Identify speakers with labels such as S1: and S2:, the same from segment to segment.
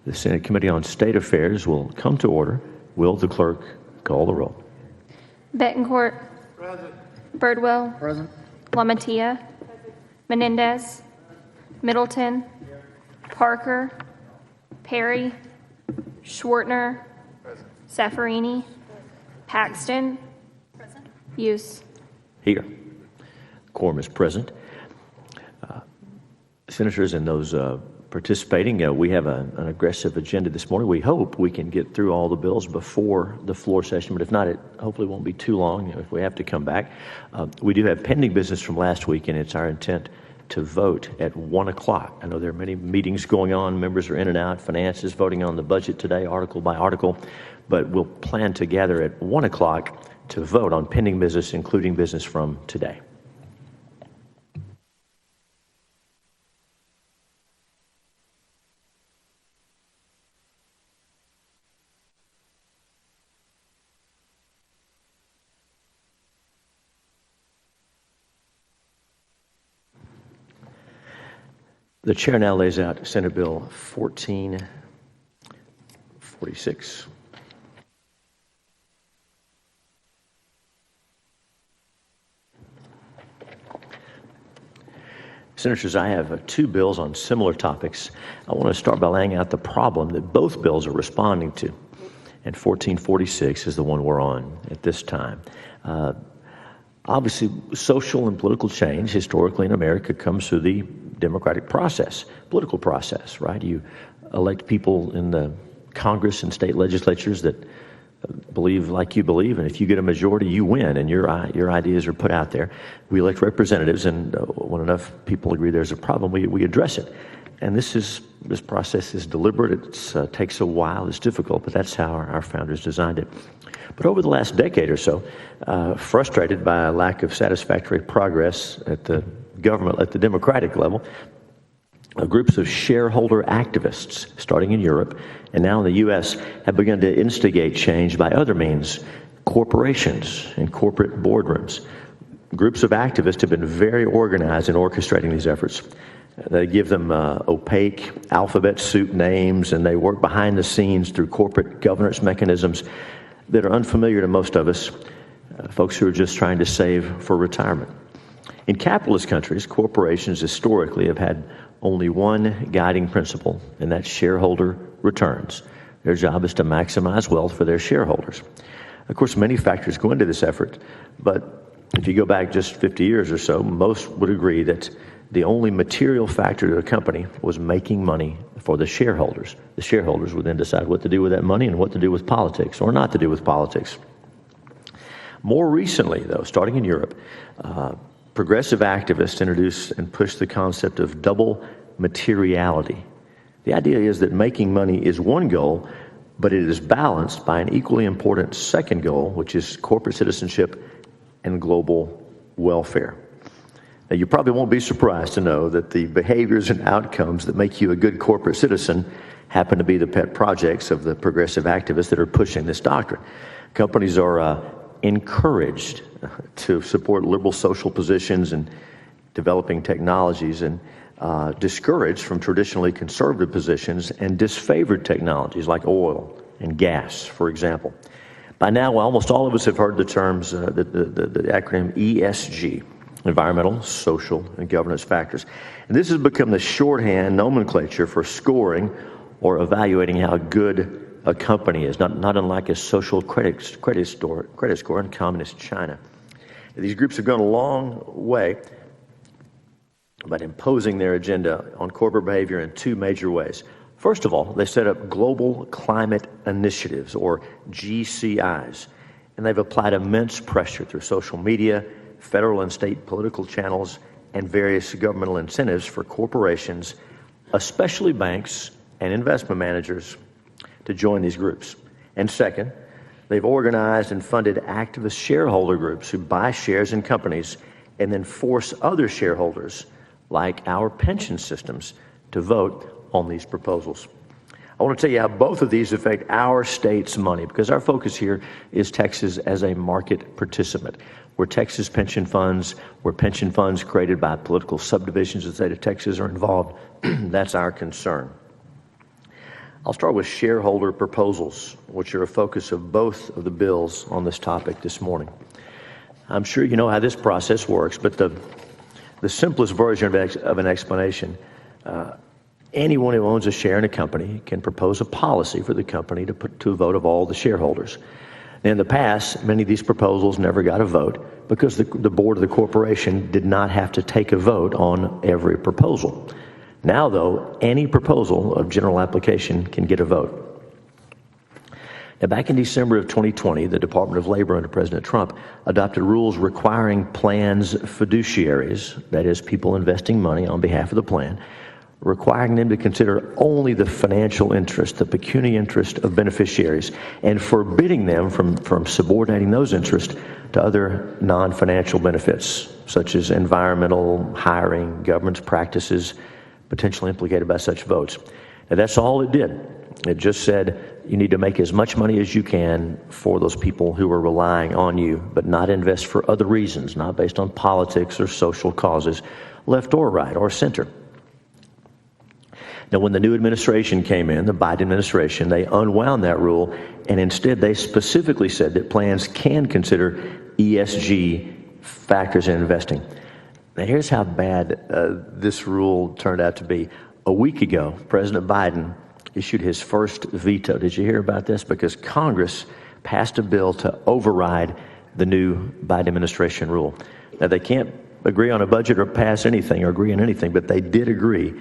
S1: The Senate Committee on State Affairs will come to order. Will the clerk call the roll?
S2: Betancourt.
S3: Present.
S2: Birdwell.
S3: Present.
S2: LaMattia. Menendez. Middleton. Parker. Perry. Schwartner. Saffarini. Paxton. Hughes.
S1: Here. Quorum is present. Senators and those participating, we have an aggressive agenda this morning. We hope we can get through all the bills before the floor session, but if not, it hopefully won't be too long if we have to come back. We do have pending business from last week, and it's our intent to vote at 1 o'clock. I know there are many meetings going on. Members are in and out. Finance is voting on the budget today, article by article, but we'll plan to gather at 1 o'clock to vote on pending business, including business from today. The chair now lays out Senate Bill 1446. Senators, I have two bills on similar topics. I want to start by laying out the problem that both bills are responding to. And 1446 is the one we're on at this time. Obviously, social and political change historically in America comes through the democratic process, political process, right? You elect people in the Congress and state legislatures that believe like you believe, and if you get a majority, you win, and your ideas are put out there. We elect representatives, and when enough people agree there's a problem, we address it. And this process is deliberate. It takes a while. It's difficult, but that's how our founders designed it. But over the last decade or so, frustrated by a lack of satisfactory progress at the government, at the democratic level, groups of shareholder activists, starting in Europe and now in the U.S., have begun to instigate change by other means, corporations and corporate boardrooms. Groups of activists have been very organized in orchestrating these efforts. They give them opaque alphabet soup names, and they work behind the scenes through corporate governance mechanisms that are unfamiliar to most of us, folks who are just trying to save for retirement. In capitalist countries, corporations historically have had only one guiding principle, and that's shareholder returns. Their job is to maximize wealth for their shareholders. Of course, many factors go into this effort, but if you go back just 50 years or so, most would agree that the only material factor to a company was making money for the shareholders. The shareholders would then decide what to do with that money and what to do with politics or not to do with politics. More recently, though, starting in Europe, progressive activists introduced and pushed the concept of double materiality. The idea is that making money is one goal, but it is balanced by an equally important second goal, which is corporate citizenship and global welfare. Now, you probably won't be surprised to know that the behaviors and outcomes that make you a good corporate citizen happen to be the pet projects of the progressive activists that are pushing this doctrine. Companies are encouraged to support liberal social positions and developing technologies, and discouraged from traditionally conservative positions and disfavored technologies like oil and gas, for example. By now, almost all of us have heard the terms, the acronym ESG, environmental, social, and governance factors. And this has become the shorthand nomenclature for scoring or evaluating how good a company is, not unlike a social credit score in communist China. These groups have gone a long way about imposing their agenda on corporate behavior in two major ways. First of all, they set up global climate initiatives, or GCIs, and they've applied immense pressure through social media, federal and state political channels, and various governmental incentives for corporations, especially banks and investment managers, to join these groups. And second, they've organized and funded activist shareholder groups who buy shares in companies and then force other shareholders, like our pension systems, to vote on these proposals. I want to tell you how both of these affect our state's money, because our focus here is Texas as a market participant. Where Texas pension funds, where pension funds created by political subdivisions of the state of Texas are involved, that's our concern. I'll start with shareholder proposals, which are a focus of both of the bills on this topic this morning. I'm sure you know how this process works, but the simplest version of an explanation, anyone who owns a share in a company can propose a policy for the company to put to a vote of all the shareholders. In the past, many of these proposals never got a vote because the board of the corporation did not have to take a vote on every proposal. Now, though, any proposal of general application can get a vote. Now, back in December of 2020, the Department of Labor under President Trump adopted rules requiring plans fiduciaries, that is, people investing money on behalf of the plan, requiring them to consider only the financial interest, the pecuniary interest of beneficiaries, and forbidding them from subordinating those interests to other non-financial benefits, such as environmental, hiring, governance practices, potentially implicated by such votes. Now, that's all it did. It just said you need to make as much money as you can for those people who are relying on you, but not invest for other reasons, not based on politics or social causes, left or right or center. Now, when the new administration came in, the Biden administration, they unwound that rule, and instead they specifically said that plans can consider ESG factors in investing. Now, here's how bad this rule turned out to be. A week ago, President Biden issued his first veto. Did you hear about this? Because Congress passed a bill to override the new Biden administration rule. Now, they can't agree on a budget or pass anything or agree on anything, but they did agree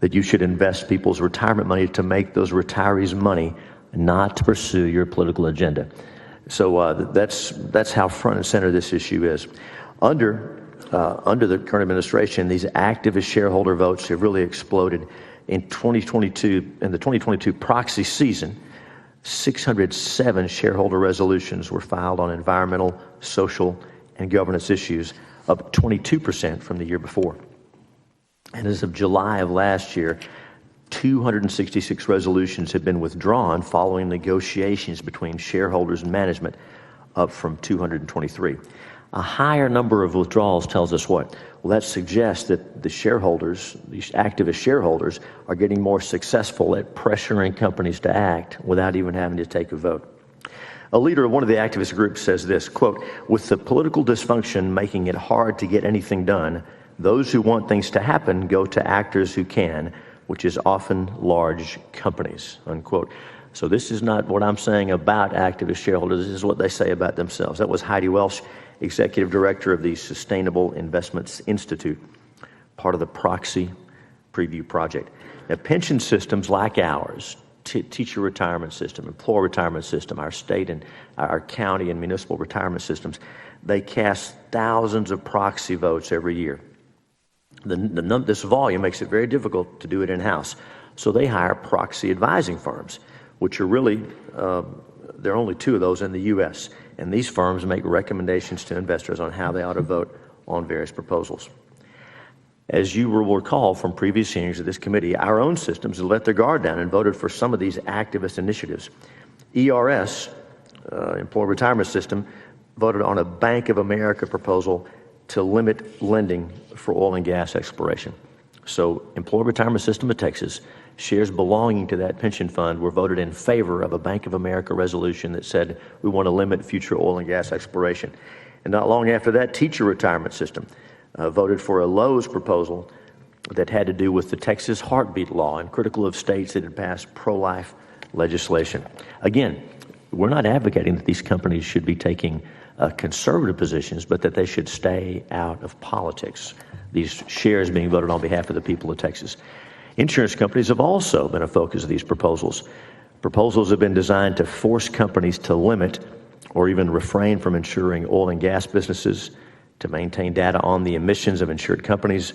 S1: that you should invest people's retirement money to make those retirees money, not to pursue your political agenda. So that's how front and center this issue is. Under the current administration, these activist shareholder votes have really exploded. In the 2022 proxy season, 607 shareholder resolutions were filed on environmental, social, and governance issues, up 22% from the year before. And as of July of last year, 266 resolutions have been withdrawn following negotiations between shareholders and management, up from 223. A higher number of withdrawals tells us what? Well, that suggests that the shareholders, these activist shareholders, are getting more successful at pressuring companies to act without even having to take a vote. A leader of one of the activist groups says this, quote, "With the political dysfunction making it hard to get anything done, those who want things to happen go to actors who can, which is often large companies," unquote. So this is not what I'm saying about activist shareholders. This is what they say about themselves. That was Heidi Welsh, Executive Director of the Sustainable Investments Institute, part of the Proxy Preview Project. Now, pension systems like ours, teacher retirement system, employer retirement system, our state and our county and municipal retirement systems, they cast thousands of proxy votes every year. This volume makes it very difficult to do it in-house. So they hire proxy advising firms, which are really, there are only two of those in the U.S., and these firms make recommendations to investors on how they ought to vote on various proposals. As you will recall from previous hearings of this committee, our own systems have let their guard down and voted for some of these activist initiatives. ERS, Employee Retirement System, voted on a Bank of America proposal to limit lending for oil and gas exploration. So Employee Retirement System of Texas, shares belonging to that pension fund were voted in favor of a Bank of America resolution that said we want to limit future oil and gas exploration. And not long after that, Teacher Retirement System voted for a Lowe's proposal that had to do with the Texas heartbeat law and critical of states that had passed pro-life legislation. Again, we're not advocating that these companies should be taking conservative positions, but that they should stay out of politics. These shares being voted on behalf of the people of Texas. Insurance companies have also been a focus of these proposals. Proposals have been designed to force companies to limit or even refrain from insuring oil and gas businesses, to maintain data on the emissions of insured companies,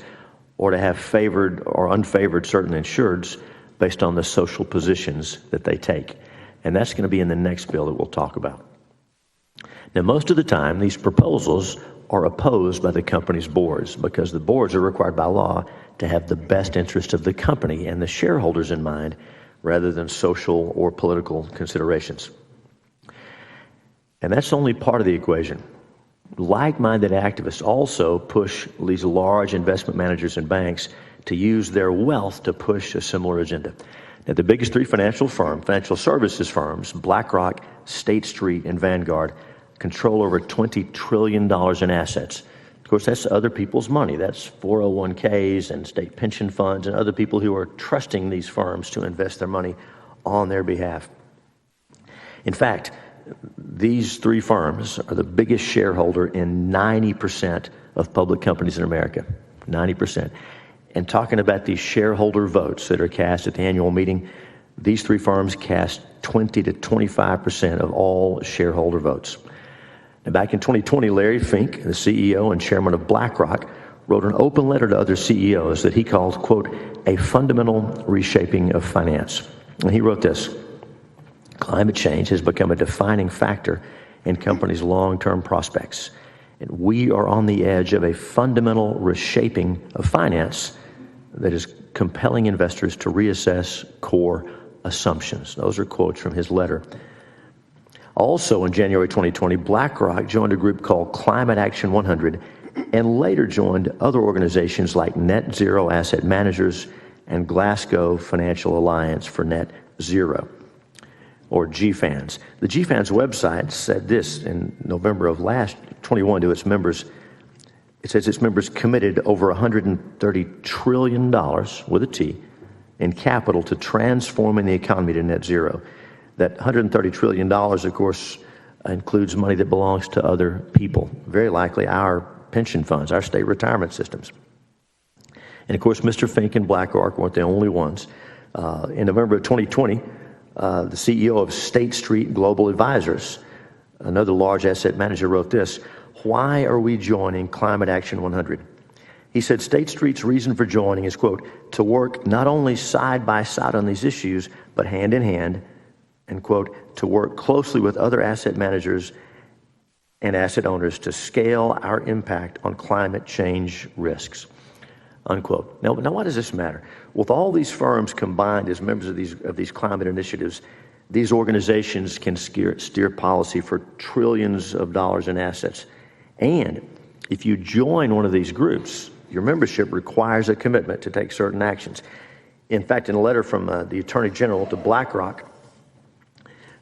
S1: or to have favored or unfavored certain insureds based on the social positions that they take. And that's going to be in the next bill that we'll talk about. Now, most of the time, these proposals are opposed by the company's boards because the boards are required by law to have the best interest of the company and the shareholders in mind rather than social or political considerations. And that's only part of the equation. Like-minded activists also push these large investment managers and banks to use their wealth to push a similar agenda. Now, the biggest three financial services firms, BlackRock, State Street, and Vanguard, control over $20 trillion in assets. Of course, that's other people's money. That's 401ks and state pension funds and other people who are trusting these firms to invest their money on their behalf. In fact, these three firms are the biggest shareholder in 90% of public companies in America, 90%. And talking about these shareholder votes that are cast at the annual meeting, these three firms cast 20 to 25% of all shareholder votes. Now, back in 2020, Larry Fink, the CEO and chairman of BlackRock, wrote an open letter to other CEOs that he called, quote, a fundamental reshaping of finance. And he wrote this: climate change has become a defining factor in companies' long-term prospects. And we are on the edge of a fundamental reshaping of finance that is compelling investors to reassess core assumptions. Those are quotes from his letter. Also in January 2020, BlackRock joined a group called Climate Action 100 and later joined other organizations like Net Zero Asset Managers and Glasgow Financial Alliance for Net Zero, or GFANZ. The GFANZ website said this in November of last 21 to its members. It says its members committed over $130 trillion, with a T, in capital to transforming the economy to net zero. That $130 trillion, of course, includes money that belongs to other people, very likely our pension funds, our state retirement systems. And of course, Mr. Fink and BlackRock weren't the only ones. In November of 2020, the CEO of State Street Global Advisors, another large asset manager, wrote this: why are we joining Climate Action 100? He said State Street's reason for joining is, quote, to work not only side by side on these issues, but hand in hand, and, quote, to work closely with other asset managers and asset owners to scale our impact on climate change risks, unquote. Now, why does this matter? With all these firms combined as members of these climate initiatives, these organizations can steer policy for trillions of dollars in assets. And if you join one of these groups, your membership requires a commitment to take certain actions. In fact, in a letter from the Attorney General to BlackRock,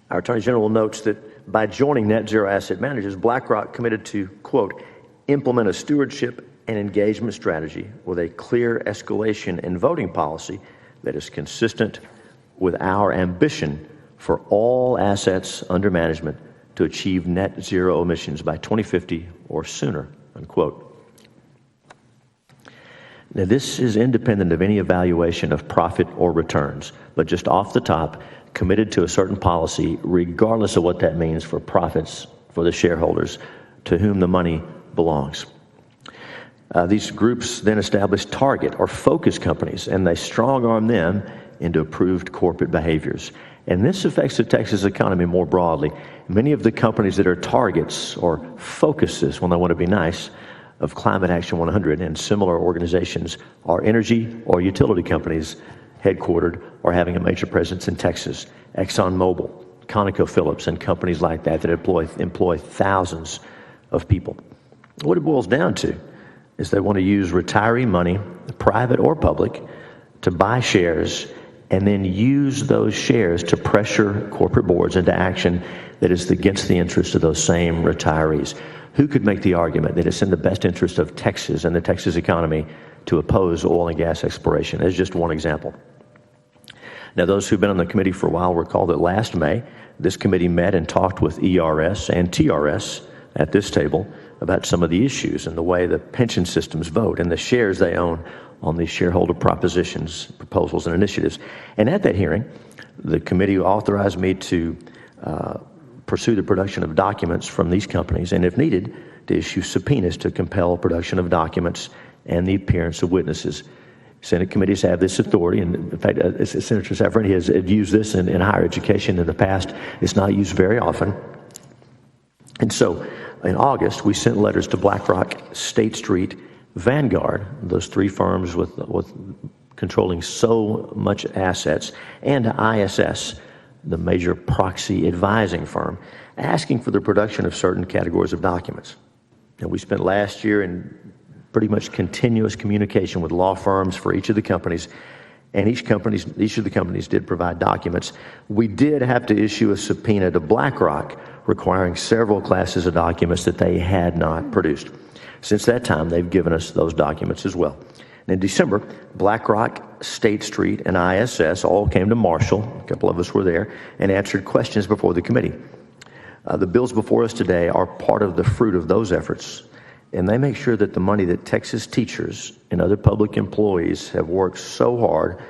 S1: our Attorney General notes that by joining Net Zero Asset Managers, BlackRock committed to, quote, implement a stewardship and engagement strategy with a clear escalation and voting policy that is consistent with our ambition for all assets under management to achieve net zero emissions by 2050 or sooner, unquote. Now, this is independent of any evaluation of profit or returns, but just off the top, committed to a certain policy, regardless of what that means for profits for the shareholders to whom the money belongs. These groups then establish target or focus companies, and they strong-arm them into approved corporate behaviors. And this affects the Texas economy more broadly. Many of the companies that are targets or focuses, when they want to be nice, of Climate Action 100 and similar organizations are energy or utility companies headquartered or having a major presence in Texas. ExxonMobil, ConocoPhillips, and companies like that employ thousands of people. What it boils down to is they want to use retiree money, private or public, to buy shares and then use those shares to pressure corporate boards into action that is against the interest of those same retirees. Who could make the argument that it's in the best interest of Texas and the Texas economy to oppose oil and gas exploration? As just one example. Now, those who've been on the committee for a while recall that last May, this committee met and talked with ERS and TRS at this table about some of the issues and the way the pension systems vote and the shares they own on these shareholder propositions, proposals, and initiatives. And at that hearing, the committee authorized me to pursue the production of documents from these companies, and if needed, to issue subpoenas to compel production of documents and the appearance of witnesses. Senate committees have this authority, and in fact, Senator Safran has used this in higher education in the past. It's not used very often. And so, in August, we sent letters to BlackRock, State Street, Vanguard, those three firms with controlling so much assets, and to ISS, the major proxy advising firm, asking for the production of certain categories of documents. And we spent last year in pretty much continuous communication with law firms for each of the companies, and each of the companies did provide documents. We did have to issue a subpoena to BlackRock requiring several classes of documents that they had not produced. Since that time, they've given us those documents as well. In December, BlackRock, State Street, and ISS all came to Marshall, a couple of us were there, and answered questions before the committee. The bills before us today are part of the fruit of those efforts, and they make sure that the money that Texas teachers and other public employees have worked so hard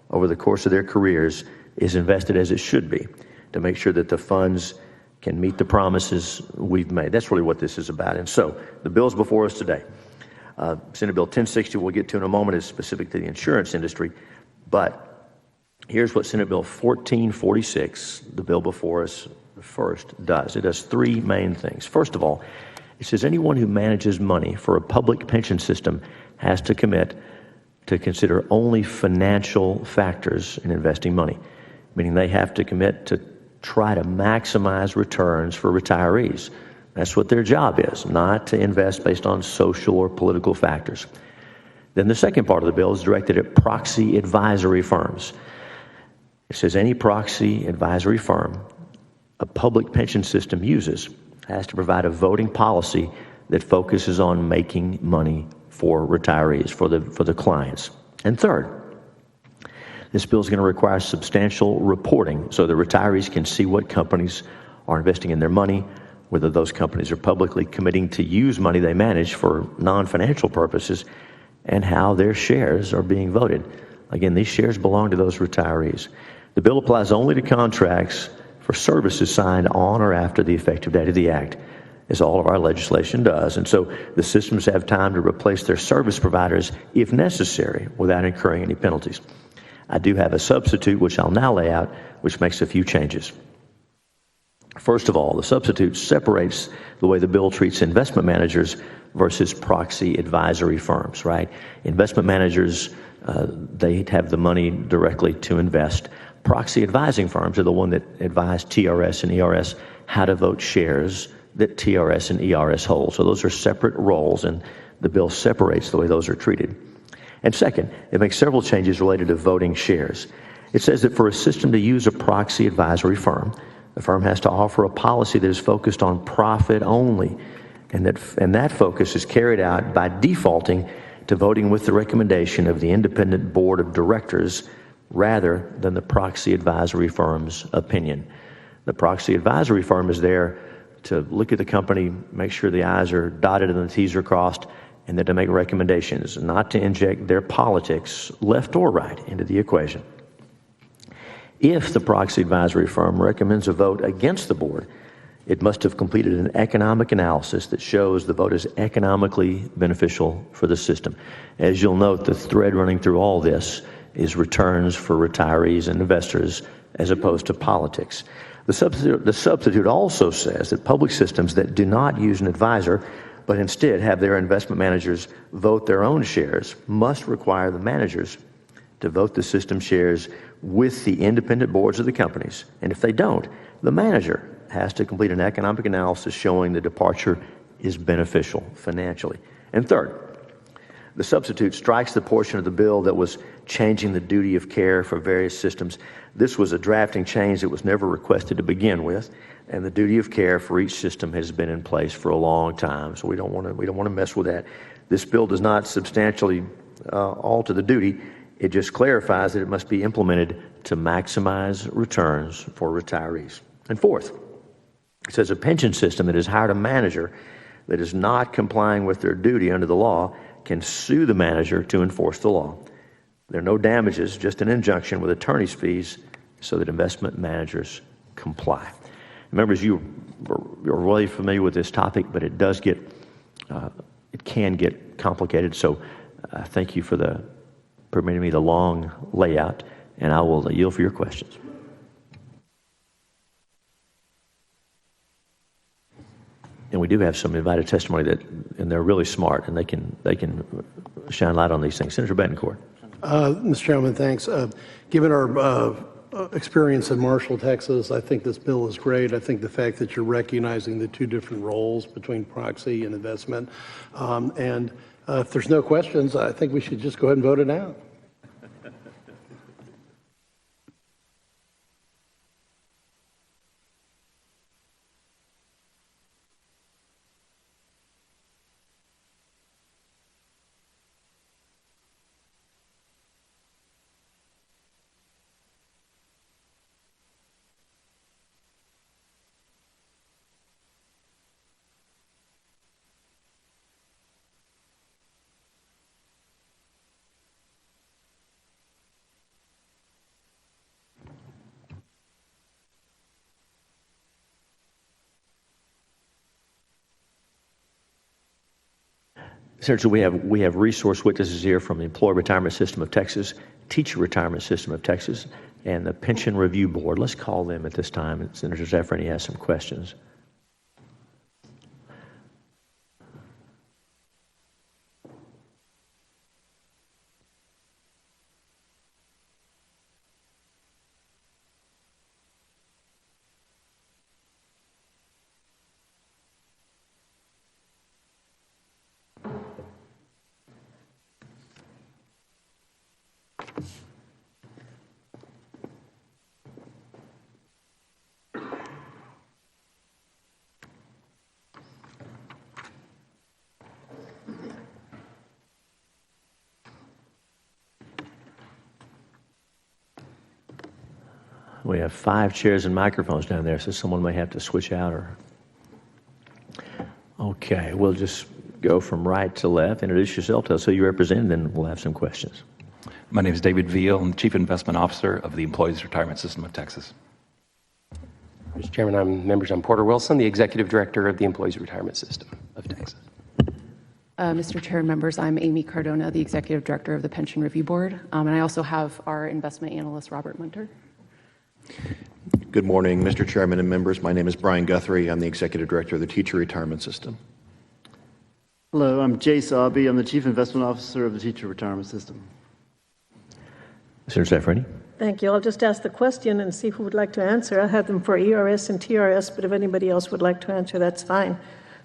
S1: over the course of their careers is invested as it should be, to make sure that the funds can meet the promises we've made. That's really what this is about. And so, the bills before us today. Senate Bill 1060 we'll get to in a moment is specific to the insurance industry, but here's what Senate Bill 1446, the bill before us first, does. It does three main things. First of all, it says anyone who manages money for a public pension system has to commit to consider only financial factors in investing money, meaning they have to commit to try to maximize returns for retirees. That's what their job is, not to invest based on social or political factors. Then the second part of the bill is directed at proxy advisory firms. It says any proxy advisory firm a public pension system uses has to provide a voting policy that focuses on making money for retirees, for the clients. And third, this bill is going to require substantial reporting so the retirees can see what companies are investing in their money, whether those companies are publicly committing to use money they manage for non-financial purposes, and how their shares are being voted. Again, these shares belong to those retirees. The bill applies only to contracts for services signed on or after the effective date of the act, as all of our legislation does. And so the systems have time to replace their service providers if necessary without incurring any penalties. I do have a substitute, which I'll now lay out, which makes a few changes. First of all, the substitute separates the way the bill treats investment managers versus proxy advisory firms, right? Investment managers, they have the money directly to invest. Proxy advising firms are the one that advise TRS and ERS how to vote shares that TRS and ERS hold. So those are separate roles, and the bill separates the way those are treated. And second, it makes several changes related to voting shares. It says that for a system to use a proxy advisory firm, the firm has to offer a policy that is focused on profit only, and that focus is carried out by defaulting to voting with the recommendation of the independent board of directors rather than the proxy advisory firm's opinion. The proxy advisory firm is there to look at the company, make sure the I's are dotted and the T's are crossed, and then to make recommendations, not to inject their politics, left or right, into the equation. If the proxy advisory firm recommends a vote against the board, it must have completed an economic analysis that shows the vote is economically beneficial for the system. As you'll note, the thread running through all this is returns for retirees and investors as opposed to politics. The substitute also says that public systems that do not use an advisor but instead have their investment managers vote their own shares must require the managers to vote the system shares with the independent boards of the companies. And if they don't, the manager has to complete an economic analysis showing the departure is beneficial financially. And third, the substitute strikes the portion of the bill that was changing the duty of care for various systems. This was a drafting change that was never requested to begin with, and the duty of care for each system has been in place for a long time, so we don't want to mess with that. This bill does not substantially alter the duty. It just clarifies that it must be implemented to maximize returns for retirees. And fourth, it says a pension system that has hired a manager that is not complying with their duty under the law can sue the manager to enforce the law. There are no damages, just an injunction with attorney's fees so that investment managers comply. Members, you're really familiar with this topic, but it can get complicated, so thank you for permitting me the long layout, and I will yield for your questions. And we do have some invited testimony and they're really smart, and they can shine light on these things. Senator Betancourt.
S3: Mr. Chairman, thanks. Given our experience in Marshall, Texas, I think this bill is great. I think the fact that you're recognizing the two different roles between proxy and investment. And if there's no questions, I think we should just go ahead and vote it out.
S1: Senator, we have resource witnesses here from the Employee Retirement System of Texas, Teacher Retirement System of Texas, and the Pension Review Board. Let's call them at this time, and Senator Zafferini has some questions. We have 5 chairs and microphones down there, so someone may have to switch out or... Okay, we'll just go from right to left. Introduce yourself, tell us who you represent, and then we'll have some questions.
S4: My name is David Veal. I'm the Chief Investment Officer of the Employees Retirement System of Texas.
S5: Mr. Chairman, I'm Porter Wilson, the Executive Director of the Employees Retirement System of Texas.
S6: Mr. Chair and members, I'm Amy Cardona, the Executive Director of the Pension Review Board, and I also have our investment analyst, Robert Munter.
S7: Good morning, Mr. Chairman and members. My name is Brian Guthrie. I'm the Executive Director of the Teacher Retirement System.
S8: Hello, I'm Jay Sabi. I'm the Chief Investment Officer of the Teacher Retirement System.
S1: Senator Zafferini.
S9: Thank you. I'll just ask the question and see who would like to answer. I have them for ERS and TRS, but if anybody else would like to answer, that's fine.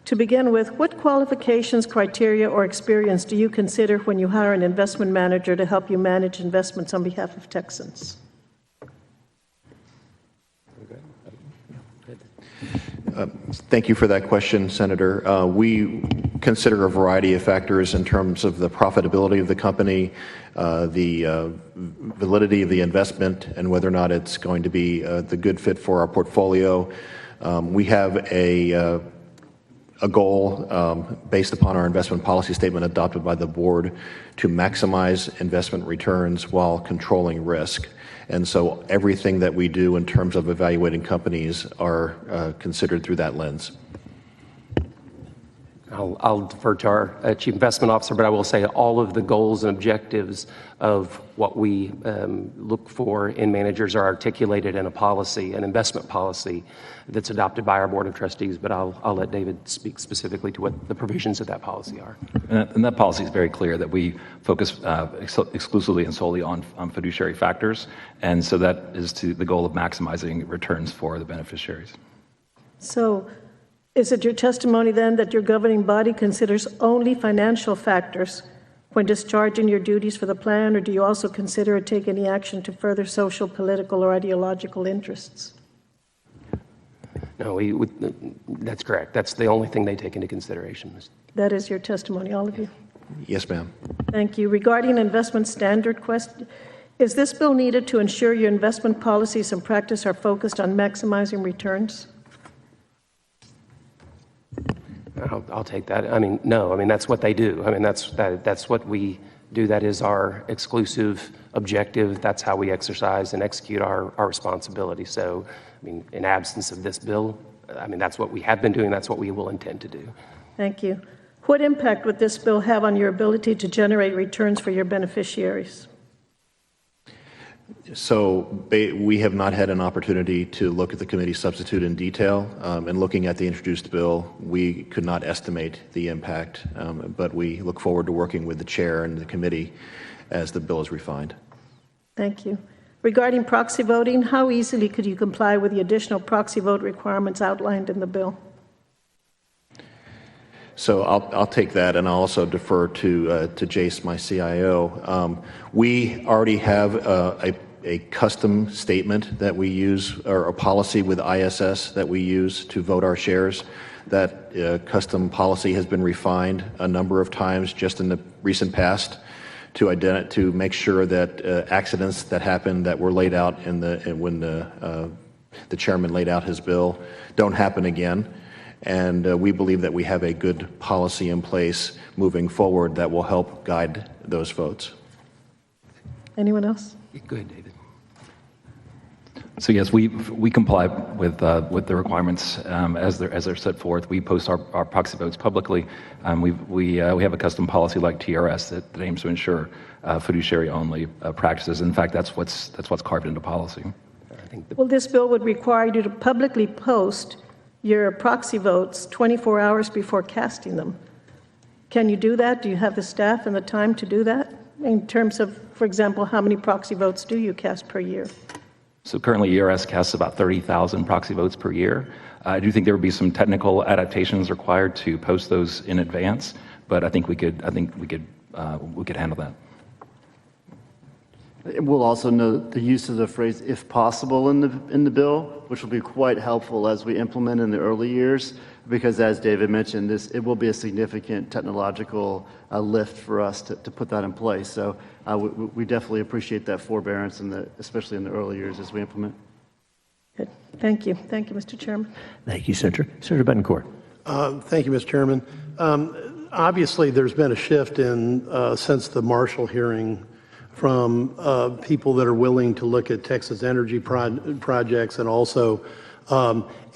S9: To begin with, what qualifications, criteria, or experience do you consider when you hire an investment manager to help you manage investments on behalf of Texans?
S7: Thank you for that question, Senator. We consider a variety of factors in terms of the profitability of the company, the validity of the investment, and whether or not it's going to be the good fit for our portfolio. We have a goal based upon our investment policy statement adopted by the board to maximize investment returns while controlling risk. And so everything that we do in terms of evaluating companies are considered through that lens.
S5: I'll defer to our Chief Investment Officer, but I will say all of the goals and objectives of what we look for in managers are articulated in a policy, an investment policy that's adopted by our Board of Trustees, but I'll let David speak specifically to what the provisions of that policy are.
S4: And that policy is very clear that we focus exclusively and solely on fiduciary factors, and so that is to the goal of maximizing returns for the beneficiaries.
S9: So, is it your testimony then that your governing body considers only financial factors when discharging your duties for the plan, or do you also consider or take any action to further social, political, or ideological interests?
S5: No, that's correct. That's the only thing they take into consideration.
S9: That is your testimony, all of you?
S7: Yes, ma'am.
S9: Thank you. Regarding investment standard question, is this bill needed to ensure your investment policies and practice are focused on maximizing returns?
S5: I'll take that. I mean, no. I mean, that's what they do. I mean, that's what we do. That is our exclusive objective. That's how we exercise and execute our responsibility. So, I mean, in absence of this bill, I mean, that's what we have been doing. That's what we will intend to do.
S9: Thank you. What impact would this bill have on your ability to generate returns for your beneficiaries?
S7: So we have not had an opportunity to look at the committee substitute in detail. And looking at the introduced bill, we could not estimate the impact, but we look forward to working with the chair and the committee as the bill is refined.
S9: Thank you. Regarding proxy voting, how easily could you comply with the additional proxy vote requirements outlined in the bill?
S7: So I'll take that, and I'll also defer to Jace, my CIO. We already have a custom statement that we use, or a policy with ISS that we use to vote our shares. That custom policy has been refined a number of times just in the recent past to make sure that accidents that happened that were laid out when the chairman laid out his bill don't happen again. And we believe that we have a good policy in place moving forward that will help guide those votes.
S9: Anyone else?
S5: Go ahead, David.
S4: So yes, we comply with the requirements as they're set forth. We post our proxy votes publicly. We have a custom policy like TRS that aims to ensure fiduciary-only practices. In fact, that's what's carved into policy.
S9: Well, this bill would require you to publicly post your proxy votes 24 hours before casting them. Can you do that? Do you have the staff and the time to do that? In terms of, for example, how many proxy votes do you cast per year?
S4: So currently, ERS casts about 30,000 proxy votes per year. I do think there would be some technical adaptations required to post those in advance, but I think we could handle that.
S8: We'll also note the use of the phrase "if possible" in the bill, which will be quite helpful as we implement in the early years, because as David mentioned, it will be a significant technological lift for us to put that in place. So we definitely appreciate that forbearance, especially in the early years as we implement.
S9: Good. Thank you. Thank you, Mr. Chairman.
S1: Thank you, Senator. Senator Betancourt.
S3: Thank you, Mr. Chairman. Obviously, there's been a shift since the Marshall hearing from people that are willing to look at Texas energy projects and also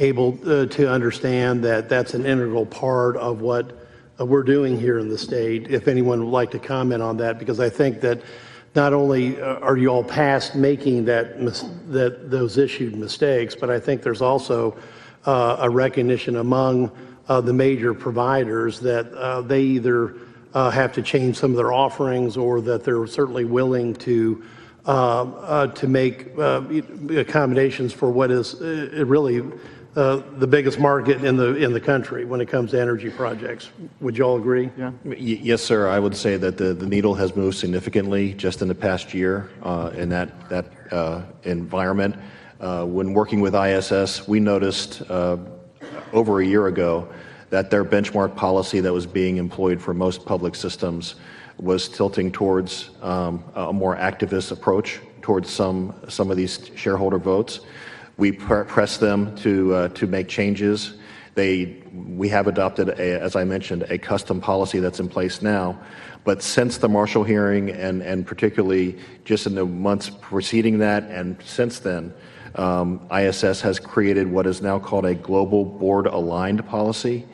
S3: able to understand that that's an integral part of what we're doing here in the state. If anyone would like to comment on that, because I think that not only are you all past making those issued mistakes, but I think there's also a recognition among the major providers that they either have to change some of their offerings, or that they're certainly willing to make accommodations for what is really the biggest market in the country when it comes to energy projects. Would you all agree?
S8: Yeah.
S7: Yes, sir. I would say that the needle has moved significantly just in the past year in that environment. When working with ISS, we noticed over a year ago that their benchmark policy that was being employed for most public systems was tilting towards a more activist approach towards some of these shareholder votes. We pressed them to make changes. We have adopted, as I mentioned, a custom policy that's in place now. But since the Marshall hearing, and particularly just in the months preceding that and since then, ISS has created what is now called a global board-aligned policy,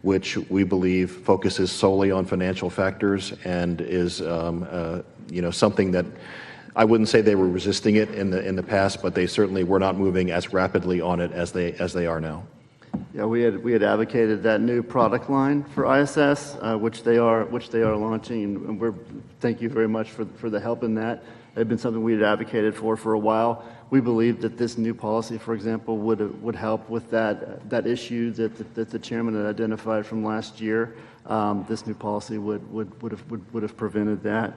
S7: which we believe focuses solely on financial factors and is something that I wouldn't say they were resisting it in the past, but they certainly were not moving as rapidly on it as they are now.
S8: Yeah, we had advocated that new product line for ISS, which they are launching, and thank you very much for the help in that. It had been something we had advocated for a while. We believe that this new policy, for example, would help with that issue that the chairman had identified from last year. This new policy would have prevented that.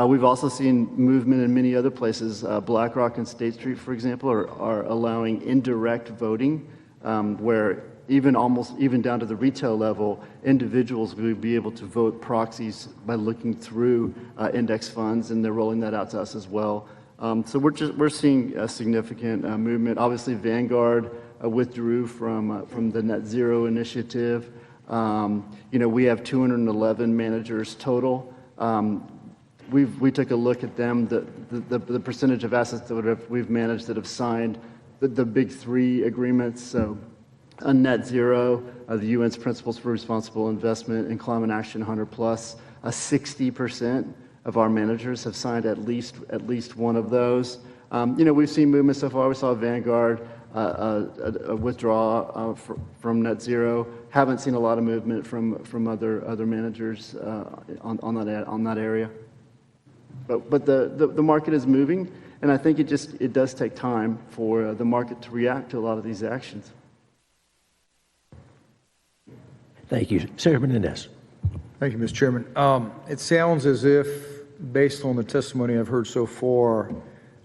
S8: We've also seen movement in many other places. BlackRock and State Street, for example, are allowing indirect voting, where even down to the retail level, individuals will be able to vote proxies by looking through index funds, and they're rolling that out to us as well. So we're seeing a significant movement. Obviously, Vanguard withdrew from the Net Zero initiative. We have 211 managers total. We took a look at them. The percentage of assets that we've managed that have signed the big three agreements. So, a Net Zero, the UN's Principles for Responsible Investment, and Climate Action 100+, 60% of our managers have signed at least one of those. We've seen movement so far. We saw Vanguard withdraw from Net Zero. Haven't seen a lot of movement from other managers on that area. But the market is moving, and I think it does take time for the market to react to a lot of these actions.
S1: Thank you. Senator Menendez.
S10: Thank you, Mr. Chairman. It sounds as if, based on the testimony I've heard so far,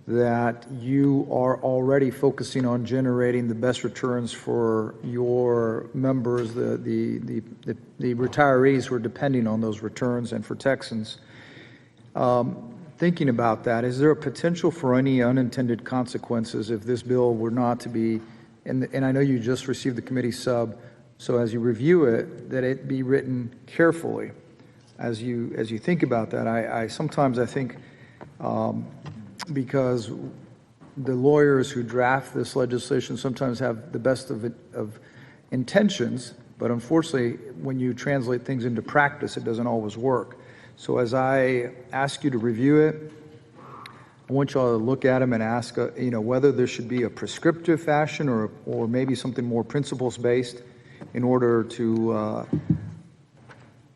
S10: that you are already focusing on generating the best returns for your members, the retirees who are depending on those returns, and for Texans. Thinking about that, is there a potential for any unintended consequences if this bill were not to be, and I know you just received the committee sub, so as you review it, that it be written carefully as you think about that? I sometimes think because the lawyers who draft this legislation sometimes have the best of intentions, but unfortunately, when you translate things into practice, it doesn't always work. So as I ask you to review it, I want you all to look at them and ask, whether there should be a prescriptive fashion or maybe something more principles-based in order to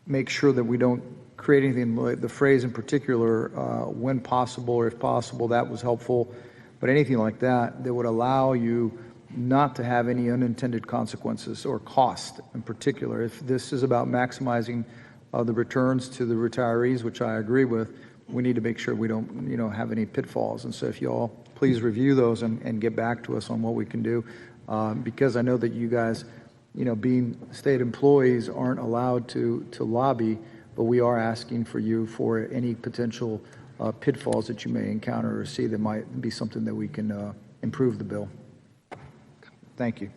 S10: make sure that we don't create anything like the phrase in particular, when possible or if possible, that was helpful. But anything like that would allow you not to have any unintended consequences or cost in particular. If this is about maximizing the returns to the retirees, which I agree with, we need to make sure we don't, have any pitfalls. And so if you all please review those and get back to us on what we can do, because I know that you guys, being state employees aren't allowed to lobby, but we are asking for you for any potential pitfalls that you may encounter or see that might be something that we can improve the bill. Thank you.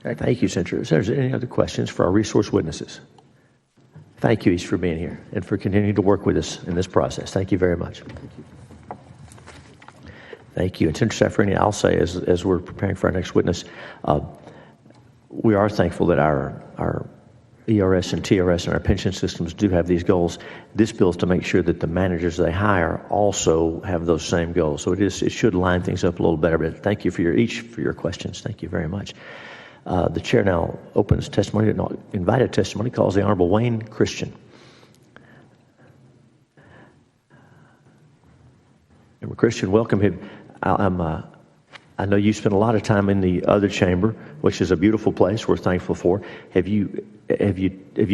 S1: Thank you, Senator. Is there any other questions for our resource witnesses? Thank you each for being here and for continuing to work with us in this process. Thank you very much. Thank you. And Senator Saffarini, I'll say as we're preparing for our next witness, we are thankful that our ERS and TRS and our pension systems do have these goals. This bill is to make sure that the managers they hire also have those same goals. So it should line things up a little better. But thank you for your questions. Thank you very much. The chair now opens testimony, invited testimony, calls the Honorable Wayne Christian. And Christian, welcome him. I know you spent a lot of time in the other chamber, which is a beautiful place we're thankful for. Have you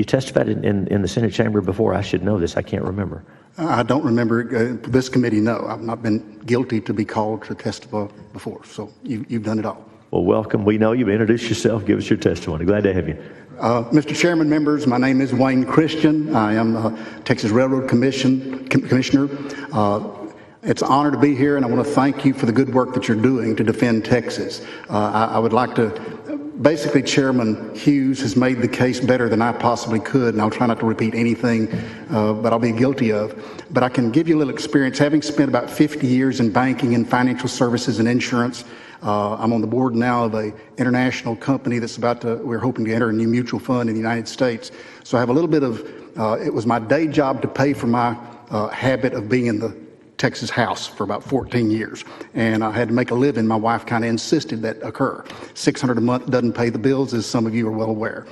S1: testified in the Senate chamber before? I should know this. I can't remember.
S11: I don't remember this committee, no. I've not been guilty to be called to testify before, so you've done it all.
S1: Well, welcome. We know you. Introduce yourself. Give us your testimony. Glad to have you.
S11: Mr. Chairman, members, my name is Wayne Christian. I am Texas Railroad Commissioner. It's an honor to be here, and I want to thank you for the good work that you're doing to defend Texas. I would like to, basically, Chairman Hughes has made the case better than I possibly could, and I'll try not to repeat anything that I'll be guilty of. But I can give you a little experience. Having spent about 50 years in banking and financial services and insurance, I'm on the board now of an international company that's we're hoping to enter a new mutual fund in the United States. So I have a little bit of, it was my day job to pay for my habit of being in the Texas house for about 14 years. And I had to make a living. My wife kind of insisted that occur. $600 a month doesn't pay the bills, as some of you are well aware.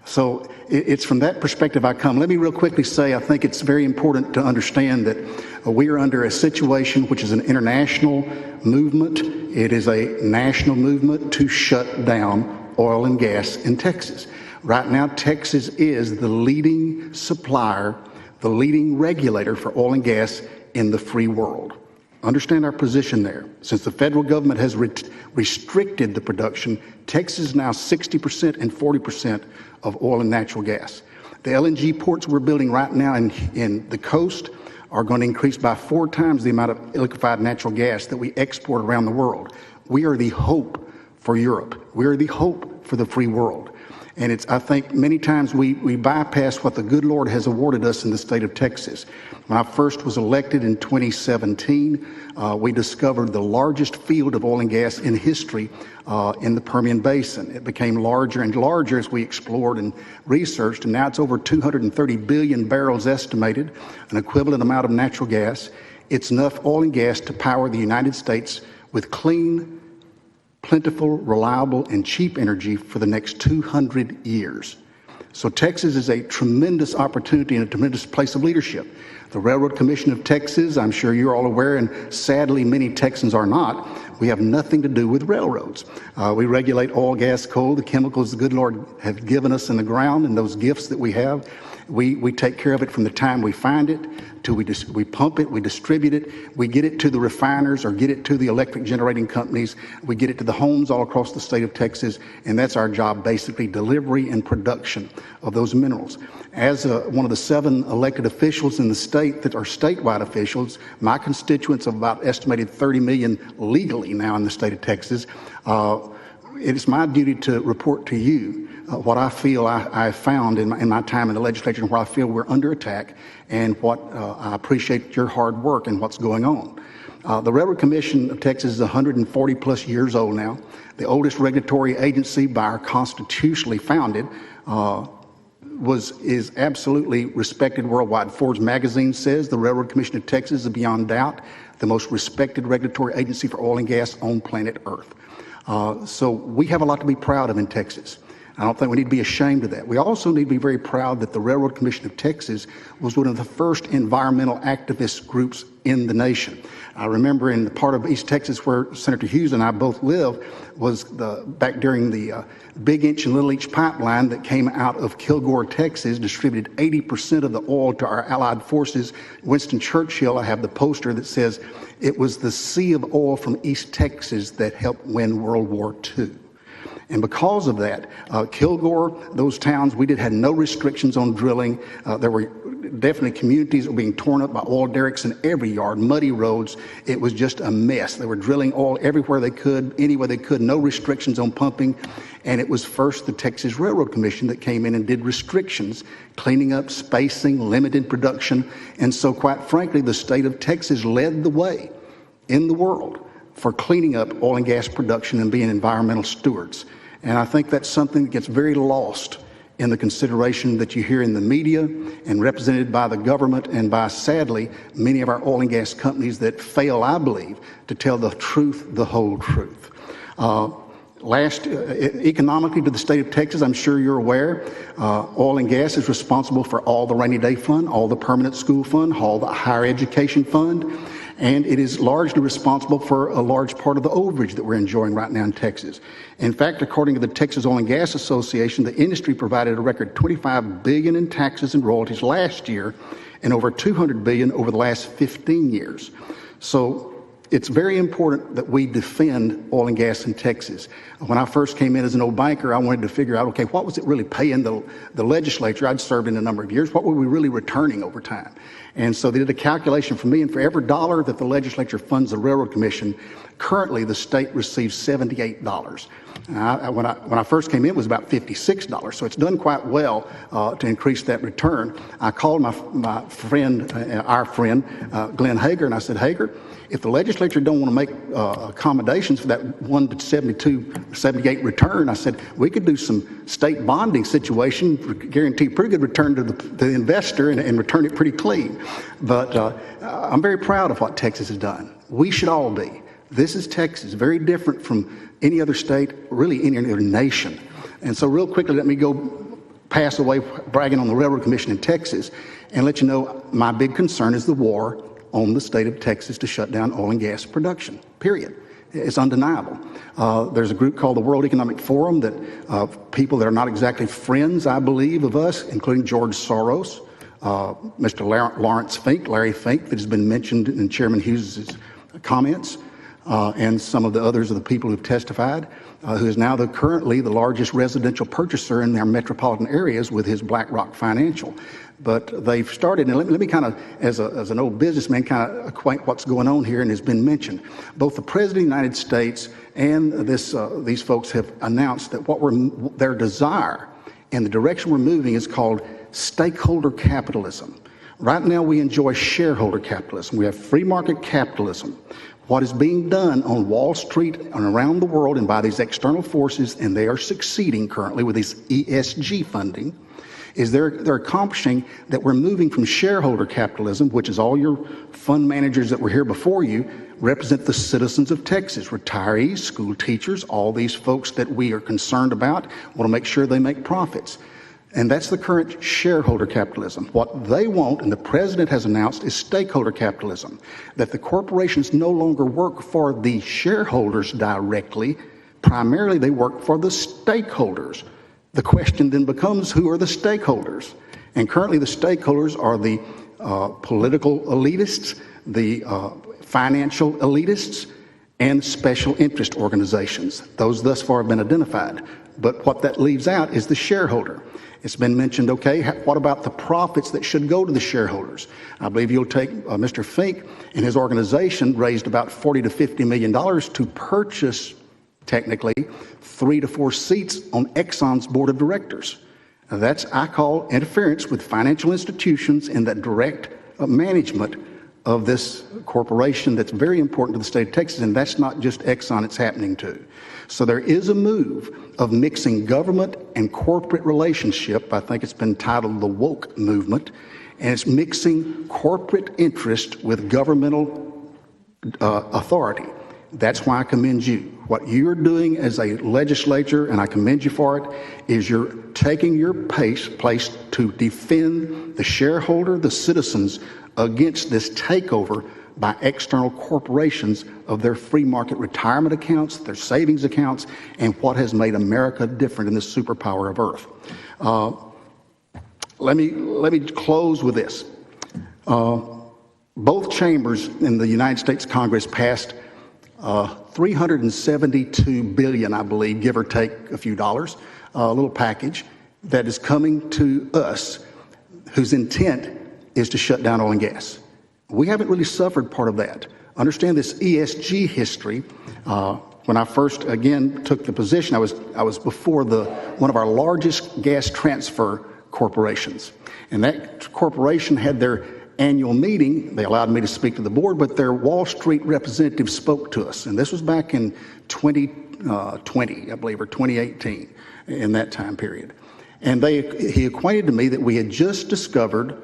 S11: So it's from that perspective I come. Let me real quickly say I think it's very important to understand that we are under a situation which is an international movement. It is a national movement to shut down oil and gas in Texas. Right now, Texas is the leading supplier, the leading regulator for oil and gas in the free world. Understand our position there. Since the federal government has restricted the production, Texas is now 60% and 40% of oil and natural gas. The LNG ports we're building right now in the coast are going to increase by 4 times the amount of liquefied natural gas that we export around the world. We are the hope for Europe. We are the hope for the free world. And I think many times we bypass what the good Lord has awarded us in the state of Texas. When I first was elected in 2017, we discovered the largest field of oil and gas in history in the Permian Basin. It became larger and larger as we explored and researched, and now it's over 230 billion barrels estimated, an equivalent amount of natural gas. It's enough oil and gas to power the United States with clean, plentiful, reliable, and cheap energy for the next 200 years. So Texas is a tremendous opportunity and a tremendous place of leadership. The Railroad Commission of Texas, I'm sure you're all aware, and sadly many Texans are not, we have nothing to do with railroads. We regulate oil, gas, coal, the chemicals the good Lord has given us in the ground, and those gifts that we have. We take care of it from the time we find it till we pump it, we distribute it, we get it to the refiners or get it to the electric generating companies, we get it to the homes all across the state of Texas, and that's our job, basically, delivery and production of those minerals. As one of the 7 elected officials in the state that are statewide officials, my constituents of about estimated 30 million legally now in the state of Texas, it is my duty to report to you what I feel I found in my time in the legislature and where I feel we're under attack, and what I appreciate your hard work and what's going on. The Railroad Commission of Texas is 140 plus years old now. The oldest regulatory agency by our constitutionally founded is absolutely respected worldwide. Forbes magazine says the Railroad Commission of Texas is beyond doubt the most respected regulatory agency for oil and gas on planet Earth. So we have a lot to be proud of in Texas. I don't think we need to be ashamed of that. We also need to be very proud that the Railroad Commission of Texas was one of the first environmental activist groups in the nation. I remember in the part of East Texas where Senator Hughes and I both live was back during the Big Inch and Little Inch pipeline that came out of Kilgore, Texas, distributed 80% of the oil to our allied forces. Winston Churchill, I have the poster that says it was the sea of oil from East Texas that helped win World War II. And because of that, Kilgore, those towns, we had no restrictions on drilling. There were definitely communities that were being torn up by oil derricks in every yard, muddy roads. It was just a mess. They were drilling oil everywhere they could, any way they could, no restrictions on pumping. And it was first the Texas Railroad Commission that came in and did restrictions, cleaning up, spacing, limited production. And so, quite frankly, the state of Texas led the way in the world for cleaning up oil and gas production and being environmental stewards. And I think that's something that gets very lost in the consideration that you hear in the media and represented by the government and by, sadly, many of our oil and gas companies that fail, I believe, to tell the truth, the whole truth. Economically to the state of Texas, I'm sure you're aware, oil and gas is responsible for all the rainy day fund, all the permanent school fund, all the higher education fund, and it is largely responsible for a large part of the overage that we're enjoying right now in Texas. In fact, according to the Texas Oil and Gas Association, the industry provided a record $25 billion in taxes and royalties last year and over $200 billion over the last 15 years. So it's very important that we defend oil and gas in Texas. When I first came in as an old banker, I wanted to figure out, okay, what was it really paying the legislature? I'd served in a number of years. What were we really returning over time? And so they did a calculation for me, and for every dollar that the legislature funds the Railroad Commission, currently the state receives $78. When I first came in, it was about $56, so it's done quite well to increase that return. I called my friend, our friend, Glenn Hager, and I said, Hager, if the legislature don't want to make accommodations for that 1 to 72, 78 return, I said, we could do some state bonding situation, guarantee pretty good return to the investor and return it pretty clean. But I'm very proud of what Texas has done. We should all be. This is Texas, very different from any other state, really any other nation. And so real quickly, let me go pass away bragging on the Railroad Commission in Texas and let you know my big concern is the war on the state of Texas to shut down oil and gas production, period. It's undeniable. There's a group called the World Economic Forum that people that are not exactly friends, I believe, of us, including George Soros, Mr. Lawrence Fink, Larry Fink, that has been mentioned in Chairman Hughes' comments, and some of the others of the people who have testified, who is now currently the largest residential purchaser in their metropolitan areas with his BlackRock Financial. But they've started, and let me kind of, as an old businessman, kind of acquaint what's going on here and has been mentioned. Both the President of the United States and these folks have announced that their desire and the direction we're moving is called stakeholder capitalism. Right now we enjoy shareholder capitalism. We have free market capitalism. What is being done on Wall Street and around the world and by these external forces, and they are succeeding currently with this ESG funding, is they're accomplishing that we're moving from shareholder capitalism, which is all your fund managers that were here before you, represent the citizens of Texas, retirees, school teachers, all these folks that we are concerned about, want to make sure they make profits. And that's the current shareholder capitalism. What they want, and the president has announced, is stakeholder capitalism, that the corporations no longer work for the shareholders directly. Primarily, they work for the stakeholders. The question then becomes, who are the stakeholders? And currently, the stakeholders are the political elitists, the financial elitists, and special interest organizations. Those thus far have been identified. But what that leaves out is the shareholder. It's been mentioned, okay, what about the profits that should go to the shareholders? I believe you'll take Mr. Fink and his organization raised about $40 to $50 million to purchase, technically, 3 to 4 seats on Exxon's board of directors. Now that's, I call, interference with financial institutions and that direct management of this corporation that's very important to the state of Texas, and that's not just Exxon it's happening to. So there is a move of mixing government and corporate relationship. I think it's been titled the woke movement, and it's mixing corporate interest with governmental authority. That's why I commend you. What you're doing as a legislature, and I commend you for it, is you're taking your place to defend the shareholder, the citizens, against this takeover by external corporations of their free market retirement accounts, their savings accounts, and what has made America different in this superpower of Earth. Let me close with this. Both chambers in the United States Congress passed $372 billion, I believe, give or take a few dollars, a little package that is coming to us, whose intent is to shut down oil and gas. We haven't really suffered part of that. Understand this ESG history. When I first, again, took the position, I was before one of our largest gas transfer corporations. And that corporation had their annual meeting. They allowed me to speak to the board, but their Wall Street representative spoke to us. And this was back in 2020, I believe, or 2018, in that time period. And he acquainted to me that we had just discovered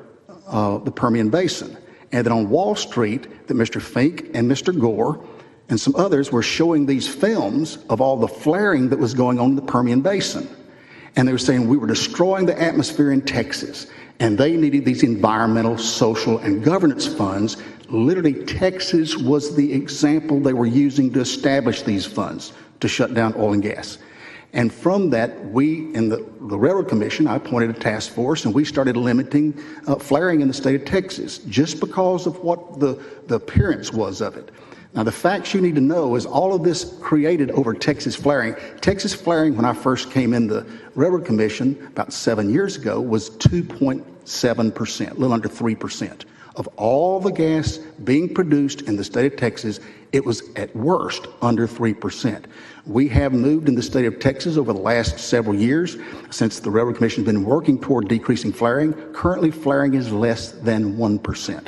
S11: the Permian Basin, and that on Wall Street that Mr. Fink and Mr. Gore and some others were showing these films of all the flaring that was going on in the Permian Basin. And they were saying we were destroying the atmosphere in Texas, and they needed these environmental, social, and governance funds. Literally, Texas was the example they were using to establish these funds to shut down oil and gas. And from that, we, in the Railroad Commission, I appointed a task force, and we started limiting flaring in the state of Texas just because of what the appearance was of it. Now, the facts you need to know is all of this created over Texas flaring. Texas flaring, when I first came in the Railroad Commission about 7 years ago, was 2.7%, a little under 3%. Of all the gas being produced in the state of Texas, it was at worst under 3%. We have moved in the state of Texas over the last several years since the Railroad Commission has been working toward decreasing flaring. Currently, flaring is less than 1%.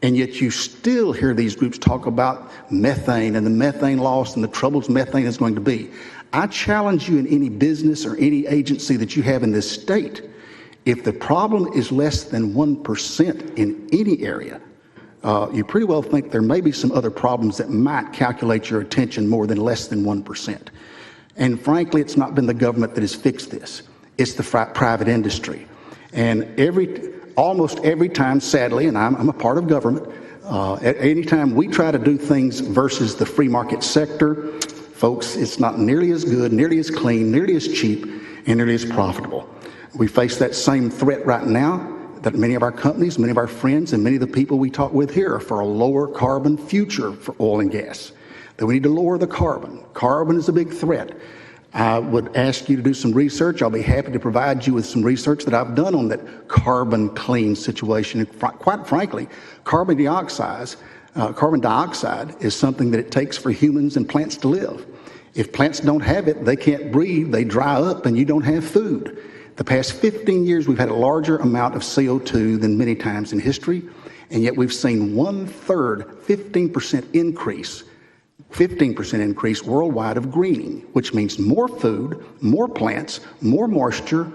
S11: And yet you still hear these groups talk about methane and the methane loss and the troubles methane is going to be. I challenge you in any business or any agency that you have in this state, if the problem is less than 1% in any area, you pretty well think there may be some other problems that might calculate your attention more than less than 1%. And frankly, it's not been the government that has fixed this. It's the private industry. And almost every time, sadly, and I'm a part of government, at any time we try to do things versus the free market sector, folks, it's not nearly as good, nearly as clean, nearly as cheap, and nearly as profitable. We face that same threat right now that many of our companies, many of our friends, and many of the people we talk with here are for a lower carbon future for oil and gas. That we need to lower the carbon. Carbon is a big threat. I would ask you to do some research. I'll be happy to provide you with some research that I've done on that carbon clean situation. And quite frankly, carbon dioxide is something that it takes for humans and plants to live. If plants don't have it, they can't breathe, they dry up, and you don't have food. The past 15 years, we've had a larger amount of CO2 than many times in history, and yet we've seen 1/3, 15% increase worldwide of greening, which means more food, more plants, more moisture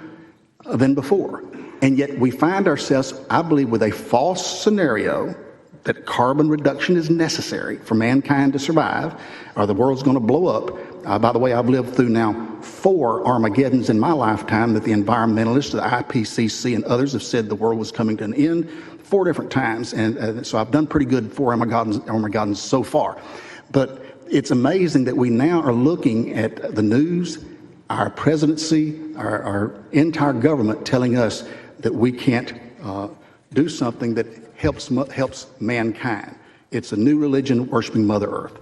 S11: than before. And yet we find ourselves, I believe, with a false scenario that carbon reduction is necessary for mankind to survive, or the world's going to blow up. By the way, I've lived through now 4 Armageddons in my lifetime that the environmentalists, the IPCC, and others have said the world was coming to an end 4 different times. And so I've done pretty good 4 Armageddons so far. But it's amazing that we now are looking at the news, our presidency, our entire government telling us that we can't do something that helps mankind. It's a new religion worshiping Mother Earth.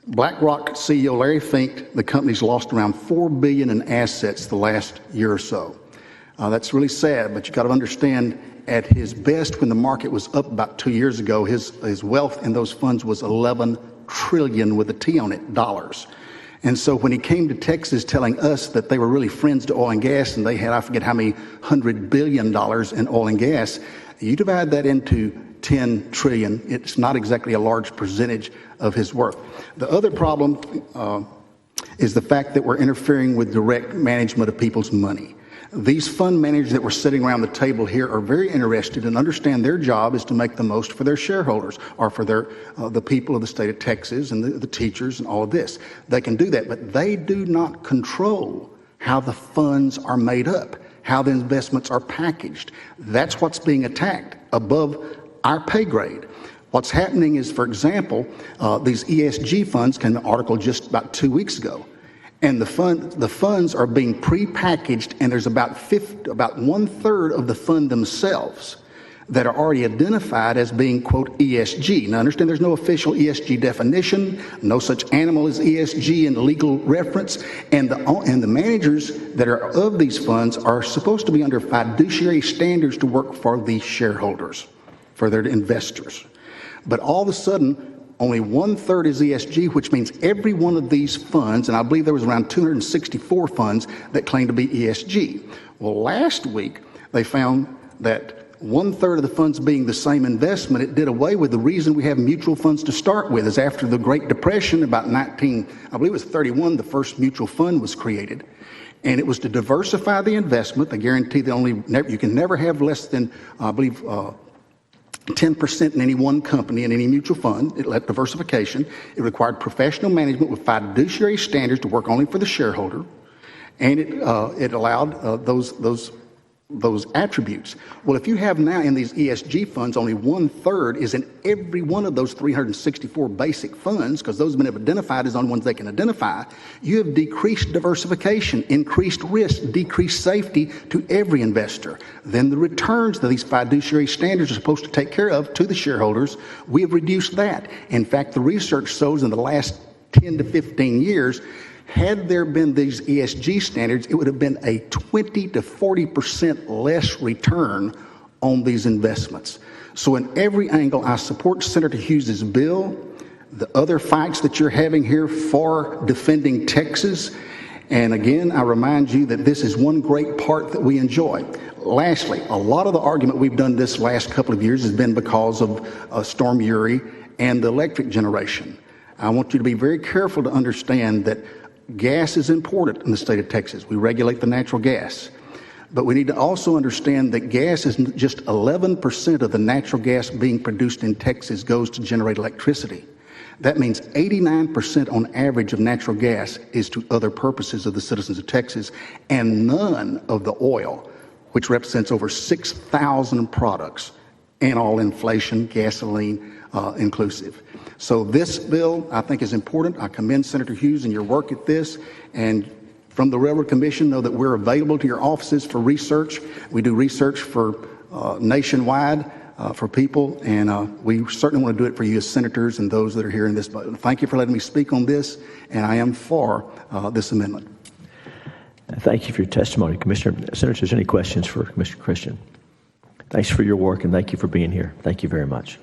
S11: BlackRock CEO Larry Fink, the company's lost around $4 billion in assets the last year or so. That's really sad, but you got to understand, at his best, when the market was up about 2 years ago, his wealth in those funds was $11 trillion with a T on it, dollars. And so when he came to Texas telling us that they were really friends to oil and gas, and they had, I forget how many $100 billion in oil and gas, You divide that into 10 trillion, it's not exactly a large percentage of his worth. The other problem is the fact that we're interfering with direct management of people's money. These fund managers that were sitting around the table here are very interested and understand their job is to make the most for their shareholders or for the people of the state of Texas and the teachers and all of this. They can do that, but they do not control how the funds are made up, how the investments are packaged. That's what's being attacked above our pay grade. What's happening is, for example, these ESG funds came an article just about 2 weeks ago. And the funds are being prepackaged, and there's about 1/3 of the fund themselves that are already identified as being, quote, ESG. Now, understand there's no official ESG definition, no such animal as ESG in legal reference, and the managers that are of these funds are supposed to be under fiduciary standards to work for the shareholders, for their investors. But all of a sudden, only 1/3 is ESG, which means every one of these funds, and I believe there was around 264 funds that claim to be ESG. Well, last week, they found that 1/3 of the funds being the same investment, it did away with the reason we have mutual funds to start with, is after the Great Depression, about I believe it was 31, the first mutual fund was created. And it was to diversify the investment. They guarantee that you can never have less than, I believe, 10% in any one company, in any mutual fund. It let diversification. It required professional management with fiduciary standards to work only for the shareholder, and it allowed those attributes. Well, if you have now in these ESG funds only 1/3 is in every one of those 364 basic funds, because those have been identified as the only ones they can identify, you have decreased diversification, increased risk, decreased safety to every investor. Then the returns that these fiduciary standards are supposed to take care of to the shareholders, we have reduced that. In fact, the research shows in the last 10 to 15 years, had there been these ESG standards, it would have been a 20 to 40% less return on these investments. So in every angle, I support Senator Hughes's bill, the other fights that you're having here for defending Texas. And again, I remind you that this is one great part that we enjoy. Lastly, a lot of the argument we've done this last couple of years has been because of Storm Uri and the electric generation. I want you to be very careful to understand that gas is important in the state of Texas. We regulate the natural gas. But we need to also understand that gas is just 11% of the natural gas being produced in Texas goes to generate electricity. That means 89% on average of natural gas is to other purposes of the citizens of Texas, and none of the oil, which represents over 6,000 products and all inflation, gasoline inclusive. So this bill, I think, is important. I commend Senator Hughes and your work at this. And from the Railroad Commission, know that we're available to your offices for research. We do research for nationwide for people, and we certainly want to do it for you as senators and those that are here in this. Thank you for letting me speak on this, and I am for this amendment.
S1: Thank you for your testimony, Commissioner. Senators, any questions for Commissioner Christian? Thanks for your work, and thank you for being here. Thank you very much.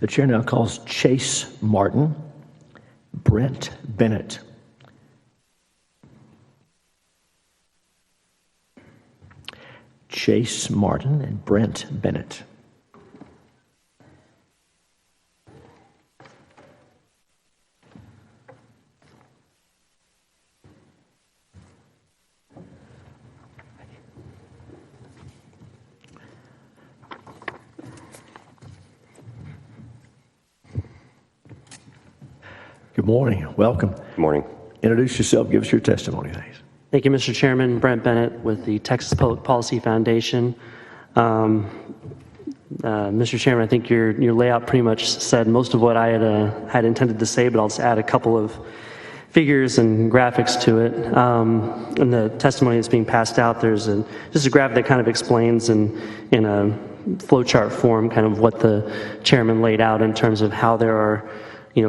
S1: The chair now calls Chase Martin, Brent Bennett. Chase Martin and Brent Bennett. Good morning. Welcome.
S12: Good morning.
S1: Introduce yourself. Give us your testimony, please.
S12: Thank you, Mr. Chairman. Brent Bennett with the Texas Public Policy Foundation. Mr. Chairman, I think your layout pretty much said most of what I had intended to say, but I'll just add a couple of figures and graphics to it. In the testimony that's being passed out, there's just a graph that kind of explains in a flowchart form kind of what the chairman laid out in terms of how there are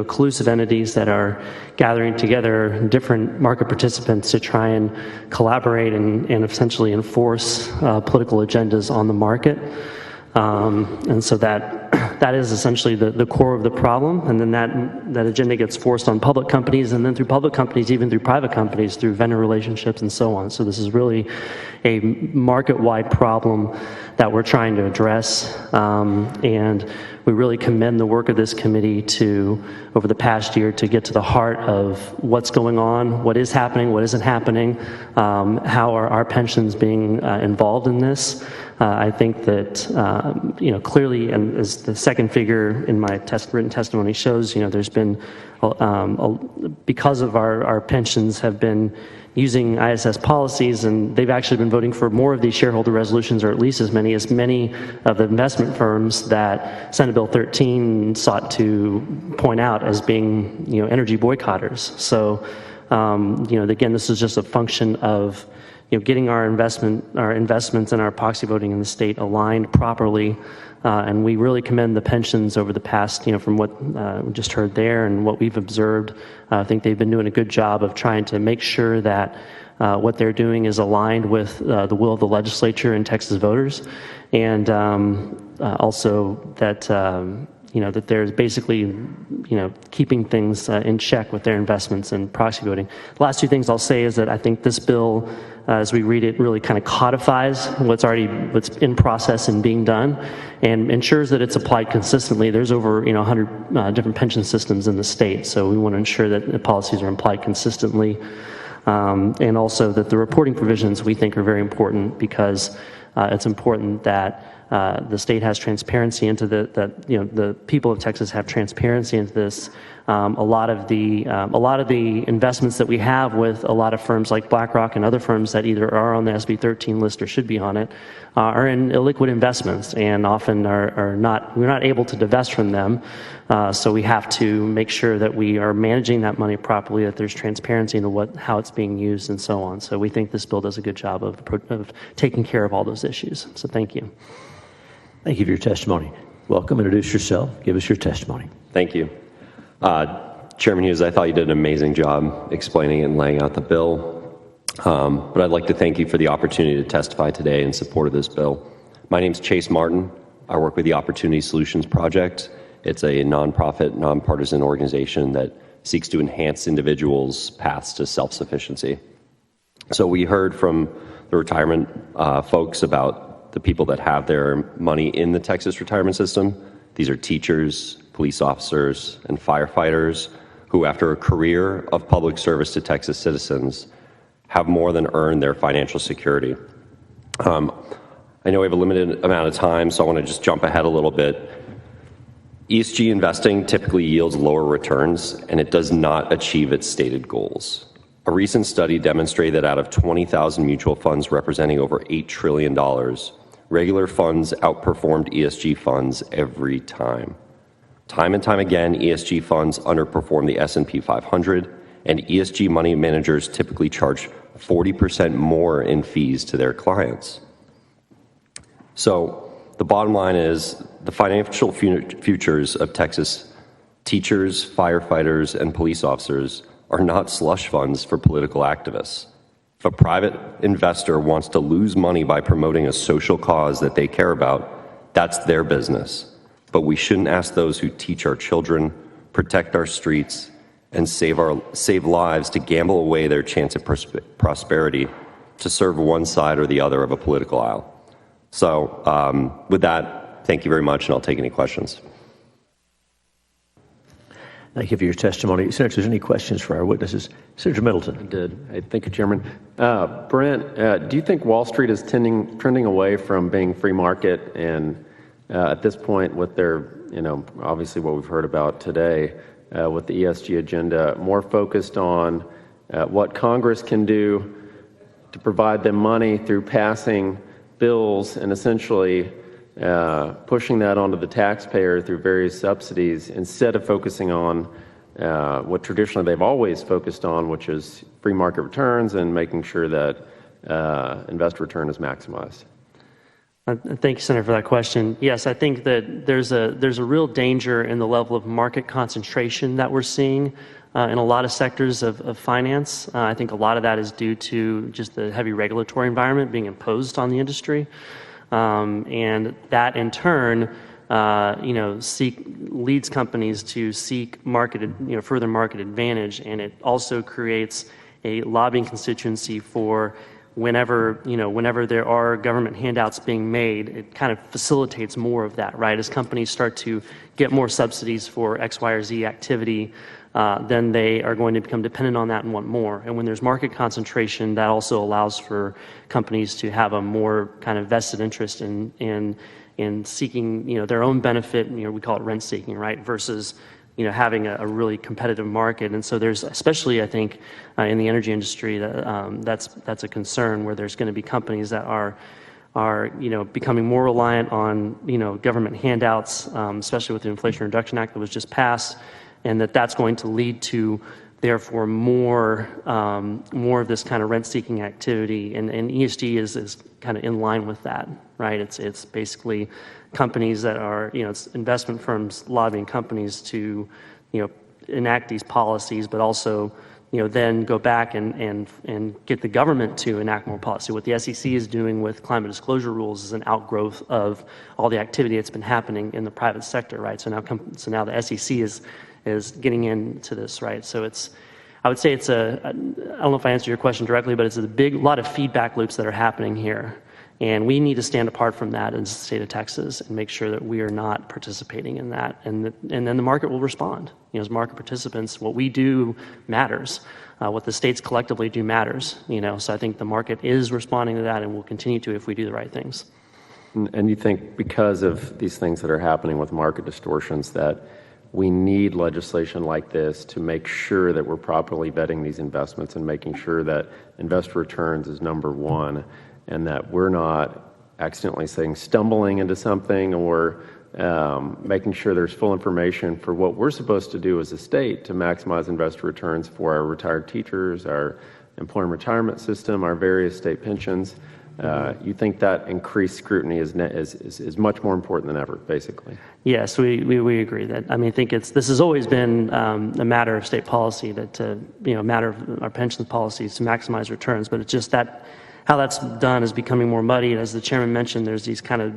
S12: collusive entities that are gathering together different market participants to try and collaborate and essentially enforce political agendas on the market. And so that is essentially the core of the problem, and then that agenda gets forced on public companies, and then through public companies, even through private companies, through vendor relationships and so on. So this is really a market-wide problem that we're trying to address, and we really commend the work of this committee over the past year, to get to the heart of what's going on, what is happening, what isn't happening, how are our pensions being involved in this. I think that, clearly, and as the second figure in my written testimony shows, there's been, because of our pensions have been using ISS policies, and they've actually been voting for more of these shareholder resolutions, or at least as many of the investment firms that Senate Bill 13 sought to point out as being, energy boycotters. So, again, this is just a function of getting our investments and our proxy voting in the state aligned properly, and we really commend the pensions over the past, from what we just heard there and what we've observed. I think they've been doing a good job of trying to make sure that what they're doing is aligned with the will of the legislature and Texas voters, and also that that there's basically, keeping things in check with their investments and proxy voting. The last two things I'll say is that I think this bill, as we read it, really kind of codifies what's in process and being done, and ensures that it's applied consistently. There's over 100 different pension systems in the state, so we want to ensure that the policies are applied consistently, and also that the reporting provisions we think are very important, because it's important that the state has transparency into the people of Texas have transparency into this. A lot of the investments that we have with a lot of firms like BlackRock and other firms that either are on the SB 13 list or should be on it are in illiquid investments, and often we're not able to divest from them. So we have to make sure that we are managing that money properly, that there's transparency into how it's being used, and so on. So we think this bill does a good job of taking care of all those issues. So thank you.
S1: Thank you for your testimony. Welcome. Introduce yourself. Give us your testimony.
S13: Thank you. Chairman Hughes, I thought you did an amazing job explaining and laying out the bill. But I'd like to thank you for the opportunity to testify today in support of this bill. My name is Chase Martin. I work with the Opportunity Solutions Project. It's a nonprofit, nonpartisan organization that seeks to enhance individuals' paths to self-sufficiency. So we heard from the retirement folks about the people that have their money in the Texas retirement system. These are teachers, police officers, and firefighters who, after a career of public service to Texas citizens, have more than earned their financial security. I know we have a limited amount of time, so I want to just jump ahead a little bit. ESG investing typically yields lower returns, and it does not achieve its stated goals. A recent study demonstrated that out of 20,000 mutual funds representing over $8 trillion, regular funds outperformed ESG funds every time. Time and time again, ESG funds underperform the S&P 500, and ESG money managers typically charge 40% more in fees to their clients. So the bottom line is the financial futures of Texas teachers, firefighters, and police officers are not slush funds for political activists. If a private investor wants to lose money by promoting a social cause that they care about, that's their business. But we shouldn't ask those who teach our children, protect our streets, and save lives to gamble away their chance at prosperity to serve one side or the other of a political aisle. So with that, thank you very much, and I'll take any questions.
S1: Thank you for your testimony. Senator, any questions for our witnesses? Senator Middleton.
S14: I did. Hey, thank you, Chairman. Brent, do you think Wall Street is trending away from being free market, and at this point with their, obviously what we've heard about today with the ESG agenda, more focused on what Congress can do to provide them money through passing bills and essentially pushing that onto the taxpayer through various subsidies instead of focusing on what traditionally they've always focused on, which is free market returns and making sure that investor return is maximized?
S12: Thank you, Senator, for that question. Yes, I think that there's a real danger in the level of market concentration that we're seeing in a lot of sectors of finance. I think a lot of that is due to just the heavy regulatory environment being imposed on the industry. And that in turn, leads companies to seek further market advantage, and it also creates a lobbying constituency for whenever there are government handouts being made. It kind of facilitates more of that, right? As companies start to get more subsidies for X, Y, or Z activity, then they are going to become dependent on that and want more. And when there's market concentration, that also allows for companies to have a more kind of vested interest in seeking, their own benefit. We call it rent seeking, right? Versus, having a really competitive market. And so there's, especially I think, in the energy industry, that's a concern, where there's going to be companies that are becoming more reliant on, government handouts, especially with the Inflation Reduction Act that was just passed, and that's going to lead to, therefore, more of this kind of rent-seeking activity, and ESG is kind of in line with that, right? It's basically companies that are, it's investment firms lobbying companies to, enact these policies, but also, then go back and get the government to enact more policy. What the SEC is doing with climate disclosure rules is an outgrowth of all the activity that's been happening in the private sector, right? So now the SEC is getting into this, right? So I would say I don't know if I answered your question directly, but it's a lot of feedback loops that are happening here. And we need to stand apart from that as the state of Texas and make sure that we are not participating in that. And then the market will respond. As market participants, what we do matters. What the states collectively do matters. So I think the market is responding to that and will continue to if we do the right things.
S14: And you think because of these things that are happening with market distortions that we need legislation like this to make sure that we're properly vetting these investments and making sure that investor returns is number one, and that we're not accidentally stumbling into something or making sure there's full information for what we're supposed to do as a state to maximize investor returns for our retired teachers, our employee retirement system, our various state pensions. You think that increased scrutiny is much more important than ever, basically?
S12: Yes, we agree that. I think this has always been a matter of state policy, a matter of our pension policies to maximize returns, but it's just that how that's done is becoming more muddy. And as the chairman mentioned, there's these kind of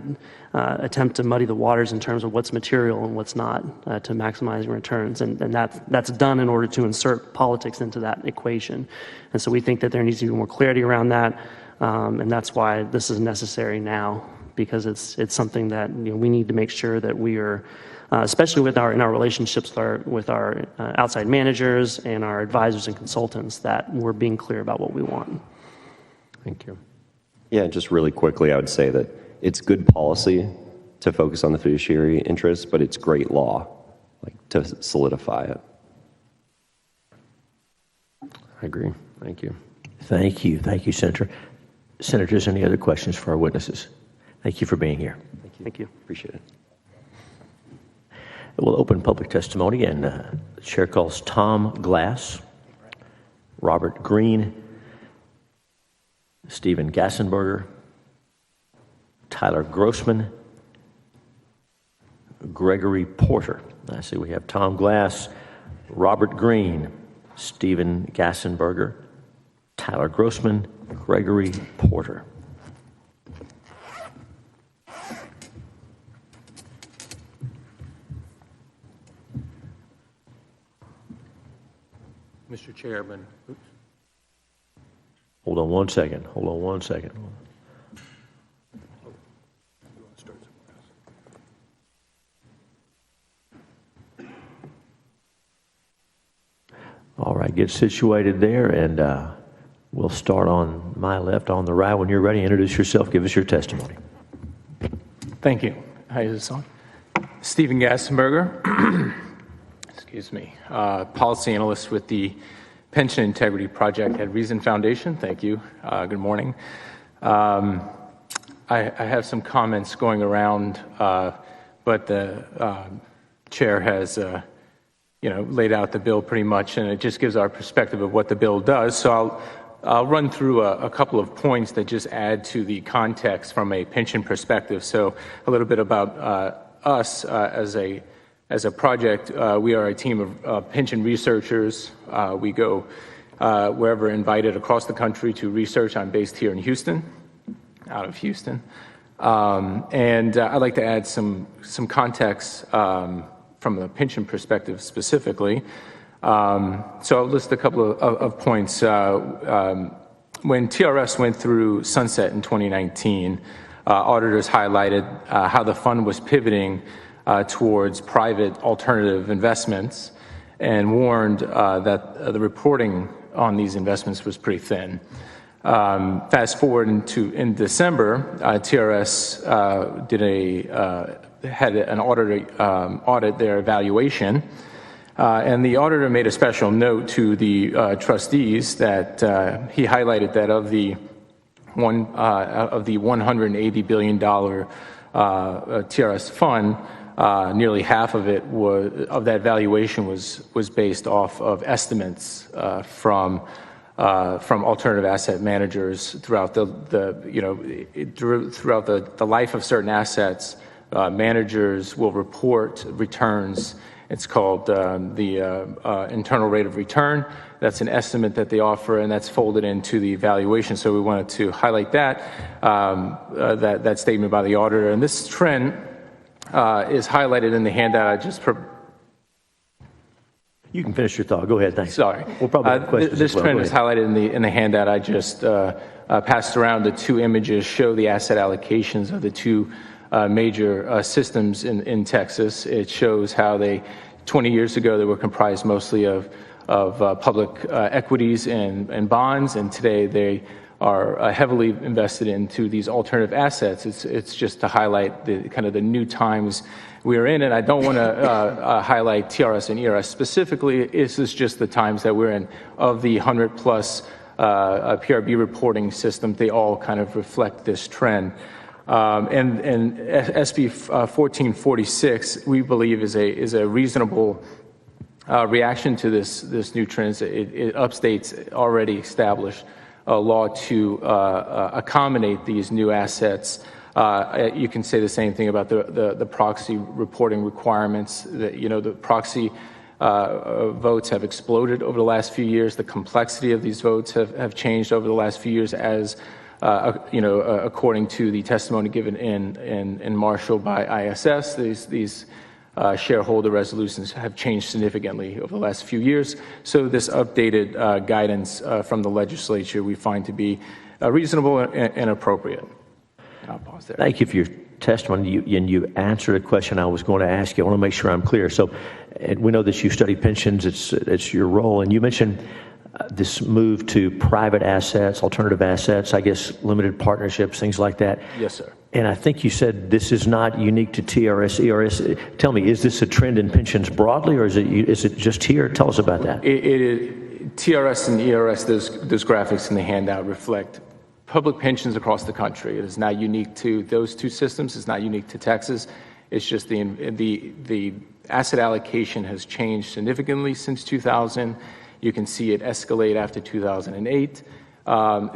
S12: attempt to muddy the waters in terms of what's material and what's not to maximizing returns. And that's done in order to insert politics into that equation. And so we think that there needs to be more clarity around that. And that's why this is necessary now, because it's something that we need to make sure that we are, especially in our relationships with our outside managers and our advisors and consultants, that we're being clear about what we want.
S14: Thank you.
S13: Yeah, just really quickly, I would say that it's good policy to focus on the fiduciary interests, but it's great law, to solidify it.
S14: I agree. Thank you.
S1: Thank you. Thank you, Senator. Senators, any other questions for our witnesses? Thank you for being here.
S12: Thank you.
S13: Appreciate it.
S1: We'll open public testimony, and the chair calls Tom Glass, Robert Green, Stephen Gassenberger, Tyler Grossman, Gregory Porter. I see we have Tom Glass, Robert Green, Stephen Gassenberger, Tyler Grossman, Gregory Porter.
S15: Mr. Chairman. Oops.
S1: Hold on one second. All right, get situated there, and we'll start on my left, on the right. When you're ready, introduce yourself, give us your testimony.
S15: Thank you. Hi, is this on? Stephen Gassenberger, excuse me, policy analyst with the Pension Integrity Project at Reason Foundation. Thank you. Good morning. I have some comments going around, but the chair has laid out the bill pretty much, and it just gives our perspective of what the bill does. So I'll run through a couple of points that just add to the context from a pension perspective. So a little bit about us as a project. We are a team of pension researchers. We go wherever invited across the country to research. I'm based here in Houston, out of Houston. I'd like to add some context from the pension perspective specifically. So I'll list a couple of points. When TRS went through sunset in 2019, auditors highlighted how the fund was pivoting towards private alternative investments and warned that the reporting on these investments was pretty thin. Fast forward in December, TRS had an audit their evaluation, and the auditor made a special note to the trustees that he highlighted that of the $180 billion TRS fund, nearly half of it of that valuation was based off of estimates from alternative asset managers throughout throughout the life of certain assets. Managers will report returns. It's called the internal rate of return. That's an estimate that they offer, and that's folded into the evaluation. So we wanted to highlight that statement by the auditor. And this trend is highlighted in the handout I just.
S1: You can finish your thought. Go ahead. Thanks.
S15: Sorry.
S1: We'll probably have questions
S15: this
S1: as well.
S15: trend is highlighted in the handout I just passed around. The two images show the asset allocations of the two major systems in Texas. It shows how 20 years ago, they were comprised mostly of public equities and bonds, and today they are heavily invested into these alternative assets. It's just to highlight the new times we are in, and I don't want to highlight TRS and ERS specifically. This is just the times that we're in. Of the 100 plus PRB reporting systems, they all kind of reflect this trend. And SB 1446, we believe, is a reasonable reaction to this new trend. It updates already established law to accommodate these new assets. You can say the same thing about the proxy reporting requirements. The proxy votes have exploded over the last few years. The complexity of these votes have changed over the last few years as according to the testimony given in Marshall by ISS, these shareholder resolutions have changed significantly over the last few years. So this updated guidance from the legislature we find to be reasonable and appropriate. I'll pause there.
S1: Thank you for your testimony, and you answered a question I was going to ask you. I want to make sure I'm clear. So we know that you study pensions. It's your role, and you mentioned this move to private assets, alternative assets, I guess limited partnerships, things like that.
S15: Yes, sir.
S1: And I think you said this is not unique to TRS, ERS. Tell me, is this a trend in pensions broadly, or is it just here? Tell us about that.
S15: It is TRS and ERS. Those graphics in the handout reflect public pensions across the country. It is not unique to those two systems. It's not unique to Texas. It's just the asset allocation has changed significantly since 2000. You can see it escalate after 2008.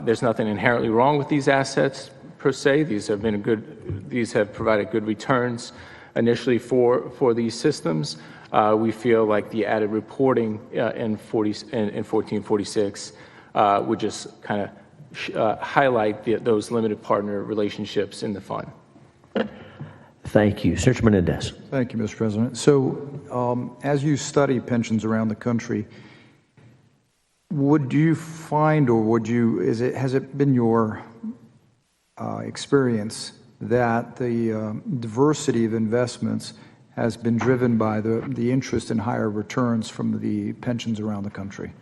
S15: There's nothing inherently wrong with these assets per se. These have provided good returns initially for these systems. We feel like the added reporting in 1446 would just kind of highlight those limited partner relationships in the fund.
S1: Thank you. Senator Menendez.
S10: Thank you, Mr. President. So as you study pensions around the country, would you find, or has it been your experience that the diversity of investments has been driven by the interest in higher returns from the pensions around the country?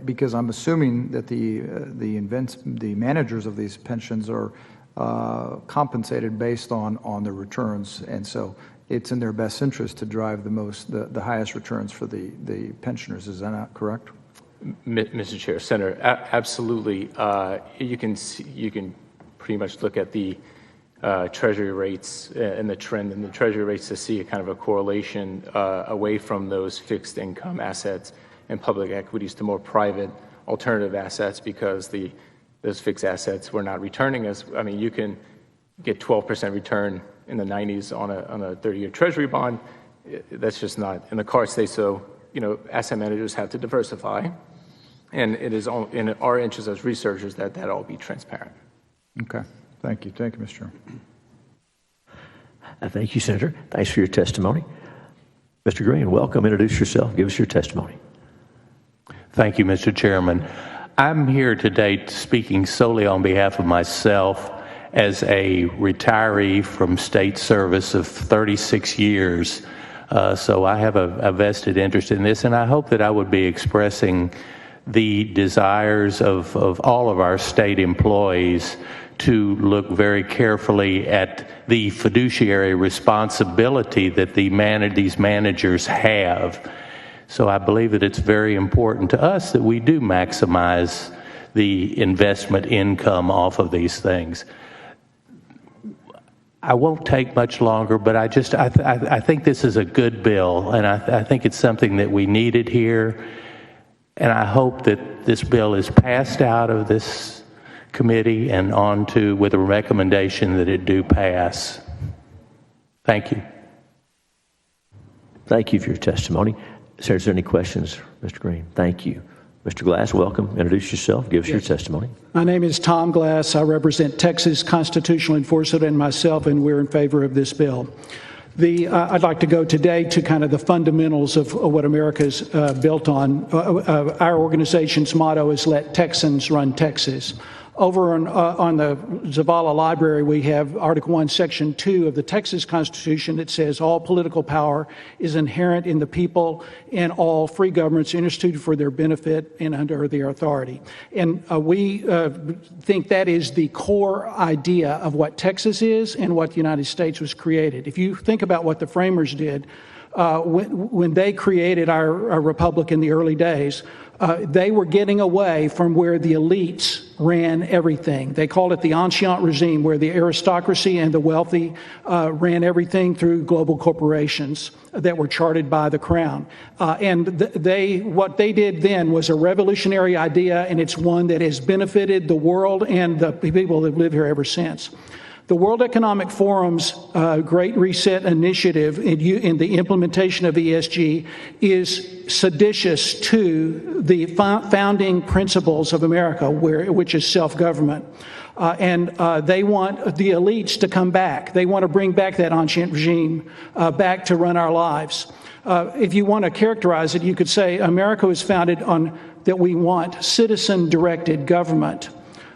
S10: Because I'm assuming that the managers of these pensions are compensated based on the returns, and so it's in their best interest to drive the highest returns for the pensioners. Is that not correct?
S15: Mr. Chair, Senator, absolutely. You can pretty much look at the Treasury rates and the trend in the Treasury rates to see a kind of a correlation away from those fixed income assets and public equities to more private alternative assets, because those fixed assets were not returning you can get 12% return in the 90s on a 30-year Treasury bond. That's just not in the cards today. So asset managers have to diversify, and it is in our interest as researchers that all be transparent.
S10: Okay. Thank you. Thank you, Mr. Chairman.
S1: Thank you, Senator. Thanks for your testimony. Mr. Green, welcome. Introduce yourself. Give us your testimony.
S16: Thank you, Mr. Chairman. I'm here today speaking solely on behalf of myself as a retiree from state service of 36 years. So I have a vested interest in this, and I hope that I would be expressing the desires of all of our state employees to look very carefully at the fiduciary responsibility that these managers have. So I believe that it's very important to us that we do maximize the investment income off of these things. I won't take much longer, but I think this is a good bill, and I think it's something that we needed here, and I hope that this bill is passed out of this committee and on to with a recommendation that it do pass. Thank you.
S1: Thank you for your testimony. Sir, is there any questions, Mr. Green? Thank you. Mr. Glass, welcome. Introduce yourself. Give us your testimony.
S17: My name is Tom Glass. I represent Texas Constitutional Enforcement and myself, and we're in favor of this bill. I'd like to go today to kind of the fundamentals of what America's built on. Our organization's motto is "Let Texans Run Texas." Over on the Zavala Library, we have Article 1, Section 2 of the Texas Constitution that says all political power is inherent in the people and all free governments instituted for their benefit and under their authority. And we think that is the core idea of what Texas is and what the United States was created. If you think about what the framers did, when they created our republic in the early days, they were getting away from where the elites ran everything. They called it the ancient regime, where the aristocracy and the wealthy ran everything through global corporations that were chartered by the crown. And what they did then was a revolutionary idea, and it's one that has benefited the world and the people that live here ever since. The World Economic Forum's Great Reset Initiative in the implementation of ESG is seditious to the founding principles of America, which is self-government. And they want the elites to come back. They want to bring back that ancient regime back to run our lives. If you want to characterize it, you could say America was founded on that we want citizen-directed government.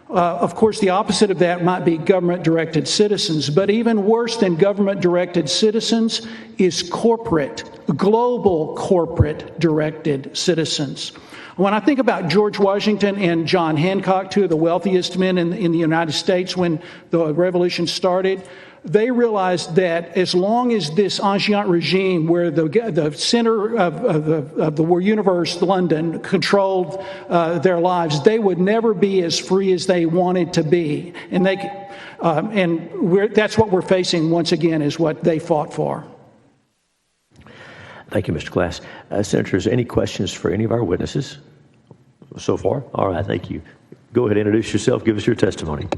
S17: Of course, the opposite of that might be government-directed citizens, but even worse than government-directed citizens is global corporate-directed citizens. When I think about George Washington and John Hancock, two of the wealthiest men in the United States when the revolution started, they realized that as long as this ancient regime, where the center of the universe, London, controlled their lives, they would never be as free as they wanted to be. And that's what we're facing once again, is what they fought for.
S1: Thank you, Mr. Glass. Senators, any questions for any of our witnesses so far? All right, thank you. Go ahead, introduce yourself, give us your testimony.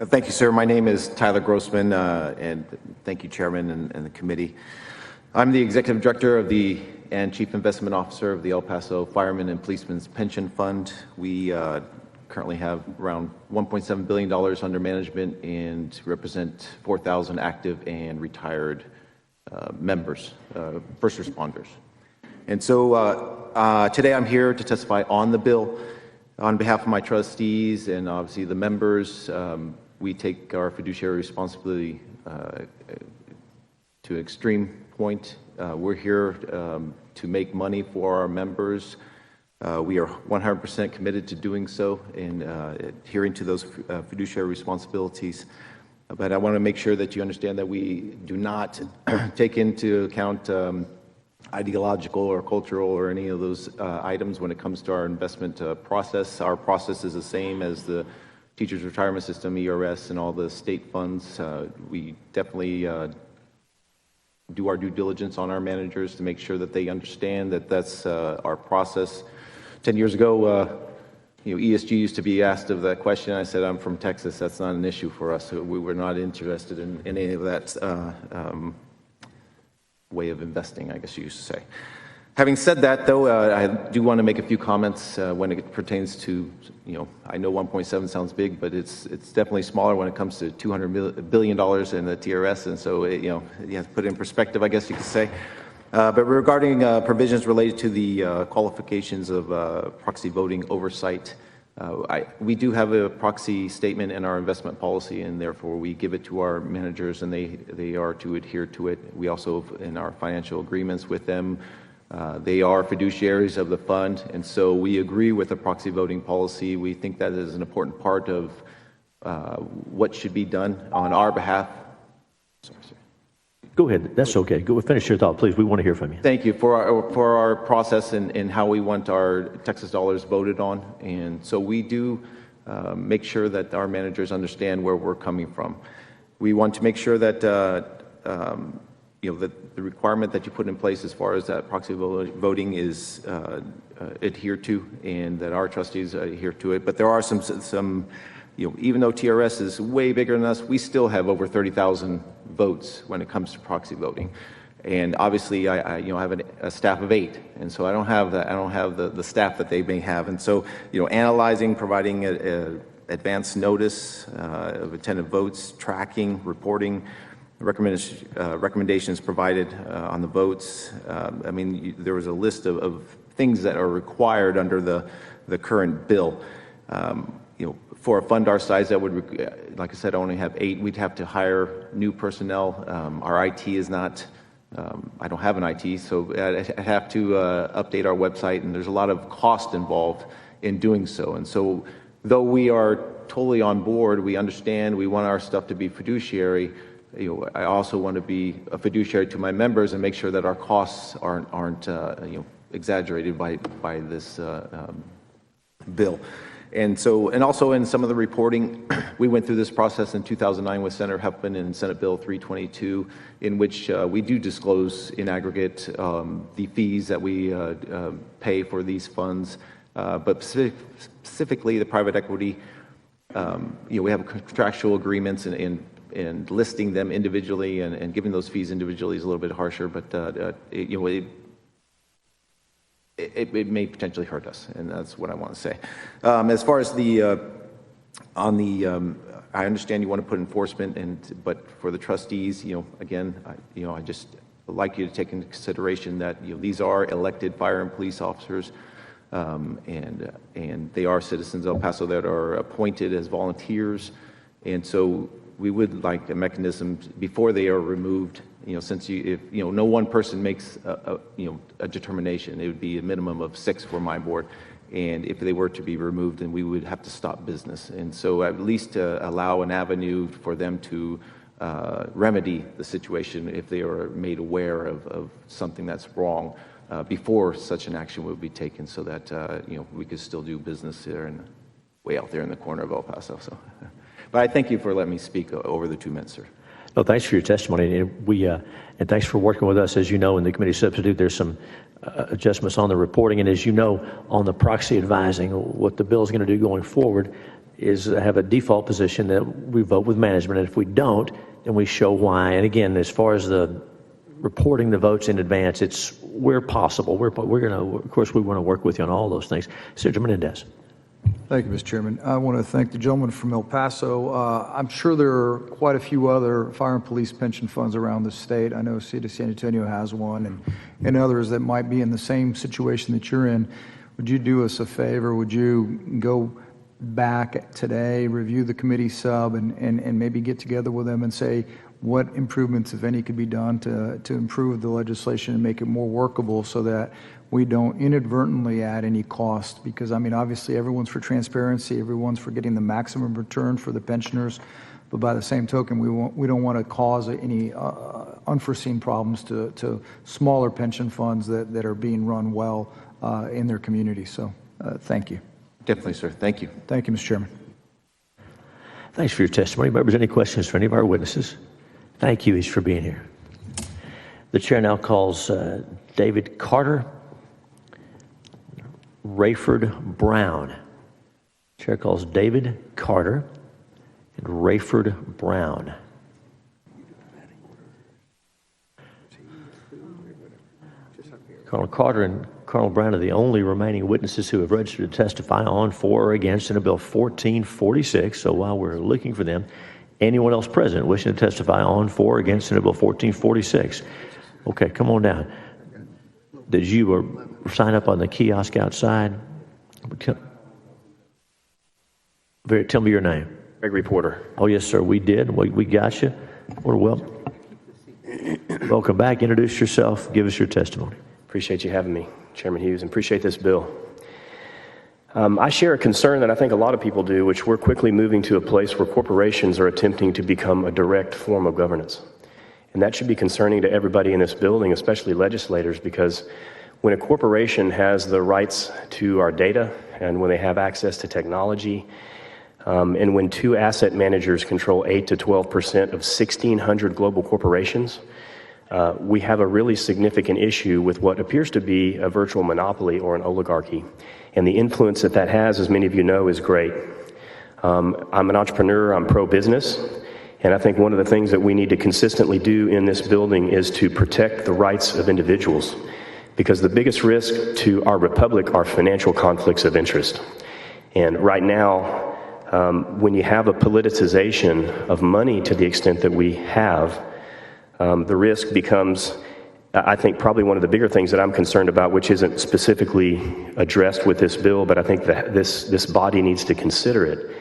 S18: Thank you, sir. My name is Tyler Grossman, and thank you, Chairman and the committee. I'm the Executive Director and Chief Investment Officer of the El Paso Firemen and Policemen's Pension Fund. We currently have around $1.7 billion under management and represent 4,000 active and retired members, first responders. And so today I'm here to testify on the bill. On behalf of my trustees and obviously the members, we take our fiduciary responsibility to extreme point. We're here to make money for our members. We are 100% committed to doing so and adhering to those fiduciary responsibilities. But I want to make sure that you understand that we do not take into account ideological or cultural or any of those items when it comes to our investment process. Our process is the same as the Teachers Retirement System, ERS, and all the state funds. We definitely do our due diligence on our managers to make sure that they understand that that's our process. 10 years ago, ESG used to be asked of that question. I said, I'm from Texas. That's not an issue for us. We were not interested in any of that way of investing, I guess you used to say. Having said that, though, I do want to make a few comments when it pertains to, I know 1.7 sounds big, but it's definitely smaller when it comes to $200 billion in the TRS, and so, you have to put it in perspective, I guess you could say. But regarding provisions related to the qualifications of proxy voting oversight, we do have a proxy statement in our investment policy, and therefore we give it to our managers, and they are to adhere to it. We also, in our financial agreements with them, they are fiduciaries of the fund, and so we agree with the proxy voting policy. We think that is an important part of what should be done on our behalf. Sorry.
S1: Go ahead. That's okay. Go finish your thought, please. We want to hear from you.
S18: Thank you for our process and how we want our Texas dollars voted on, and so we do make sure that our managers understand where we're coming from. We want to make sure that that the requirement that you put in place as far as that proxy voting is adhered to, and that our trustees adhere to it. But there are some even though TRS is way bigger than us, we still have over 30,000 votes when it comes to proxy voting. And obviously, I have a staff of 8, and so I don't have the staff that they may have. And so, analyzing, providing advance notice of attendant votes, tracking, reporting, recommendations provided on the votes. There was a list of things that are required under the current bill. For a fund our size, that would, like I said, only have 8. We'd have to hire new personnel. Our IT is not. I don't have an IT, so I have to update our website, and there's a lot of cost involved in doing so. And so, though we are totally on board, we understand, we want our stuff to be fiduciary. I also want to be a fiduciary to my members and make sure that our costs aren't exaggerated by this bill. And also in some of the reporting, we went through this process in 2009 with Senator Huffman and Senate Bill 322, in which we do disclose in aggregate the fees that we pay for these funds, but specifically the private equity. We have contractual agreements and listing them individually and giving those fees individually is a little bit harsher, but it may potentially hurt us, and that's what I want to say. As far as I understand you want to put enforcement, but for the trustees, again, I just like you to take into consideration that these are elected fire and police officers, and they are citizens of El Paso that are appointed as volunteers, and so we would like a mechanism before they are removed. Since if no one person makes a determination, it would be a minimum of 6 for my board, and if they were to be removed, then we would have to stop business. And so at least allow an avenue for them to remedy the situation if they are made aware of something that's wrong before such an action would be taken, so that we could still do business there and way out there in the corner of El Paso. So, but I thank you for letting me speak over the 2 minutes, sir.
S1: No, thanks for your testimony. And thanks for working with us. As you know, in the committee substitute, there's some adjustments on the reporting. And as you know, on the proxy advising, what the bill is going to do going forward is have a default position that we vote with management. And if we don't, then we show why. And again, as far as the reporting the votes in advance, it's where possible. We're going to, of course, we want to work with you on all those things. Senator Menendez.
S10: Thank you, Mr. Chairman. I want to thank the gentleman from El Paso. I'm sure there are quite a few other fire and police pension funds around the state. I know City of San Antonio has one, and others that might be in the same situation that you're in. Would you do us a favor? Would you go back today, review the committee sub, and maybe get together with them and say what improvements, if any, could be done to improve the legislation and make it more workable so that we don't inadvertently add any cost? Because, obviously everyone's for transparency, everyone's for getting the maximum return for the pensioners, but by the same token, we don't want to cause any unforeseen problems to smaller pension funds that are being run well in their community. So, thank you.
S18: Definitely, sir. Thank you.
S10: Thank you, Mr. Chairman.
S1: Thanks for your testimony. Members, any questions for any of our witnesses? Thank you each for being here. The chair now calls David Carter, Rayford Brown. Chair calls David Carter and Rayford Brown. Colonel Carter and Colonel Brown are the only remaining witnesses who have registered to testify on, for, or against Senate Bill 1446. So while we're looking for them, anyone else present wishing to testify on, for, or against Senate Bill 1446? Okay, come on down. Did you sign up on the kiosk outside? Tell me your name.
S19: Gregory Porter.
S1: Oh, yes, sir, we did. We got you. Welcome back. Introduce yourself. Give us your testimony.
S19: Appreciate you having me, Chairman Hughes, and appreciate this bill. I share a concern that I think a lot of people do, which we're quickly moving to a place where corporations are attempting to become a direct form of governance. And that should be concerning to everybody in this building, especially legislators, because when a corporation has the rights to our data and when they have access to technology, and when two asset managers control 8 to 12% of 1,600 global corporations, we have a really significant issue with what appears to be a virtual monopoly or an oligarchy. And the influence that has, as many of you know, is great. I'm an entrepreneur, I'm pro-business, and I think one of the things that we need to consistently do in this building is to protect the rights of individuals, because the biggest risk to our republic are financial conflicts of interest. And right now, when you have a politicization of money to the extent that we have, the risk becomes, I think, probably one of the bigger things that I'm concerned about, which isn't specifically addressed with this bill, but I think that this body needs to consider it,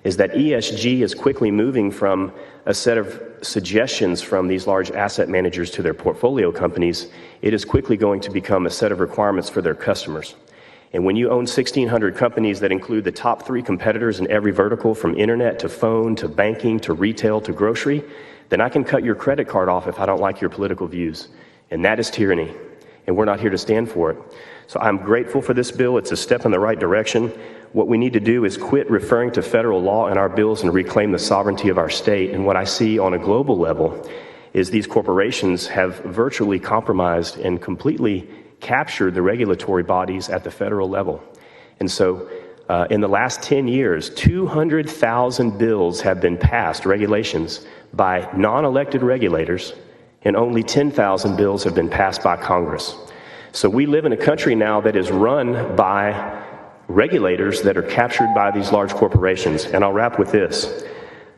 S19: is that ESG is quickly moving from a set of suggestions from these large asset managers to their portfolio companies. It is quickly going to become a set of requirements for their customers. And when you own 1,600 companies that include the top 3 competitors in every vertical, from internet to phone to banking to retail to grocery, then I can cut your credit card off if I don't like your political views. And that is tyranny. And we're not here to stand for it. So I'm grateful for this bill. It's a step in the right direction. What we need to do is quit referring to federal law in our bills and reclaim the sovereignty of our state. And what I see on a global level is these corporations have virtually compromised and completely captured the regulatory bodies at the federal level. And so in the last 10 years, 200,000 bills have been passed, regulations, by non-elected regulators, and only 10,000 bills have been passed by Congress. So we live in a country now that is run by regulators that are captured by these large corporations. And I'll wrap with this.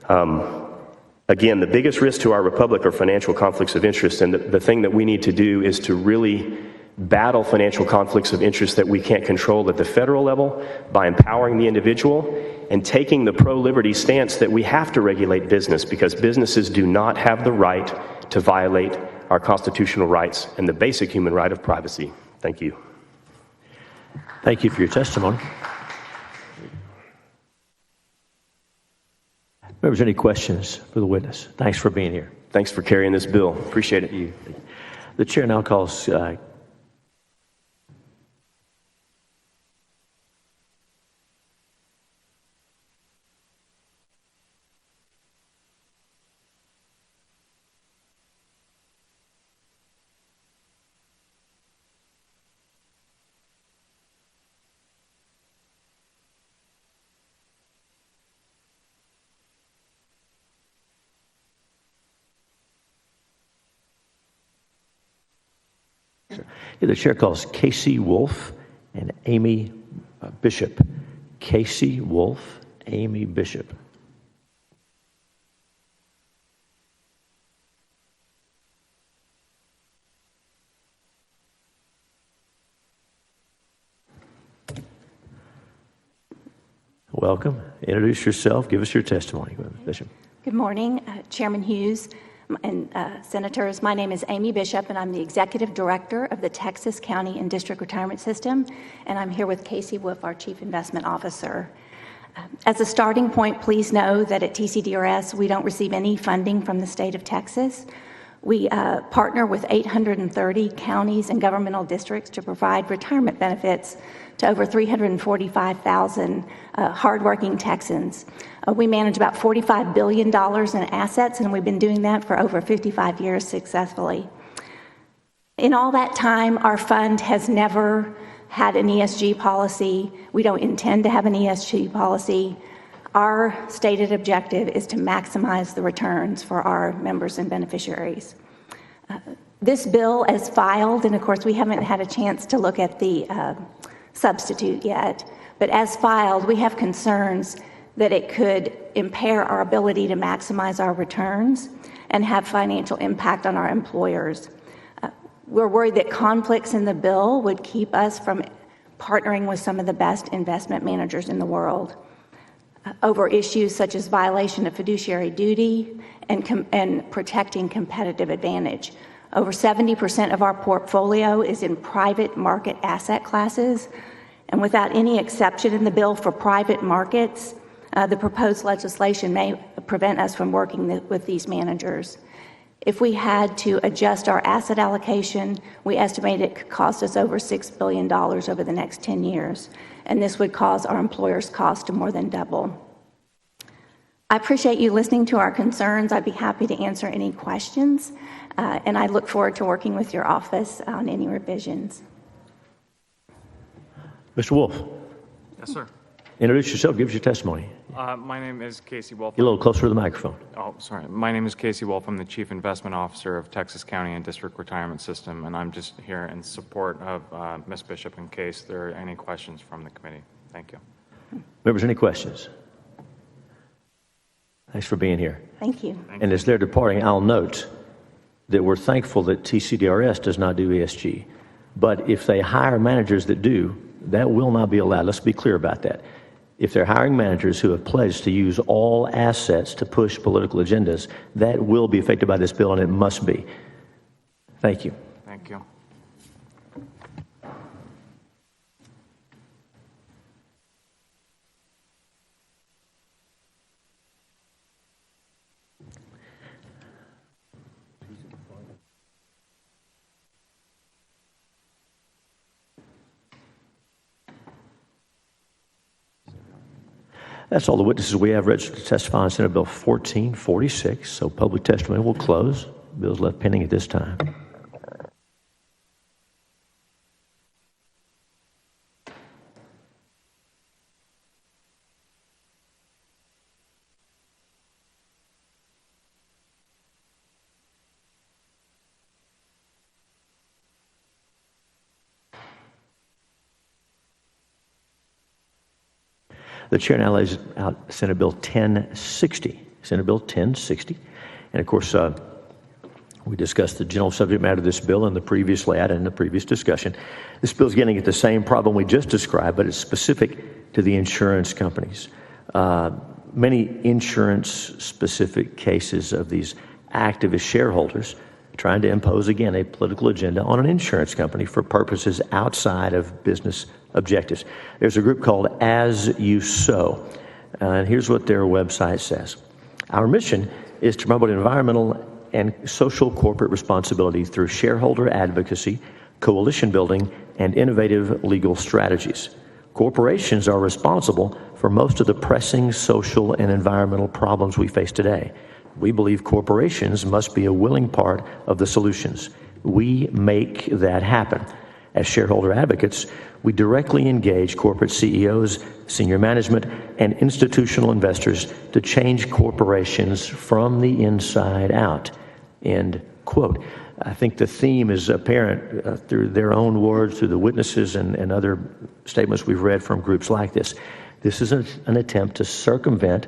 S19: Again, the biggest risk to our republic are financial conflicts of interest, and the thing that we need to do is to really battle financial conflicts of interest that we can't control at the federal level by empowering the individual and taking the pro-liberty stance that we have to regulate business, because businesses do not have the right to violate our constitutional rights and the basic human right of privacy. Thank you.
S1: Thank you for your testimony. Members, any questions for the witness? Thanks for being here.
S19: Thanks for carrying this bill. Appreciate it.
S1: The chair now calls the chair calls Casey Wolf and Amy Bishop. Casey Wolf, Amy Bishop. Welcome. Introduce yourself. Give us your testimony, Bishop.
S20: Good morning, Chairman Hughes and Senators. My name is Amy Bishop, and I'm the Executive Director of the Texas County and District Retirement System, and I'm here with Casey Wolf, our Chief Investment Officer. As a starting point, please know that at TCDRS, we don't receive any funding from the state of Texas. We partner with 830 counties and governmental districts to provide retirement benefits to over 345,000 hardworking Texans. We manage about $45 billion in assets, and we've been doing that for over 55 years successfully. In all that time, our fund has never had an ESG policy. We don't intend to have an ESG policy. Our stated objective is to maximize the returns for our members and beneficiaries. This bill, as filed, and of course we haven't had a chance to look at the substitute yet, but as filed, we have concerns that it could impair our ability to maximize our returns and have financial impact on our employers. We're worried that conflicts in the bill would keep us from partnering with some of the best investment managers in the world over issues such as violation of fiduciary duty and protecting competitive advantage. Over 70% of our portfolio is in private market asset classes, and without any exception in the bill for private markets, the proposed legislation may prevent us from working with these managers. If we had to adjust our asset allocation, we estimate it could cost us over $6 billion over the next 10 years, and this would cause our employers' costs to more than double. I appreciate you listening to our concerns. I'd be happy to answer any questions, and I look forward to working with your office on any revisions.
S1: Mr. Wolf.
S21: Yes, sir.
S1: Introduce yourself, give us your testimony.
S21: My name is Casey Wolf.
S1: Get a little closer to the microphone.
S21: Oh, sorry. My name is Casey Wolf. I'm the Chief Investment Officer of Texas County and District Retirement System, and I'm just here in support of Ms. Bishop in case there are any questions from the committee. Thank you.
S1: Members, any questions? Thanks for being here.
S20: Thank you.
S1: And as they're departing, I'll note that we're thankful that TCDRS does not do ESG. But if they hire managers that do, that will not be allowed. Let's be clear about that. If they're hiring managers who have pledged to use all assets to push political agendas, that will be affected by this bill, and it must be. Thank you.
S21: Thank you.
S1: That's all the witnesses we have registered to testify on Senate Bill 1446. So public testimony will close. Bill's left pending at this time. The chair now lays out Senate Bill 1060. Senate Bill 1060. And of course, we discussed the general subject matter of this bill in the previous layout and in the previous discussion. This bill is getting at the same problem we just described, but it's specific to the insurance companies. Many insurance-specific cases of these activist shareholders trying to impose, again, a political agenda on an insurance company for purposes outside of business objectives. There's a group called As You Sow, and here's what their website says. Our mission is to promote environmental and social corporate responsibility through shareholder advocacy, coalition building, and innovative legal strategies. Corporations are responsible for most of the pressing social and environmental problems we face today. We believe corporations must be a willing part of the solutions. We make that happen. As shareholder advocates, we directly engage corporate CEOs, senior management, and institutional investors to change corporations from the inside out. End quote. I think the theme is apparent through their own words, through the witnesses and other statements we've read from groups like this. This is an attempt to circumvent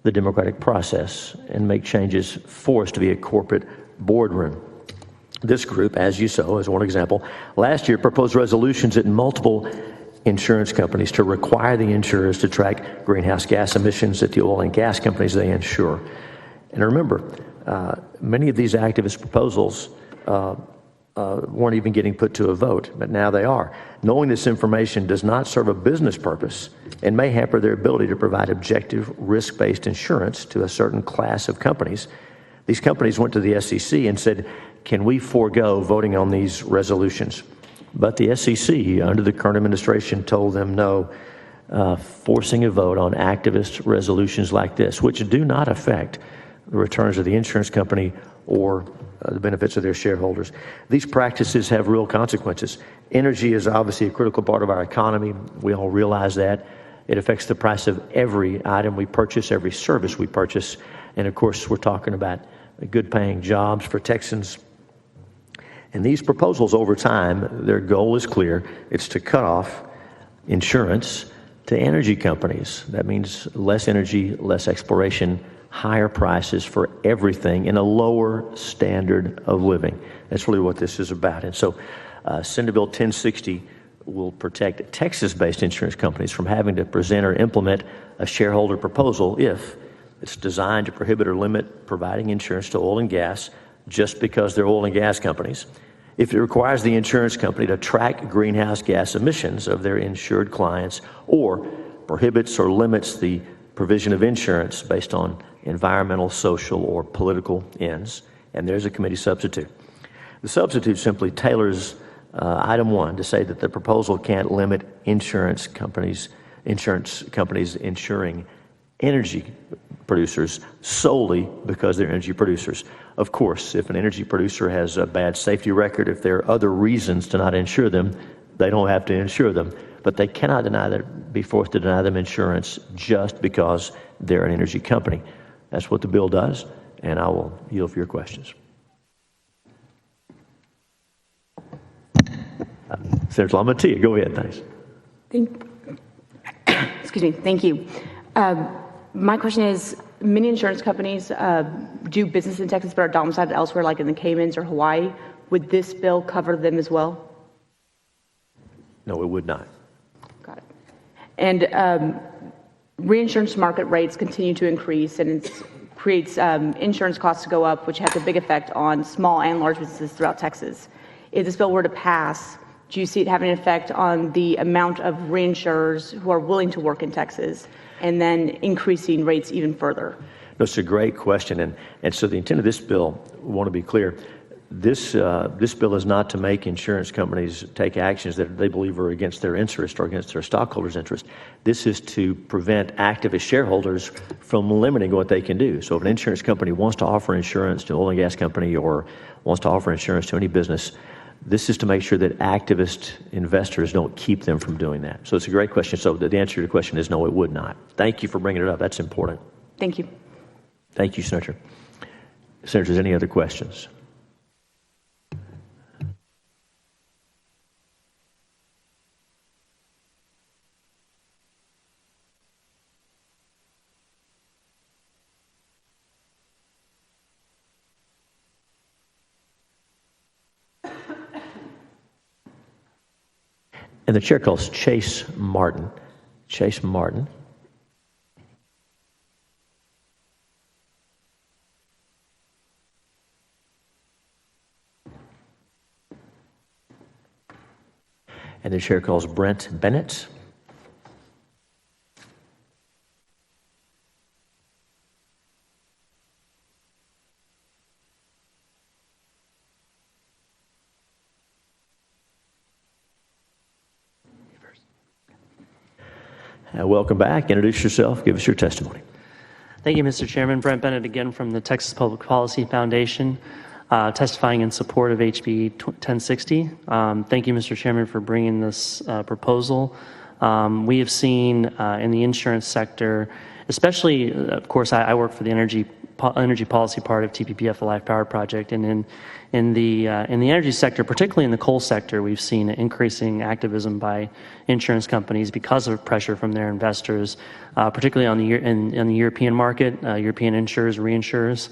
S1: the democratic process and make changes forced via corporate boardroom. This group, As You Sow, as one example, last year proposed resolutions at multiple insurance companies to require the insurers to track greenhouse gas emissions at the oil and gas companies they insure. And remember, many of these activist proposals weren't even getting put to a vote, but now they are. Knowing this information does not serve a business purpose and may hamper their ability to provide objective, risk-based insurance to a certain class of companies. These companies went to the SEC and said, can we forego voting on these resolutions? But the SEC, under the current administration, told them no, forcing a vote on activist resolutions like this, which do not affect the returns of the insurance company or the benefits of their shareholders. These practices have real consequences. Energy is obviously a critical part of our economy. We all realize that. It affects the price of every item we purchase, every service we purchase. And of course, we're talking about good paying jobs for Texans. And these proposals over time, their goal is clear. It's to cut off insurance to energy companies. That means less energy, less exploration, higher prices for everything, and a lower standard of living. That's really what this is about. And so Senate Bill 1060 will protect Texas-based insurance companies from having to present or implement a shareholder proposal if it's designed to prohibit or limit providing insurance to oil and gas just because they're oil and gas companies, if it requires the insurance company to track greenhouse gas emissions of their insured clients, or prohibits or limits the provision of insurance based on environmental, social, or political ends. And there's a committee substitute. The substitute simply tailors item 1 to say that the proposal can't limit insurance companies insuring energy producers solely because they're energy producers. Of course, if an energy producer has a bad safety record, if there are other reasons to not insure them, they don't have to insure them. But they cannot be forced to deny them insurance just because they're an energy company. That's what the bill does, and I will yield for your questions. Senator Lamatia, go ahead, thanks.
S2: Excuse me, thank you. My question is, many insurance companies do business in Texas but are domiciled elsewhere, like in the Caymans or Hawaii. Would this bill cover them as well?
S1: No, it would not.
S2: Got it. And reinsurance market rates continue to increase, and it creates insurance costs to go up, which has a big effect on small and large businesses throughout Texas. If this bill were to pass, do you see it having an effect on the amount of reinsurers who are willing to work in Texas, and then increasing rates even further?
S1: That's a great question. And so the intent of this bill, we want to be clear, this bill is not to make insurance companies take actions that they believe are against their interest or against their stockholders' interest. This is to prevent activist shareholders from limiting what they can do. So if an insurance company wants to offer insurance to an oil and gas company or wants to offer insurance to any business, this is to make sure that activist investors don't keep them from doing that. So it's a great question. So the answer to your question is no, it would not. Thank you for bringing it up. That's important.
S2: Thank you.
S1: Thank you, Senator. Senators, any other questions? And the chair calls Chase Martin. Chase Martin. And the chair calls Brent Bennett. Welcome back. Introduce yourself. Give us your testimony.
S12: Thank you, Mr. Chairman. Brent Bennett again from the Texas Public Policy Foundation, testifying in support of HB 1060. Thank you, Mr. Chairman, for bringing this proposal. We have seen in the insurance sector, especially, of course, I work for the energy policy part of TPPF, the Life Power Project, and in the energy sector, particularly in the coal sector, we've seen increasing activism by insurance companies because of pressure from their investors, particularly in the European market, European insurers, reinsurers.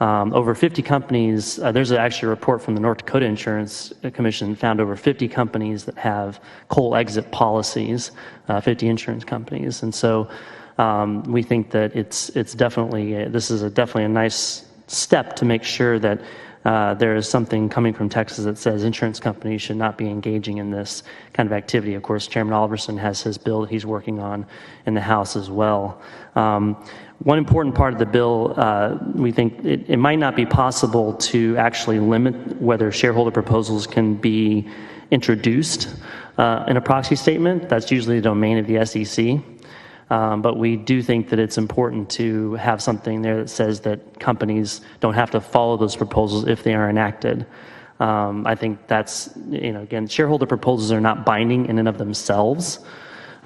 S12: Over 50 companies, there's actually a report from the North Dakota Insurance Commission found over 50 companies that have coal exit policies, 50 insurance companies. And so we think that this is definitely a nice step to make sure that there is something coming from Texas that says insurance companies should not be engaging in this kind of activity. Of course, Chairman Alverson has his bill that he's working on in the House as well. One important part of the bill, we think it might not be possible to actually limit whether shareholder proposals can be introduced in a proxy statement. That's usually the domain of the SEC. But we do think that it's important to have something there that says that companies don't have to follow those proposals if they are enacted. I think that's, again, shareholder proposals are not binding in and of themselves.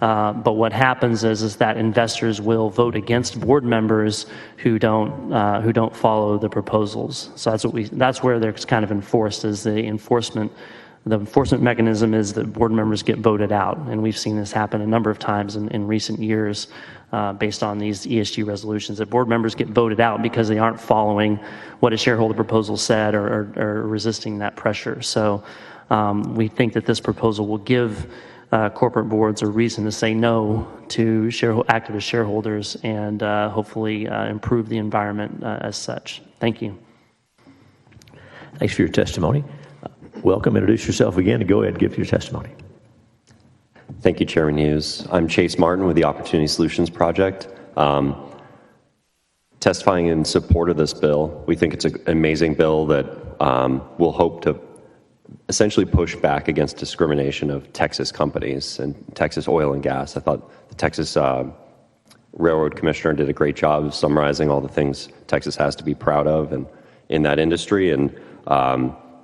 S12: But what happens is that investors will vote against board members who don't follow the proposals. So that's where they're kind of enforced, is the enforcement. The enforcement mechanism is that board members get voted out, and we've seen this happen a number of times in recent years based on these ESG resolutions, that board members get voted out because they aren't following what a shareholder proposal said or resisting that pressure. So we think that this proposal will give corporate boards a reason to say no to activist shareholders and hopefully improve the environment as such. Thank you.
S1: Thanks for your testimony. Welcome. Introduce yourself again and go ahead and give your testimony.
S13: Thank you, Chairman Hughes. I'm Chase Martin with the Opportunity Solutions Project. Testifying in support of this bill, we think it's an amazing bill that will hope to essentially push back against discrimination of Texas companies and Texas oil and gas. I thought the Texas Railroad Commissioner did a great job of summarizing all the things Texas has to be proud of and in that industry, and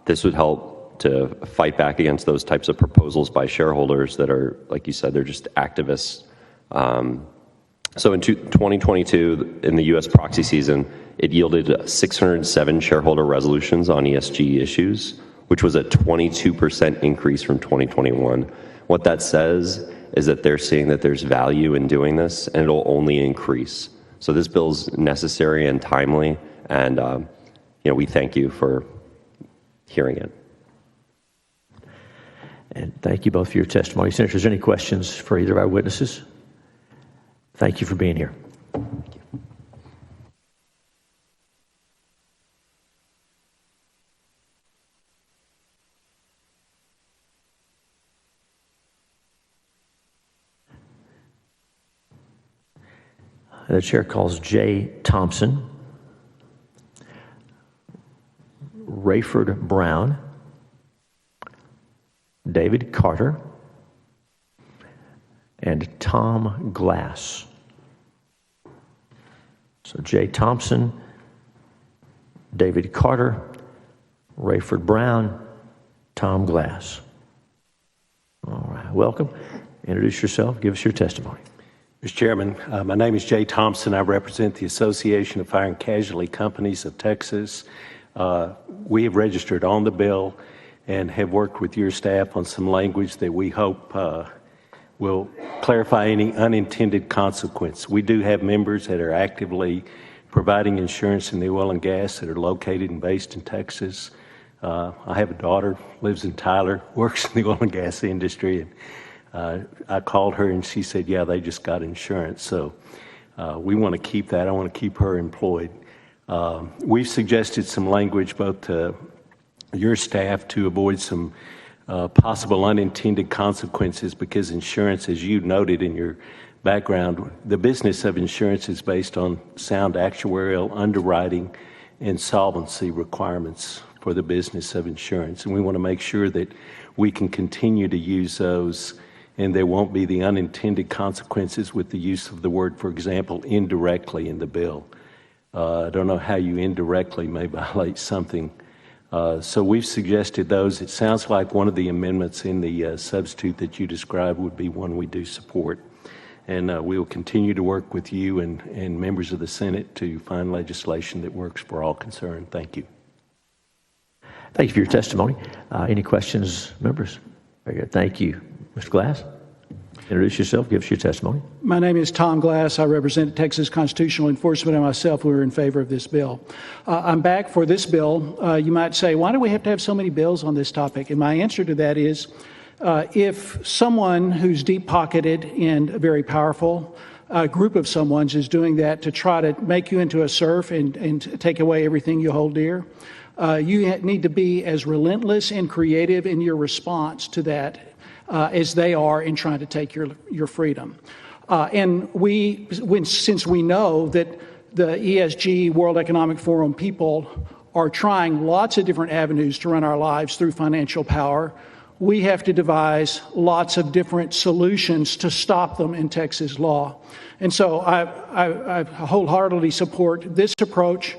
S13: this would help to fight back against those types of proposals by shareholders that are, like you said, they're just activists. So in 2022, in the U.S. proxy season, it yielded 607 shareholder resolutions on ESG issues, which was a 22% increase from 2021. What that says is that they're seeing that there's value in doing this, and it'll only increase. So this bill's necessary and timely, and we thank you for hearing it.
S1: And thank you both for your testimony. Senators, any questions for either of our witnesses? Thank you for being here. Thank you. The chair calls Jay Thompson, Rayford Brown, David Carter, and Tom Glass. So Jay Thompson, David Carter, Rayford Brown, Tom Glass. All right, welcome. Introduce yourself. Give us your testimony.
S6: Mr. Chairman, my name is Jay Thompson. I represent the Association of Fire and Casualty Companies of Texas. We have registered on the bill and have worked with your staff on some language that we hope will clarify any unintended consequence. We do have members that are actively providing insurance in the oil and gas that are located and based in Texas. I have a daughter, lives in Tyler, works in the oil and gas industry, and I called her and she said, yeah, they just got insurance. So we want to keep that. I want to keep her employed. We've suggested some language both to your staff to avoid some possible unintended consequences, because insurance, as you noted in your background, the business of insurance is based on sound actuarial underwriting and solvency requirements for the business of insurance. And we want to make sure that we can continue to use those and there won't be the unintended consequences with the use of the word, for example, indirectly in the bill. I don't know how you indirectly may violate something. So we've suggested those. It sounds like one of the amendments in the substitute that you described would be one we do support. And we will continue to work with you and members of the Senate to find legislation that works for all concerned. Thank you.
S1: Thank you for your testimony. Any questions, members? Very good. Thank you. Mr. Glass, introduce yourself. Give us your testimony.
S17: My name is Tom Glass. I represent Texas Constitutional Enforcement and myself. We're in favor of this bill. I'm back for this bill. You might say, why do we have to have so many bills on this topic? And my answer to that is, if someone who's deep-pocketed and very powerful, a group of someone's is doing that to try to make you into a serf and take away everything you hold dear, you need to be as relentless and creative in your response to that as they are in trying to take your freedom. And since we know that the ESG, World Economic Forum people are trying lots of different avenues to run our lives through financial power, we have to devise lots of different solutions to stop them in Texas law. And so I wholeheartedly support this approach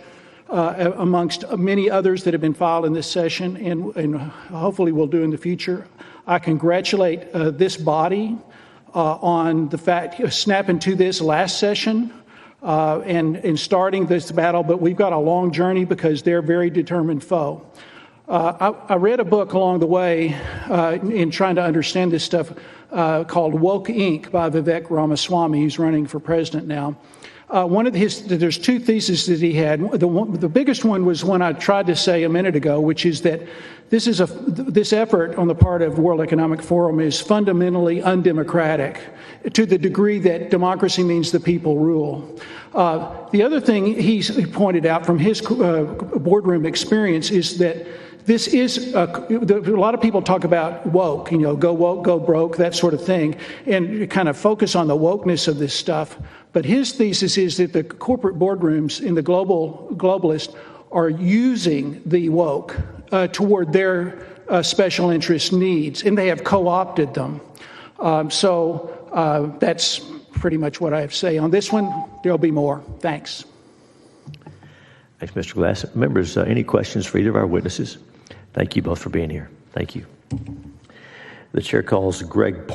S17: amongst many others that have been filed in this session and hopefully will do in the future. I congratulate this body on the fact, snapping to this last session and starting this battle, but we've got a long journey because they're a very determined foe. I read a book along the way in trying to understand this stuff called Woke Inc. by Vivek Ramaswamy, who's running for president now. There's two theses that he had. The biggest one was one I tried to say a minute ago, which is that this effort on the part of World Economic Forum is fundamentally undemocratic to the degree that democracy means the people rule. The other thing he pointed out from his boardroom experience is that this is a lot of people talk about woke, go woke, go broke, that sort of thing, and kind of focus on the wokeness of this stuff. But his thesis is that the corporate boardrooms in the globalists are using the woke toward their special interest needs, and they have co-opted them. So that's pretty much what I have to say. On this one, there'll be more. Thanks.
S1: Thanks, Mr. Glass. Members, any questions for either of our witnesses? Thank you both for being here. Thank you. The chair calls Gregory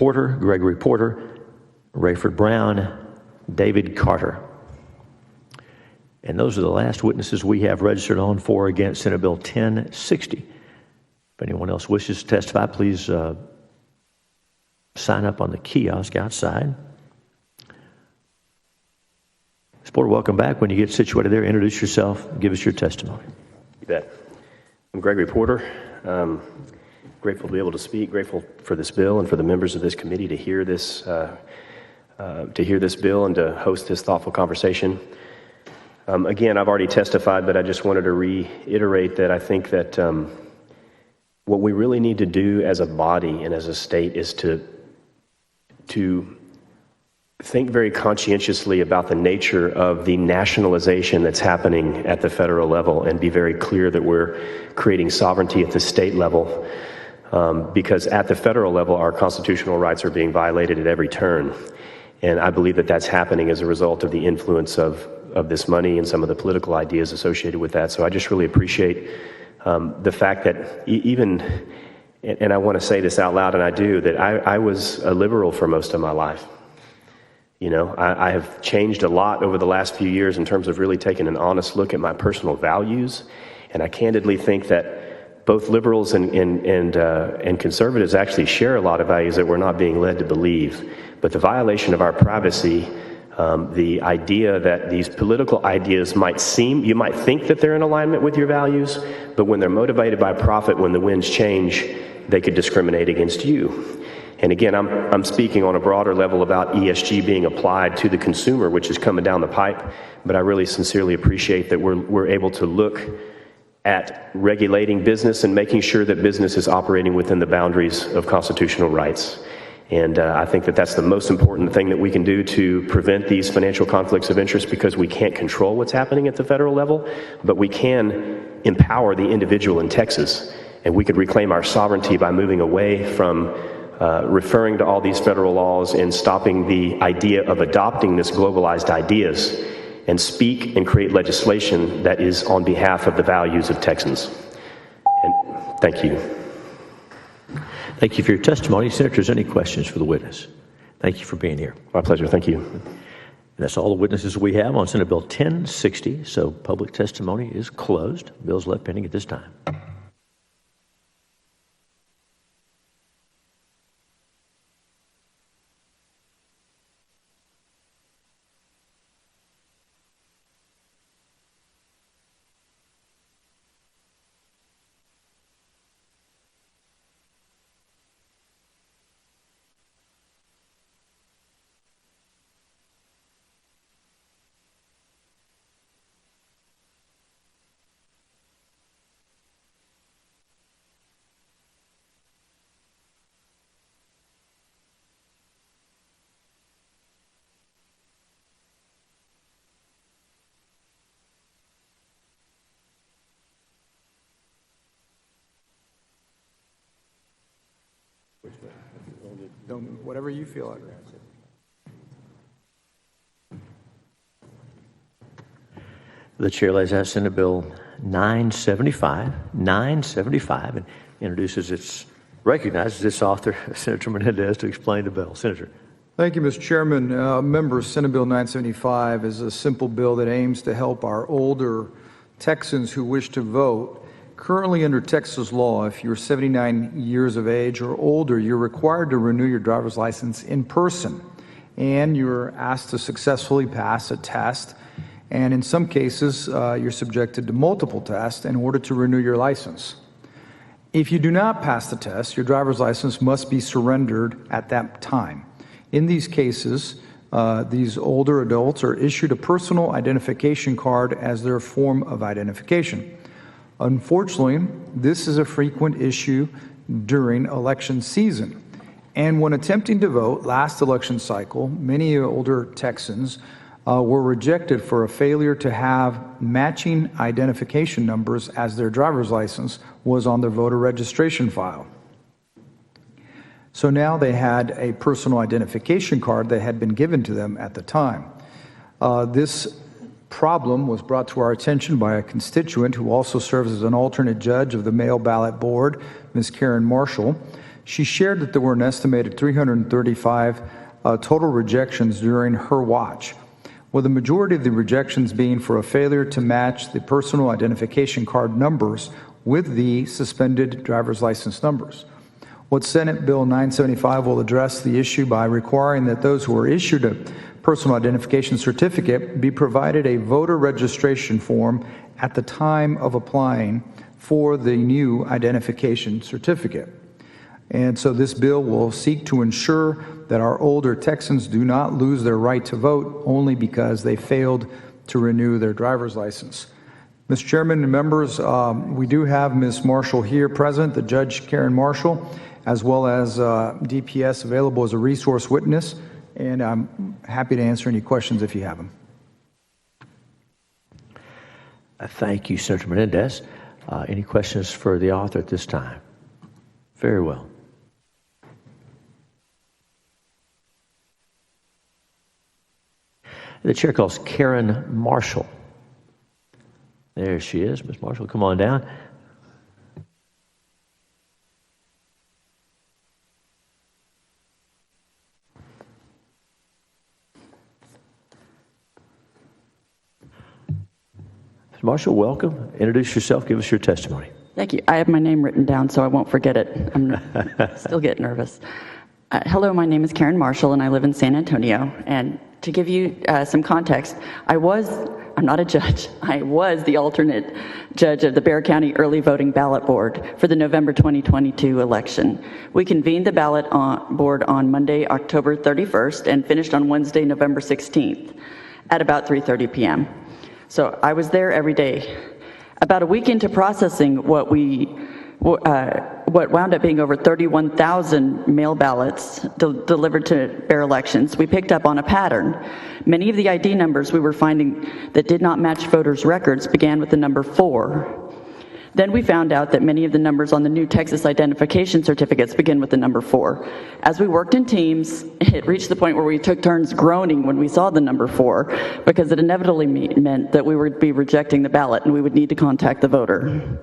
S1: Porter, Rayford Brown, David Carter. And those are the last witnesses we have registered on for or against Senate Bill 1060. If anyone else wishes to testify, please sign up on the kiosk outside. Ms. Porter, welcome back. When you get situated there, introduce yourself, give us your testimony.
S19: You bet. I'm Gregory Porter. Grateful to be able to speak, grateful for this bill and for the members of this committee to hear this bill and to host this thoughtful conversation. Again, I've already testified, but I just wanted to reiterate that I think that what we really need to do as a body and as a state is to think very conscientiously about the nature of the nationalization that's happening at the federal level and be very clear that we're creating sovereignty at the state level, because at the federal level, our constitutional rights are being violated at every turn. And I believe that that's happening as a result of the influence of this money and some of the political ideas associated with that. So I just really appreciate the fact that even, and I want to say this out loud, and I do, that I was a liberal for most of my life. I have changed a lot over the last few years in terms of really taking an honest look at my personal values. And I candidly think that both liberals and conservatives actually share a lot of values that we're not being led to believe. But the violation of our privacy, the idea that these political ideas you might think that they're in alignment with your values, but when they're motivated by profit, when the winds change, they could discriminate against you. And again, I'm speaking on a broader level about ESG being applied to the consumer, which is coming down the pipe. But I really sincerely appreciate that we're able to look at regulating business and making sure that business is operating within the boundaries of constitutional rights. And I think that that's the most important thing that we can do to prevent these financial conflicts of interest, because we can't control what's happening at the federal level, but we can empower the individual in Texas. And we could reclaim our sovereignty by moving away from referring to all these federal laws and stopping the idea of adopting this globalized ideas and speak and create legislation that is on behalf of the values of Texans. And thank you.
S1: Thank you for your testimony. Senators, any questions for the witness? Thank you for being here.
S19: My pleasure. Thank you.
S1: And that's all the witnesses we have on Senate Bill 1060. So public testimony is closed. Bill's left pending at this time.
S10: Whatever you feel like.
S1: The chair lays out Senate Bill 975, and recognizes its author, Senator Menendez, to explain the bill. Senator.
S10: Thank you, Mr. Chairman. Members, Senate Bill 975 is a simple bill that aims to help our older Texans who wish to vote. Currently, under Texas law, if you're 79 years of age or older, you're required to renew your driver's license in person, and you're asked to successfully pass a test. And in some cases, you're subjected to multiple tests in order to renew your license. If you do not pass the test, your driver's license must be surrendered at that time. In these cases, these older adults are issued a personal identification card as their form of identification. Unfortunately, this is a frequent issue during election season. And when attempting to vote last election cycle, many older Texans were rejected for a failure to have matching identification numbers as their driver's license was on their voter registration file. So now they had a personal identification card that had been given to them at the time. This problem was brought to our attention by a constituent who also serves as an alternate judge of the mail ballot board, Ms. Karen Marshall. She shared that there were an estimated 335 total rejections during her watch, with the majority of the rejections being for a failure to match the personal identification card numbers with the suspended driver's license numbers. What Senate Bill 975 will address the issue by requiring that those who are issued a personal identification certificate be provided a voter registration form at the time of applying for the new identification certificate. And so this bill will seek to ensure that our older Texans do not lose their right to vote only because they failed to renew their driver's license. Mr. Chairman and members, we do have Ms. Marshall here present, the Judge Karen Marshall, as well as DPS available as a resource witness, and I'm happy to answer any questions if you have them.
S1: Thank you, Senator Menendez. Any questions for the author at this time? Very well. The chair calls Karen Marshall. There she is. Ms. Marshall, come on down. Ms. Marshall, welcome. Introduce yourself. Give us your testimony.
S5: Thank you. I have my name written down so I won't forget it. I'm still getting nervous. Hello, my name is Karen Marshall, and I live in San Antonio. And to give you some context, I'm not a judge, I was the alternate judge of the Bexar County Early Voting Ballot Board for the November 2022 election. We convened the ballot board on Monday, October 31st, and finished on Wednesday, November 16th at about 3:30 p.m. So I was there every day. About a week into processing what wound up being over 31,000 mail ballots delivered to Bexar elections, we picked up on a pattern. Many of the ID numbers we were finding that did not match voters' records began with the number 4. Then we found out that many of the numbers on the new Texas identification certificates begin with the number 4. As we worked in teams, it reached the point where we took turns groaning when we saw the number 4, because it inevitably meant that we would be rejecting the ballot and we would need to contact the voter.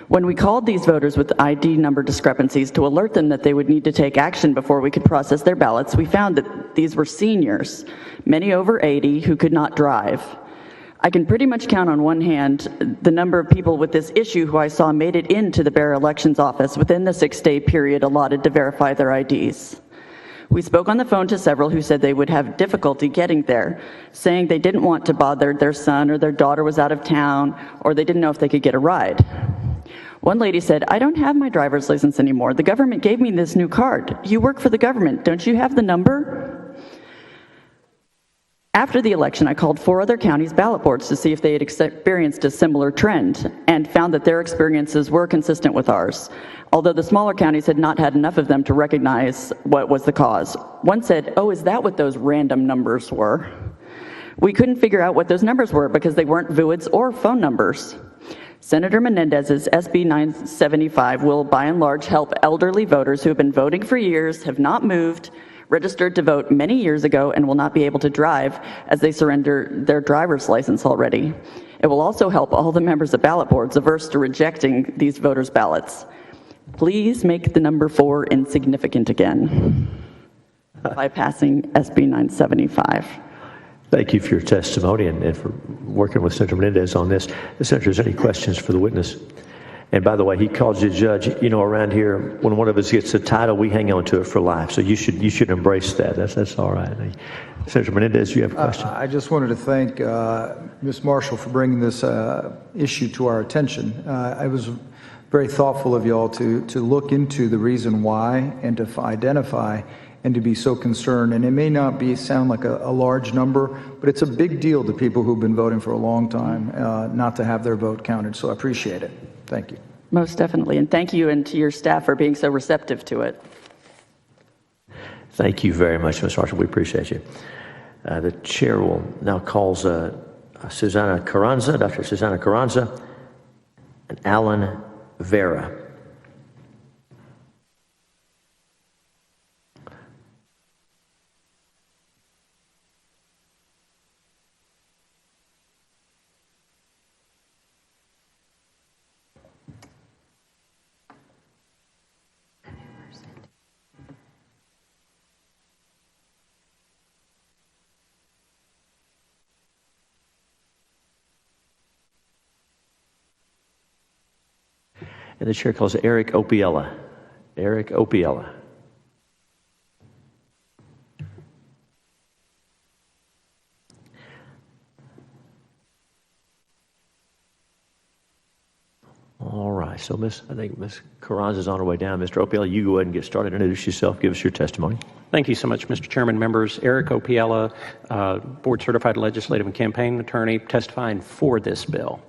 S5: When we called these voters with ID number discrepancies to alert them that they would need to take action before we could process their ballots, we found that these were seniors, many over 80, who could not drive. I can pretty much count on one hand the number of people with this issue who I saw made it into the Bexar Elections Office within the 6-day period allotted to verify their IDs. We spoke on the phone to several who said they would have difficulty getting there, saying they didn't want to bother their son or their daughter was out of town, or they didn't know if they could get a ride. One lady said, "I don't have my driver's license anymore. The government gave me this new card. You work for the government. Don't you have the number?" After the election, I called 4 other counties' ballot boards to see if they had experienced a similar trend, and found that their experiences were consistent with ours, although the smaller counties had not had enough of them to recognize what was the cause. One said, "Oh, is that what those random numbers were?" We couldn't figure out what those numbers were because they weren't VUIDs or phone numbers. Senator Menendez's SB 975 will, by and large, help elderly voters who have been voting for years, have not moved, registered to vote many years ago, and will not be able to drive as they surrender their driver's license already. It will also help all the members of ballot boards averse to rejecting these voters' ballots. Please make the number 4 insignificant again. by passing SB 975.
S1: Thank you for your testimony and for working with Senator Menendez on this. Senator, is there any questions for the witness? And by the way, he calls you judge. You know, around here, when one of us gets a title, we hang on to it for life. So you should embrace that. That's all right. Senator Menendez, you have a question?
S10: I just wanted to thank Ms. Marshall for bringing this issue to our attention. I was very thoughtful of you all to look into the reason why and to identify and to be so concerned. And it may not sound like a large number, but it's a big deal to people who've been voting for a long time not to have their vote counted. So I appreciate it. Thank you.
S5: Most definitely. And thank you and to your staff for being so receptive to it.
S1: Thank you very much, Ms. Marshall. We appreciate you. The chair will now calls Susana Carranza, Dr. Susana Carranza, and Alan Vera. And the chair calls Eric Opiella. Eric Opiella. All right. So, I think Ms. Carranza is on her way down. Mr. Opiella, you go ahead and get started. Introduce yourself. Give us your testimony.
S4: Thank you so much, Mr. Chairman, members. Eric Opiella, board-certified legislative and campaign attorney, testifying for this bill.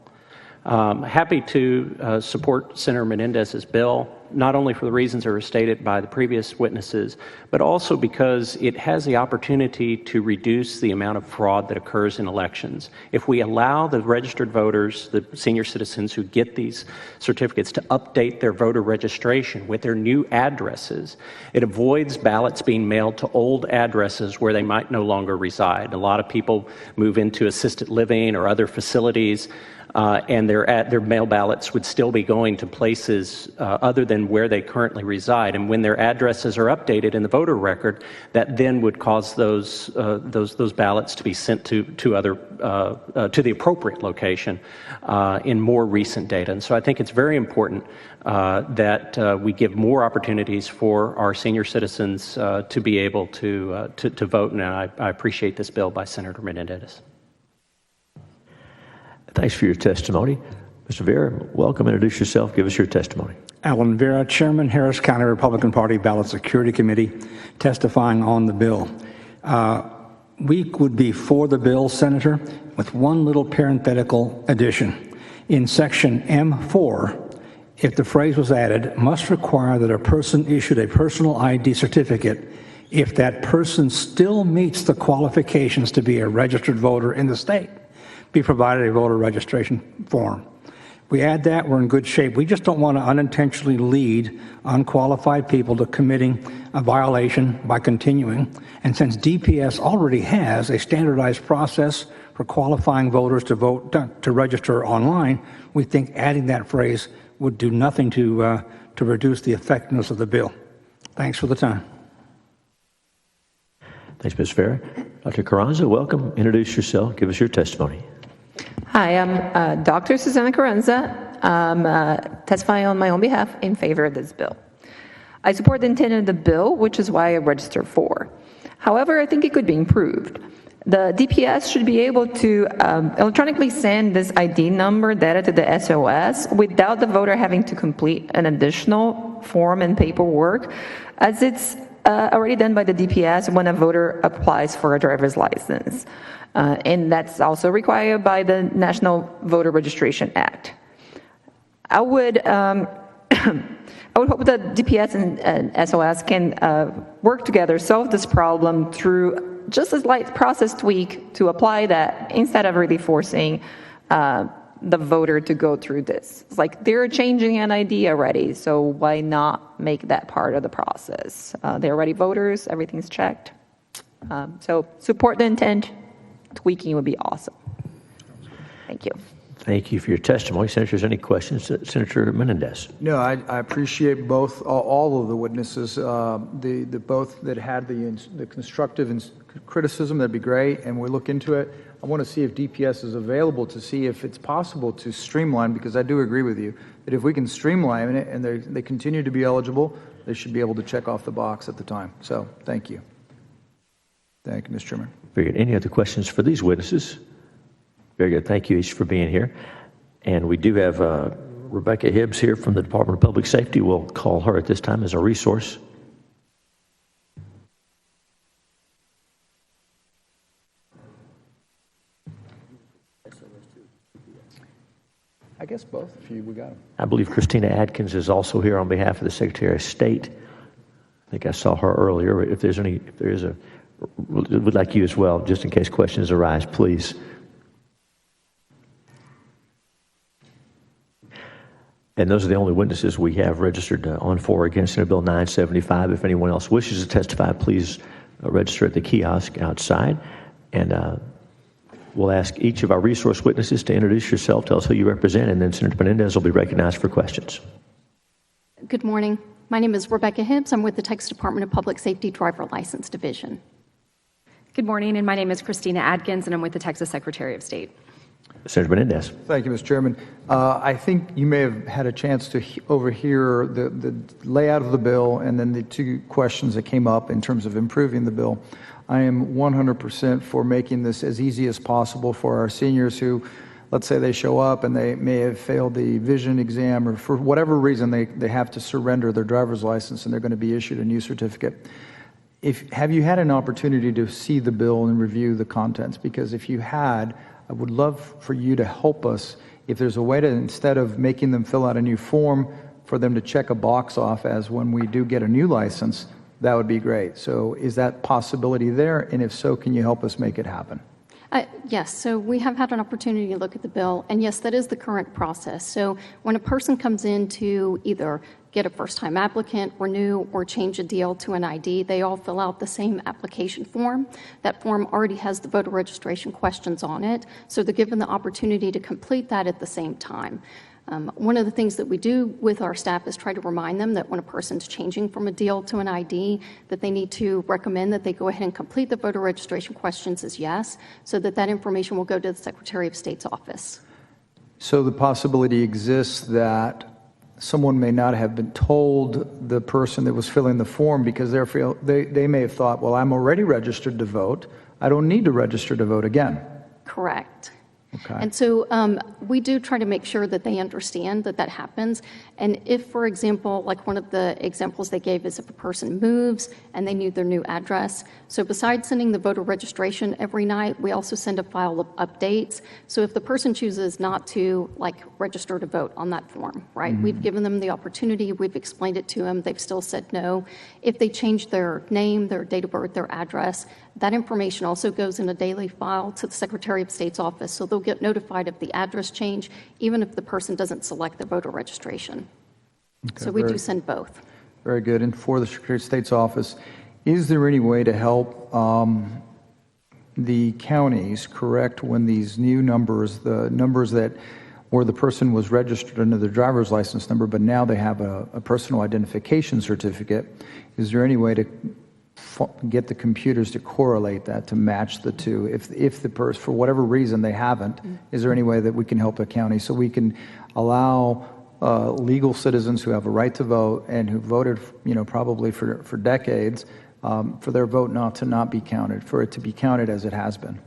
S4: Happy to support Senator Menendez's bill, not only for the reasons that were stated by the previous witnesses, but also because it has the opportunity to reduce the amount of fraud that occurs in elections. If we allow the registered voters, the senior citizens who get these certificates, to update their voter registration with their new addresses, it avoids ballots being mailed to old addresses where they might no longer reside. A lot of people move into assisted living or other facilities, and their mail ballots would still be going to places other than where they currently reside. And when their addresses are updated in the voter record, that then would cause those ballots to be sent to the appropriate location in more recent data. And so I think it's very important that we give more opportunities for our senior citizens to be able to vote. And I appreciate this bill by Senator Menendez.
S1: Thanks for your testimony. Mr. Vera, welcome. Introduce yourself. Give us your testimony.
S22: Alan Vera, Chairman, Harris County Republican Party Ballot Security Committee, testifying on the bill. We would be for the bill, Senator, with one little parenthetical addition. In section M4, if the phrase was added, must require that a person issued a personal ID certificate if that person still meets the qualifications to be a registered voter in the state, be provided a voter registration form. We add that, we're in good shape. We just don't want to unintentionally lead unqualified people to committing a violation by continuing. And since DPS already has a standardized process for qualifying voters to vote, to register online, we think adding that phrase would do nothing to reduce the effectiveness of the bill. Thanks for the time.
S1: Thanks, Ms. Farrer. Dr. Carranza, welcome. Introduce yourself. Give us your testimony.
S23: Hi, I'm Dr. Susana Carranza. I'm testifying on my own behalf in favor of this bill. I support the intent of the bill, which is why I registered for. However, I think it could be improved. The DPS should be able to electronically send this ID number data to the SOS without the voter having to complete an additional form and paperwork, as it's already done by the DPS when a voter applies for a driver's license. And that's also required by the National Voter Registration Act. I would hope that DPS and SOS can work together, solve this problem through just a slight process tweak to apply that instead of really forcing the voter to go through this. It's like they're changing an ID already, so why not make that part of the process? They're already voters, everything's checked. So support the intent. Tweaking would be awesome. Thank you.
S1: Thank you for your testimony. Senators, any questions? Senator Menendez.
S10: No, I appreciate both, all of the witnesses, the both that had the constructive criticism, that'd be great, and we'll look into it. I want to see if DPS is available to see if it's possible to streamline, because I do agree with you that if we can streamline it and they continue to be eligible, they should be able to check off the box at the time. So thank you. Thank you, Mr. Chairman.
S1: Very good. Any other questions for these witnesses? Very good. Thank you each for being here. And we do have Rebecca Hibbs here from the Department of Public Safety. We'll call her at this time as a resource.
S10: I guess both of you, we got them.
S1: I believe Christina Adkins is also here on behalf of the Secretary of State. I think I saw her earlier. If there is a, would like you as well, just in case questions arise, please. And those are the only witnesses we have registered on for or against Senate Bill 975. If anyone else wishes to testify, please register at the kiosk outside. And we'll ask each of our resource witnesses to introduce yourself, tell us who you represent, and then Senator Menendez will be recognized for questions.
S3: Good morning. My name is Rebecca Hibbs. I'm with the Texas Department of Public Safety Driver License Division.
S7: Good morning, and my name is Christina Adkins, and I'm with the Texas Secretary of State.
S1: Senator Menendez.
S10: Thank you, Mr. Chairman. I think you may have had a chance to overhear the layout of the bill and then the two questions that came up in terms of improving the bill. I am 100% for making this as easy as possible for our seniors who, let's say they show up and they may have failed the vision exam, or for whatever reason they have to surrender their driver's license and they're going to be issued a new certificate. Have you had an opportunity to see the bill and review the contents? Because if you had, I would love for you to help us if there's a way to, instead of making them fill out a new form, for them to check a box off as when we do get a new license. That would be great. So is that possibility there? And if so, can you help us make it happen?
S3: Yes, so we have had an opportunity to look at the bill, and yes, that is the current process. So when a person comes in to either get a first-time applicant, renew, or change a deal to an ID, they all fill out the same application form. That form already has the voter registration questions on it, so they're given the opportunity to complete that at the same time. One of the things that we do with our staff is try to remind them that when a person's changing from a deal to an ID, that they need to recommend that they go ahead and complete the voter registration questions as yes, so that that information will go to the Secretary of State's office.
S10: So the possibility exists that someone may not have been told, the person that was filling the form, because they may have thought, well, I'm already registered to vote. I don't need to register to vote again.
S3: Correct.
S10: Okay.
S3: And so we do try to make sure that they understand that that happens. And if, for example, like one of the examples they gave is if a person moves and they need their new address. So besides sending the voter registration every night, we also send a file of updates. So if the person chooses not to register to vote on that form, right? Mm-hmm. We've given them the opportunity. We've explained it to them. They've still said no. If they change their name, their date of birth, their address, that information also goes in a daily file to the Secretary of State's office. So they'll get notified of the address change, even if the person doesn't select the voter registration. Okay, so we do send both.
S10: Very good. And for the Secretary of State's office, is there any way to help the counties correct when these new numbers, the numbers that where the person was registered under their driver's license number, but now they have a personal identification certificate, is there any way to get the computers to correlate that, to match the two? If the person, for whatever reason they haven't, is there any way that we can help the county so we can allow legal citizens who have a right to vote and who voted, probably for decades, for their vote not be counted, for it to be counted as it has been?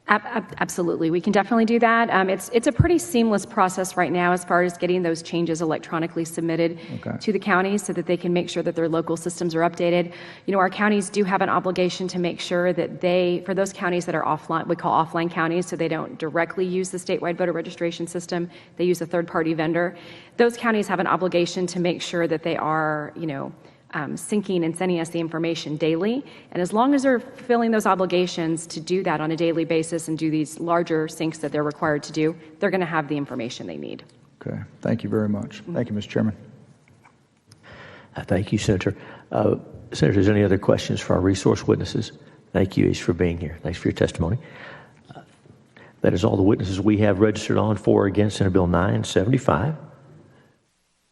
S7: Absolutely. We can definitely do that. It's a pretty seamless process right now as far as getting those changes electronically submitted to the counties so that they can make sure that their local systems are updated. Our counties do have an obligation to make sure that for those counties that are offline, we call offline counties, so they don't directly use the statewide voter registration system, they use a third-party vendor. Those counties have an obligation to make sure that they are, syncing and sending us the information daily. And as long as they're fulfilling those obligations to do that on a daily basis and do these larger syncs that they're required to do, they're going to have the information they need.
S10: Okay. Thank you very much. Thank you, Mr. Chairman.
S1: Thank you, Senator. Senators, any other questions for our resource witnesses? Thank you each for being here. Thanks for your testimony. That is all the witnesses we have registered on for or against Senate Bill 975.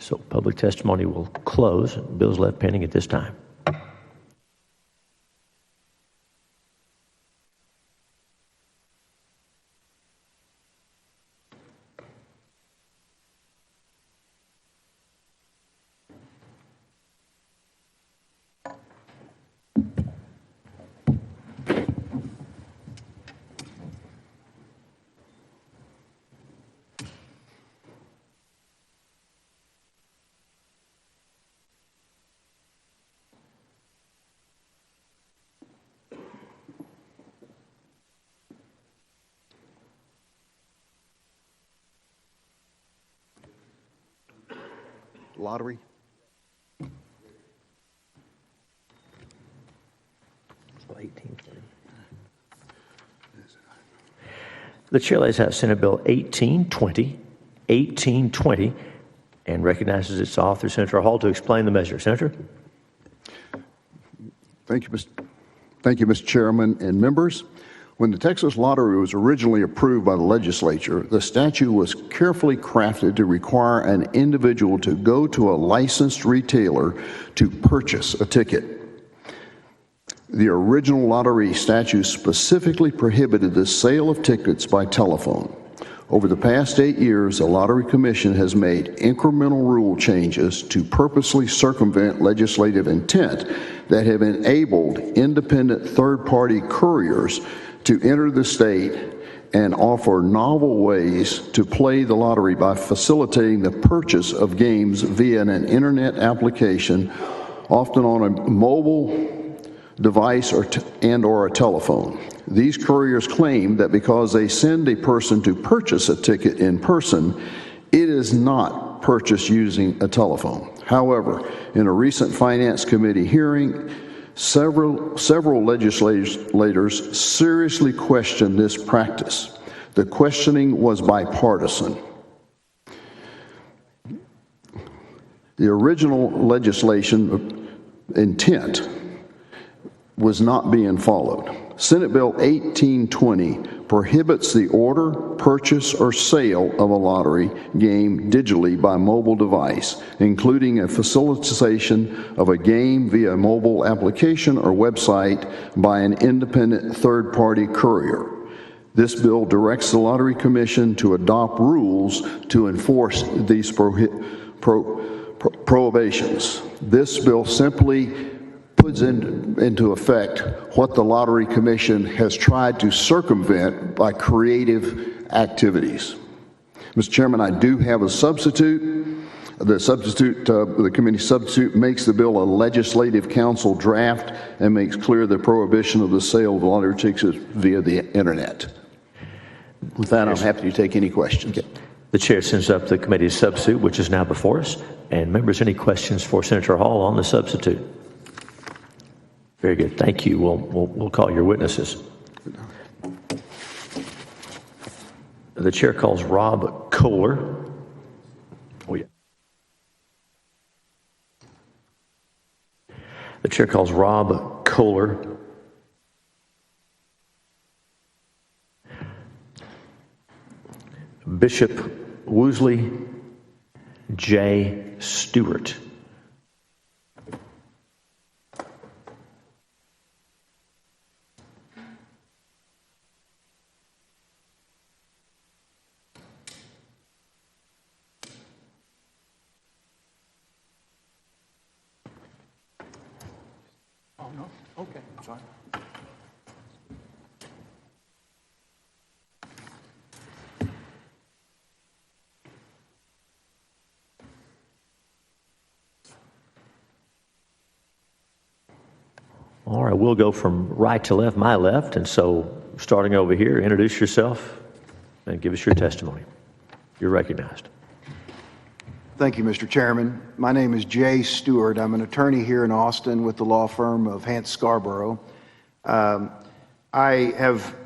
S1: So public testimony will close. Bills left pending at this time.
S8: Lottery.
S1: The chair lays out Senate Bill 1820, and recognizes its author, Senator Hall, to explain the measure. Senator?
S8: Thank you, Mr. Chairman and members. When the Texas Lottery was originally approved by the legislature, the statute was carefully crafted to require an individual to go to a licensed retailer to purchase a ticket. The original lottery statute specifically prohibited the sale of tickets by telephone. Over the past 8 years, the Lottery Commission has made incremental rule changes to purposely circumvent legislative intent that have enabled independent third-party couriers to enter the state and offer novel ways to play the lottery by facilitating the purchase of games via an internet application, often on a mobile device or a telephone. These couriers claim that because they send a person to purchase a ticket in person, it is not purchased using a telephone. However, in a recent Finance Committee hearing, several legislators seriously questioned this practice. The questioning was bipartisan. The original legislation intent was not being followed. Senate Bill 1820 prohibits the order, purchase, or sale of a lottery game digitally by mobile device, including a facilitation of a game via mobile application or website by an independent third-party courier. This bill directs the Lottery Commission to adopt rules to enforce these prohibitions. This bill simply puts into effect what the Lottery Commission has tried to circumvent by creative activities. Mr. Chairman, I do have a substitute. The committee substitute makes the bill a legislative council draft and makes clear the prohibition of the sale of lottery tickets via the internet. With that, I'm happy to take any questions.
S1: The chair sends up the committee's substitute, which is now before us. And members, any questions for Senator Hall on the substitute? Very good. Thank you. We'll call your witnesses. The chair calls Rob Kohler. Oh, yeah. The chair calls Rob Kohler. Bishop Woosley J. Stewart.
S10: Okay, sorry.
S1: All right, we'll go from right to left, my left. And so starting over here, introduce yourself and give us your testimony. You're recognized.
S9: Thank you, Mr. Chairman. My name is Jay Stewart. I'm an attorney here in Austin with the law firm of Hance Scarborough. I have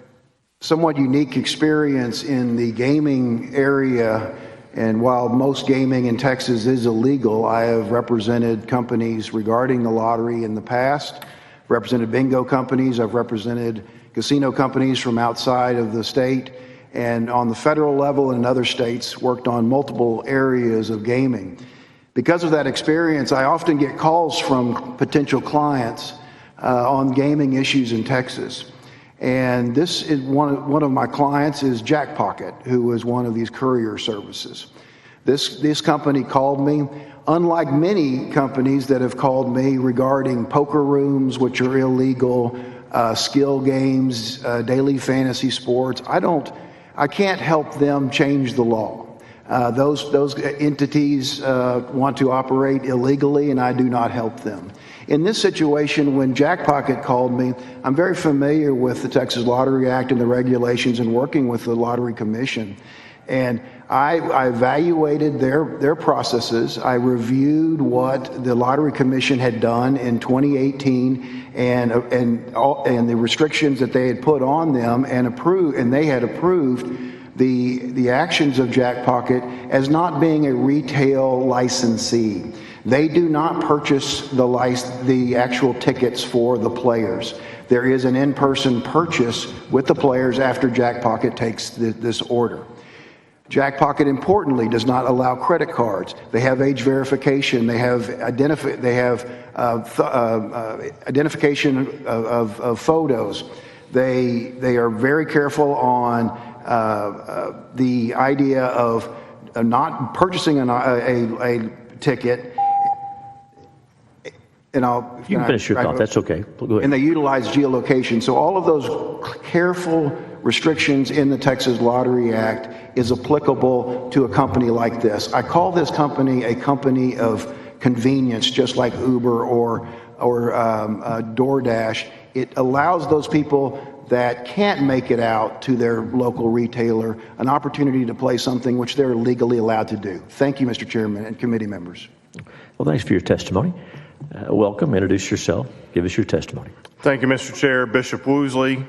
S9: somewhat unique experience in the gaming area, and while most gaming in Texas is illegal, I have represented companies regarding the lottery in the past, represented bingo companies, I've represented casino companies from outside of the state, and on the federal level and in other states worked on multiple areas of gaming. Because of that experience, I often get calls from potential clients on gaming issues in Texas. And this is one of my clients is Jackpocket, who is one of these courier services. This company called me, unlike many companies that have called me regarding poker rooms, which are illegal, skill games, daily fantasy sports. I can't help them change the law. Those entities want to operate illegally, and I do not help them. In this situation, when Jackpocket called me, I'm very familiar with the Texas Lottery Act and the regulations and working with the Lottery Commission. And I evaluated their processes. I reviewed what the Lottery Commission had done in 2018 and the restrictions that they had put on them and they had approved the actions of Jackpocket as not being a retail licensee. They do not purchase the actual tickets for the players. There is an in-person purchase with the players after Jackpocket takes this order. Jackpocket, importantly, does not allow credit cards. They have age verification. They have identification of photos. They are very careful on the idea of not purchasing a ticket. And
S1: you can finish your thought. That's okay. Go ahead.
S9: And they utilize geolocation. So all of those careful restrictions in the Texas Lottery Act is applicable to a company like this. I call this company a company of convenience, just like Uber or DoorDash. It allows those people that can't make it out to their local retailer an opportunity to play something which they're legally allowed to do. Thank you, Mr. Chairman and committee members.
S1: Well, thanks for your testimony. Welcome. Introduce yourself. Give us your testimony.
S11: Thank you, Mr. Chair. Bishop Woosley.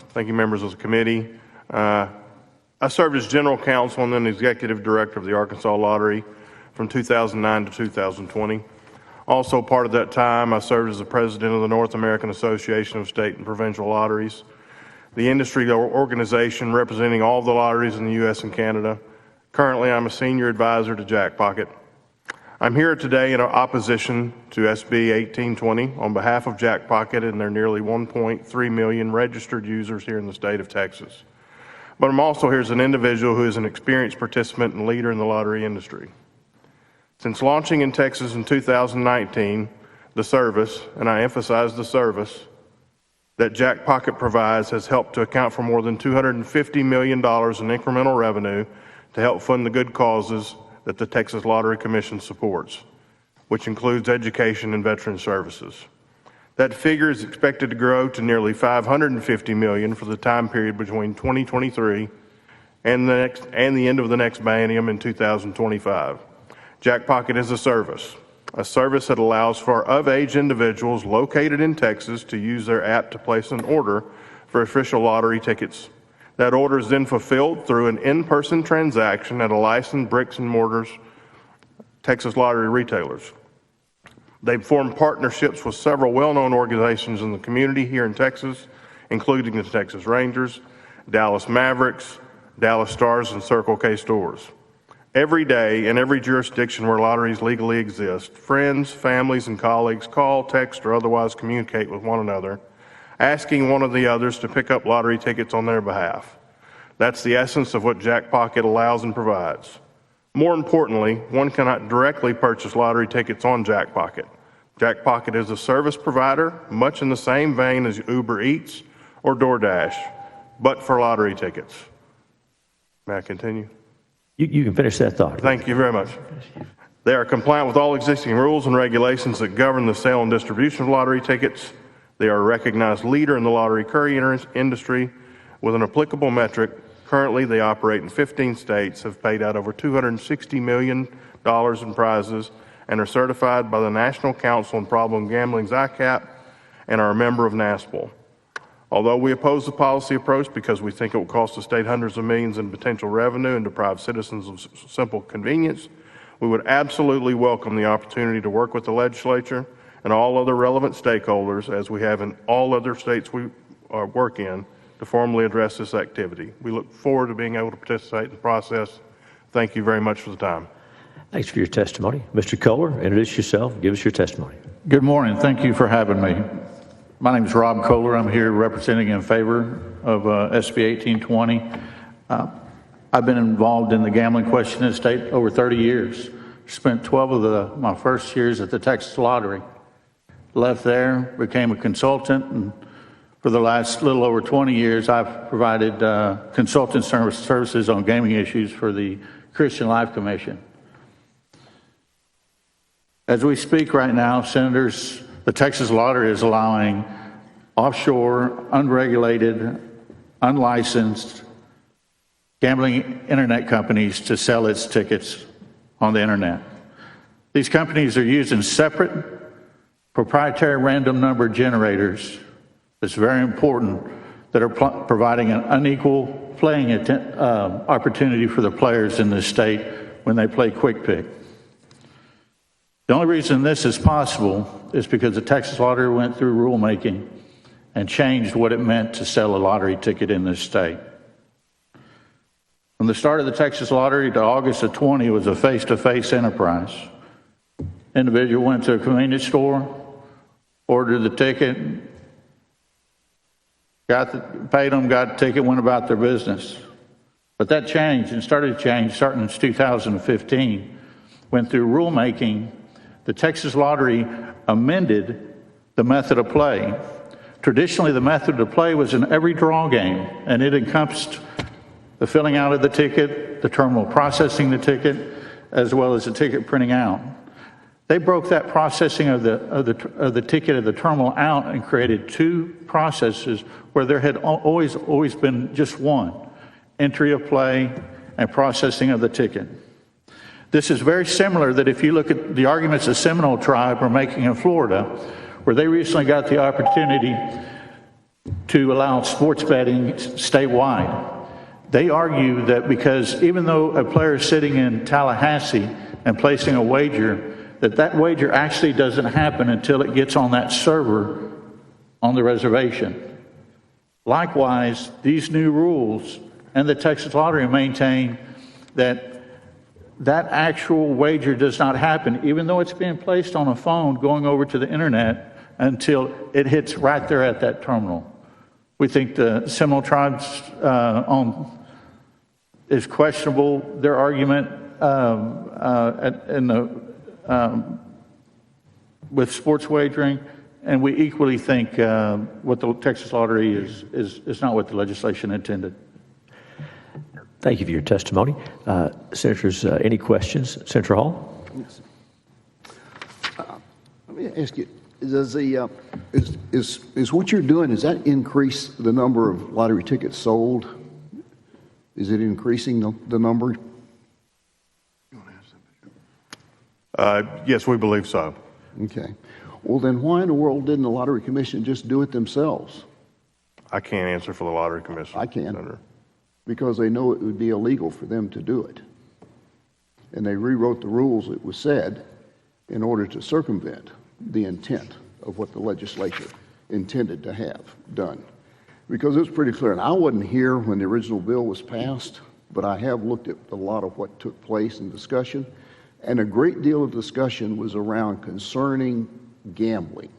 S11: Thank you, members of the committee. I served as general counsel and then executive director of the Arkansas Lottery from 2009 to 2020. Also part of that time, I served as the president of the North American Association of State and Provincial Lotteries, the industry organization representing all the lotteries in the U.S. and Canada. Currently, I'm a senior advisor to Jackpocket. I'm here today in opposition to SB 1820 on behalf of Jackpocket and their nearly 1.3 million registered users here in the state of Texas. But I'm also here as an individual who is an experienced participant and leader in the lottery industry. Since launching in Texas in 2019, the service, and I emphasize the service, that Jackpocket provides has helped to account for more than $250 million in incremental revenue to help fund the good causes that the Texas Lottery Commission supports, which includes education and veteran services. That figure is expected to grow to nearly $550 million for the time period between 2023 and the end of the next biennium in 2025. Jackpocket is a service that allows for of-age individuals located in Texas to use their app to place an order for official lottery tickets. That order is then fulfilled through an in-person transaction at a licensed bricks and mortars Texas lottery retailers. They've formed partnerships with several well-known organizations in the community here in Texas, including the Texas Rangers, Dallas Mavericks, Dallas Stars, and Circle K stores. Every day, in every jurisdiction where lotteries legally exist, friends, families, and colleagues call, text, or otherwise communicate with one another, asking one of the others to pick up lottery tickets on their behalf. That's the essence of what Jackpocket allows and provides. More importantly, one cannot directly purchase lottery tickets on Jackpocket. Jackpocket is a service provider, much in the same vein as Uber Eats or DoorDash, but for lottery tickets. May I continue?
S1: You can finish that thought.
S11: Thank you very much. They are compliant with all existing rules and regulations that govern the sale and distribution of lottery tickets. They are a recognized leader in the lottery courier industry with an applicable metric. Currently, they operate in 15 states, have paid out over $260 million in prizes, and are certified by the National Council on Problem Gambling's ICAP and are a member of NASPL. Although we oppose the policy approach because we think it will cost the state hundreds of millions in potential revenue and deprive citizens of simple convenience, we would absolutely welcome the opportunity to work with the legislature and all other relevant stakeholders, as we have in all other states we work in, to formally address this activity. We look forward to being able to participate in the process. Thank you very much for the time.
S1: Thanks for your testimony. Mr. Kohler, introduce yourself. Give us your testimony.
S14: Good morning. Thank you for having me. My name is Rob Kohler. I'm here representing in favor of SB 1820. I've been involved in the gambling question in the state over 30 years. Spent 12 of my first years at the Texas Lottery. Left there, became a consultant, and for the last little over 20 years, I've provided consultant services on gaming issues for the Christian Life Commission. As we speak right now, Senators, the Texas Lottery is allowing offshore, unregulated, unlicensed gambling internet companies to sell its tickets on the internet. These companies are using separate proprietary random number generators. It's very important that are providing an unequal playing opportunity for the players in this state when they play quick pick. The only reason this is possible is because the Texas Lottery went through rulemaking and changed what it meant to sell a lottery ticket in this state. From the start of the Texas Lottery to August of 20, it was a face-to-face enterprise. Individual went to a convenience store, ordered the ticket, paid them, got the ticket, went about their business. But that changed and started to change starting in 2015. Went through rulemaking, the Texas Lottery amended the method of play. Traditionally, the method of play was an every draw game, and it encompassed the filling out of the ticket, the terminal processing the ticket, as well as the ticket printing out. They broke that processing of the ticket of the terminal out and created two processes where there had always been just one, entry of play and processing of the ticket. This is very similar that if you look at the arguments the Seminole tribe are making in Florida, where they recently got the opportunity to allow sports betting statewide. They argue that because even though a player is sitting in Tallahassee and placing a wager, that wager actually doesn't happen until it gets on that server on the reservation. Likewise, these new rules and the Texas Lottery maintain that actual wager does not happen, even though it's being placed on a phone going over to the internet until it hits right there at that terminal. We think the Seminole tribes is questionable, their argument with sports wagering, and we equally think what the Texas Lottery is not what the legislation intended.
S1: Thank you for your testimony. Senators, any questions? Senator Hall?
S8: Yes. Let me ask you, is what you're doing, does that increase the number of lottery tickets sold? Is it increasing the number?
S11: Yes, we believe so.
S8: Okay. Well, then why in the world didn't the Lottery Commission just do it themselves?
S11: I can't answer for the Lottery Commission.
S8: I can, because they know it would be illegal for them to do it. And they rewrote the rules, it was said, in order to circumvent the intent of what the legislature intended to have done. Because it was pretty clear, and I wasn't here when the original bill was passed, but I have looked at a lot of what took place in discussion, and a great deal of discussion was around concerning gambling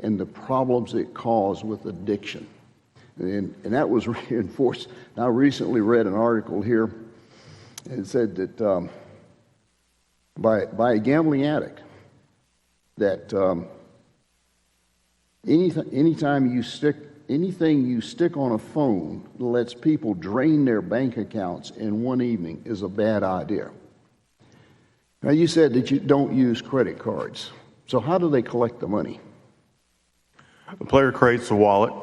S8: and the problems it caused with addiction. And that was reinforced. I recently read an article here, and it said that by a gambling addict, that anything you stick on a phone that lets people drain their bank accounts in one evening is a bad idea. Now, you said that you don't use credit cards. So how do they collect the money?
S11: The player creates a wallet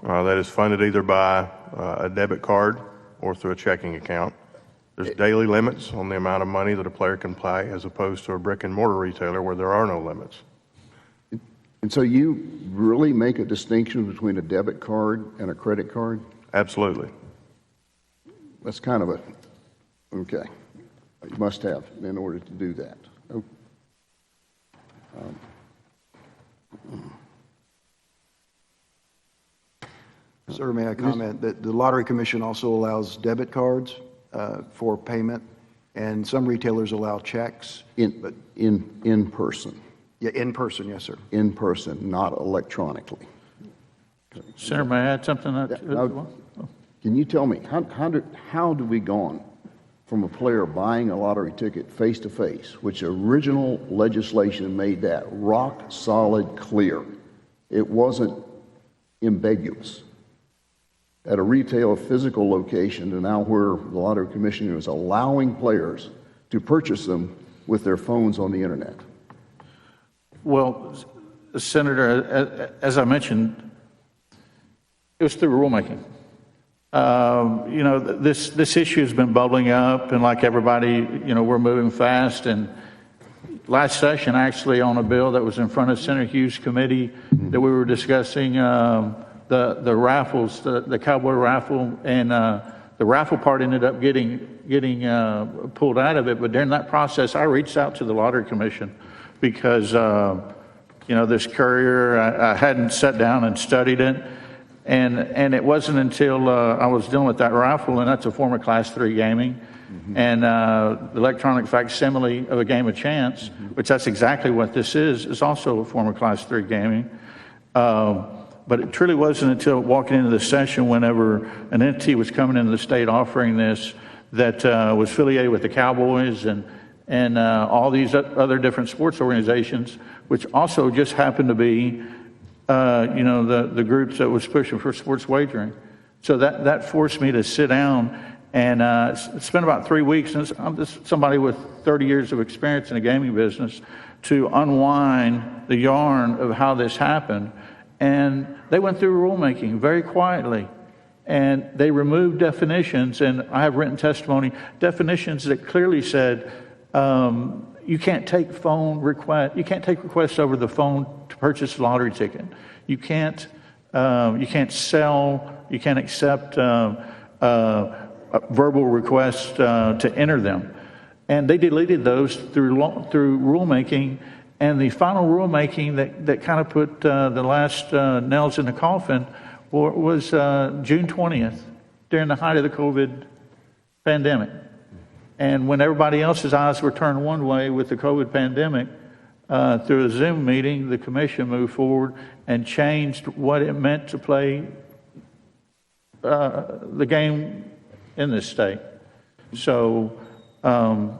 S11: that is funded either by a debit card or through a checking account. There's daily limits on the amount of money that a player can pay as opposed to a brick and mortar retailer where there are no limits.
S8: And so you really make a distinction between a debit card and a credit card?
S11: Absolutely.
S8: That's kind of okay. You must have in order to do that. Okay.
S9: Sir, may I comment that the Lottery Commission also allows debit cards for payment, and some retailers allow checks.
S8: In person.
S9: Yeah, in person, yes, sir.
S8: In person, not electronically.
S14: Senator, may I add something to that?
S8: Now, can you tell me, how do we gone from a player buying a lottery ticket face to face, which original legislation made that rock solid clear? It wasn't ambiguous. At a retail physical location to now where the Lottery Commission is allowing players to purchase them with their phones on the internet.
S14: Well, Senator, as I mentioned, it was through rulemaking. You know, this issue has been bubbling up, and like everybody, you know, we're moving fast. And last session, actually, on a bill that was in front of Senator Hughes' committee, that we were discussing the raffles, the cowboy raffle, and the raffle part ended up getting pulled out of it. But during that process, I reached out to the Lottery Commission because you know, this courier, I hadn't sat down and studied it. And it wasn't until I was dealing with that raffle, and that's a form of Class 3 gaming, and the electronic facsimile of a game of chance, which that's exactly what this is also a form of Class 3 gaming. But it truly wasn't until walking into the session, whenever an entity was coming into the state offering this, that was affiliated with the Cowboys and all these other different sports organizations, which also just happened to be you know, the groups that was pushing for sports wagering. So that forced me to sit down and spend about 3 weeks, and I'm just somebody with 30 years of experience in the gaming business, to unwind the yarn of how this happened. And they went through rulemaking very quietly, and they removed definitions, and I have written testimony, definitions that clearly said you can't take requests over the phone to purchase a lottery ticket. You can't sell, you can't accept verbal requests to enter them. And they deleted those through rulemaking, and the final rulemaking that kind of put the last nails in the coffin was June 20th, during the height of the COVID pandemic. And when everybody else's eyes were turned one way with the COVID pandemic, through a Zoom meeting, the commission moved forward and changed what it meant to play the game in this state. So I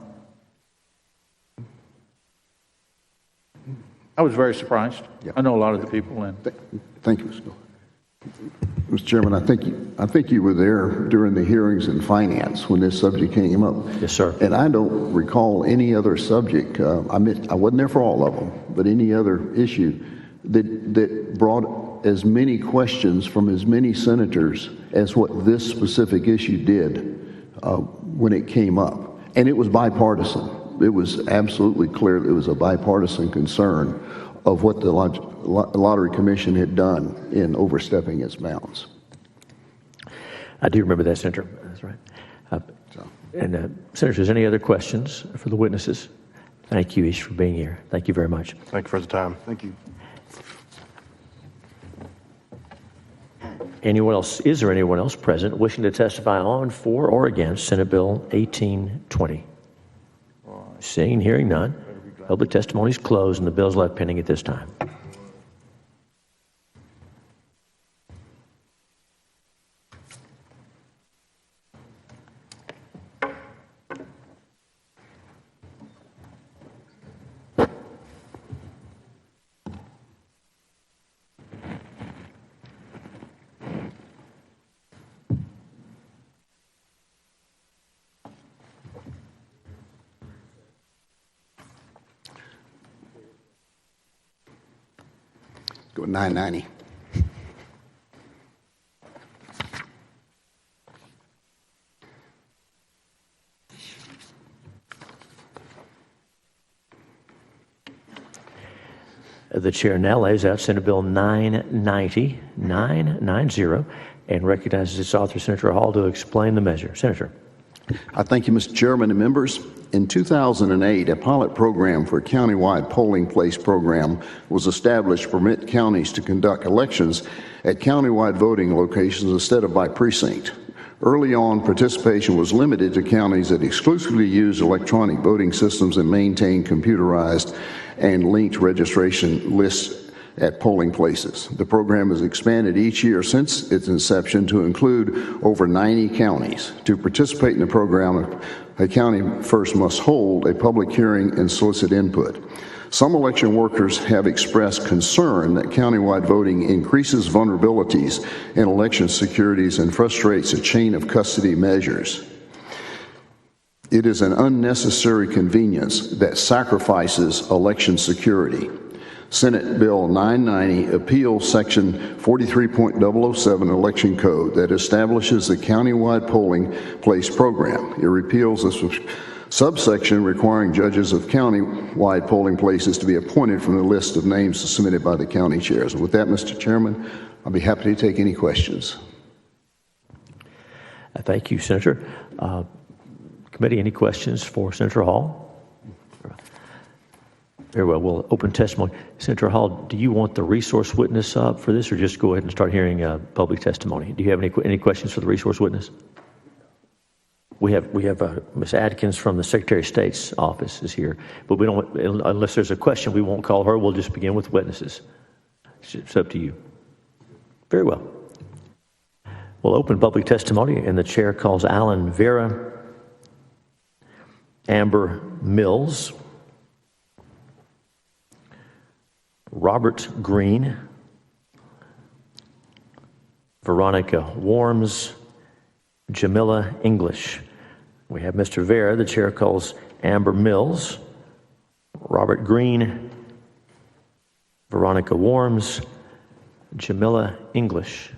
S14: was very surprised. Yeah. I know a lot of the people. And
S8: thank you, Mr. Chairman. I think you were there during the hearings in finance when this subject came up.
S1: Yes, sir.
S8: And I don't recall any other subject. I wasn't there for all of them, but any other issue that brought as many questions from as many senators as what this specific issue did when it came up. And it was bipartisan. It was absolutely clear that it was a bipartisan concern of what the Lottery Commission had done in overstepping its bounds.
S1: I do remember that, Senator. That's right. Senators, any other questions for the witnesses? Thank you each for being here. Thank you very much.
S11: Thank you for the time.
S9: Thank you.
S1: Anyone else? Is there anyone else present wishing to testify on, for, or against Senate Bill 1820? Seeing, hearing none. Public testimony is closed and the bill is left pending at this time.
S8: Go 990.
S1: The chair now lays out Senate Bill 990, and recognizes its author, Senator Hall, to explain the measure. Senator.
S8: I thank you, Mr. Chairman and members. In 2008, a pilot program for a countywide polling place program was established to permit counties to conduct elections at countywide voting locations instead of by precinct. Early on, participation was limited to counties that exclusively used electronic voting systems and maintained computerized and linked registration lists at polling places. The program has expanded each year since its inception to include over 90 counties. To participate in the program, a county first must hold a public hearing and solicit input. Some election workers have expressed concern that countywide voting increases vulnerabilities in election securities and frustrates a chain of custody measures. It is an unnecessary convenience that sacrifices election security. Senate Bill 990 appeals Section 43.007 Election Code that establishes the countywide polling place program. It repeals a subsection requiring judges of countywide polling places to be appointed from the list of names submitted by the county chairs. With that, Mr. Chairman, I'll be happy to take any questions.
S1: Thank you, Senator. Committee, any questions for Senator Hall? Very well. We'll open testimony. Senator Hall, do you want the resource witness up for this, or just go ahead and start hearing public testimony? Do you have any questions for the resource witness? We have Ms. Adkins from the Secretary of State's office is here, but we don't. Unless there's a question, we won't call her. We'll just begin with witnesses. It's up to you. Very well. We'll open public testimony, and the chair calls Alan Vera, Amber Mills, Robert Green, Veronica Warms, Jamila English. We have Mr. Vera. The chair calls Amber Mills, Robert Green, Veronica Warms, Jamila English.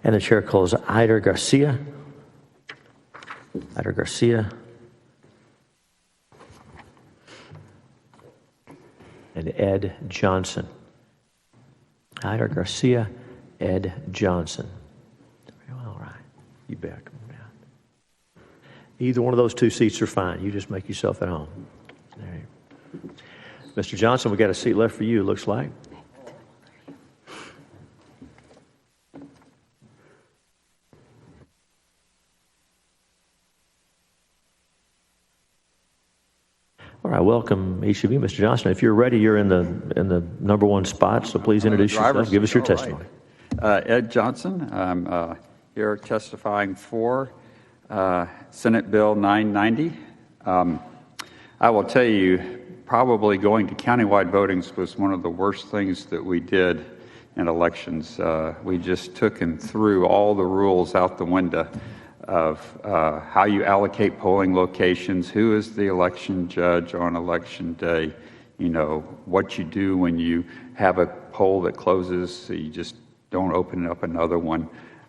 S1: And the chair calls Ida Garcia. Ida Garcia. And Ed Johnson. Ida Garcia, Ed Johnson. All right. You bet. Come on down. Either one of those two seats are fine. You just make yourself at home. There you go. Mr. Johnson, we got a seat left for you, it looks like. All right, welcome each of you. Mr. Johnson, if you're ready, you're in the number one spot, so please introduce yourself. Give us your testimony.
S15: Ed Johnson. I'm here testifying for Senate Bill 990. I will tell you, probably going to countywide voting was one of the worst things that we did in elections. We just took and threw all the rules out the window of how you allocate polling locations, who is the election judge on election day, you know, what you do when you have a poll that closes, so you just don't open up another one.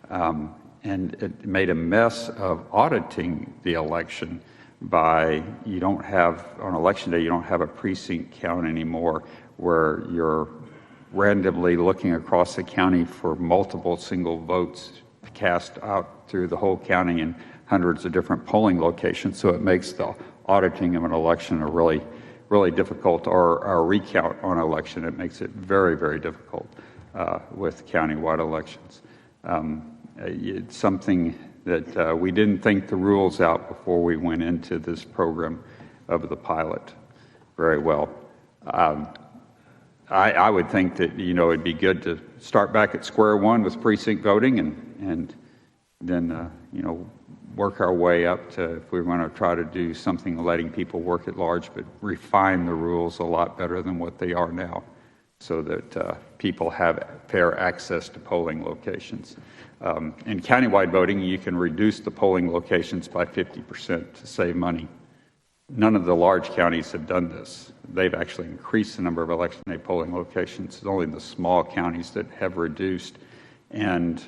S15: And it made a mess of auditing the election by, you don't have, on election day, you don't have a precinct count anymore where you're randomly looking across the county for multiple single votes cast out through the whole county in hundreds of different polling locations. So it makes the auditing of an election a really difficult, or a recount on an election. It makes it very, very difficult with countywide elections. It's something that we didn't think the rules out before we went into this program of the pilot very well. I would think that, you know, it'd be good to start back at square one with precinct voting and then, you know, work our way up to, if we're going to try to do something letting people work at large, but refine the rules a lot better than what they are now so that people have fair access to polling locations. In countywide voting, you can reduce the polling locations by 50% to save money. None of the large counties have done this. They've actually increased the number of election day polling locations. It's only the small counties that have reduced. And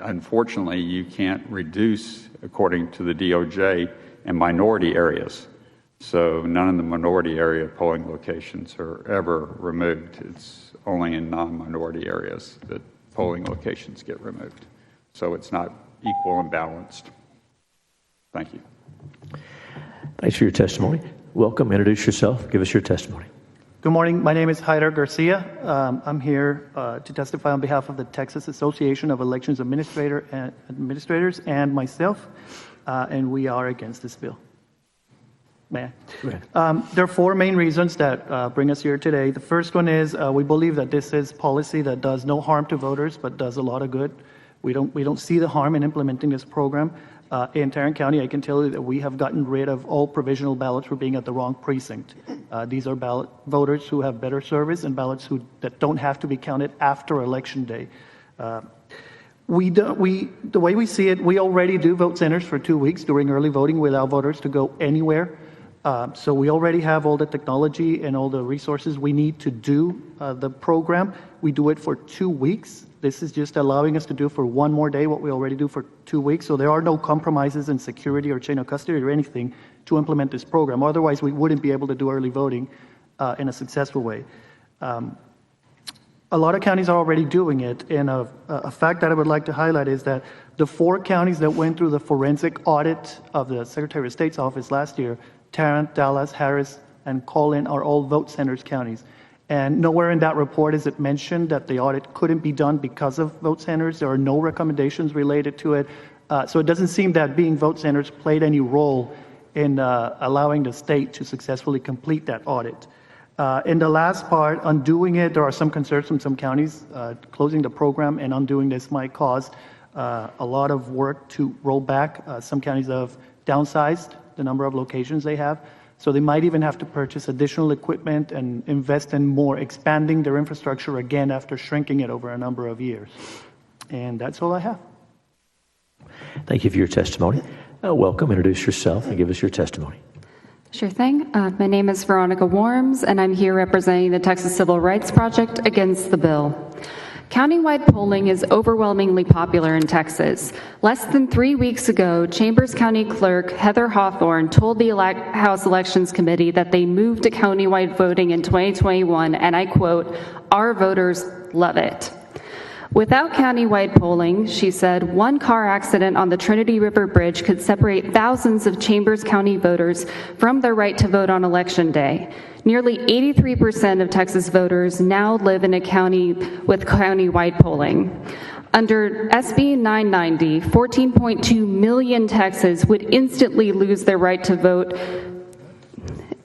S15: unfortunately, you can't reduce, according to the DOJ, in minority areas. So none of the minority area polling locations are ever removed. It's only in non-minority areas that polling locations get removed. So it's not equal and balanced. Thank you.
S1: Thanks for your testimony. Welcome. Introduce yourself. Give us your testimony.
S16: Good morning. My name is Haider Garcia. I'm here to testify on behalf of the Texas Association of Elections Administrators and myself, and we are against this bill. May I?
S1: Go ahead.
S16: There are four main reasons that bring us here today. The first one is we believe that this is policy that does no harm to voters but does a lot of good. We don't see the harm in implementing this program. In Tarrant County, I can tell you that we have gotten rid of all provisional ballots for being at the wrong precinct. These are ballot voters who have better service and ballots that don't have to be counted after Election Day. The way we see it, we already do vote centers for 2 weeks during early voting without voters to go anywhere. So we already have all the technology and all the resources we need to do the program. We do it for 2 weeks. This is just allowing us to do for one more day what we already do for 2 weeks. So there are no compromises in security or chain of custody or anything to implement this program. Otherwise, we wouldn't be able to do early voting in a successful way. A lot of counties are already doing it, and a fact that I would like to highlight is that the 4 counties that went through the forensic audit of the Secretary of State's office last year, Tarrant, Dallas, Harris, and Collin, are all vote centers counties. And nowhere in that report is it mentioned that the audit couldn't be done because of vote centers. There are no recommendations related to it. So it doesn't seem that being vote centers played any role in allowing the state to successfully complete that audit. In the last part, undoing it, there are some concerns from some counties. Closing the program and undoing this might cause a lot of work to roll back. Some counties have downsized the number of locations they have. So they might even have to purchase additional equipment and invest in more, expanding their infrastructure again after shrinking it over a number of years. And that's all I have.
S1: Thank you for your testimony. Welcome. Introduce yourself and give us your testimony.
S18: Sure thing. My name is Veronica Worms, and I'm here representing the Texas Civil Rights Project against the bill. Countywide polling is overwhelmingly popular in Texas. Less than 3 weeks ago, Chambers County Clerk Heather Hawthorne told the House Elections Committee that they moved to countywide voting in 2021, and I quote, "Our voters love it." Without countywide polling, she said, one car accident on the Trinity River Bridge could separate thousands of Chambers County voters from their right to vote on Election Day. Nearly 83% of Texas voters now live in a county with countywide polling. Under SB 990, 14.2 million Texans would instantly lose their right to vote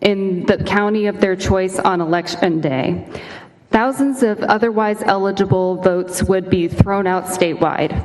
S18: in the county of their choice on Election Day. Thousands of otherwise eligible votes would be thrown out statewide.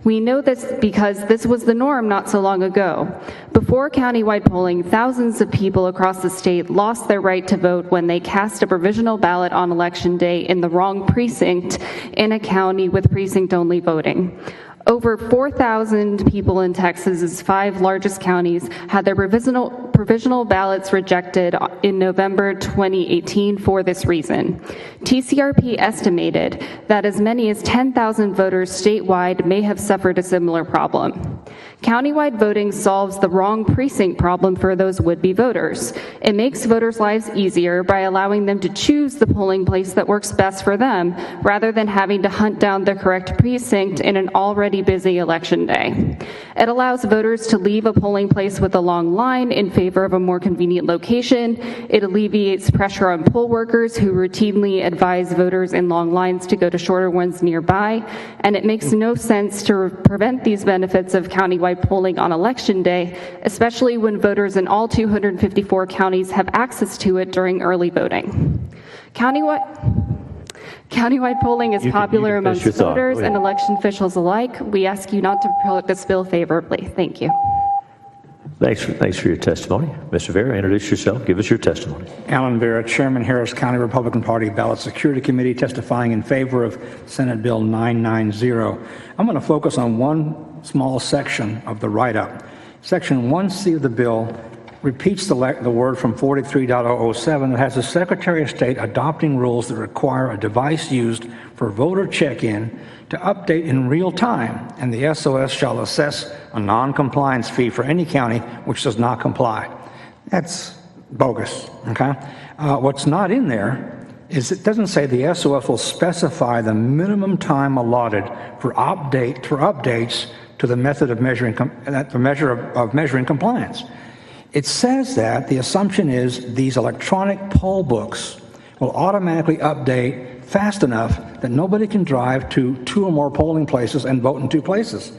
S18: We know this because this was the norm not so long ago. Before countywide polling, thousands of people across the state lost their right to vote when they cast a provisional ballot on Election Day in the wrong precinct in a county with precinct-only voting. Over 4,000 people in Texas's 5 largest counties had their provisional ballots rejected in November 2018 for this reason. TCRP estimated that as many as 10,000 voters statewide may have suffered a similar problem. Countywide voting solves the wrong precinct problem for those would-be voters. It makes voters' lives easier by allowing them to choose the polling place that works best for them, rather than having to hunt down the correct precinct in an already busy election day. It allows voters to leave a polling place with a long line in favor of a more convenient location. It alleviates pressure on poll workers who routinely advise voters in long lines to go to shorter ones nearby. And it makes no sense to prevent these benefits of countywide polling on Election Day, especially when voters in all 254 counties have access to it during early voting. Countywide polling is popular amongst voters and election officials alike. We ask you not to vote this bill favorably. Thank you.
S1: Thanks for your testimony. Mr. Vera, introduce yourself. Give us your testimony.
S22: Alan Vera, Chairman, Harris County Republican Party Ballot Security Committee, testifying in favor of Senate Bill 990. I'm going to focus on one small section of the write-up. Section 1C of the bill repeats the word from 43.007 that has the Secretary of State adopting rules that require a device used for voter check-in to update in real time, and the SOS shall assess a non-compliance fee for any county which does not comply. That's bogus, okay? What's not in there is it doesn't say the SOS will specify the minimum time allotted for updates to the method of measuring measuring compliance. It says that the assumption is these electronic poll books will automatically update fast enough that nobody can drive to 2 or more polling places and vote in 2 places.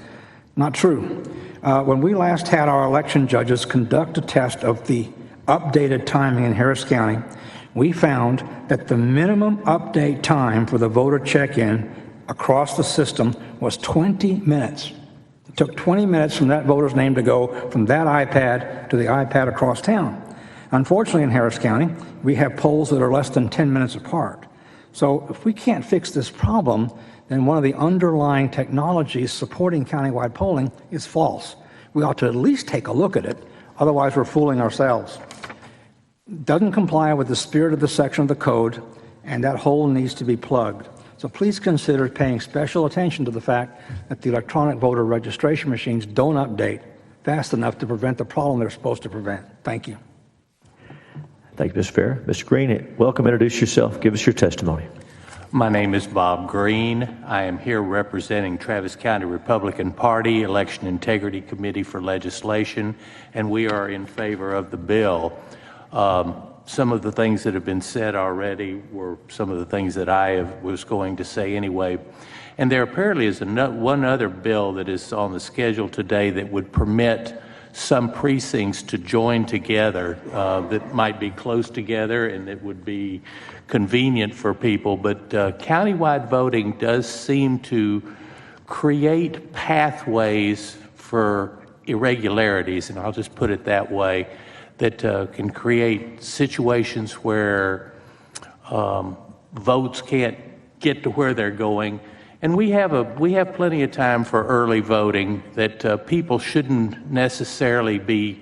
S22: Not true. When we last had our election judges conduct a test of the updated timing in Harris County, we found that the minimum update time for the voter check-in across the system was 20 minutes. It took 20 minutes from that voter's name to go from that iPad to the iPad across town. Unfortunately, in Harris County, we have polls that are less than 10 minutes apart. So if we can't fix this problem, then one of the underlying technologies supporting countywide polling is false. We ought to at least take a look at it. Otherwise, we're fooling ourselves. Doesn't comply with the spirit of the section of the code, and that hole needs to be plugged. So please consider paying special attention to the fact that the electronic voter registration machines don't update fast enough to prevent the problem they're supposed to prevent. Thank you.
S1: Thank you, Mr. Fair. Mr. Green, welcome. Introduce yourself. Give us your testimony.
S2: My name is Bob Green. I am here representing Travis County Republican Party Election Integrity Committee for Legislation, and we are in favor of the bill. Some of the things that have been said already were some of the things that I was going to say anyway. And there apparently is one other bill that is on the schedule today that would permit some precincts to join together that might be close together and that would be convenient for people. But countywide voting does seem to create pathways for irregularities, and I'll just put it that way, that can create situations where votes can't get to where they're going. And we have plenty of time for early voting, that people shouldn't necessarily be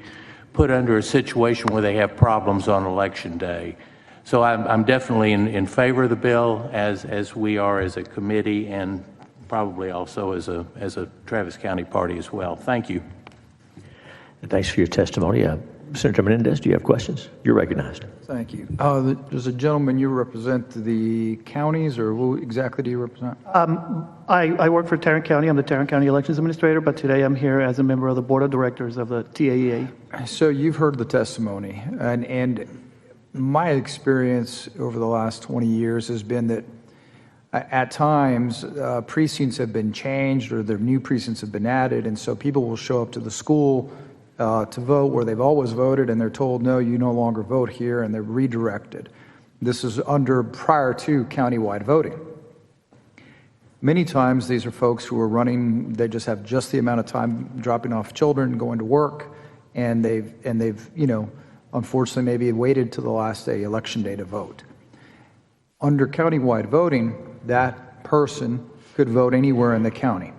S2: put under a situation where they have problems on Election Day. So I'm definitely in favor of the bill, as we are as a committee, and probably also as a Travis County party as well. Thank you.
S1: Thanks for your testimony. Senator Menendez, do you have questions? You're recognized.
S10: Thank you. There's a gentleman, you represent the counties, or who exactly do you represent?
S16: I work for Tarrant County. I'm the Tarrant County Elections Administrator, but today I'm here as a member of the Board of Directors of the TAEA.
S10: So you've heard the testimony, and my experience over the last 20 years has been that at times precincts have been changed or their new precincts have been added, and so people will show up to the school to vote where they've always voted, and they're told, no, you no longer vote here, and they're redirected. This is prior to countywide voting. Many times these are folks who are running, they just have just the amount of time dropping off children, going to work, and they've unfortunately maybe waited to the last day, Election Day, to vote. Under countywide voting, that person could vote anywhere in the county.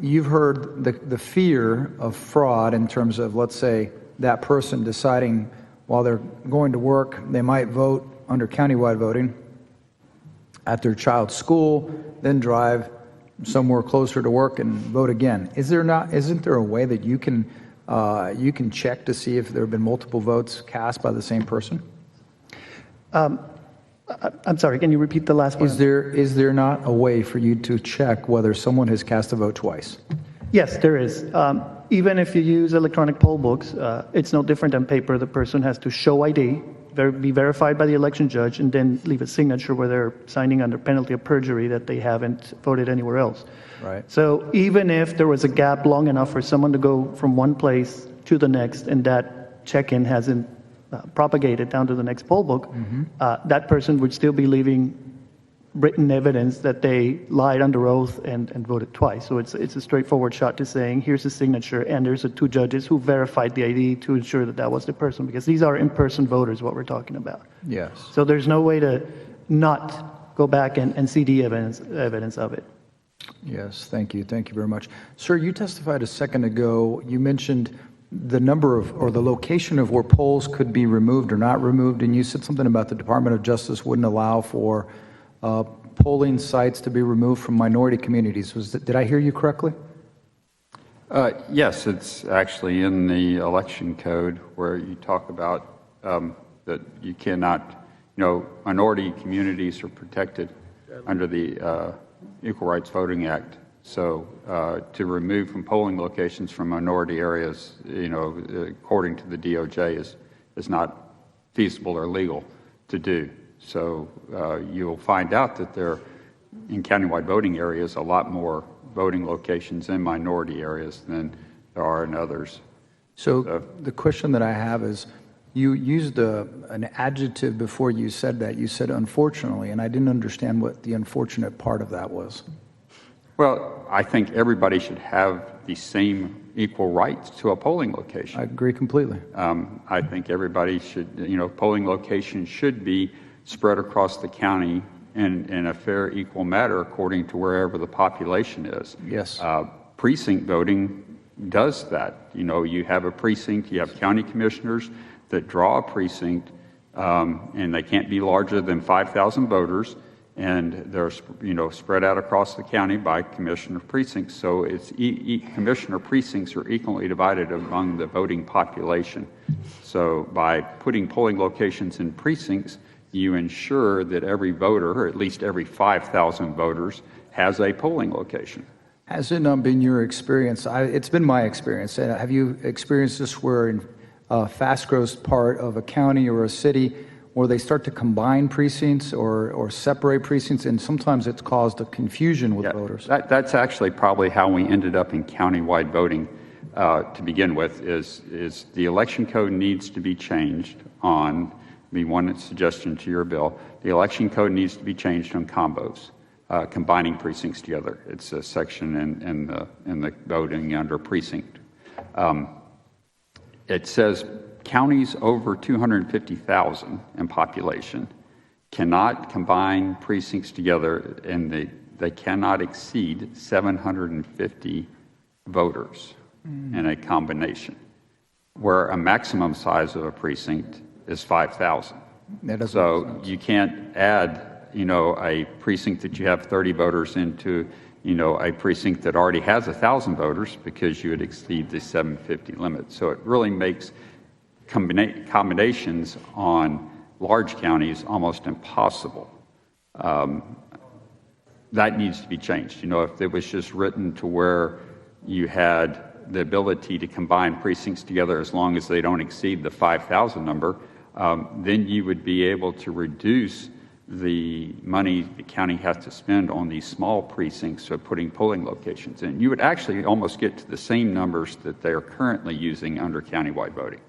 S10: You've heard the fear of fraud in terms of, let's say, that person deciding while they're going to work, they might vote under countywide voting at their child's school, then drive somewhere closer to work and vote again. Isn't there a way that you can check to see if there have been multiple votes cast by the same person?
S16: I'm sorry, can you repeat the last one?
S10: Is there not a way for you to check whether someone has cast a vote twice?
S16: Yes, there is. Even if you use electronic poll books, it's no different than paper. The person has to show ID, be verified by the election judge, and then leave a signature where they're signing under penalty of perjury that they haven't voted anywhere else.
S10: Right.
S16: So even if there was a gap long enough for someone to go from one place to the next and that check-in hasn't propagated down to the next poll book, that person would still be leaving written evidence that they lied under oath and voted twice. So it's a straightforward shot to saying, here's a signature, and there's 2 judges who verified the ID to ensure that that was the person, because these are in-person voters, what we're talking about.
S10: Yes.
S16: So there's no way to not go back and see the evidence of it.
S10: Yes, thank you. Thank you very much. Sir, you testified a second ago. You mentioned the number of, or the location of where polls could be removed or not removed, and you said something about the Department of Justice wouldn't allow for polling sites to be removed from minority communities. Did I hear you correctly?
S15: Yes, it's actually in the election code where you talk about that you cannot, minority communities are protected under the Equal Rights Voting Act. So to remove from polling locations from minority areas, according to the DOJ, is not feasible or legal to do. So you'll find out that there, in countywide voting areas, a lot more voting locations in minority areas than there are in others.
S10: So the question that I have is, you used an adjective before you said that. You said unfortunately, and I didn't understand what the unfortunate part of that was.
S15: Well, I think everybody should have the same equal rights to a polling location.
S10: I agree completely.
S15: I think everybody should, polling locations should be spread across the county in a fair, equal manner according to wherever the population is.
S10: Yes.
S15: Precinct voting does that. You have a precinct, you have county commissioners that draw a precinct, and they can't be larger than 5,000 voters, and they're spread out across the county by commissioner precincts. So it's commissioner precincts are equally divided among the voting population. So by putting polling locations in precincts, you ensure that every voter, or at least every 5,000 voters, has a polling location.
S10: Has it not been your experience? It's been my experience. Have you experienced this where in a fast-growth part of a county or a city where they start to combine precincts or separate precincts, and sometimes it's caused a confusion with voters?
S15: That's actually probably how we ended up in countywide voting to begin with, is the election code needs to be changed on, one suggestion to your bill, the election code needs to be changed on combos, combining precincts together. It's a section in the voting under precinct. It says counties over 250,000 in population cannot combine precincts together, and they cannot exceed 750 voters in a combination, where a maximum size of a precinct is 5,000. So you can't add, a precinct that you have 30 voters into, a precinct that already has 1,000 voters, because you would exceed the 750 limit. So it really makes combinations on large counties almost impossible. That needs to be changed. If it was just written to where you had the ability to combine precincts together as long as they don't exceed the 5,000 number, then you would be able to reduce the money the county has to spend on these small precincts, so putting polling locations in. You would actually almost get to the same numbers that they are currently using under countywide voting,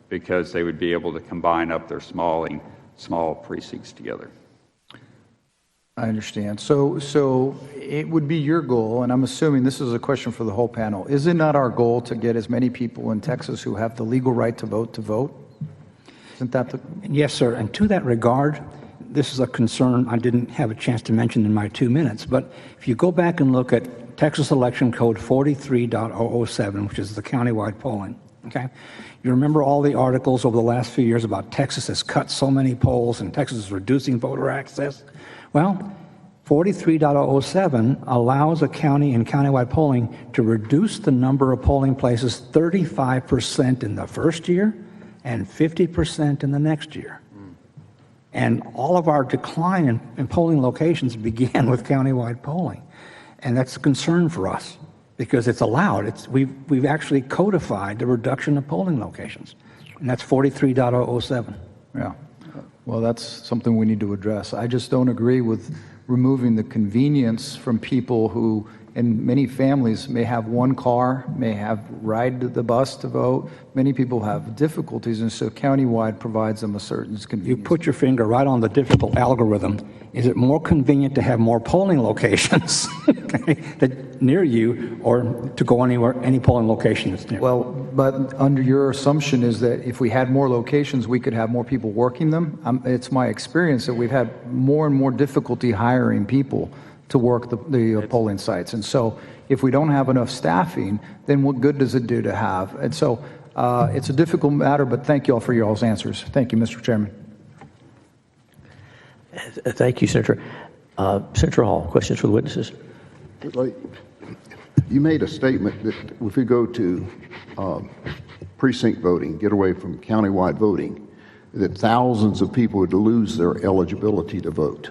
S15: because they would be able to combine up their small precincts together.
S10: I understand. So it would be your goal, and I'm assuming this is a question for the whole panel. Is it not our goal to get as many people in Texas who have the legal right to vote? Isn't that the...
S22: Yes, sir. And to that regard, this is a concern I didn't have a chance to mention in my 2 minutes, but if you go back and look at Texas Election Code 43.007, which is the countywide polling, okay? You remember all the articles over the last few years about Texas has cut so many polls and Texas is reducing voter access? Well, 43.007 allows a county in countywide polling to reduce the number of polling places 35% in the first year and 50% in the next year. And all of our decline in polling locations began with countywide polling. And that's a concern for us because it's allowed. We've actually codified the reduction of polling locations. And that's 43.007.
S10: Yeah. Well, that's something we need to address. I just don't agree with removing the convenience from people who, in many families, may have one car, may have ride the bus to vote. Many people have difficulties, and so countywide provides them a certain convenience.
S22: You put your finger right on the difficult algorithm. Is it more convenient to have more polling locations near you, or to go anywhere, any polling location that's near?
S10: Well, but under your assumption is that if we had more locations, we could have more people working them. It's my experience that we've had more and more difficulty hiring people to work the polling sites. And so if we don't have enough staffing, then what good does it do to have? And so it's a difficult matter, but thank you all for your all's answers. Thank you, Mr. Chairman.
S1: Thank you, Senator. Senator Hall, questions for the witnesses?
S8: You made a statement that if we go to precinct voting, get away from countywide voting, that thousands of people would lose their eligibility to vote.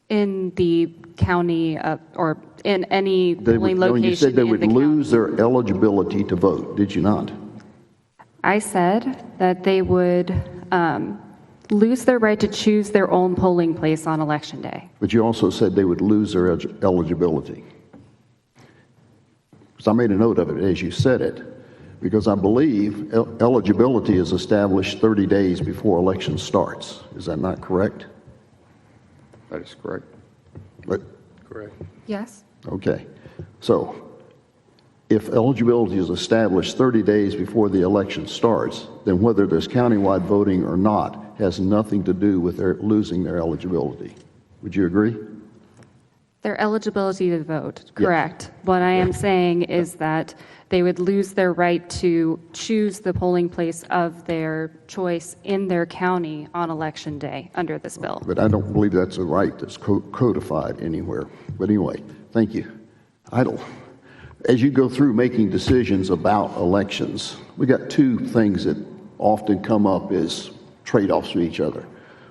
S18: In the county or in any polling location.
S8: You said they would
S18: in the
S8: lose their eligibility to vote, did you not?
S18: I said that they would lose their right to choose their own polling place on Election Day.
S8: But you also said they would lose their eligibility. So I made a note of it as you said it, because I believe eligibility is established 30 days before election starts. Is that not correct?
S15: That is correct.
S8: But,
S15: correct.
S18: Yes.
S8: Okay. So if eligibility is established 30 days before the election starts, then whether there's countywide voting or not has nothing to do with their losing their eligibility. Would you agree?
S18: Their eligibility to vote, correct. Yes. What I am saying is that they would lose their right to choose the polling place of their choice in their county on Election Day under this bill.
S8: But I don't believe that's a right that's codified anywhere. But anyway, thank you. As you go through making decisions about elections, we got two things that often come up as trade-offs with each other.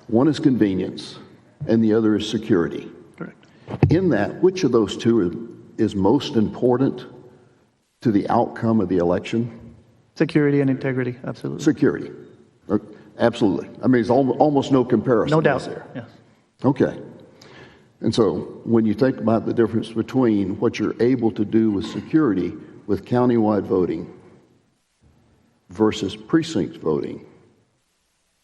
S8: One is convenience, and the other is security. Correct. In that, which of those two is most important to the outcome of the election?
S16: Security and integrity, absolutely.
S8: Security, absolutely. I mean, there's almost no comparison.
S16: No doubt there, yes.
S8: Okay. And so when you think about the difference between what you're able to do with security with countywide voting versus precinct voting,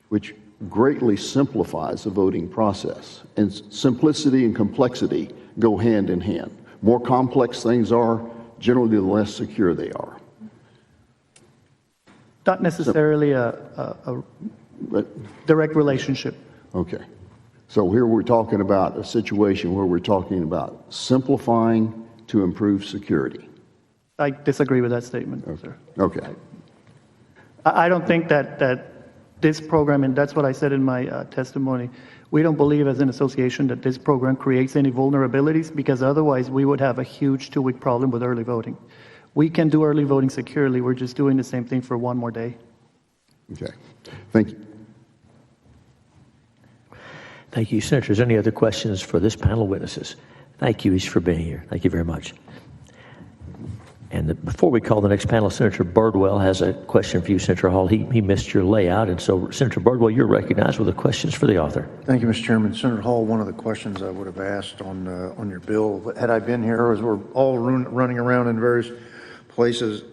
S8: which greatly simplifies the voting process. And simplicity and complexity go hand in hand. More complex things are, generally the less secure they are.
S16: Not necessarily a direct relationship.
S8: Okay. So here we're talking about a situation where we're talking about simplifying to improve security.
S16: I disagree with that statement, sir.
S8: Okay.
S16: I don't think that this program, and that's what I said in my testimony, we don't believe as an association that this program creates any vulnerabilities, because otherwise we would have a huge 2-week problem with early voting. We can do early voting securely. We're just doing the same thing for one more day.
S8: Okay. Thank you.
S1: Thank you, Senators. Any other questions for this panel of witnesses? Thank you each for being here. Thank you very much. And before we call the next panel, Senator Birdwell has a question for you, Senator Hall. He missed your layout, and so, Senator Birdwell, you're recognized with the questions for the author.
S12: Thank you, Mr. Chairman. Senator Hall, one of the questions I would have asked on your bill, had I been here, as we're all running around in various places,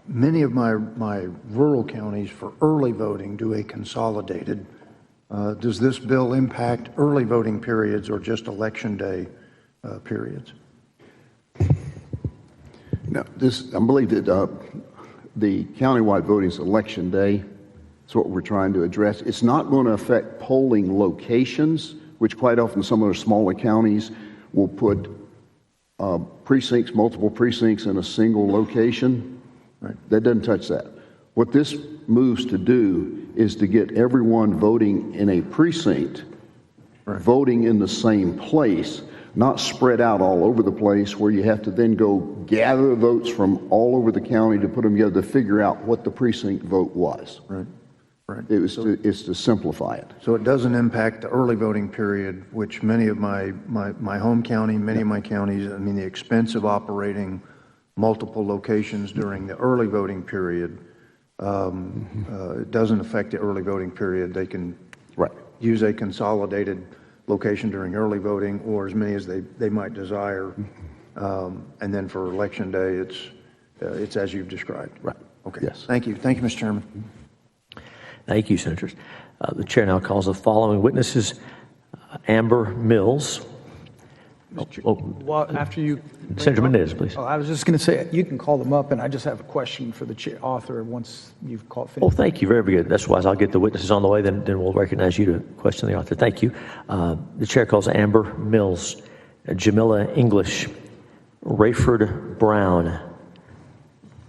S12: many of my rural counties for early voting do a consolidated. Does this bill impact early voting periods or just election day periods?
S8: No, I believe that the countywide voting is election day. That's what we're trying to address. It's not going to affect polling locations, which quite often some of the smaller counties will put precincts, multiple precincts in a single location. Right. That doesn't touch that. What this moves to do is to get everyone voting in a precinct, right, voting in the same place, not spread out all over the place where you have to then go gather votes from all over the county to put them together to figure out what the precinct vote was.
S12: Right, right.
S8: It's to simplify it.
S12: So it doesn't impact the early voting period, which many of my home county, many of my counties, I mean, the expense of operating multiple locations during the early voting period, it doesn't affect the early voting period. They can use a consolidated location during early voting, or as many as they might desire, and then for election day, it's as you've described.
S8: Right.
S12: Okay.
S8: Yes.
S12: Thank you. Thank you, Mr. Chairman.
S1: Thank you, Senators. The chair now calls the following witnesses: Amber Mills.
S20: Well, after you
S1: Senator Menendez, please.
S10: Oh, I was just going to say, you can call them up, and I just have a question for the author once you've called.
S1: Oh, thank you. Very good. That's wise. I'll get the witnesses on the way, then we'll recognize you to question the author. Thank you. The chair calls Amber Mills, Jamila English, Rayford Brown,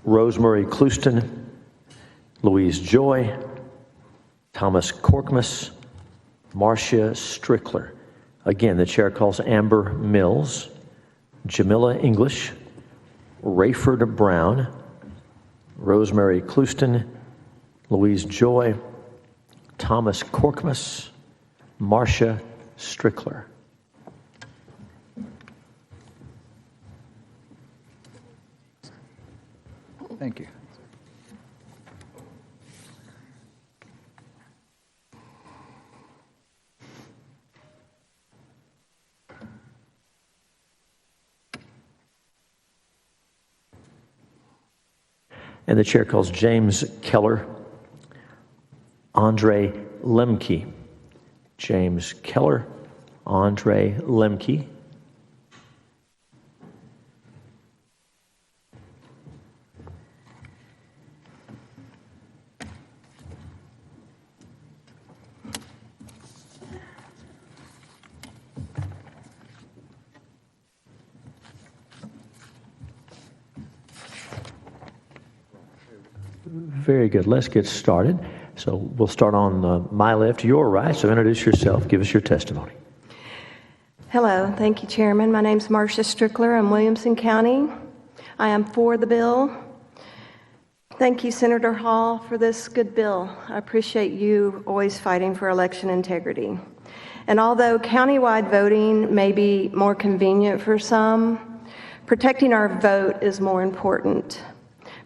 S1: Rosemary Clouston, Louise Joy, Thomas Corkmas, Marcia Strickler. Again, the chair calls Amber Mills, Jamila English, Rayford Brown, Rosemary Clouston, Louise Joy, Thomas Corkmas, Marcia Strickler.
S10: Thank you.
S1: And the chair calls James Keller, Andre Lemke. James Keller, Andre Lemke. Very good. Let's get started. So we'll start on my left, your right. So introduce yourself. Give us your testimony.
S13: Hello. Thank you, Chairman. My name's Marcia Strickler. I'm Williamson County. I am for the bill. Thank you, Senator Hall, for this good bill. I appreciate you always fighting for election integrity. And although countywide voting may be more convenient for some, protecting our vote is more important.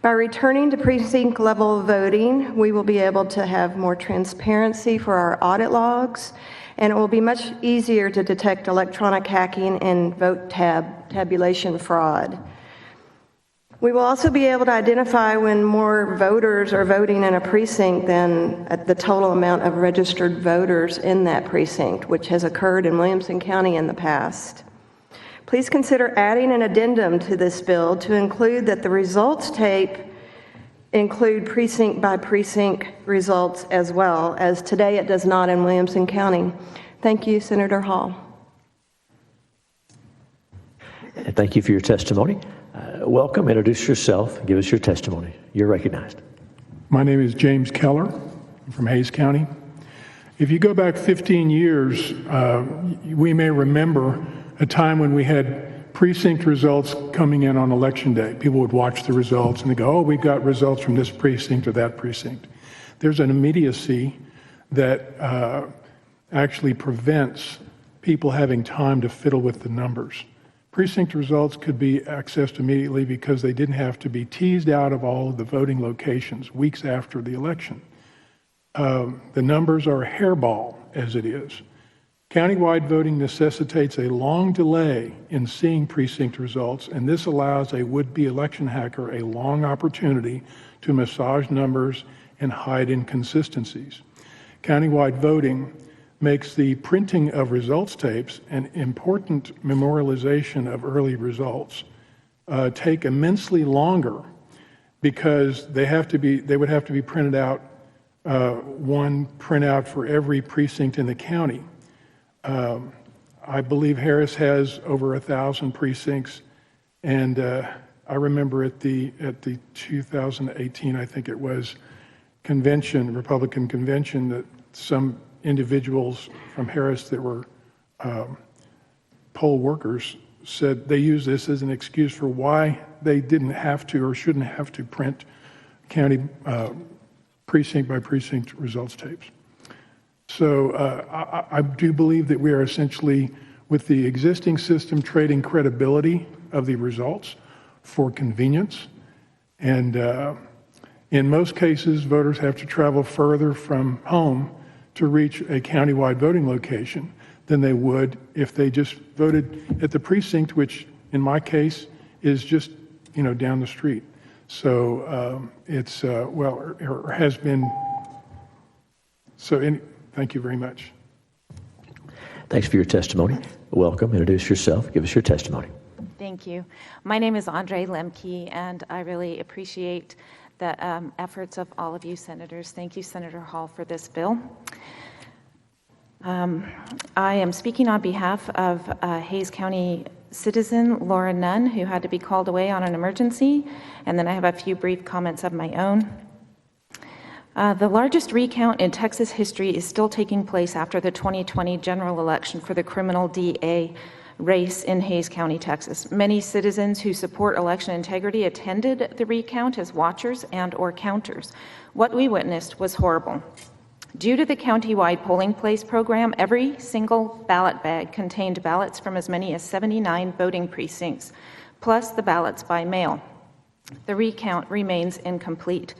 S13: By returning to precinct-level voting, we will be able to have more transparency for our audit logs, and it will be much easier to detect electronic hacking and vote tabulation fraud. We will also be able to identify when more voters are voting in a precinct than the total amount of registered voters in that precinct, which has occurred in Williamson County in the past. Please consider adding an addendum to this bill to include that the results tape include precinct by precinct results as well, as today it does not in Williamson County. Thank you, Senator Hall.
S1: Thank you for your testimony. Welcome. Introduce yourself. Give us your testimony. You're recognized.
S20: My name is James Keller. I'm from Hayes County. If you go back 15 years, we may remember a time when we had precinct results coming in on election day. People would watch the results and they go, oh, we got results from this precinct or that precinct. There's an immediacy that actually prevents people having time to fiddle with the numbers. Precinct results could be accessed immediately because they didn't have to be teased out of all of the voting locations weeks after the election. The numbers are a hairball as it is. Countywide voting necessitates a long delay in seeing precinct results, and this allows a would-be election hacker a long opportunity to massage numbers and hide inconsistencies. Countywide voting makes the printing of results tapes an important memorialization of early results take immensely longer because they would have to be printed out, one printout for every precinct in the county. I believe Harris has over 1,000 precincts, and I remember at the 2018, I think it was, Republican convention, that some individuals from Harris that were poll workers said they used this as an excuse for why they didn't have to or shouldn't have to print county precinct by precinct results tapes. So I do believe that we are essentially, with the existing system, trading credibility of the results for convenience. And in most cases, voters have to travel further from home to reach a countywide voting location than they would if they just voted at the precinct, which in my case is just, down the street. So it's, or has been, thank you very much.
S1: Thanks for your testimony. Welcome. Introduce yourself. Give us your testimony.
S6: Thank you. My name is Andre Lemke, and I really appreciate the efforts of all of you senators. Thank you, Senator Hall, for this bill. I am speaking on behalf of Hays County citizen Laura Nunn, who had to be called away on an emergency, and then I have a few brief comments of my own. The largest recount in Texas history is still taking place after the 2020 general election for the criminal DA race in Hays County, Texas. Many citizens who support election integrity attended the recount as watchers and/or counters. What we witnessed was horrible. Due to the countywide polling place program, every single ballot bag contained ballots from as many as 79 voting precincts, plus the ballots by mail. The recount remains incomplete.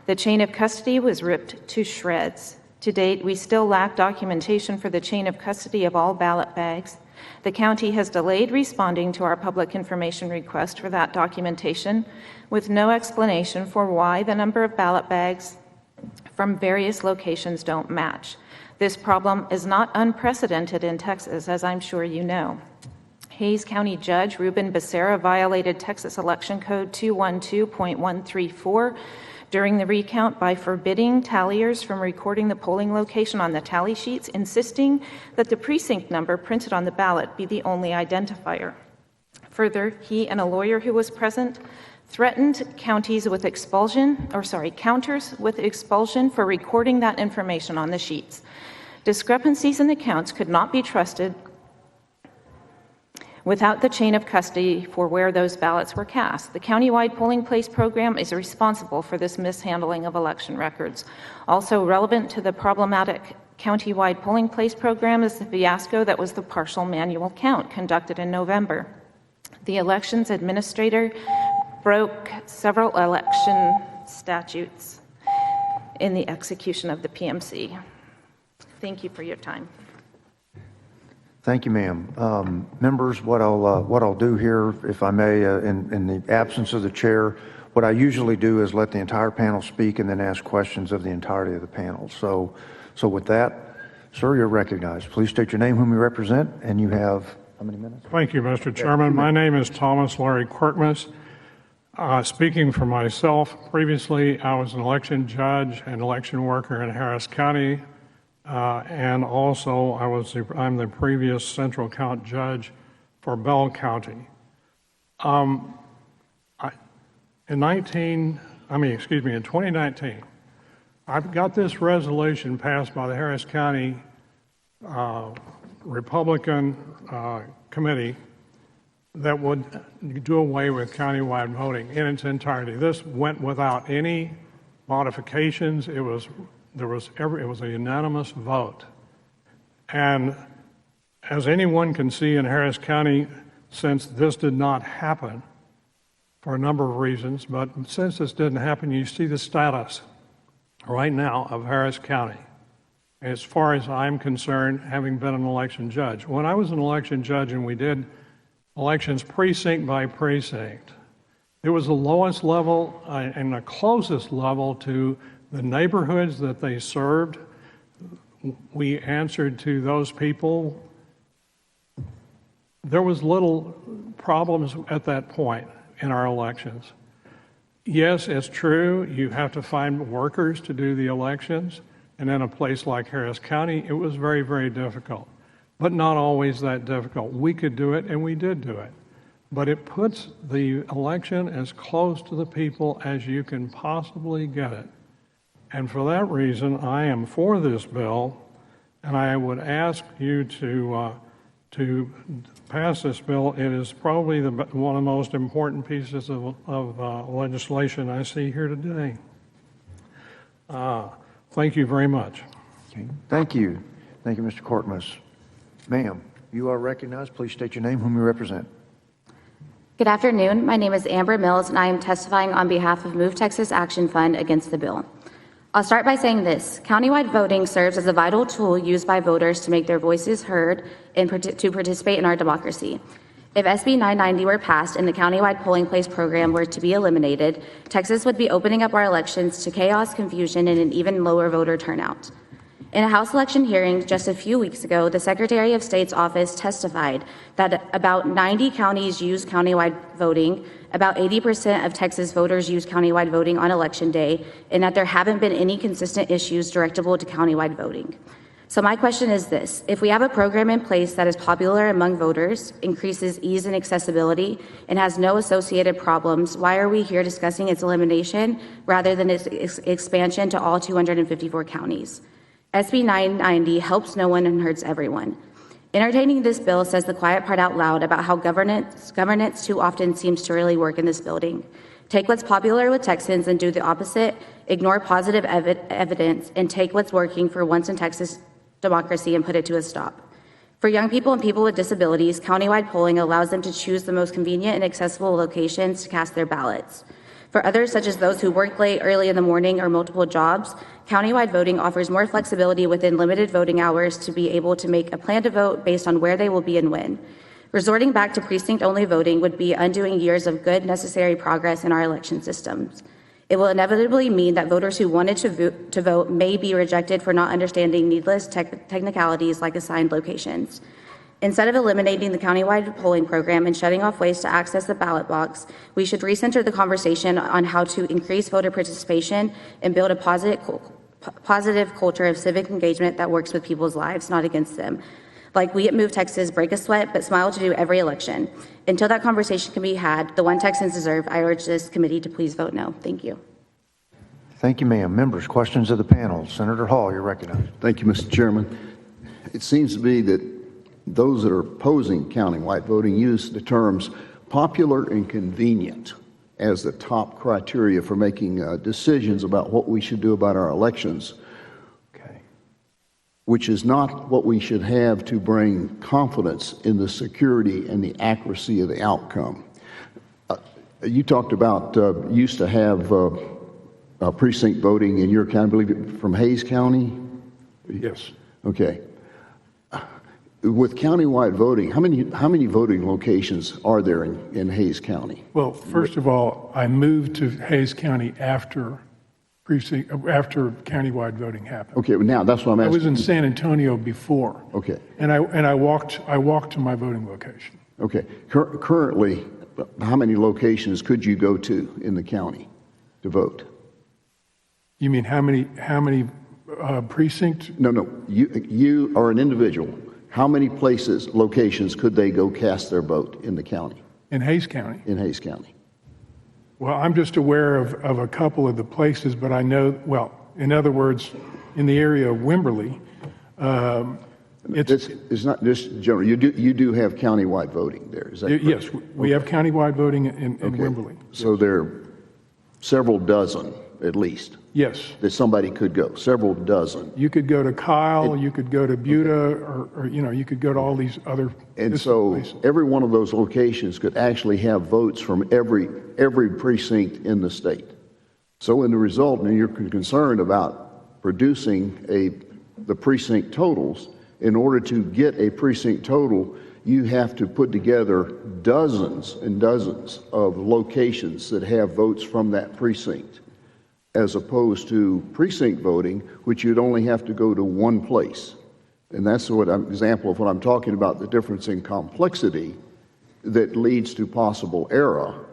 S6: The chain of custody was ripped to shreds. To date, we still lack documentation for the chain of custody of all ballot bags. The county has delayed responding to our public information request for that documentation, with no explanation for why the number of ballot bags from various locations don't match. This problem is not unprecedented in Texas, as I'm sure you know. Hays County Judge Ruben Becerra violated Texas Election Code 212.134 during the recount by forbidding talliers from recording the polling location on the tally sheets, insisting that the precinct number printed on the ballot be the only identifier. Further, he and a lawyer who was present threatened counters with expulsion for recording that information on the sheets. Discrepancies in the counts could not be trusted without the chain of custody for where those ballots were cast. The countywide polling place program is responsible for this mishandling of election records. Also relevant to the problematic countywide polling place program is the fiasco that was the partial manual count conducted in November. The elections administrator broke several election statutes in the execution of the PMC. Thank you for your time.
S12: Thank you, ma'am. Members, what I'll do here, if I may, in the absence of the chair, what I usually do is let the entire panel speak and then ask questions of the entirety of the panel. So with that, sir, you're recognized. Please state your name, whom you represent, and you have how many minutes?
S17: Thank you, Mr. Chairman. My name is Thomas Larry Quirkmas. Speaking for myself, previously I was an election judge and election worker in Harris County. And also, I'm the previous central count judge for Bell County. In 2019, I've got this resolution passed by the Harris County Republican Committee that would do away with countywide voting in its entirety. This went without any modifications. It was a unanimous vote. And as anyone can see in Harris County, since this did not happen for a number of reasons, but since this didn't happen, you see the status right now of Harris County. As far as I'm concerned, having been an election judge. When I was an election judge and we did elections precinct by precinct, it was the lowest level and the closest level to the neighborhoods that they served. We answered to those people. There was little problems at that point in our elections. Yes, it's true, you have to find workers to do the elections, and in a place like Harris County, it was very, very difficult, but not always that difficult. We could do it, and we did do it. But it puts the election as close to the people as you can possibly get it. And for that reason, I am for this bill, and I would ask you to pass this bill. It is probably one of the most important pieces of legislation I see here today. Thank you very much.
S12: Okay. Thank you. Thank you, Mr. Quirkmas. Ma'am, you are recognized. Please state your name, whom you represent.
S21: Good afternoon. My name is Amber Mills, and I am testifying on behalf of Move Texas Action Fund against the bill. I'll start by saying this. Countywide voting serves as a vital tool used by voters to make their voices heard and to participate in our democracy. If SB 990 were passed and the countywide polling place program were to be eliminated, Texas would be opening up our elections to chaos, confusion, and an even lower voter turnout. In a House election hearing just a few weeks ago, the Secretary of State's office testified that about 90 counties use countywide voting, about 80% of Texas voters use countywide voting on election day, and that there haven't been any consistent issues directable to countywide voting. So my question is this: if we have a program in place that is popular among voters, increases ease and accessibility, and has no associated problems, why are we here discussing its elimination rather than its expansion to all 254 counties? SB 990 helps no one and hurts everyone. Entertaining this bill says the quiet part out loud about how governance too often seems to really work in this building. Take what's popular with Texans and do the opposite, ignore positive evidence, and take what's working for once in Texas democracy and put it to a stop. For young people and people with disabilities, countywide polling allows them to choose the most convenient and accessible locations to cast their ballots. For others, such as those who work late, early in the morning, or multiple jobs, countywide voting offers more flexibility within limited voting hours to be able to make a plan to vote based on where they will be and when. Resorting back to precinct-only voting would be undoing years of good, necessary progress in our election systems. It will inevitably mean that voters who wanted to vote may be rejected for not understanding needless technicalities like assigned locations. Instead of eliminating the countywide polling program and shutting off ways to access the ballot box, we should recenter the conversation on how to increase voter participation and build a positive culture of civic engagement that works with people's lives, not against them. Like we at Move Texas, break a sweat, but smile to do every election. Until that conversation can be had, the one Texans deserve, I urge this committee to please vote no. Thank you.
S12: Thank you, ma'am. Members, questions of the panel. Senator Hall, you're recognized.
S8: Thank you, Mr. Chairman. It seems to me that those that are opposing countywide voting use the terms popular and convenient as the top criteria for making decisions about what we should do about our elections, which is not what we should have to bring confidence in the security and the accuracy of the outcome. You talked about used to have precinct voting in your county, I believe, from Hayes County?
S20: Yes.
S8: Okay. With countywide voting, how many voting locations are there in Hayes County?
S20: Well, first of all, I moved to Hayes County after countywide voting happened.
S8: Okay, well now that's what I'm asking.
S20: I was in San Antonio before.
S8: Okay.
S20: And I walked to my voting location.
S8: Okay. Currently, how many locations could you go to in the county to vote?
S20: You mean how many precincts?
S8: No. You are an individual. How many locations could they go cast their vote in the county?
S20: In Hayes County? In
S8: Hayes County.
S20: Well, I'm just aware of a couple of the places, but I know, well, in other words, in the area of Wimberley,
S8: it's not just general. You do have countywide voting there, is that correct?
S20: Yes, we have countywide voting in Wimberley.
S8: So there are several dozen, at least.
S20: Yes.
S8: That somebody could go, several dozen.
S20: You could go to Kyle, you could go to Buda, or you could go to all these other
S8: And so
S20: places.
S8: every one of those locations could actually have votes from every precinct in the state. So in the result, and you're concerned about producing the precinct totals, in order to get a precinct total, you have to put together dozens and dozens of locations that have votes from that precinct, as opposed to precinct voting, which you'd only have to go to one place. And that's an example of what I'm talking about, the difference in complexity that leads to possible error,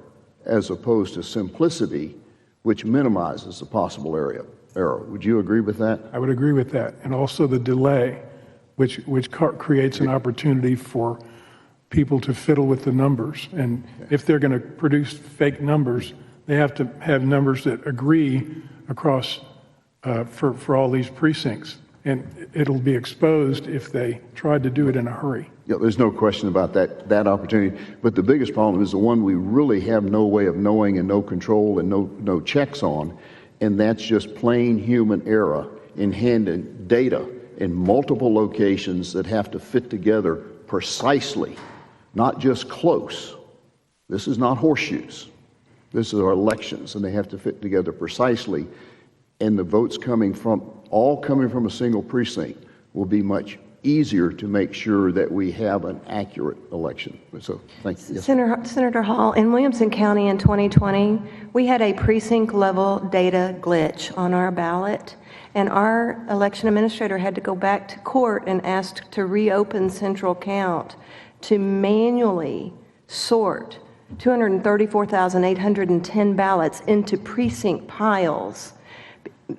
S8: as opposed to simplicity, which minimizes the possible error. Would you agree with that?
S20: I would agree with that. And also the delay, which creates an opportunity for people to fiddle with the numbers. And if they're going to produce fake numbers, they have to have numbers that agree across for all these precincts. And it'll be exposed if they tried to do it in a hurry.
S8: Yeah, there's no question about that opportunity. But the biggest problem is the one we really have no way of knowing and no control and no checks on, and that's just plain human error in handing data in multiple locations that have to fit together precisely, not just close. This is not horseshoes. This is our elections, and they have to fit together precisely. And the votes coming from a single precinct will be much easier to make sure that we have an accurate election. So, thank you. Yes.
S13: Senator Hall, in Williamson County in 2020, we had a precinct level data glitch on our ballot. And our election administrator had to go back to court and ask to reopen central count to manually sort 234,810 ballots into precinct piles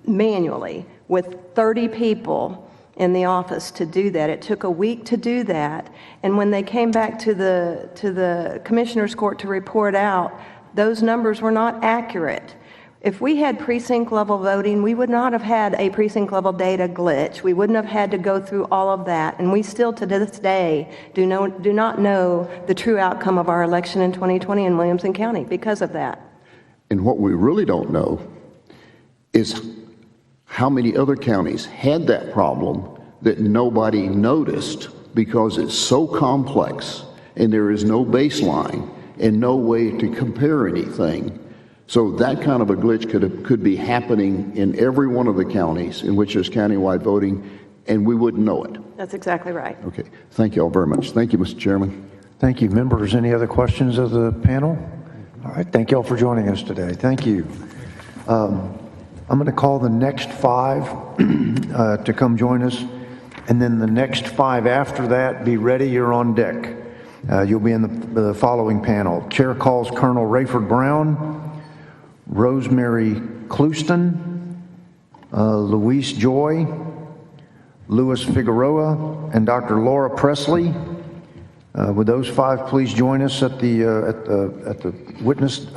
S13: manually with 30 people in the office to do that. It took a week to do that. And when they came back to the commissioner's court to report out, those numbers were not accurate. If we had precinct level voting, we would not have had a precinct level data glitch. We wouldn't have had to go through all of that. And we still to this day do not know the true outcome of our election in 2020 in Williamson County because of that.
S8: And what we really don't know is how many other counties had that problem that nobody noticed because it's so complex and there is no baseline and no way to compare anything. So that kind of a glitch could be happening in every one of the counties in which there's countywide voting, and we wouldn't know it.
S13: That's exactly right.
S8: Okay. Thank you all very much. Thank you, Mr. Chairman.
S12: Thank you. Members, any other questions of the panel? All right. Thank you all for joining us today. Thank you. I'm going to call the next 5 to come join us, and then the next 5 after that, be ready, you're on deck. You'll be in the following panel. Chair calls Colonel Rayford Brown, Rosemary Clouston, Luis Joy, Louis Figueroa, and Dr. Laura Presley. Would those 5 please join us at the witness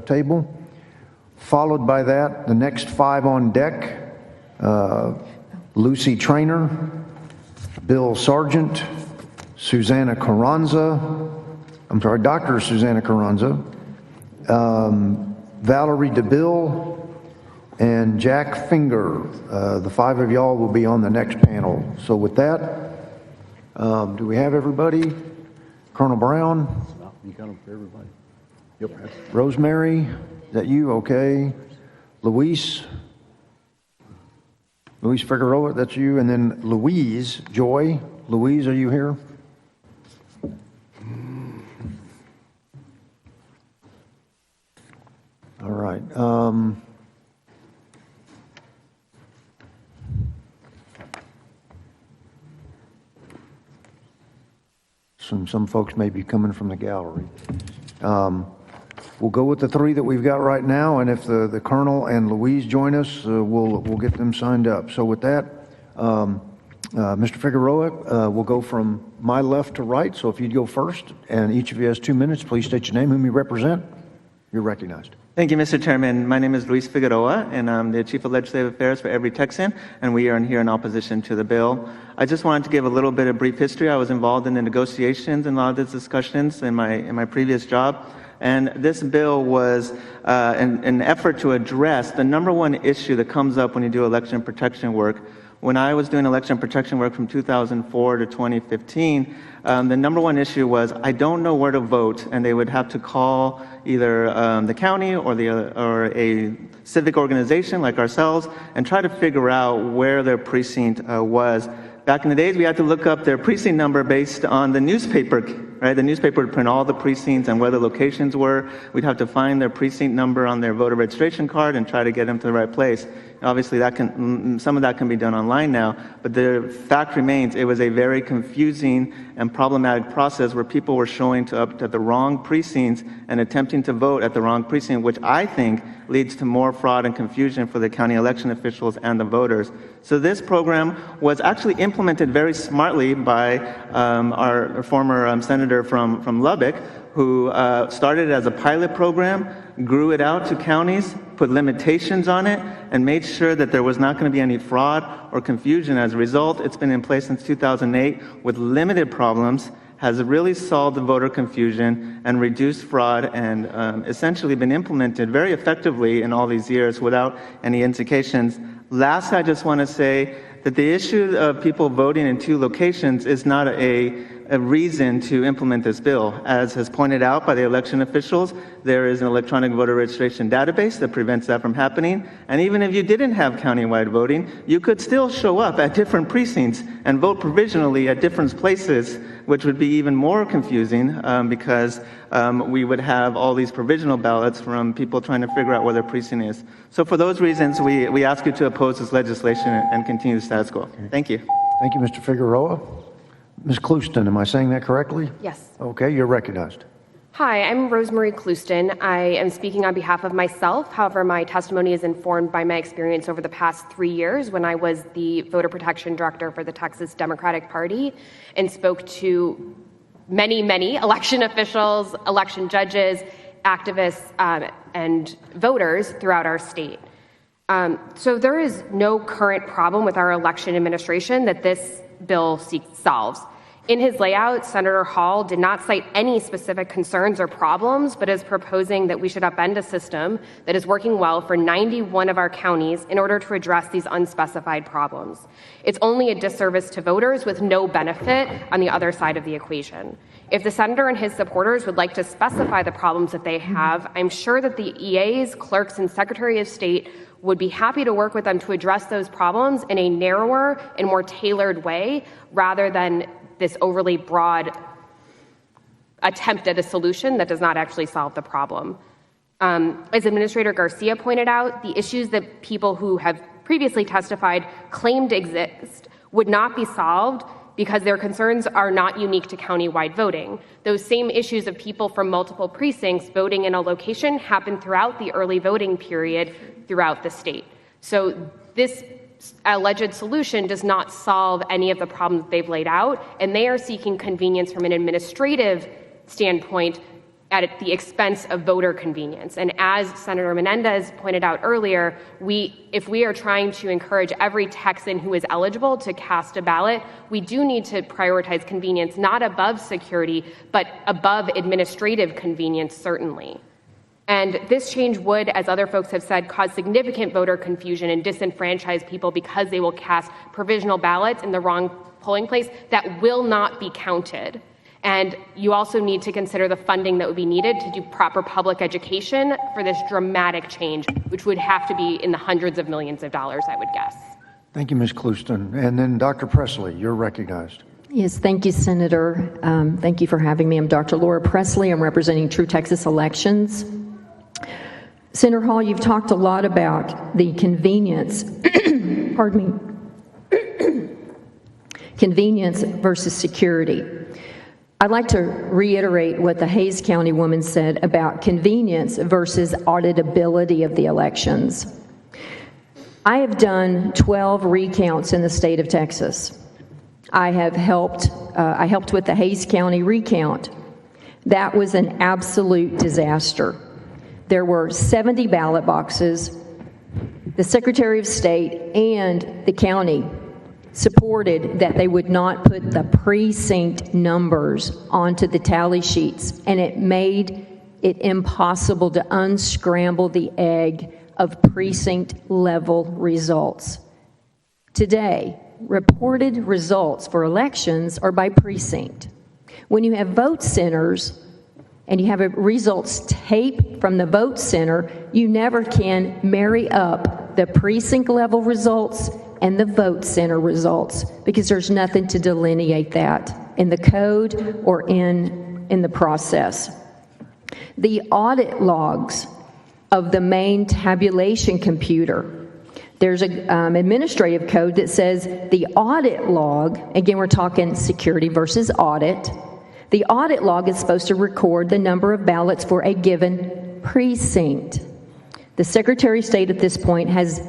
S12: table? Followed by that, the next 5 on deck, Lucy Traynor, Bill Sargent, Susanna Carranza, Dr. Susanna Carranza, Valerie DeBille, and Jack Finger. The 5 of y'all will be on the next panel. So with that, do we have everybody? Colonel Brown?
S8: You got them for everybody. Yep.
S12: Rosemary, is that you? Okay. Luis Figueroa, that's you. And then Louise Joy. Louise, are you here? All right. Some folks may be coming from the gallery. We'll go with the 3 that we've got right now, and if the Colonel and Louise join us, we'll get them signed up. So with that, Mr. Figueroa, we'll go from my left to right, so if you'd go first, and each of you has 2 minutes, please state your name, whom you represent. You're recognized.
S4: Thank you, Mr. Chairman. My name is Luis Figueroa, and I'm the Chief of Legislative Affairs for Every Texan, and we are here in opposition to the bill. I just wanted to give a little bit of brief history. I was involved in the negotiations and a lot of these discussions in my previous job. And this bill was an effort to address the #1 issue that comes up when you do election protection work. When I was doing election protection work from 2004 to 2015, the #1 issue was I don't know where to vote, and they would have to call either the county or a civic organization like ourselves and try to figure out where their precinct was. Back in the days, we had to look up their precinct number based on the newspaper, right? The newspaper would print all the precincts and where the locations were. We'd have to find their precinct number on their voter registration card and try to get them to the right place. Obviously, some of that can be done online now, but the fact remains it was a very confusing and problematic process where people were showing up at the wrong precincts and attempting to vote at the wrong precinct, which I think leads to more fraud and confusion for the county election officials and the voters. So this program was actually implemented very smartly by our former senator from Lubbock, who started it as a pilot program, grew it out to counties, put limitations on it, and made sure that there was not going to be any fraud or confusion. As a result, it's been in place since 2008 with limited problems, has really solved the voter confusion and reduced fraud, and essentially been implemented very effectively in all these years without any indications. Last, I just want to say that the issue of people voting in 2 locations is not a a reason to implement this bill. As has pointed out by the election officials, there is an electronic voter registration database that prevents that from happening. And even if you didn't have countywide voting, you could still show up at different precincts and vote provisionally at different places, which would be even more confusing because we would have all these provisional ballots from people trying to figure out where their precinct is. So for those reasons, we ask you to oppose this legislation and continue the status quo. Thank you.
S12: Thank you, Mr. Figueroa. Ms. Clouston, am I saying that correctly?
S5: Yes.
S12: Okay, you're recognized.
S5: Hi, I'm Rosemary Clouston. I am speaking on behalf of myself. However, my testimony is informed by my experience over the past 3 years when I was the voter protection director for the Texas Democratic Party and spoke to many election officials, election judges, activists, and voters throughout our state. So there is no current problem with our election administration that this bill solves. In his layout, Senator Hall did not cite any specific concerns or problems, but is proposing that we should upend a system that is working well for 91 of our counties in order to address these unspecified problems. It's only a disservice to voters with no benefit on the other side of the equation. If the senator and his supporters would like to specify the problems that they have, I'm sure that the EAs, clerks, and Secretary of State would be happy to work with them to address those problems in a narrower and more tailored way rather than this overly broad attempt at a solution that does not actually solve the problem. As Administrator Garcia pointed out, the issues that people who have previously testified claimed exist would not be solved because their concerns are not unique to countywide voting. Those same issues of people from multiple precincts voting in a location happen throughout the early voting period throughout the state. So this alleged solution does not solve any of the problems they've laid out, and they are seeking convenience from an administrative standpoint at the expense of voter convenience. And as Senator Menendez pointed out earlier, if we are trying to encourage every Texan who is eligible to cast a ballot, we do need to prioritize convenience, not above security, but above administrative convenience, certainly. And this change would, as other folks have said, cause significant voter confusion and disenfranchise people because they will cast provisional ballots in the wrong polling place that will not be counted. And you also need to consider the funding that would be needed to do proper public education for this dramatic change, which would have to be in the hundreds of millions of dollars, I would guess.
S12: Thank you, Ms. Clouston. And then Dr. Presley, you're recognized.
S19: Yes, thank you, Senator. Thank you for having me. I'm Dr. Laura Presley. I'm representing True Texas Elections. Senator Hall, you've talked a lot about the convenience, pardon me, convenience versus security. I'd like to reiterate what the Hays County woman said about convenience versus auditability of the elections. I have done 12 recounts in the state of Texas. I helped with the Hays County recount. That was an absolute disaster. There were 70 ballot boxes. The Secretary of State and the county supported that they would not put the precinct numbers onto the tally sheets, and it made it impossible to unscramble the egg of precinct level results. Today, reported results for elections are by precinct. When you have vote centers and you have a results tape from the vote center, you never can marry up the precinct level results and the vote center results because there's nothing to delineate that in the code or in the process. The audit logs of the main tabulation computer, there's an administrative code that says the audit log, again we're talking security versus audit, the audit log is supposed to record the number of ballots for a given precinct. The Secretary of State at this point has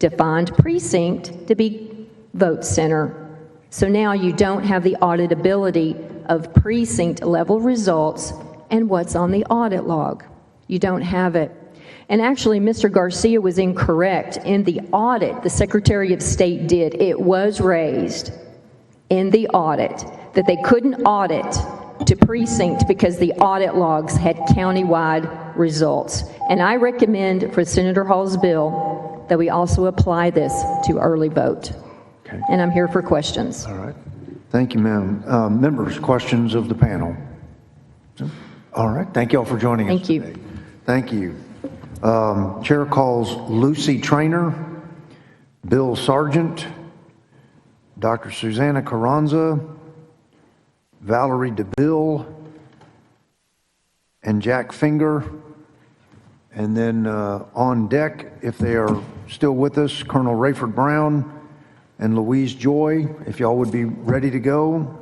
S19: defined precinct to be vote center. So now you don't have the auditability of precinct level results and what's on the audit log. You don't have it. And actually, Mr. Garcia was incorrect. In the audit the Secretary of State did, it was raised in the audit that they couldn't audit to precinct because the audit logs had countywide results. And I recommend for Senator Hall's bill that we also apply this to early vote. Okay. And I'm here for questions.
S12: All right. Thank you, ma'am. Members, questions of the panel? All right. Thank you all for joining us.
S19: Thank you.
S12: Today. Thank you. Chair calls Lucy Traynor, Bill Sargent, Dr. Susanna Carranza, Valerie DeVille, and Jack Finger. And then on deck, if they are still with us, Colonel Rayford Brown and Louise Joy, if y'all would be ready to go.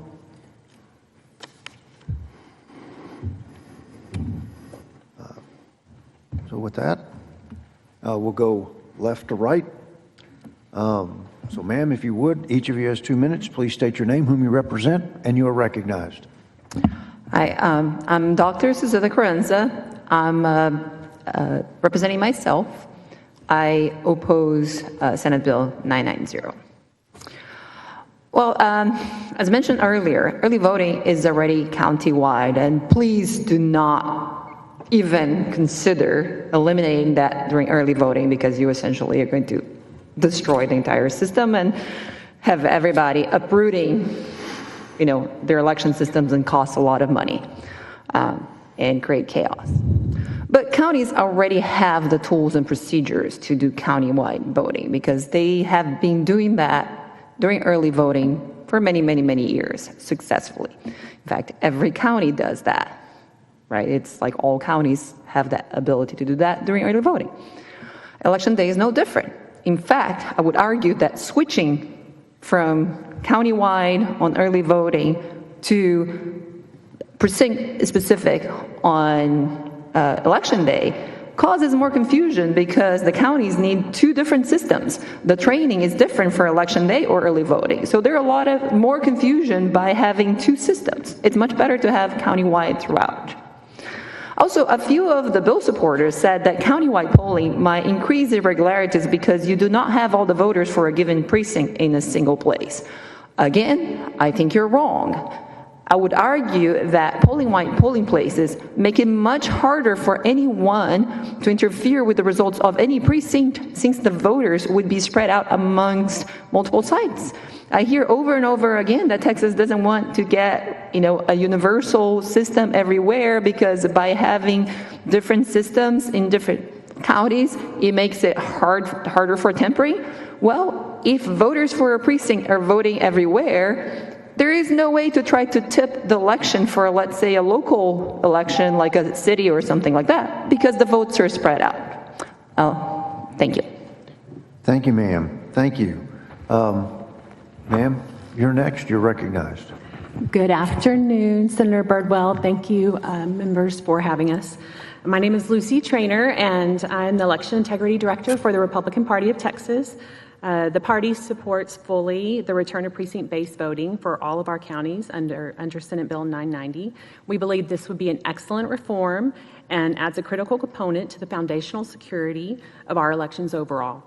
S12: So with that, we'll go left to right. So ma'am, if you would, each of you has 2 minutes. Please state your name, whom you represent, and you are recognized.
S3: Hi, I'm Dr. Susanna Carranza. I'm representing myself. I oppose Senate Bill 990. Well, as mentioned earlier, early voting is already countywide, and please do not even consider eliminating that during early voting, because you essentially are going to destroy the entire system and have everybody uprooting, their election systems and cost a lot of money and create chaos. But counties already have the tools and procedures to do countywide voting, because they have been doing that during early voting for many, many, many years successfully. In fact, every county does that, right? It's like all counties have that ability to do that during early voting. Election day is no different. In fact, I would argue that switching from countywide on early voting to precinct specific on election day causes more confusion, because the counties need 2 different systems. The training is different for election day or early voting. So there are a lot of more confusion by having 2 systems. It's much better to have countywide throughout. Also, a few of the bill supporters said that countywide polling might increase irregularities because you do not have all the voters for a given precinct in a single place. Again, I think you're wrong. I would argue that polling places make it much harder for anyone to interfere with the results of any precinct, since the voters would be spread out amongst multiple sites. I hear over and over again that Texas doesn't want to get, a universal system everywhere, because by having different systems in different counties, it makes it harder for tampering. Well, if voters for a precinct are voting everywhere, there is no way to try to tip the election for, let's say, a local election like a city or something like that, because the votes are spread out. Thank you.
S12: Thank you, ma'am. Thank you. Ma'am, you're next. You're recognized.
S7: Good afternoon, Senator Birdwell. Thank you, members, for having us. My name is Lucy Traynor, and I'm the Election Integrity Director for the Republican Party of Texas. The party supports fully the return of precinct-based voting for all of our counties under Senate Bill 990. We believe this would be an excellent reform and adds a critical component to the foundational security of our elections overall.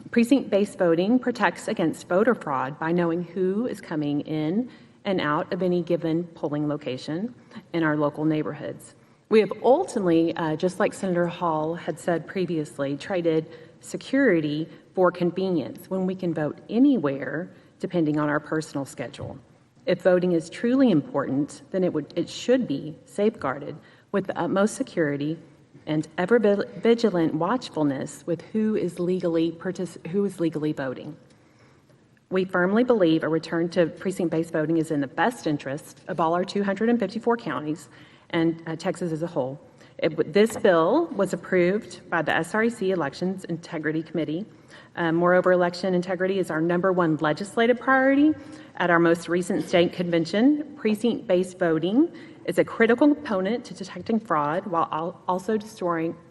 S7: Precinct-based voting protects against voter fraud by knowing who is coming in and out of any given polling location in our local neighborhoods. We have ultimately, just like Senator Hall had said previously, traded security for convenience when we can vote anywhere depending on our personal schedule. If voting is truly important, then it should be safeguarded with the utmost security and ever vigilant watchfulness with who is legally voting. We firmly believe a return to precinct-based voting is in the best interest of all our 254 counties and Texas as a whole. This bill was approved by the SREC Elections Integrity Committee. Moreover, election integrity is our #1 legislative priority. At our most recent state convention, precinct-based voting is a critical component to detecting fraud while also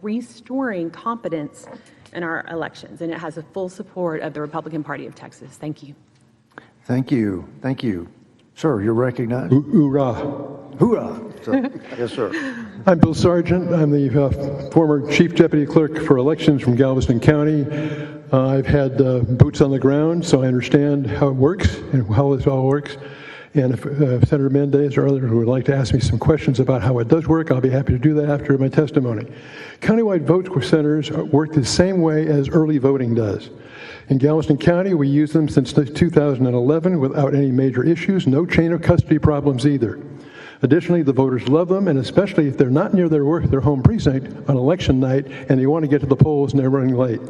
S7: restoring confidence in our elections, and it has the full support of the Republican Party of Texas. Thank you.
S12: Thank you. Thank you. Sir, you're recognized.
S23: Hoorah.
S12: Hoorah. Yes, sir.
S23: I'm Bill Sargent. I'm the former Chief Deputy Clerk for Elections from Galveston County. I've had boots on the ground, so I understand how it works and how this all works. And if Senator Mendez or others would like to ask me some questions about how it does work, I'll be happy to do that after my testimony. Countywide vote centers work the same way as early voting does. In Galveston County, we use them since 2011 without any major issues, no chain of custody problems either. Additionally, the voters love them, and especially if they're not near their home precinct on election night and they want to get to the polls and they're running late.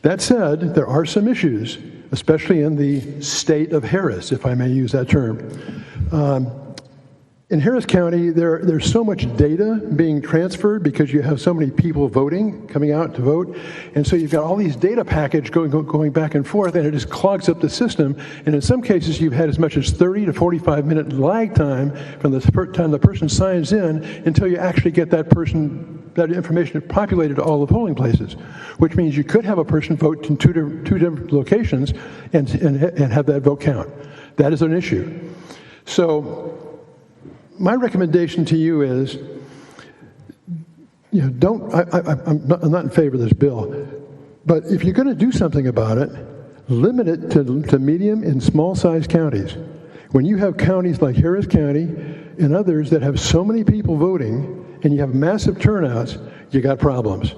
S23: That said, there are some issues, especially in the state of Harris, if I may use that term. In Harris County, there's so much data being transferred because you have so many people voting, coming out to vote, and so you've got all these data package going back and forth, and it just clogs up the system. And in some cases, you've had as much as 30 to 45-minute lag time from the time the person signs in until you actually get that information populated to all the polling places, which means you could have a person vote in two different locations and have that vote count. That is an issue. So my recommendation to you is, I'm not in favor of this bill, but if you're going to do something about it, limit it to medium and small-sized counties. When you have counties like Harris County and others that have so many people voting and you have massive turnouts, you got problems.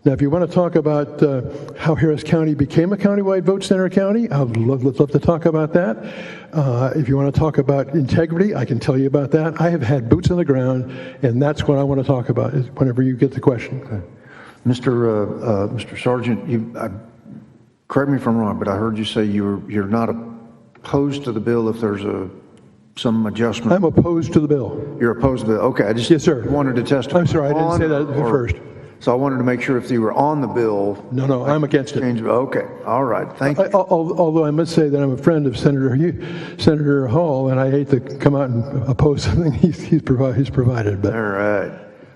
S23: Now, if you want to talk about how Harris County became a countywide vote center county, I'd love to talk about that. If you want to talk about integrity, I can tell you about that. I have had boots on the ground, and that's what I want to talk about whenever you get the question.
S12: Okay. Mr. Sargent, correct me if I'm wrong, but I heard you say you're not opposed to the bill if there's some adjustment.
S23: I'm opposed to the bill.
S12: You're opposed to the bill. Okay, I just
S23: yes, sir.
S12: wanted to testify.
S23: I'm sorry, I didn't say that first.
S12: So I wanted to make sure if you were on the bill.
S23: No, I'm against it.
S12: Okay, all right, thank you.
S23: Although I must say that I'm a friend of Senator Hall, and I hate to come out and oppose something he's provided. But.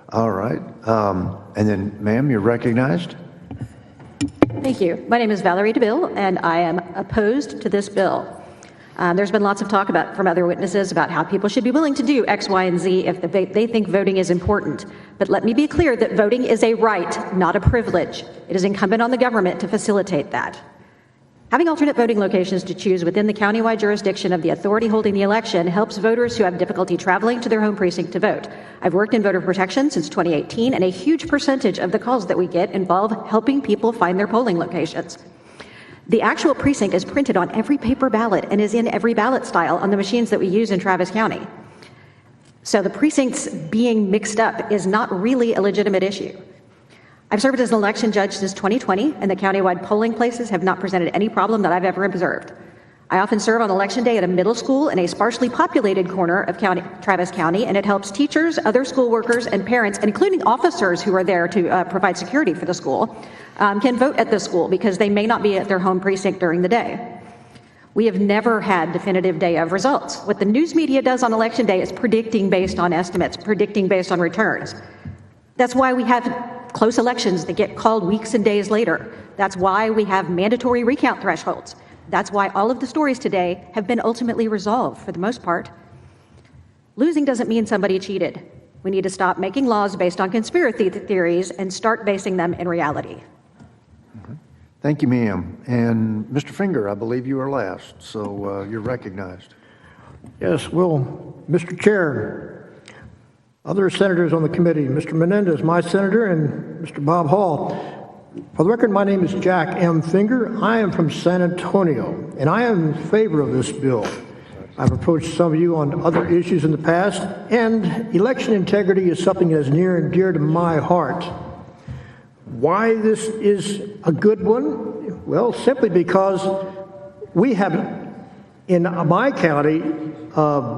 S12: All right. And then, ma'am, you're recognized.
S9: Thank you. My name is Valerie DeBille, and I am opposed to this bill. There's been lots of talk from other witnesses about how people should be willing to do X, Y, and Z if they think voting is important. But let me be clear that voting is a right, not a privilege. It is incumbent on the government to facilitate that. Having alternate voting locations to choose within the countywide jurisdiction of the authority holding the election helps voters who have difficulty traveling to their home precinct to vote. I've worked in voter protection since 2018, and a huge percentage of the calls that we get involve helping people find their polling locations. The actual precinct is printed on every paper ballot and is in every ballot style on the machines that we use in Travis County. So the precincts being mixed up is not really a legitimate issue. I've served as an election judge since 2020, and the countywide polling places have not presented any problem that I've ever observed. I often serve on election day at a middle school in a sparsely populated corner of Travis County, and it helps teachers, other school workers, and parents, including officers who are there to provide security for the school, can vote at the school because they may not be at their home precinct during the day. We have never had definitive day of results. What the news media does on election day is predicting based on estimates, predicting based on returns. That's why we have close elections that get called weeks and days later. That's why we have mandatory recount thresholds. That's why all of the stories today have been ultimately resolved for the most part. Losing doesn't mean somebody cheated. We need to stop making laws based on conspiracy theories and start basing them in reality.
S12: Thank you, ma'am. And Mr. Finger, I believe you are last, so you're recognized.
S11: Yes, well, Mr. Chair, other senators on the committee, Mr. Menendez, my senator, and Mr. Bob Hall. For the record, my name is Jack M. Finger. I am from San Antonio, and I am in favor of this bill. I've approached some of you on other issues in the past, and election integrity is something that is near and dear to my heart. Why this is a good one? Well, simply because we have, in my county,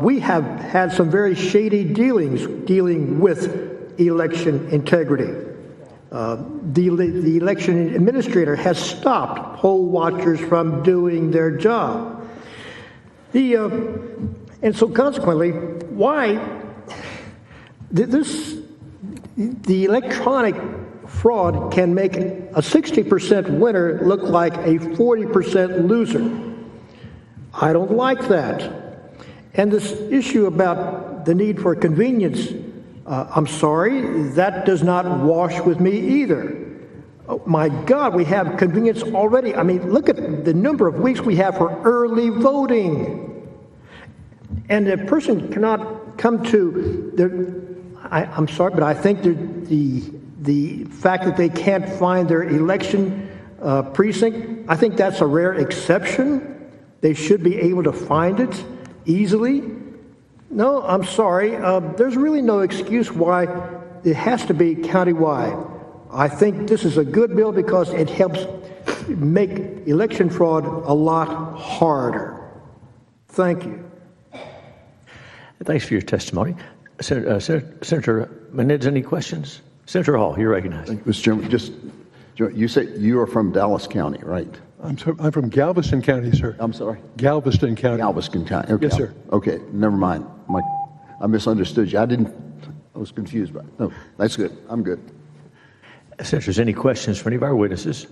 S11: we have had some very shady dealings dealing with election integrity. The election administrator has stopped poll watchers from doing their job. And so consequently, why the electronic fraud can make a 60% winner look like a 40% loser. I don't like that. And this issue about the need for convenience, I'm sorry, that does not wash with me either. Oh, my God, we have convenience already. I mean, look at the number of weeks we have for early voting. And a person cannot come to I'm sorry, but I think the fact that they can't find their election precinct, I think that's a rare exception. They should be able to find it easily. No, I'm sorry. There's really no excuse why it has to be countywide. I think this is a good bill because it helps make election fraud a lot harder. Thank you.
S1: Thanks for your testimony. Senator Menendez, any questions? Senator Hall, you're recognized.
S8: Thank you, Mr. Chairman. You say you are from Dallas County, right?
S23: I'm from Galveston County, sir.
S8: I'm sorry?
S23: Galveston County.
S8: Galveston County. Okay.
S23: Yes, sir.
S8: Okay, never mind. I misunderstood you. I was confused by it. No, that's good. I'm good.
S1: Senators, any questions for any of our witnesses?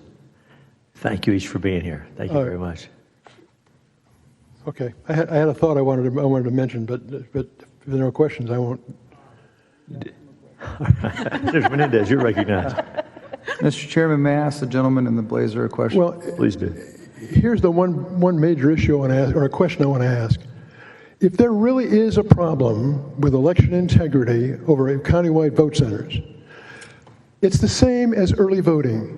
S1: Thank you each for being here. Thank you very much.
S23: Okay. I had a thought I wanted to mention, but if there are no questions, I won't.
S1: Senator Menendez, you're recognized.
S10: Mr. Chairman, may I ask the gentleman in the blazer a question?
S23: Well,
S1: please do.
S23: Here's the one major issue I want to ask, or a question I want to ask. If there really is a problem with election integrity over countywide vote centers, it's the same as early voting.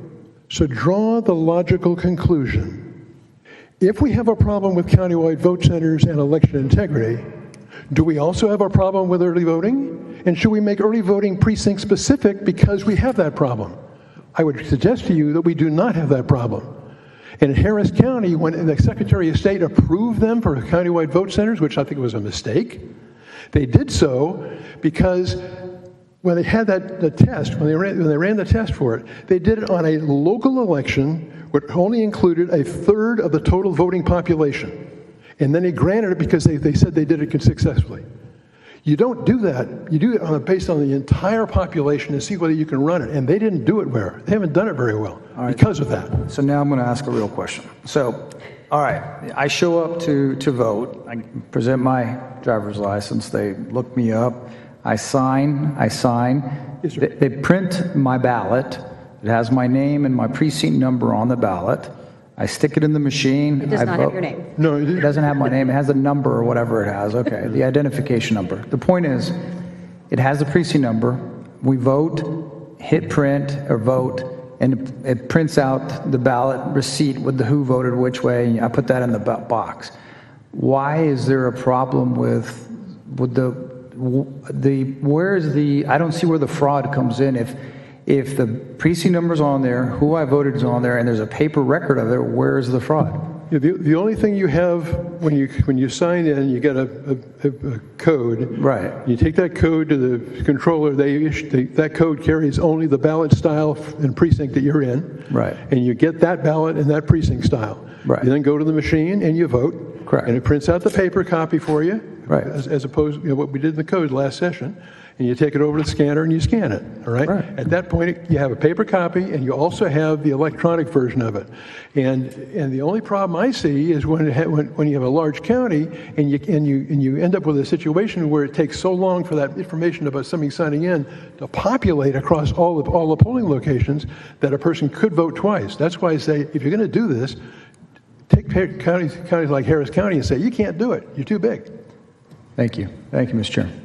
S23: So draw the logical conclusion. If we have a problem with countywide vote centers and election integrity, do we also have a problem with early voting? And should we make early voting precinct specific because we have that problem? I would suggest to you that we do not have that problem. And in Harris County, when the Secretary of State approved them for countywide vote centers, which I think was a mistake, they did so because when they had the test, when they ran the test for it, they did it on a local election which only included a third of the total voting population. And then they granted it because they said they did it successfully. You don't do that. You do it based on the entire population and see whether you can run it. And they didn't do it well. They haven't done it very well because of that.
S10: So now I'm going to ask a real question. So, all right, I show up to vote. I present my driver's license. They look me up. I sign.
S23: Yes, sir.
S10: They print my ballot. It has my name and my precinct number on the ballot. I stick it in the machine.
S9: It does not have your name.
S23: No,
S10: it doesn't have my name. It has a number or whatever it has. Okay, the identification number. The point is, it has a precinct number. We vote, hit print or vote, and it prints out the ballot receipt with the who voted which way. And I put that in the box. Why is there a problem with where's the? I don't see where the fraud comes in. If the precinct number's on there, who I voted is on there, and there's a paper record of it, where's the fraud?
S23: Yeah, the only thing you have when you sign in, you get a code.
S10: Right.
S23: You take that code to the controller. That code carries only the ballot style and precinct that you're in.
S10: Right.
S23: And you get that ballot in that precinct style.
S10: Right.
S23: You then go to the machine and you vote.
S10: Correct.
S23: And it prints out the paper copy for you.
S10: Right.
S23: As opposed to what we did in the code last session. And you take it over to the scanner and you scan it, all right?
S10: Right.
S23: At that point, you have a paper copy and you also have the electronic version of it. And the only problem I see is when you have a large county and you end up with a situation where it takes so long for that information about somebody signing in to populate across all the polling locations that a person could vote twice. That's why I say, if you're going to do this, take counties like Harris County and say, you can't do it. You're too big.
S10: Thank you. Thank you, Mr. Chairman.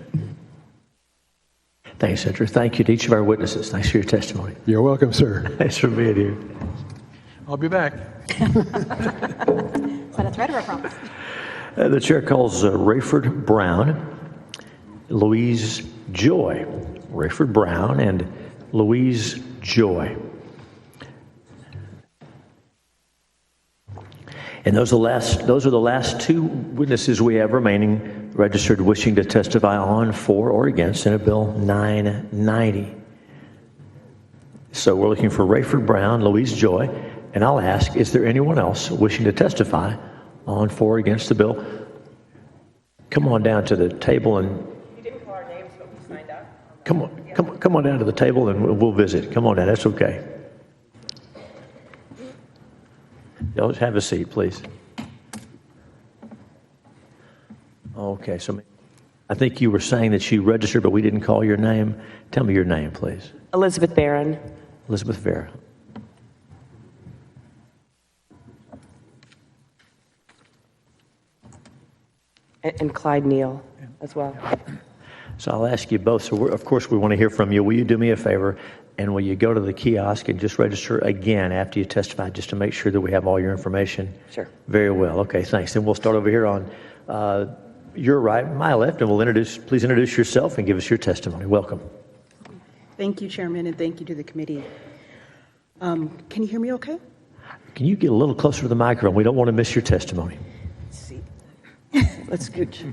S1: Thanks, Senator. Thank you to each of our witnesses. Thanks for your testimony.
S23: You're welcome, sir.
S1: Thanks for being here.
S23: I'll be back.
S9: Is that a threat or a promise?
S1: The chair calls Rayford Brown, Louise Joy. Rayford Brown and Louise Joy. And those are the last two witnesses we have remaining registered wishing to testify on, for, or against Senate Bill 990. So we're looking for Rayford Brown, Louise Joy, and I'll ask, is there anyone else wishing to testify on, for, or against the bill? Come on down to the table and...
S2: You didn't call our names, but we signed up.
S1: Come on down to the table and we'll visit. Come on down, that's okay. Y'all have a seat, please. Okay, so I think you were saying that you registered, but we didn't call your name. Tell me your name, please.
S2: Elizabeth Barron.
S1: Elizabeth Vera.
S2: And Clyde Neal as well.
S1: So I'll ask you both. So of course, we want to hear from you. Will you do me a favor? And will you go to the kiosk and just register again after you testify, just to make sure that we have all your information?
S2: Sure.
S1: Very well. Okay, thanks. And we'll start over here on your right, my left, and please introduce yourself and give us your testimony. Welcome.
S14: Thank you, Chairman, and thank you to the committee. Can you hear me okay?
S1: Can you get a little closer to the microphone? We don't want to miss your testimony.
S14: Let's see. Let's scooch.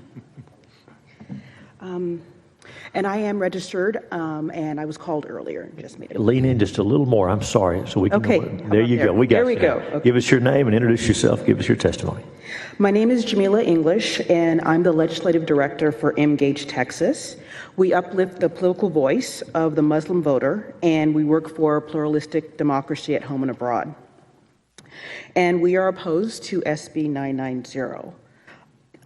S14: And I am registered, and I was called earlier and just made it.
S1: Lean in just a little more. I'm sorry, so we can.
S14: Okay.
S1: There you go. We got
S14: There we
S1: you.
S14: go. Okay.
S1: Give us your name and introduce yourself. Give us your testimony.
S14: My name is Jamila English, and I'm the Legislative Director for Engage Texas. We uplift the political voice of the Muslim voter, and we work for pluralistic democracy at home and abroad. And we are opposed to SB 990.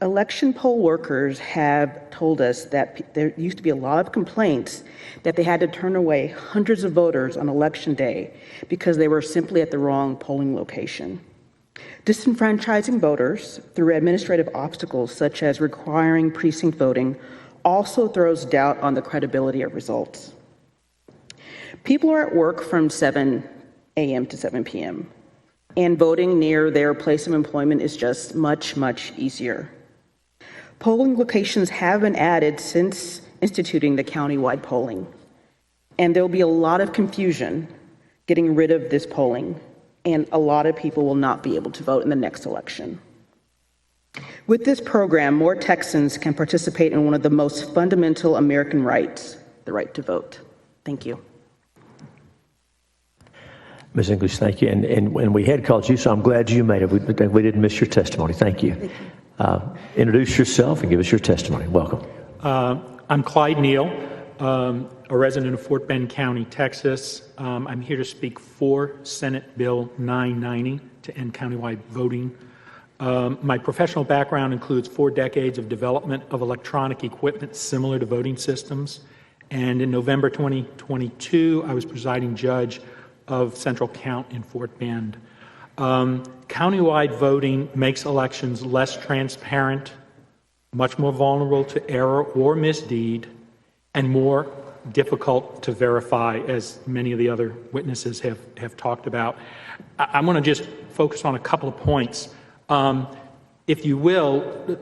S14: Election poll workers have told us that there used to be a lot of complaints that they had to turn away hundreds of voters on election day because they were simply at the wrong polling location. Disenfranchising voters through administrative obstacles such as requiring precinct voting also throws doubt on the credibility of results. People are at work from 7 a.m. to 7 p.m., and voting near their place of employment is just much, much easier. Polling locations have been added since instituting the countywide polling, and there'll be a lot of confusion getting rid of this polling, and a lot of people will not be able to vote in the next election. With this program, more Texans can participate in one of the most fundamental American rights, the right to vote. Thank you.
S1: Ms. English, thank you. And we had called you, so I'm glad you made it. We didn't miss your testimony. Thank you. Thank you. Introduce yourself and give us your testimony. Welcome.
S15: I'm Clyde Neal, a resident of Fort Bend County, Texas. I'm here to speak for Senate Bill 990 to end countywide voting. My professional background includes 4 decades of development of electronic equipment similar to voting systems. And in November 2022, I was presiding judge of Central Count in Fort Bend. Countywide voting makes elections less transparent, much more vulnerable to error or misdeed, and more difficult to verify, as many of the other witnesses have talked about. I want to just focus on a couple of points. If you will,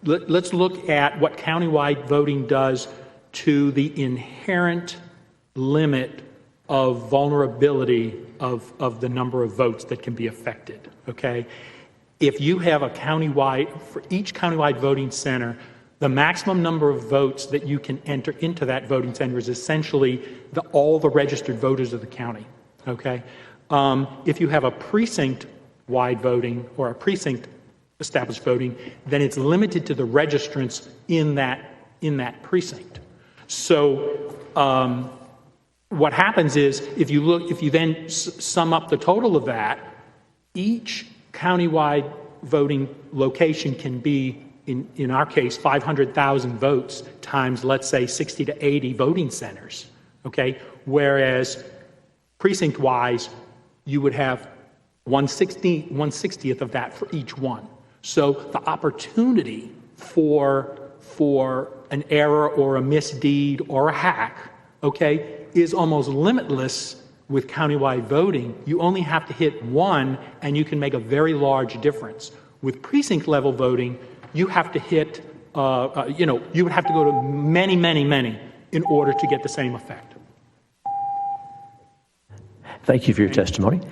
S15: let's look at what countywide voting does to the inherent limit of vulnerability of the number of votes that can be affected, okay? If you have a countywide, for each countywide voting center, the maximum number of votes that you can enter into that voting center is essentially all the registered voters of the county, okay? If you have a precinct-wide voting or a precinct-established voting, then it's limited to the registrants in that precinct. So, what happens is, if you then sum up the total of that, each countywide voting location can be, in our case, 500,000 votes times, let's say, 60 to 80 voting centers, okay? Whereas precinct-wise, you would have 1/60th of that for each one. So the opportunity for an error or a misdeed or a hack, okay, is almost limitless with countywide voting. You only have to hit one and you can make a very large difference. With precinct level voting, you have to hit, you would have to go to many, many, many in order to get the same effect.
S1: Thank you for your testimony.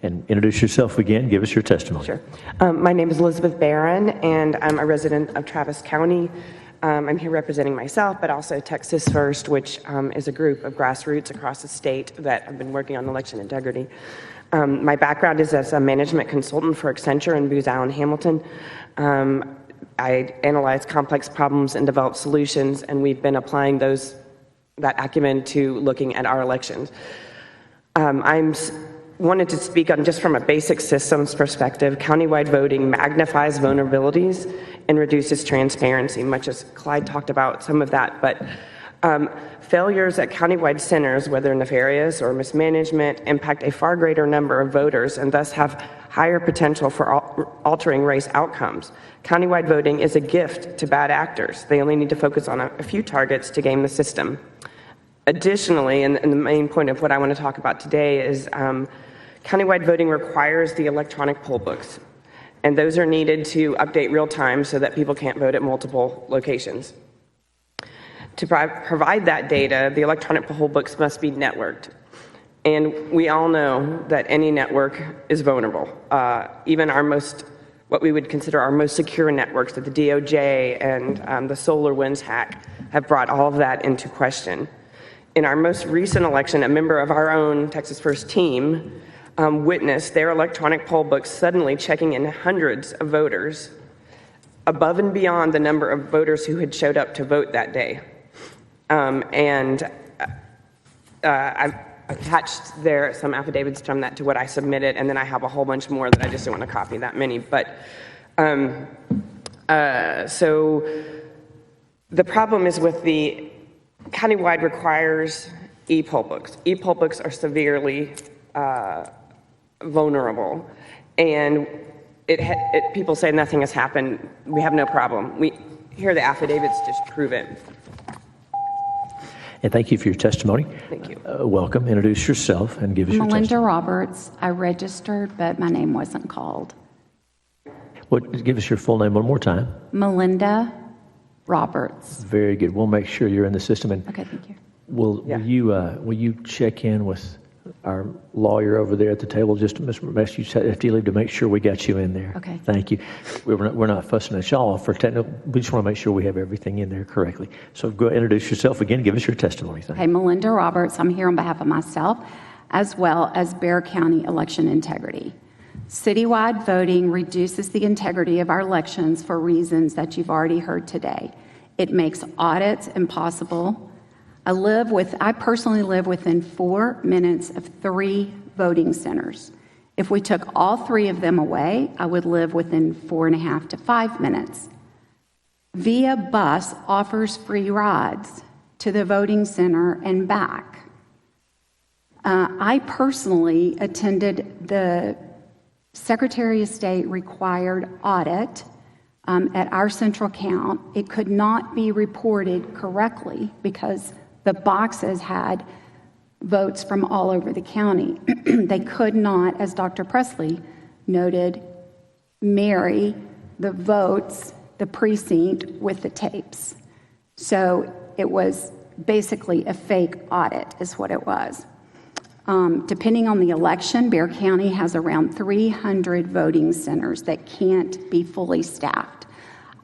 S1: And introduce yourself again. Give us your testimony.
S2: Sure. My name is Elizabeth Barron, and I'm a resident of Travis County. I'm here representing myself, but also Texas First, which is a group of grassroots across the state that have been working on election integrity. My background is as a management consultant for Accenture in Booz Allen Hamilton. I analyze complex problems and develop solutions, and we've been applying that acumen to looking at our elections. I'm wanted to speak on just from a basic systems perspective. Countywide voting magnifies vulnerabilities and reduces transparency, much as Clyde talked about some of that. But Failures at countywide centers, whether nefarious or mismanagement, impact a far greater number of voters and thus have higher potential for altering race outcomes. Countywide voting is a gift to bad actors. They only need to focus on a few targets to game the system. Additionally, and the main point of what I want to talk about today is countywide voting requires the electronic poll books, and those are needed to update real time so that people can't vote at multiple locations. To provide that data, the electronic poll books must be networked. And we all know that any network is vulnerable. Even what we would consider our most secure networks, that the DOJ and the SolarWinds hack have brought all of that into question. In our most recent election, a member of our own Texas First team witnessed their electronic poll books suddenly checking in hundreds of voters above and beyond the number of voters who had showed up to vote that day. I've attached there some affidavits from that to what I submitted, and then I have a whole bunch more that I just don't want to copy that many. But so the problem is with the countywide requires e-poll books. E-poll books are severely vulnerable, and people say nothing has happened. We have no problem. Here are the affidavits to prove it.
S1: And thank you for your testimony.
S2: Thank you.
S1: Welcome. Introduce yourself and give us your
S16: Melinda
S1: testimony.
S16: Roberts. I registered, but my name wasn't called.
S1: Give us your full name one more time.
S16: Melinda Roberts.
S1: Very good. We'll make sure you're in the system. And
S16: Okay, thank you.
S1: will you check in with our lawyer over there at the table? Just Mr. Mess, you have to leave to make sure we got you in there.
S16: Okay.
S1: Thank you. We're not fussing at y'all for technical. We just want to make sure we have everything in there correctly. So go introduce yourself again. Give us your testimony. Thank you.
S16: Hey, Melinda Roberts. I'm here on behalf of myself as well as Bexar County Election Integrity. Citywide voting reduces the integrity of our elections for reasons that you've already heard today. It makes audits impossible. I personally live within 4 minutes of 3 voting centers. If we took all 3 of them away, I would live within 4.5 to 5 minutes. Via Bus offers free rides to the voting center and back. I personally attended the Secretary of State required audit at our central count. It could not be reported correctly because the boxes had votes from all over the county. They could not, as Dr. Presley noted, marry the votes, the precinct, with the tapes. So it was basically a fake audit is what it was. Depending on the election, Bexar County has around 300 voting centers that can't be fully staffed.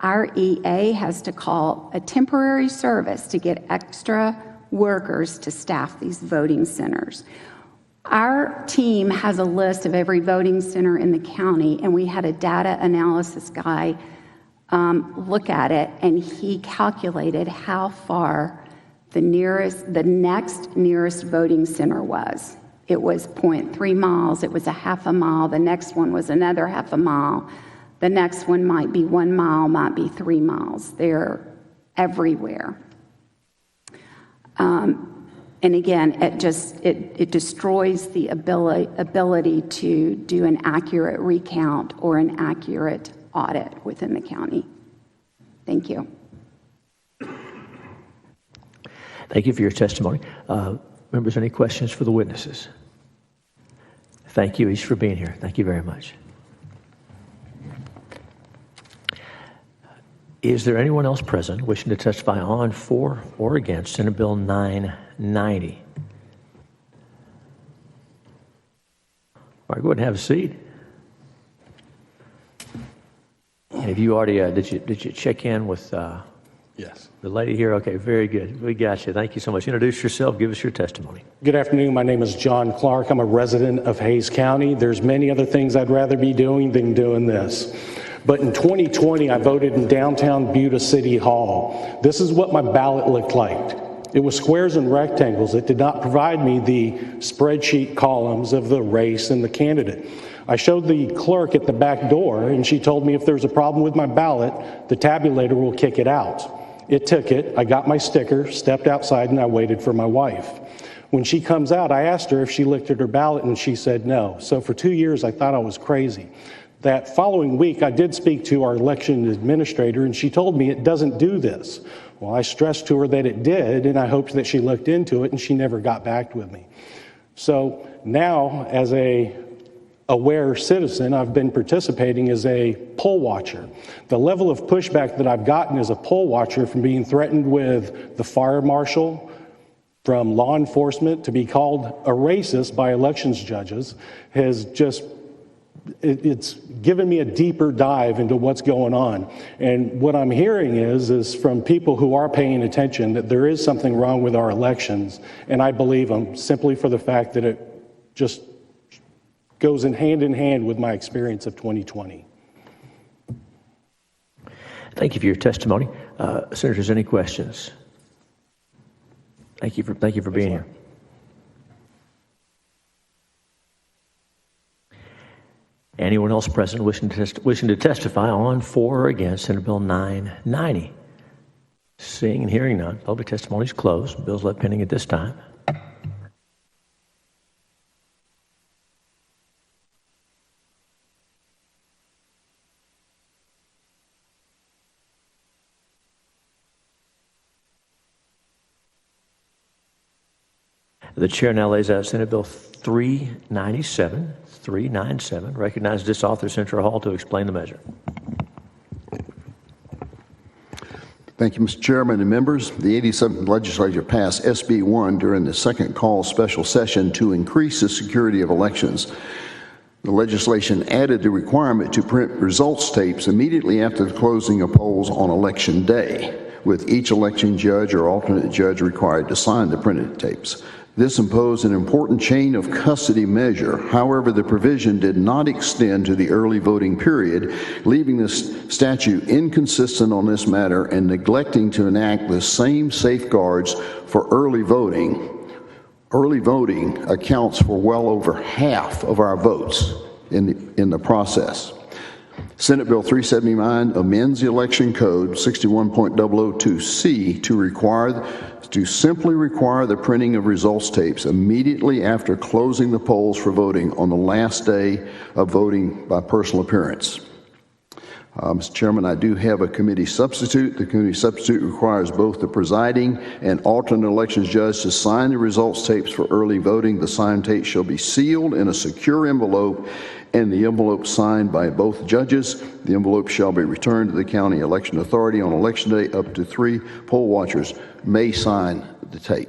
S16: Our EA has to call a temporary service to get extra workers to staff these voting centers. Our team has a list of every voting center in the county, and we had a data analysis guy look at it, and he calculated how far the next nearest voting center was. It was 0.3 miles, it was a half a mile, the next one was another half a mile, the next one might be 1 mile, might be 3 miles. They're everywhere. And again, it destroys the ability to do an accurate recount or an accurate audit within the county. Thank you.
S1: Thank you for your testimony. Members, any questions for the witnesses? Thank you each for being here. Thank you very much. Is there anyone else present wishing to testify on, for, or against Senate Bill 990? All right, go ahead and have a seat. And have you already, did you check in with
S18: Yes.
S1: the lady here? Okay, very good. We got you. Thank you so much. Introduce yourself. Give us your testimony.
S18: Good afternoon. My name is John Clark. I'm a resident of Hays County. There's many other things I'd rather be doing than doing this. But in 2020, I voted in downtown Buda City Hall. This is what my ballot looked like. It was squares and rectangles. It did not provide me the spreadsheet columns of the race and the candidate. I showed the clerk at the back door, and she told me if there's a problem with my ballot, the tabulator will kick it out. It took it. I got my sticker, stepped outside, and I waited for my wife. When she comes out, I asked her if she looked at her ballot, and she said no. So for 2 years, I thought I was crazy. That following week, I did speak to our election administrator, and she told me it doesn't do this. Well, I stressed to her that it did, and I hoped that she looked into it, and she never got back with me. So now, as a aware citizen, I've been participating as a poll watcher. The level of pushback that I've gotten as a poll watcher, from being threatened with the fire marshal, from law enforcement, to be called a racist by elections judges, has just, it's given me a deeper dive into what's going on. And what I'm hearing is from people who are paying attention that there is something wrong with our elections, and I believe them simply for the fact that it just goes in hand with my experience of 2020.
S1: Thank you for your testimony. Senators, any questions? Thank you for being here. Anyone else present wishing to testify on, for, or against Senate Bill 990? Seeing and hearing none, public testimony is closed. Bill's left pending at this time. The chair now lays out Senate Bill 397. Recognize this author, Senator Hall, to explain the measure.
S8: Thank you, Mr. Chairman and members. The 87th Legislature passed SB 1 during the second call special session to increase the security of elections. The legislation added the requirement to print results tapes immediately after the closing of polls on Election Day, with each election judge or alternate judge required to sign the printed tapes. This imposed an important chain of custody measure. However, the provision did not extend to the early voting period, leaving this statute inconsistent on this matter and neglecting to enact the same safeguards for early voting. Early voting accounts for well over half of our votes in the process. Senate Bill 379 amends the Election Code 61.002C to simply require the printing of results tapes immediately after closing the polls for voting on the last day of voting by personal appearance. Mr. Chairman, I do have a committee substitute. The committee substitute requires both the presiding and alternate elections judge to sign the results tapes for early voting. The signed tapes shall be sealed in a secure envelope, and the envelope signed by both judges. The envelope shall be returned to the county election authority on election day. Up to 3 poll watchers may sign the tape.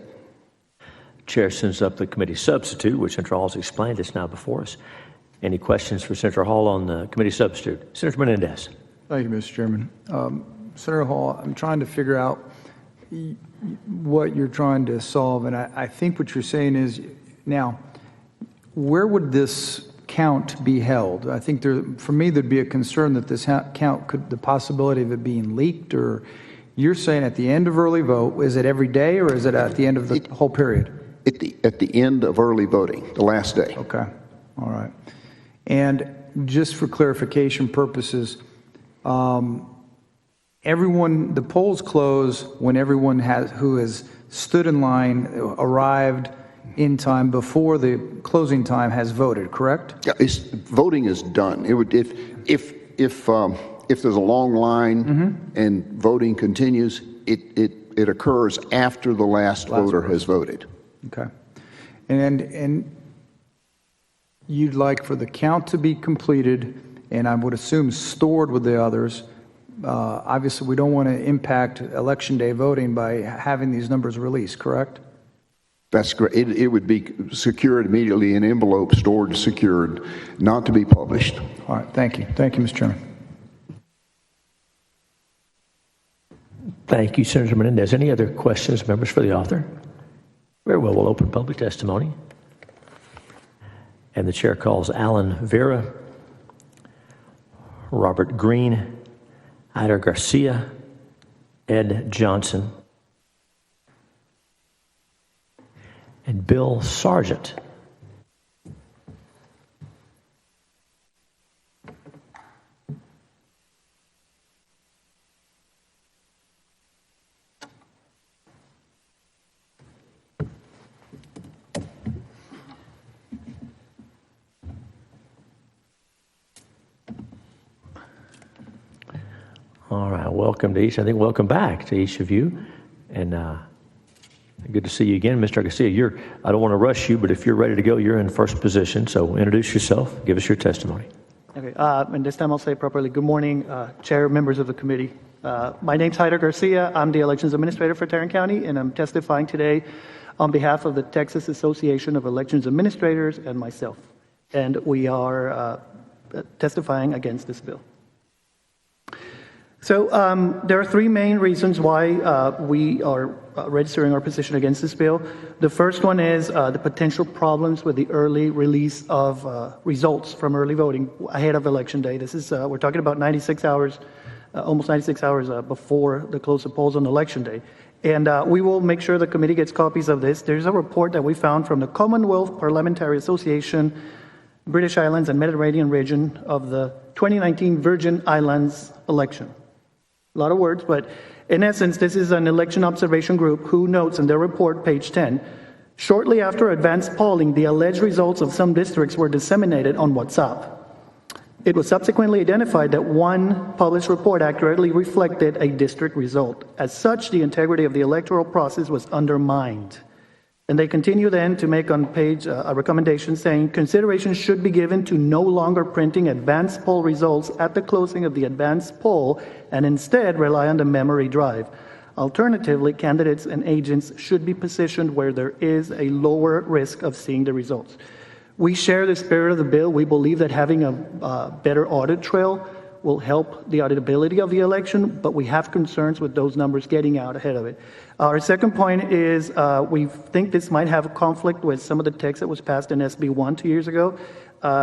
S1: Chair sends up the committee substitute, which Senator Hall has explained. It's now before us. Any questions for Senator Hall on the committee substitute? Senator Menendez.
S10: Thank you, Mr. Chairman. Senator Hall, I'm trying to figure out what you're trying to solve, and I think what you're saying is, now, where would this count be held? I think for me, there'd be a concern that this count could, the possibility of it being leaked, or you're saying at the end of early vote, is it every day, or is it at the end of the whole period?
S8: At the end of early voting, the last day.
S10: Okay, all right. And just for clarification purposes, the polls close when everyone who has stood in line, arrived in time before the closing time, has voted, correct?
S8: Yeah, voting is done. It would, if there's a long line and voting continues, it occurs after the last voter has voted.
S10: Okay. And you'd like for the count to be completed, and I would assume stored with the others. Obviously, we don't want to impact Election Day voting by having these numbers released, correct?
S8: That's correct. It would be secured immediately in envelope, stored, secured, not to be published.
S10: All right. Thank you. Thank you, Mr. Chairman.
S1: Thank you, Senator Menendez. Any other questions, members, for the author? Very well. We'll open public testimony. And the chair calls Alan Vera, Robert Green, Ida Garcia, Ed Johnson, and Bill Sargent. Welcome to each. I think welcome back to each of you. And good to see you again, Mr. Garcia. I don't want to rush you, but if you're ready to go, you're in first position. So introduce yourself. Give us your testimony.
S6: Okay. And this time I'll say it properly. Good morning, Chair, members of the committee. My name's Hyder Garcia. I'm the Elections Administrator for Tarrant County, and I'm testifying today on behalf of the Texas Association of Elections Administrators and myself. And we are testifying against this bill. So there are three main reasons why we are registering our position against this bill. The first one is the potential problems with the early release of results from early voting ahead of Election Day. This is, we're talking about 96 hours, almost 96 hours before the close of polls on Election Day. And we will make sure the committee gets copies of this. There's a report that we found from the Commonwealth Parliamentary Association, British Islands and Mediterranean region of the 2019 Virgin Islands election. A lot of words, but in essence, this is an election observation group who notes in their report, page 10, shortly after advanced polling, the alleged results of some districts were disseminated on WhatsApp. It was subsequently identified that one published report accurately reflected a district result. As such, the integrity of the electoral process was undermined. And they continue then to make on page a recommendation saying consideration should be given to no longer printing advanced poll results at the closing of the advanced poll and instead rely on the memory drive. Alternatively, candidates and agents should be positioned where there is a lower risk of seeing the results. We share the spirit of the bill. We believe that having a better audit trail will help the auditability of the election, but we have concerns with those numbers getting out ahead of it. Our second point is we think this might have a conflict with some of the text that was passed in SB 1 2 years ago.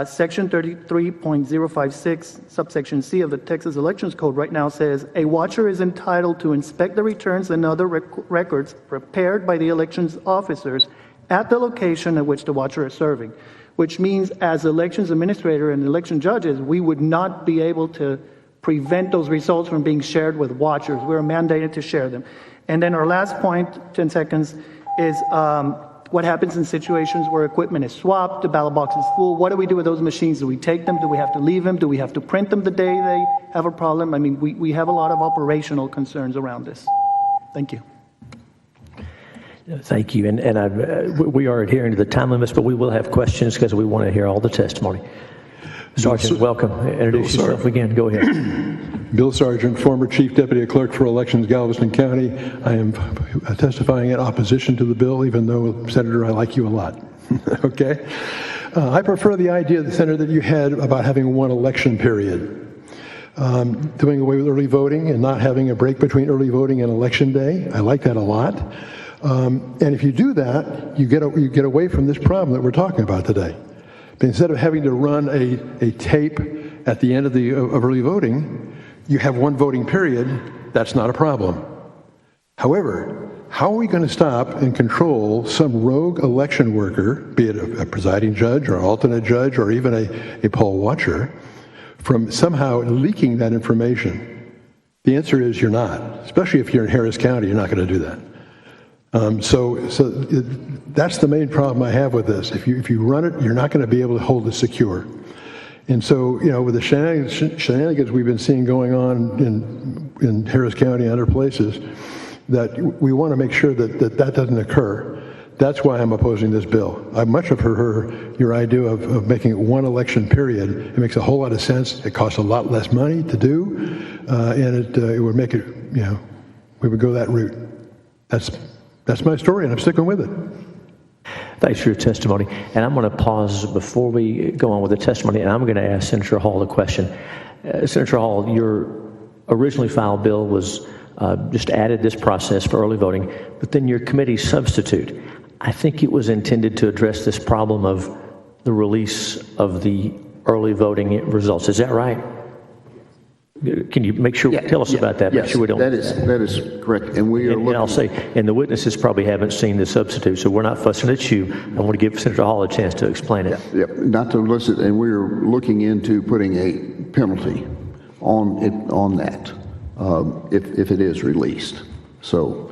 S6: Section 33.056, subsection C of the Texas Elections Code right now says, a watcher is entitled to inspect the returns and other records prepared by the elections officers at the location at which the watcher is serving, which means as elections administrator and election judges, we would not be able to prevent those results from being shared with watchers. We're mandated to share them. And then our last point, 10 seconds, is what happens in situations where equipment is swapped, the ballot box is full. What do we do with those machines? Do we take them? Do we have to leave them? Do we have to print them the day they have a problem? I mean, we have a lot of operational concerns around this. Thank you.
S1: Thank you. And we are adhering to the time limits, but we will have questions because we want to hear all the testimony. Sergeant, welcome. Introduce yourself again. Go ahead.
S23: Bill Sargent, former Chief Deputy Clerk for Elections, Galveston County. I am testifying in opposition to the bill, even though, Senator, I like you a lot. Okay? I prefer the idea, Senator, that you had about having one election period. Doing away with early voting and not having a break between early voting and Election Day. I like that a lot. And if you do that, you get away from this problem that we're talking about today. But instead of having to run a tape at the end of early voting, you have one voting period. That's not a problem. However, how are we going to stop and control some rogue election worker, be it a presiding judge or an alternate judge or even a poll watcher, from somehow leaking that information? The answer is you're not. Especially if you're in Harris County, you're not going to do that. So that's the main problem I have with this. If you run it, you're not going to be able to hold it secure. And so, you know, with the shenanigans we've been seeing going on in Harris County and other places, that we want to make sure that doesn't occur. That's why I'm opposing this bill. I much prefer your idea of making it one election period. It makes a whole lot of sense. It costs a lot less money to do, and it would make it, you know, we would go that route. That's my story, and I'm sticking with it.
S1: Thanks for your testimony. And I'm going to pause before we go on with the testimony, and I'm going to ask Senator Hall a question. Senator Hall, your originally filed bill was just added this process for early voting, but then your committee substitute, I think it was intended to address this problem of the release of the early voting results. Is that right? Can you make sure, tell us about that?
S8: Yes,
S1: make sure we don't,
S8: that is correct. And we are looking.
S1: And I'll say, and the witnesses probably haven't seen the substitute, so we're not fussing at you. I want to give Senator Hall a chance to explain it.
S8: Yeah, not to elicit, and we're looking into putting a penalty on that if it is released. So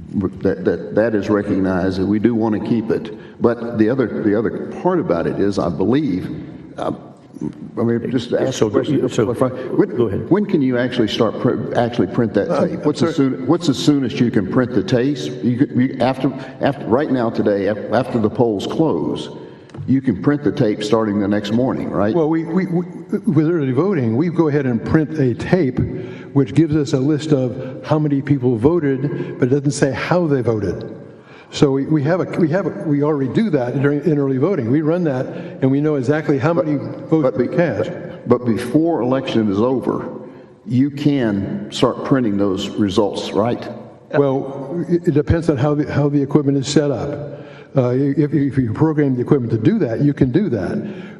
S8: that is recognized, and we do want to keep it. But the other part about it is, I believe, I mean, just to ask
S1: So
S8: a question.
S1: go ahead.
S8: When can you actually start actually print that tape? What's the soonest you can print the tapes? After right now today, after the polls close, you can print the tape starting the next morning, right?
S23: Well, we with early voting, we go ahead and print a tape, which gives us a list of how many people voted, but it doesn't say how they voted. So we already do that in early voting. We run that, and we know exactly how many votes we cast.
S8: But before election is over, you can start printing those results, right?
S23: Well, it depends on how the equipment is set up. If you program the equipment to do that, you can do that.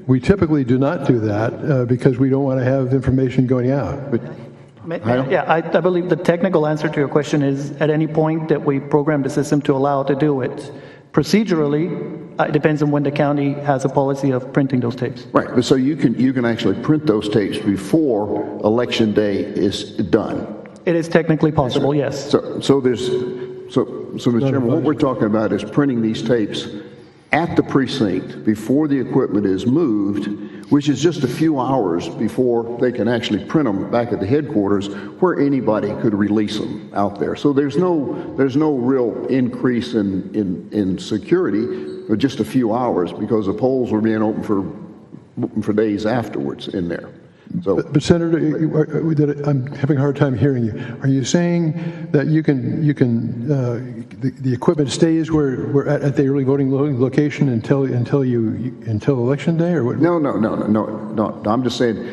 S23: We typically do not do that because we don't want to have information going out. But
S6: I believe the technical answer to your question is at any point that we program the system to allow to do it. Procedurally, it depends on when the county has a policy of printing those tapes.
S8: Right, but so you can actually print those tapes before election day is done.
S6: It is technically possible, yes.
S8: So Mr. Chairman, what we're talking about is printing these tapes at the precinct before the equipment is moved, which is just a few hours before they can actually print them back at the headquarters where anybody could release them out there. So there's no real increase in security, but just a few hours because the polls were being open for days afterwards in there. So,
S23: but Senator, I'm having a hard time hearing you. Are you saying that the equipment stays where we're at the early voting location until election day, or what?
S8: No. I'm just saying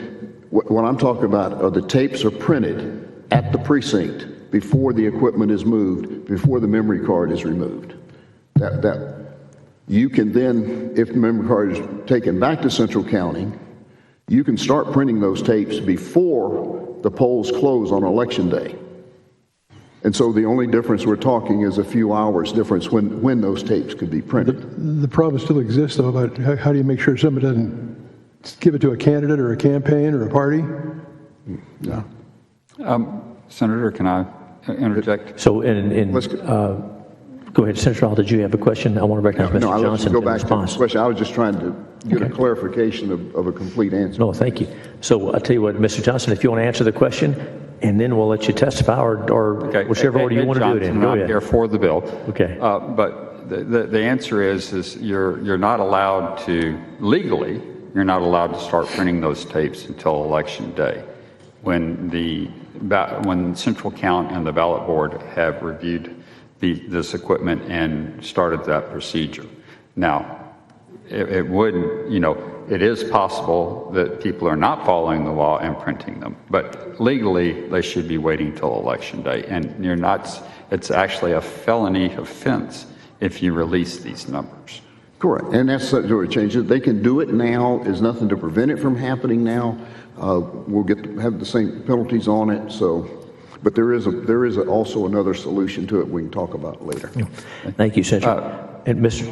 S8: what I'm talking about are the tapes are printed at the precinct before the equipment is moved, before the memory card is removed. That you can then, if the memory card is taken back to Central County, you can start printing those tapes before the polls close on election day. And so the only difference we're talking is a few hours difference when those tapes could be printed.
S23: The problem still exists, though, about how do you make sure somebody doesn't give it to a candidate or a campaign or a party?
S8: Yeah.
S17: Senator, can I interject?
S1: So, go ahead, Senator Hall, did you have a question? I want to recognize Mr. Johnson.
S8: Go back to the question. I was just trying to get a clarification of a complete answer.
S1: No, thank you. So I'll tell you what, Mr. Johnson, if you want to answer the question, and then we'll let you testify, or whichever order you want to do it in. Go ahead.
S17: I'm here for the bill.
S1: Okay.
S17: But the answer is you're not allowed to, legally, you're not allowed to start printing those tapes until election day, when Central Count and the ballot board have reviewed this equipment and started that procedure. Now, it is possible that people are not following the law and printing them, but legally they should be waiting till election day. And it's actually a felony offense if you release these numbers.
S8: Correct, and that's what changes. They can do it now. There's nothing to prevent it from happening now. We'll have the same penalties on it. So. But there is also another solution to it we can talk about later.
S1: Thank you, Senator. And Mr.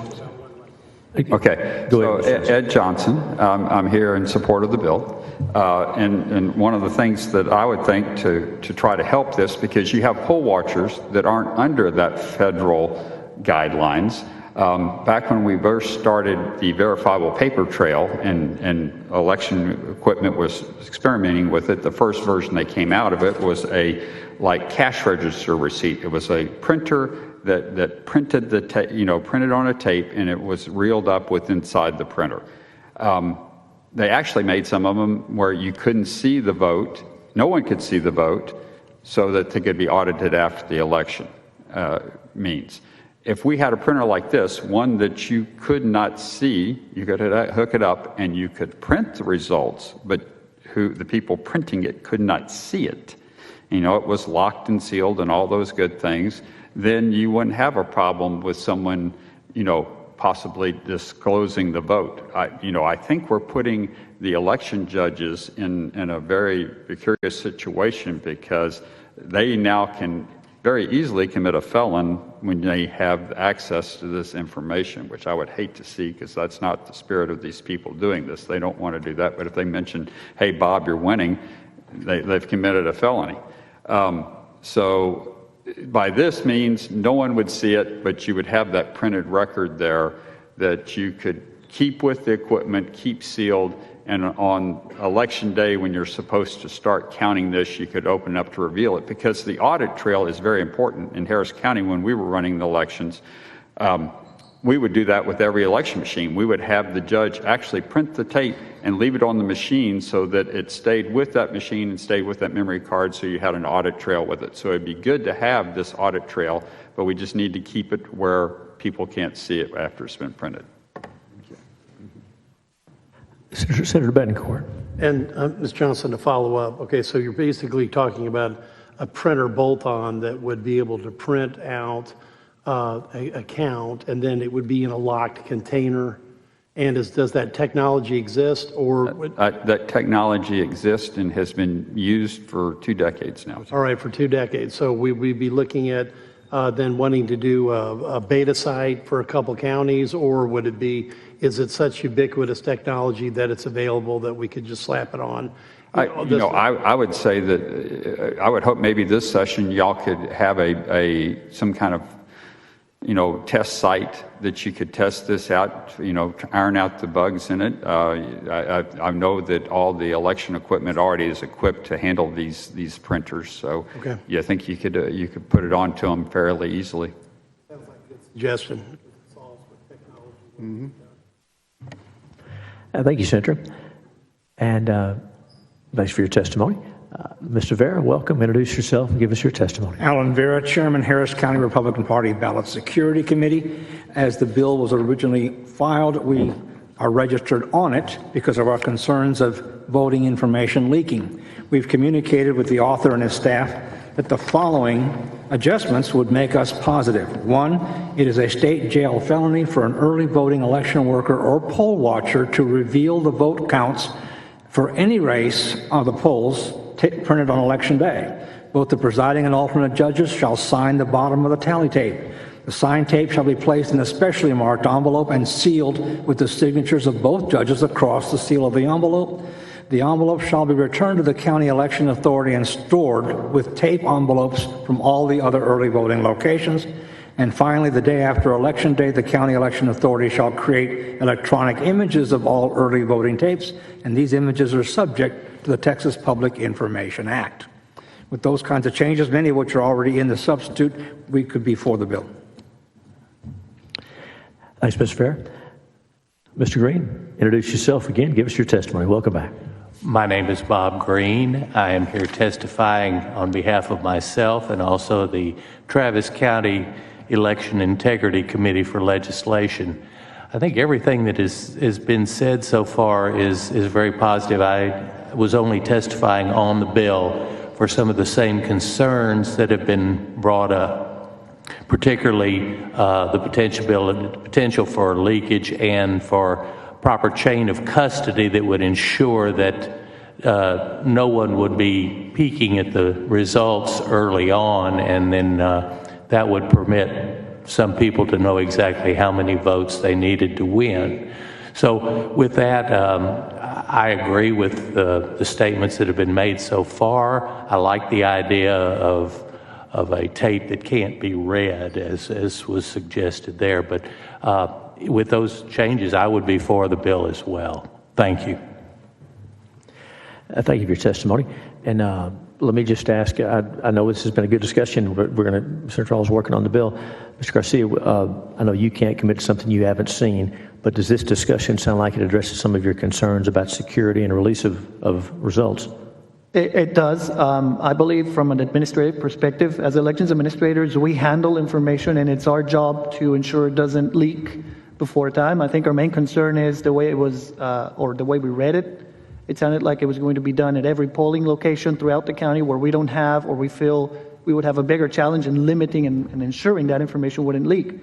S17: Okay, so Ed Johnson, I'm here in support of the bill. And one of the things that I would think to try to help this, because you have poll watchers that aren't under that federal guidelines. Back when we first started the verifiable paper trail and election equipment was experimenting with it, the first version that came out of it was a cash register receipt. It was a printer that printed printed on a tape, and it was reeled up with inside the printer. They actually made some of them where you couldn't see the vote, no one could see the vote, so that they could be audited after the election means. If we had a printer like this, one that you could not see, you could hook it up and you could print the results, but the people printing it could not see it. It was locked and sealed and all those good things. Then you wouldn't have a problem with someone, possibly disclosing the vote. I think we're putting the election judges in a very precarious situation because they now can very easily commit a felon when they have access to this information, which I would hate to see because that's not the spirit of these people doing this. They don't want to do that. But if they mention, hey, Bob, you're winning, they've committed a felony. So by this means no one would see it, but you would have that printed record there that you could keep with the equipment, keep sealed, and on election day when you're supposed to start counting this, you could open up to reveal it, because the audit trail is very important. In Harris County, when we were running the elections, we would do that with every election machine. We would have the judge actually print the tape and leave it on the machine so that it stayed with that machine and stayed with that memory card, so you had an audit trail with it. So it'd be good to have this audit trail, but we just need to keep it where people can't see it after it's been printed.
S1: Senator Bettencourt.
S23: And Ms. Johnson, to follow up, okay, so you're basically talking about a printer bolt-on that would be able to print out a count, and then it would be in a locked container. And does that technology exist, or
S17: that technology exists and has been used for 2 decades now.
S23: All right, for 2 decades. So we'd be looking at then wanting to do a beta site for a couple counties, or would it be, is it such ubiquitous technology that it's available that we could just slap it on?
S17: I would say that I would hope maybe this session y'all could have some kind of test site that you could test this out, to iron out the bugs in it. I know that all the election equipment already is equipped to handle these printers, so
S23: okay.
S17: Yeah, I think you could put it onto them fairly easily.
S23: Sounds like a good suggestion.
S8: Mm-hmm.
S1: Thank you, Senator. And thanks for your testimony. Mr. Vera, welcome. Introduce yourself and give us your testimony.
S20: Alan Vera, Chairman, Harris County Republican Party Ballot Security Committee. As the bill was originally filed, we are registered on it because of our concerns of voting information leaking. We've communicated with the author and his staff that the following adjustments would make us positive. 1, it is a state jail felony for an early voting election worker or poll watcher to reveal the vote counts for any race of the polls printed on election day. Both the presiding and alternate judges shall sign the bottom of the tally tape. The signed tape shall be placed in a specially marked envelope and sealed with the signatures of both judges across the seal of the envelope. The envelope shall be returned to the county election authority and stored with tape envelopes from all the other early voting locations. And finally, the day after Election Day, the county election authority shall create electronic images of all early voting tapes, and these images are subject to the Texas Public Information Act. With those kinds of changes, many of which are already in the substitute, we could be for the bill.
S1: Thanks, Mr. Fair. Mr. Green, introduce yourself again. Give us your testimony. Welcome back.
S21: My name is Bob Green. I am here testifying on behalf of myself and also the Travis County Election Integrity Committee for Legislation. I think everything that has been said so far is very positive. I was only testifying on the bill for some of the same concerns that have been brought up, particularly the potential for leakage and for proper chain of custody that would ensure that no one would be peeking at the results early on, and then that would permit some people to know exactly how many votes they needed to win. So with that, I agree with the statements that have been made so far. I like the idea of a tape that can't be read, as was suggested there. But with those changes, I would be for the bill as well. Thank you.
S1: Thank you for your testimony. And let me just ask, I know this has been a good discussion. Senator Hall is working on the bill. Mr. Garcia, I know you can't commit to something you haven't seen, but does this discussion sound like it addresses some of your concerns about security and release of results?
S6: It does. I believe from an administrative perspective, as elections administrators, we handle information, and it's our job to ensure it doesn't leak before time. I think our main concern is the way it was, or the way we read it. It sounded like it was going to be done at every polling location throughout the county where we don't have, or we feel we would have a bigger challenge in limiting and ensuring that information wouldn't leak.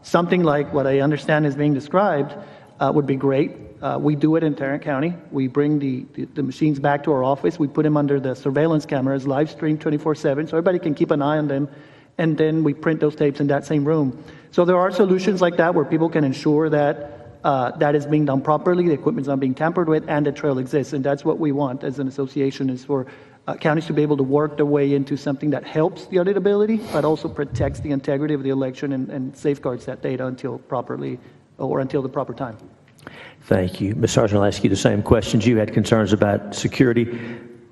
S6: Something like what I understand is being described would be great. We do it in Tarrant County. We bring the machines back to our office. We put them under the surveillance cameras, live stream 24/7, so everybody can keep an eye on them. And then we print those tapes in that same room. So there are solutions like that where people can ensure that that is being done properly, the equipment's not being tampered with, and the trail exists. And that's what we want as an association, is for counties to be able to work their way into something that helps the auditability, but also protects the integrity of the election and safeguards that data until properly or until the proper time.
S1: Thank you. Ms. Sargent, I'll ask you the same questions. You had concerns about security.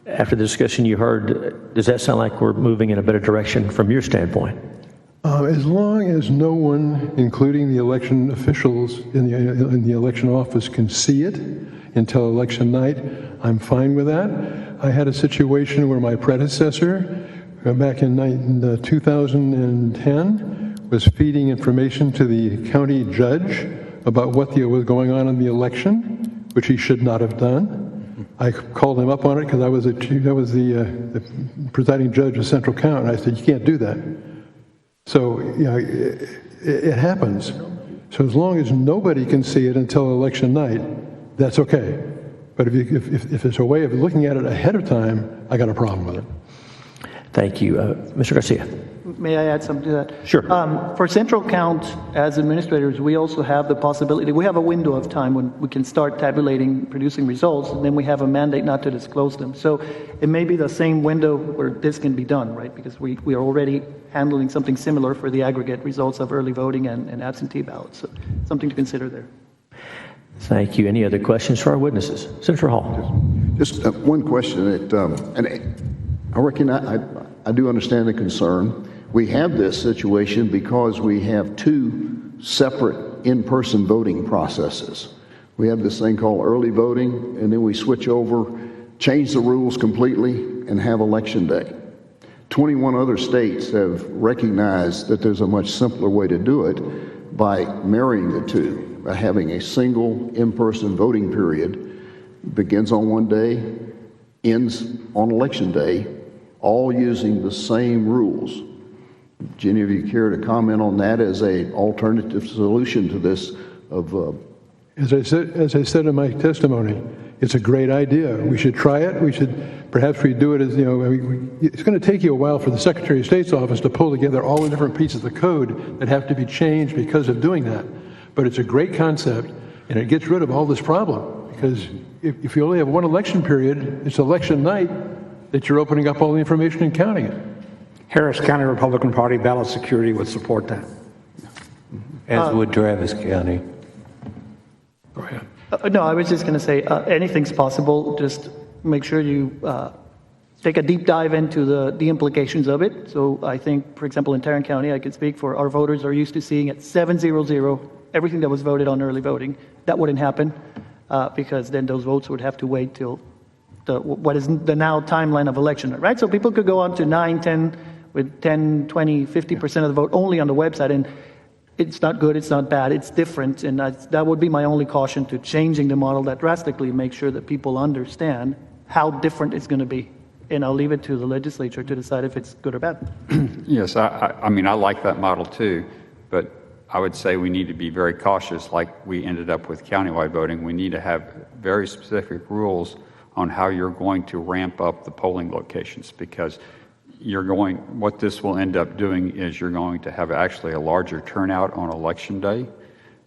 S1: After the discussion you heard, does that sound like we're moving in a better direction from your standpoint?
S23: As long as no one, including the election officials in the election office, can see it until election night, I'm fine with that. I had a situation where my predecessor, back in 2010, was feeding information to the county judge about what was going on in the election, which he should not have done. I called him up on it because I was the presiding judge of Central Count, and I said, you can't do that. So, it happens. So as long as nobody can see it until election night, that's okay. But if there's a way of looking at it ahead of time, I got a problem with it.
S1: Thank you. Mr. Garcia.
S6: May I add something to that?
S1: Sure.
S6: For Central Count, as administrators, we also have the possibility, we have a window of time when we can start tabulating, producing results, and then we have a mandate not to disclose them. So it may be the same window where this can be done, right? Because we are already handling something similar for the aggregate results of early voting and absentee ballots. So something to consider there.
S1: Thank you. Any other questions for our witnesses? Senator Hall.
S8: Just one question. I recognize, I do understand the concern. We have this situation because we have two separate in-person voting processes. We have this thing called early voting, and then we switch over, change the rules completely, and have election day. 21 other states have recognized that there's a much simpler way to do it by marrying the two, by having a single in-person voting period, begins on one day, ends on election day, all using the same rules. Do any of you care to comment on that as an alternative solution to this?
S23: As I said in my testimony, it's a great idea. We should try it. Perhaps we do it as, it's going to take you a while for the Secretary of State's office to pull together all the different pieces of code that have to be changed because of doing that. But it's a great concept, and it gets rid of all this problem. Because if you only have one election period, it's election night that you're opening up all the information and counting it.
S20: Harris County Republican Party ballot security would support that.
S21: As would Travis County.
S23: Go ahead.
S6: No, I was just going to say anything's possible. Just make sure you take a deep dive into the implications of it. So I think, for example, in Tarrant County, I could speak for our voters are used to seeing at 700 everything that was voted on early voting. That wouldn't happen because then those votes would have to wait till what is the now timeline of election, right? So people could go on to 9, 10, with 10, 20, 50% of the vote only on the website, and it's not good, it's not bad, it's different, and that would be my only caution to changing the model that drastically makes sure that people understand how different it's going to be. And I'll leave it to the legislature to decide if it's good or bad.
S17: Yes, I mean, I like that model too, but I would say we need to be very cautious like we ended up with countywide voting. We need to have very specific rules on how you're going to ramp up the polling locations, because what this will end up doing is you're going to have actually a larger turnout on election day,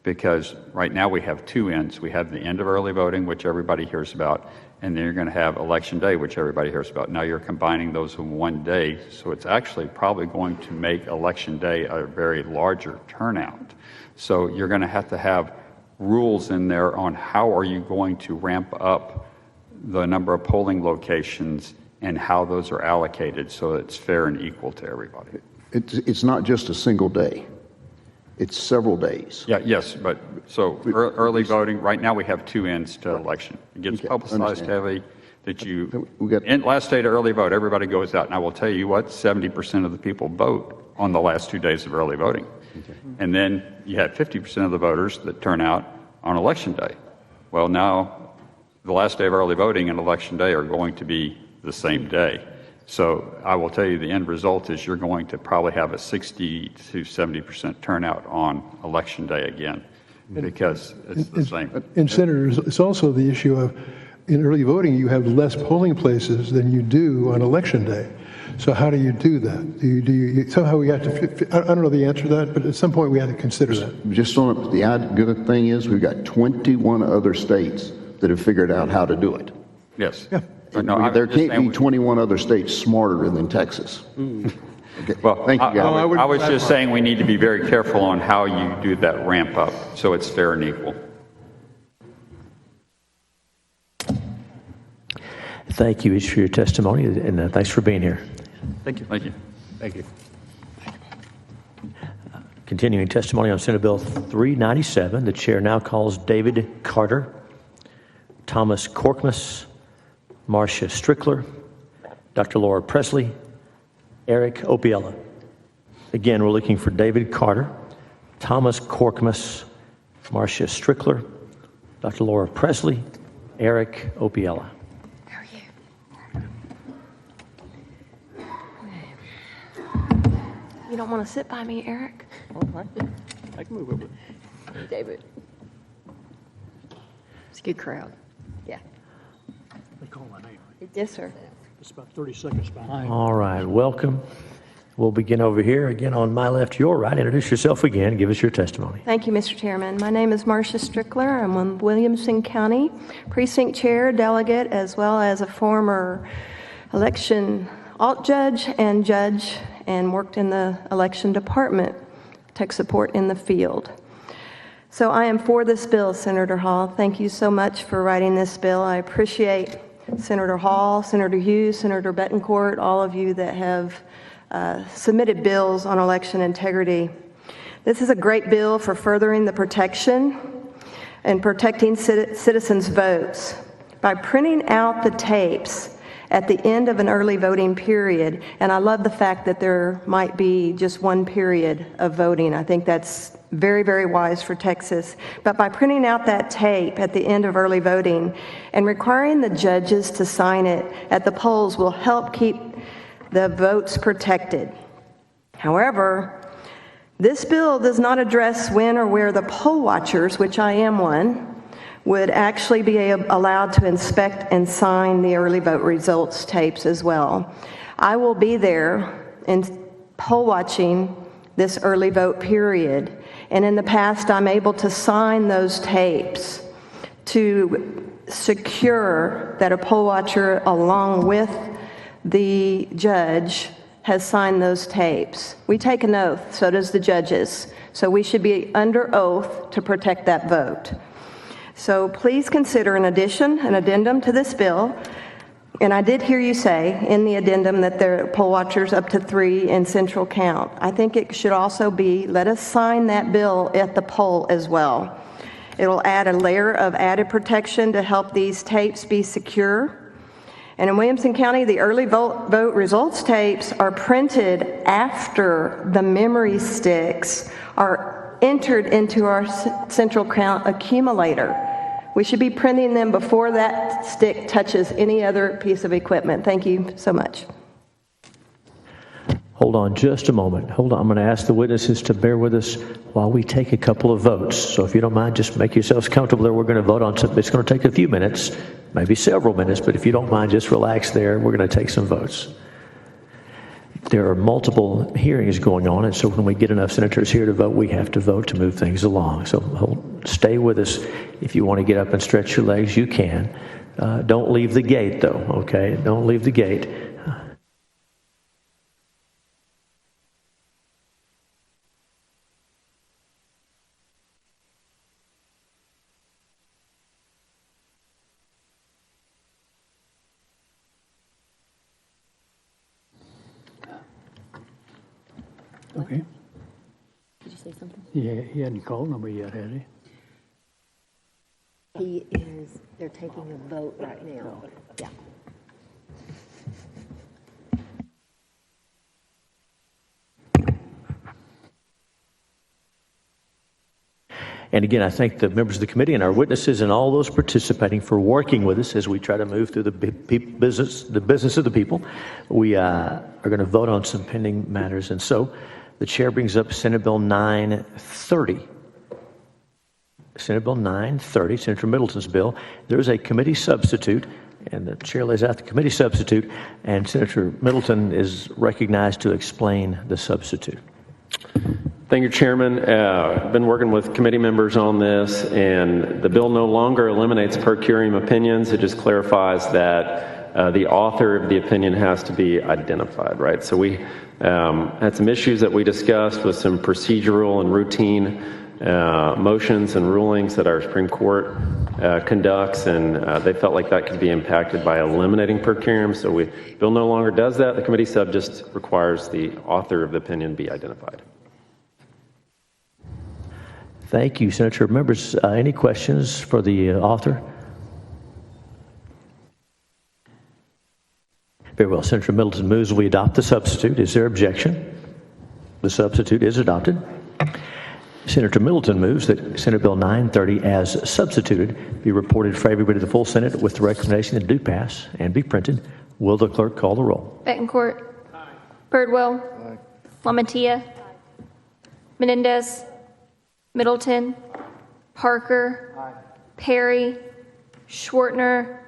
S17: because right now we have two ends. We have the end of early voting, which everybody hears about, and then you're going to have election day, which everybody hears about. Now you're combining those in one day, so it's actually probably going to make election day a very larger turnout. So you're going to have rules in there on how are you going to ramp up the number of polling locations and how those are allocated so it's fair and equal to everybody.
S8: It's not just a single day. It's several days.
S17: Yes, but so early voting, right now we have two ends to election. It gets publicized heavily that last day to early vote, everybody goes out. And I will tell you what, 70% of the people vote on the last 2 days of early voting. Okay. And then you have 50% of the voters that turn out on election day. Well, now the last day of early voting and election day are going to be the same day. So I will tell you the end result is you're going to probably have a 60 to 70% turnout on election day again, because it's the same.
S23: And Senators, it's also the issue of in early voting you have less polling places than you do on election day. So how do you do that? Do you somehow we have to, I don't know the answer to that, but at some point we have to consider that.
S8: Just on the good thing is we've got 21 other states that have figured out how to do it.
S17: Yes.
S23: Yeah.
S8: No, there can't be 21 other states smarter than Texas.
S17: Well,
S8: Thank you, guys.
S17: I was just saying we need to be very careful on how you do that ramp up so it's fair and equal.
S1: Thank you each for your testimony, and thanks for being here.
S17: Thank you. Thank you.
S21: Thank you.
S1: Continuing testimony on Senate Bill 397, the chair now calls David Carter, Thomas Korkmaz, Marcia Strickler, Dr. Laura Presley, Eric Opiella. Again, we're looking for David Carter, Thomas Korkmaz, Marcia Strickler, Dr. Laura Presley, Eric Opiella.
S4: You don't want to sit by me, Eric?
S1: I can move over.
S4: David. It's a good crowd. Yeah.
S11: They call my name.
S4: Yes, sir.
S11: It's about 30 seconds behind.
S1: All right, welcome. We'll begin over here. Again, on my left, your right. Introduce yourself again. Give us your testimony.
S4: Thank you, Mr. Chairman. My name is Marcia Strickler. I'm in Williamson County Precinct Chair, Delegate, as well as a former election alt judge, and worked in the election department, tech support in the field. So I am for this bill, Senator Hall. Thank you so much for writing this bill. I appreciate Senator Hall, Senator Hughes, Senator Betancourt, all of you that have submitted bills on election integrity. This is a great bill for furthering the protection and protecting citizens' votes. By printing out the tapes at the end of an early voting period, and I love the fact that there might be just one period of voting. I think that's very, very wise for Texas. But by printing out that tape at the end of early voting and requiring the judges to sign it at the polls will help keep the votes protected. However, this bill does not address when or where the poll watchers, which I am one, would actually be allowed to inspect and sign the early vote results tapes as well. I will be there in poll watching this early vote period, and in the past I'm able to sign those tapes to secure that a poll watcher along with the judge has signed those tapes. We take an oath, so does the judges, so we should be under oath to protect that vote. So please consider an addendum to this bill. And I did hear you say in the addendum that there are poll watchers up to 3 in central count. I think it should also be, let us sign that bill at the poll as well. It'll add a layer of added protection to help these tapes be secure. And in Williamson County, the early vote results tapes are printed after the memory sticks are entered into our central count accumulator. We should be printing them before that stick touches any other piece of equipment. Thank you so much.
S1: Hold on just a moment. Hold on. I'm going to ask the witnesses to bear with us while we take a couple of votes. So if you don't mind, just make yourselves comfortable there. We're going to vote on something. It's going to take a few minutes, maybe several minutes, but if you don't mind, just relax there. We're going to take some votes. There are multiple hearings going on, and so when we get enough senators here to vote, we have to vote to move things along. So stay with us. If you want to get up and stretch your legs, you can. Don't leave the gate, though, okay? Don't leave the gate.
S11: Okay.
S4: Did you say something?
S11: Yeah, he hadn't called nobody yet, had he?
S4: They're taking a vote right now. Yeah.
S1: And again, I thank the members of the committee and our witnesses and all those participating for working with us as we try to move through the business of the people. We are going to vote on some pending matters. And so the chair brings up Senate Bill 930. Senate Bill 930, Senator Middleton's bill. There is a committee substitute, and the chair lays out the committee substitute, and Senator Middleton is recognized to explain the substitute.
S13: Thank you, Chairman. I've been working with committee members on this, and the bill no longer eliminates per curiam opinions. It just clarifies that the author of the opinion has to be identified, right? So we Had some issues that we discussed with some procedural and routine motions and rulings that our Supreme Court conducts, and they felt like that could be impacted by eliminating per curiam. So bill no longer does that. The committee sub just requires the author of the opinion be identified.
S1: Thank you, Senator. Members, any questions for the author? Very well. Senator Middleton moves we adopt the substitute. Is there objection? The substitute is adopted. Senator Middleton moves that Senate Bill 930 as substituted be reported favorably to the full Senate with the recommendation that it do pass and be printed. Will the clerk call the roll?
S5: Betancourt. Aye. Birdwell. Aye. Lamantia. Aye. Menendez. Middleton. Parker. Aye. Perry. Schwartner.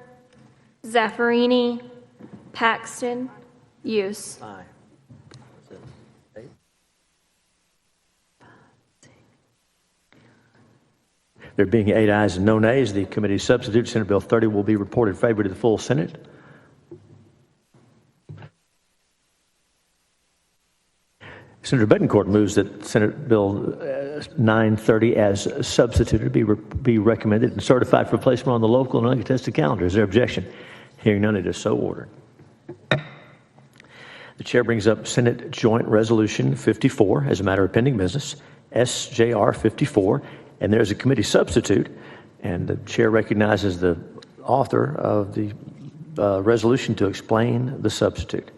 S5: Zaffarini. Paxton. Hughes.
S1: Aye. There being 8 ayes and no nays, the committee substitute, Senate Bill 30, will be reported favorably to the full Senate. Senator Betancourt moves that Senate Bill 930 as substituted be recommended and certified for placement on the local and uncontested calendar. Is there objection? Hearing none, it is so ordered. The chair brings up Senate Joint Resolution 54 as a matter of pending business, SJR 54, and there's a committee substitute, and the chair recognizes the author of the resolution to explain the substitute.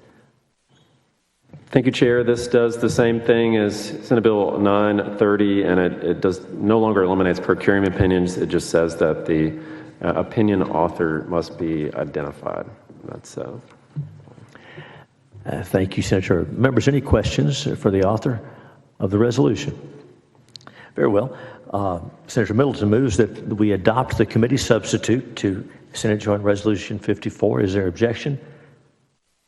S13: Thank you, Chair. This does the same thing as Senate Bill 930, and it does no longer eliminates per curiam opinions. It just says that the opinion author must be identified. That's
S1: Thank you, Senator. Members, any questions for the author of the resolution? Very well. Senator Middleton moves that we adopt the committee substitute to Senate Joint Resolution 54. Is there objection?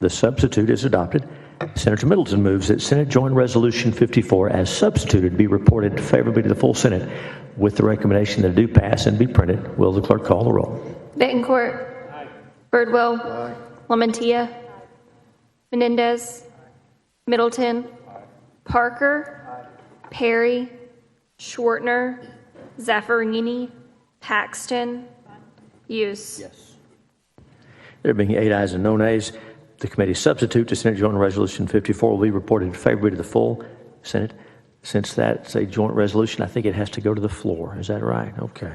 S1: The substitute is adopted. Senator Middleton moves that Senate Joint Resolution 54 as substituted be reported favorably to the full Senate with the recommendation that it do pass and be printed. Will the clerk call the roll?
S5: Betancourt. Aye. Birdwell. Aye. Lamantia. Aye. Menendez. Aye. Middleton. Aye. Parker. Aye. Perry. Schwartner. Zaffarini. Paxton. Hughes.
S1: Yes. There being 8 ayes and no nays, the committee substitute to Senate Joint Resolution 54 will be reported favorably to the full Senate. Since that's a joint resolution, I think it has to go to the floor. Is that right? Okay.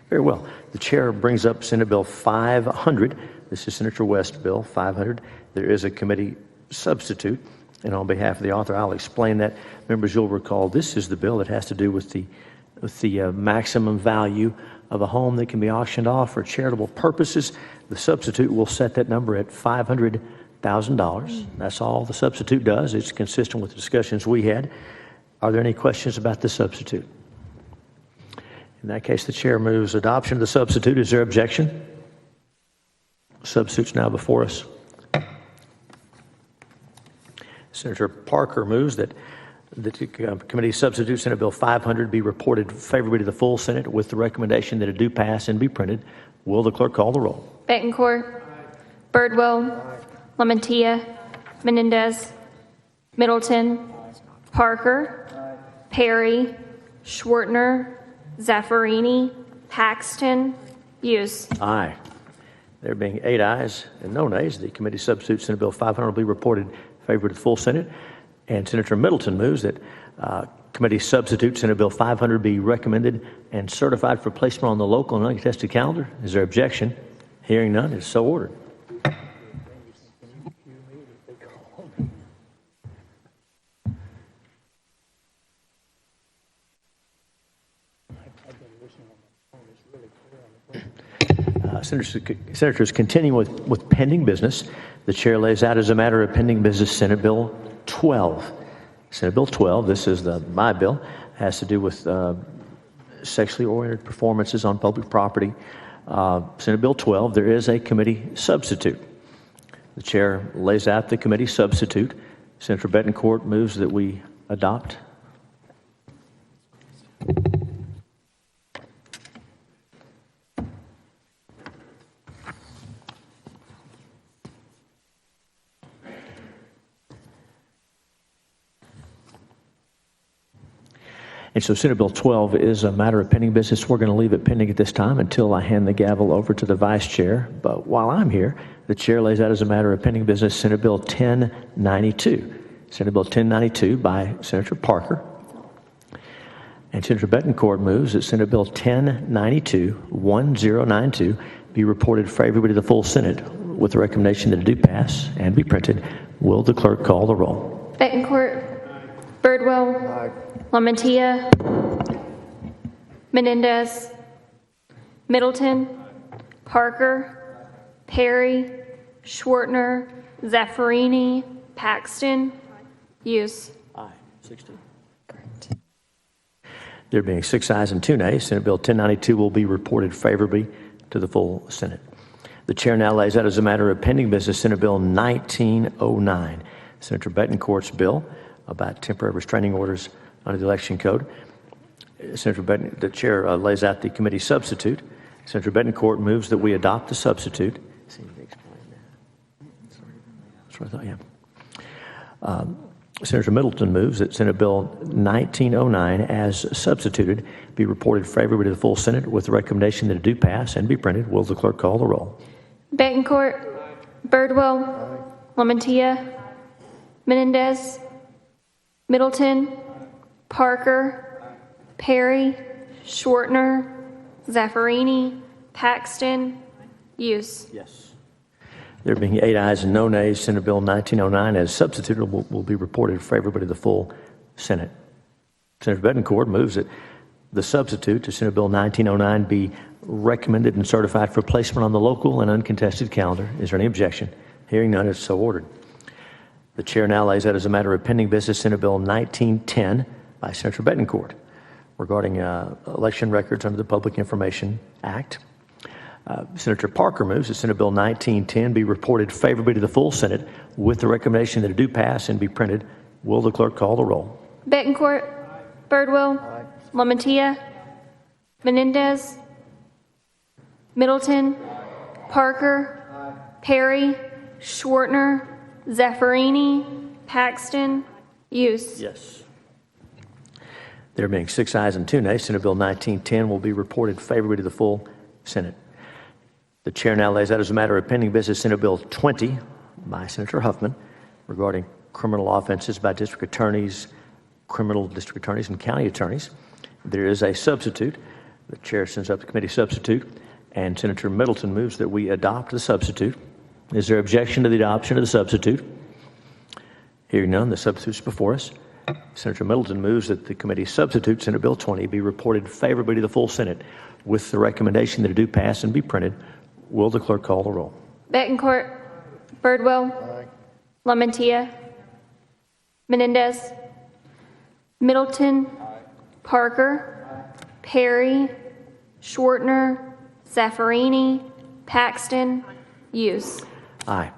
S1: Very well. The chair brings up Senate Bill 500. This is Senator West Bill 500. There is a committee substitute, and on behalf of the author, I'll explain that. Members, you'll recall this is the bill that has to do with the maximum value of a home that can be auctioned off for charitable purposes. The substitute will set that number at $500,000. That's all the substitute does. It's consistent with the discussions we had. Are there any questions about the substitute? In that case, the chair moves adoption of the substitute. Is there objection? Substitute's now before us. Senator Parker moves that the committee substitute Senate Bill 500 be reported favorably to the full Senate with the recommendation that it do pass and be printed. Will the clerk call the roll?
S5: Betancourt. Birdwell. Lamantia. Menendez. Middleton. Parker. Perry. Schwartner. Zaffarini. Paxton. Hughes.
S1: Aye. There being 8 ayes and no nays, the committee substitute Senate Bill 500 will be reported favorably to the full Senate. And Senator Middleton moves that committee substitute Senate Bill 500 be recommended and certified for placement on the local and uncontested calendar. Is there objection? Hearing none, it's so ordered. Senators, continuing with pending business, the chair lays out as a matter of pending business Senate Bill 12. Senate Bill 12, this is my bill, has to do with sexually oriented performances on public property. Senate Bill 12, there is a committee substitute. The chair lays out the committee substitute. Senator Betancourt moves that we adopt. And so Senate Bill 12 is a matter of pending business. We're going to leave it pending at this time until I hand the gavel over to the Vice Chair. But while I'm here, the Chair lays out as a matter of pending business Senate Bill 1092. Senate Bill 1092 by Senator Parker. And Senator Betancourt moves that Senate Bill 1092 be reported favorably to the full Senate with the recommendation that it do pass and be printed. Will the clerk call the roll?
S5: Betancourt. Birdwell. Lamantia. Menendez. Middleton. Parker. Perry. Schwartner. Zaffarini. Paxton. Hughes.
S1: Aye. 16. There being 6 ayes and 2 nays, Senate Bill 1092 will be reported favorably to the full Senate. The Chair now lays out as a matter of pending business Senate Bill 1909, Senator Betancourt's bill about temporary restraining orders under the Election Code. The Chair lays out the committee substitute. Senator Betancourt moves that we adopt the substitute. That's what I thought, yeah. Senator Middleton moves that Senate Bill 1909 as substituted be reported favorably to the full Senate with the recommendation that it do pass and be printed. Will the clerk call the roll?
S5: Betancourt. Birdwell. Lamantia. Menendez. Middleton. Parker. Perry. Schwartner. Zaffarini. Paxton. Hughes.
S1: Yes. There being 8 ayes and no nays, Senate Bill 1909 as substituted will be reported favorably to the full Senate. Senator Betancourt moves that the substitute to Senate Bill 1909 be recommended and certified for placement on the local and uncontested calendar. Is there any objection? Hearing none, it's so ordered. The Chair now lays out as a matter of pending business Senate Bill 1910 by Senator Betancourt regarding election records under the Public Information Act. Senator Parker moves that Senate Bill 1910 be reported favorably to the full Senate with the recommendation that it do pass and be printed. Will the clerk call the roll?
S5: Betancourt. Birdwell. Lamantia. Menendez. Middleton. Parker. Perry. Schwartner. Zaffarini. Paxton. Hughes.
S1: Yes. There being 6 ayes and 2 nays, Senate Bill 1910 will be reported favorably to the full Senate. The Chair now lays out as a matter of pending business Senate Bill 20 by Senator Huffman regarding criminal offenses by district attorneys, criminal district attorneys, and county attorneys. There is a substitute. The Chair sends up the committee substitute, and Senator Middleton moves that we adopt the substitute. Is there objection to the adoption of the substitute? Hearing none, the substitute is before us. Senator Middleton moves that the committee substitute, Senate Bill 20, be reported favorably to the full Senate with the recommendation that it do pass and be printed. Will the clerk call the roll?
S5: Betancourt. Birdwell. Lamantia. Menendez. Middleton. Parker. Perry. Schwartner. Zaffarini. Paxton. Hughes.
S1: Aye.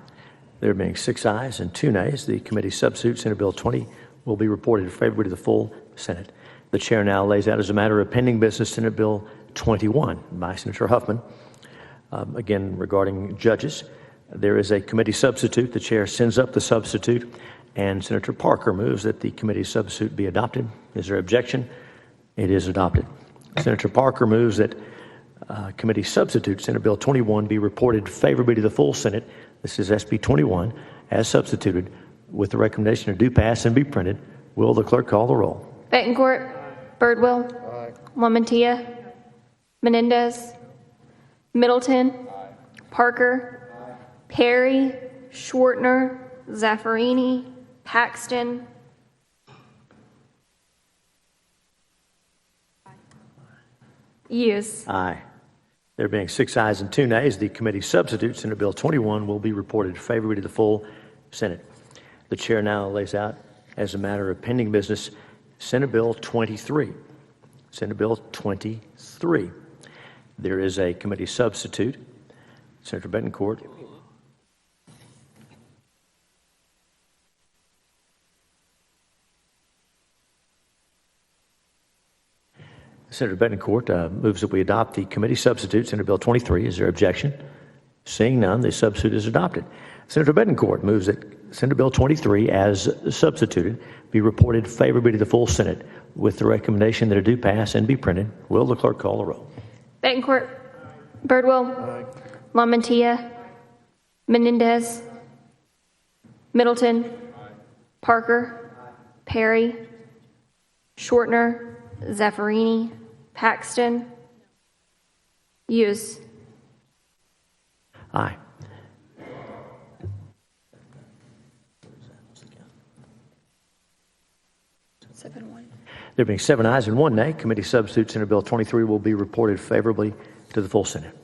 S1: There being 6 ayes and 2 nays, the committee substitute, Senate Bill 20, will be reported favorably to the full Senate. The Chair now lays out as a matter of pending business Senate Bill 21 by Senator Huffman. Again, regarding judges, there is a committee substitute. The Chair sends up the substitute, and Senator Parker moves that the committee substitute be adopted. Is there objection? It is adopted. Senator Parker moves that committee substitute, Senate Bill 21, be reported favorably to the full Senate. This is SB 21, as substituted, with the recommendation to do pass and be printed. Will the clerk call the roll?
S5: Betancourt. Birdwell. Lamantia. Menendez. Middleton. Parker. Perry. Schwartner. Zaffarini. Paxton. Hughes.
S1: Aye. There being 6 ayes and 2 nays, the committee substitute, Senate Bill 21, will be reported favorably to the full Senate. The Chair now lays out as a matter of pending business Senate Bill 23. Senate Bill 23. There is a committee substitute. Senator Betancourt. Senator Betancourt moves that we adopt the committee substitute, Senate Bill 23. Is there objection? Seeing none, the substitute is adopted. Senator Betancourt moves that Senate Bill 23, as substituted, be reported favorably to the full Senate with the recommendation that it do pass and be printed. Will the clerk call the roll?
S5: Betancourt. Birdwell. LaMantia. Menendez. Middleton. Parker. Perry. Shortner. Zaffarini. Paxton. Hughes.
S1: Aye. There being 7 ayes and 1 nay, committee substitute Senate Bill 23 will be reported favorably to the full Senate.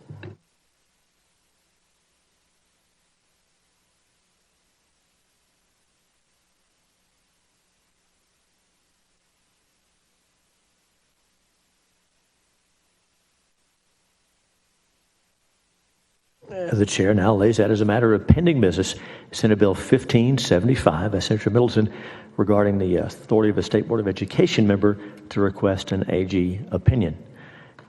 S1: The chair now lays out as a matter of pending business Senate Bill 1575 by Senator Middleton regarding the authority of a State Board of Education member to request an AG opinion.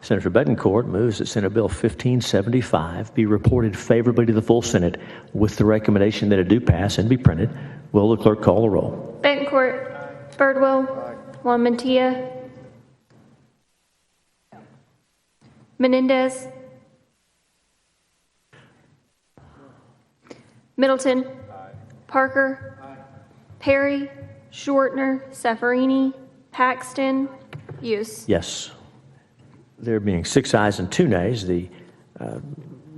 S1: Senator Betancourt moves that Senate Bill 1575 be reported favorably to the full Senate with the recommendation that it do pass and be printed. Will the clerk call the roll?
S5: Betancourt. Birdwell. LaMantia. Menendez. Middleton. Parker. Perry. Shortner. Zaffarini. Paxton. Hughes.
S1: Yes. There being 6 ayes and 2 nays, the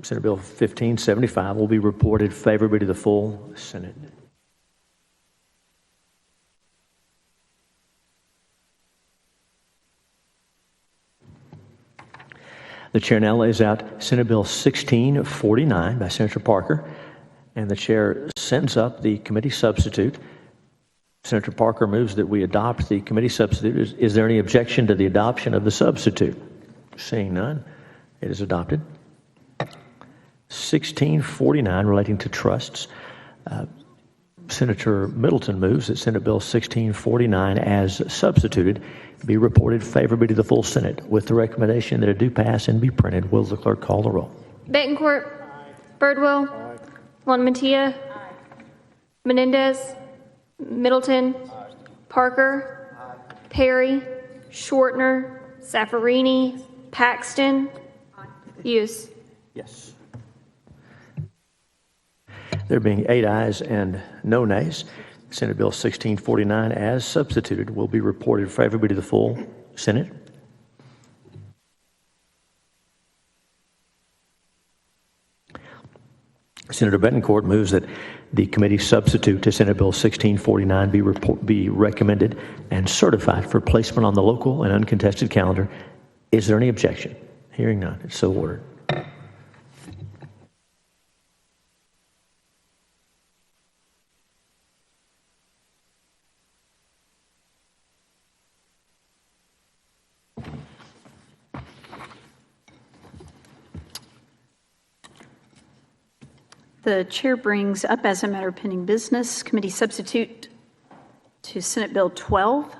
S1: Senate Bill 1575 will be reported favorably to the full Senate. The chair now lays out Senate Bill 1649 by Senator Parker, and the chair sends up the committee substitute. Senator Parker moves that we adopt the committee substitute. Is there any objection to the adoption of the substitute? Seeing none, it is adopted. 1649 relating to trusts. Senator Middleton moves that Senate Bill 1649 as substituted be reported favorably to the full Senate with the recommendation that it do pass and be printed. Will the clerk call the roll?
S5: Betancourt. Birdwell. LaMantia. Menendez. Middleton. Parker. Perry. Shortner. Zaffarini. Paxton. Hughes.
S1: Yes. There being 8 ayes and no nays, Senate Bill 1649 as substituted will be reported favorably to the full Senate. Senator Betancourt moves that the committee substitute to Senate Bill 1649 be recommended and certified for placement on the local and uncontested calendar. Is there any objection? Hearing none, it's so ordered.
S3: The chair brings up as a matter of pending business committee substitute to Senate Bill 12.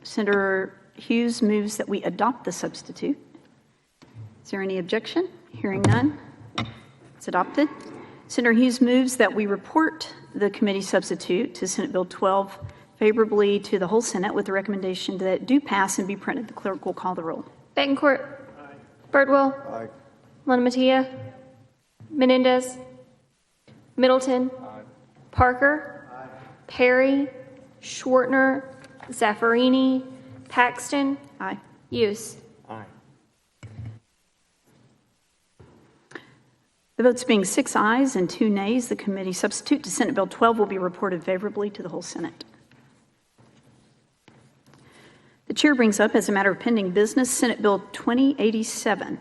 S3: Senator Hughes moves that we adopt the substitute. Is there any objection? Hearing none, it's adopted. Senator Hughes moves that we report the committee substitute to Senate Bill 12 favorably to the whole Senate with the recommendation that it do pass and be printed. The clerk will call the roll.
S5: Betancourt. Birdwell. LaMantia. Menendez. Middleton. Parker. Perry. Shortner. Zaffarini. Paxton. Hughes.
S3: The votes being 6 ayes and 2 nays, the committee substitute to Senate Bill 12 will be reported favorably to the whole Senate. The chair brings up as a matter of pending business Senate Bill 2087.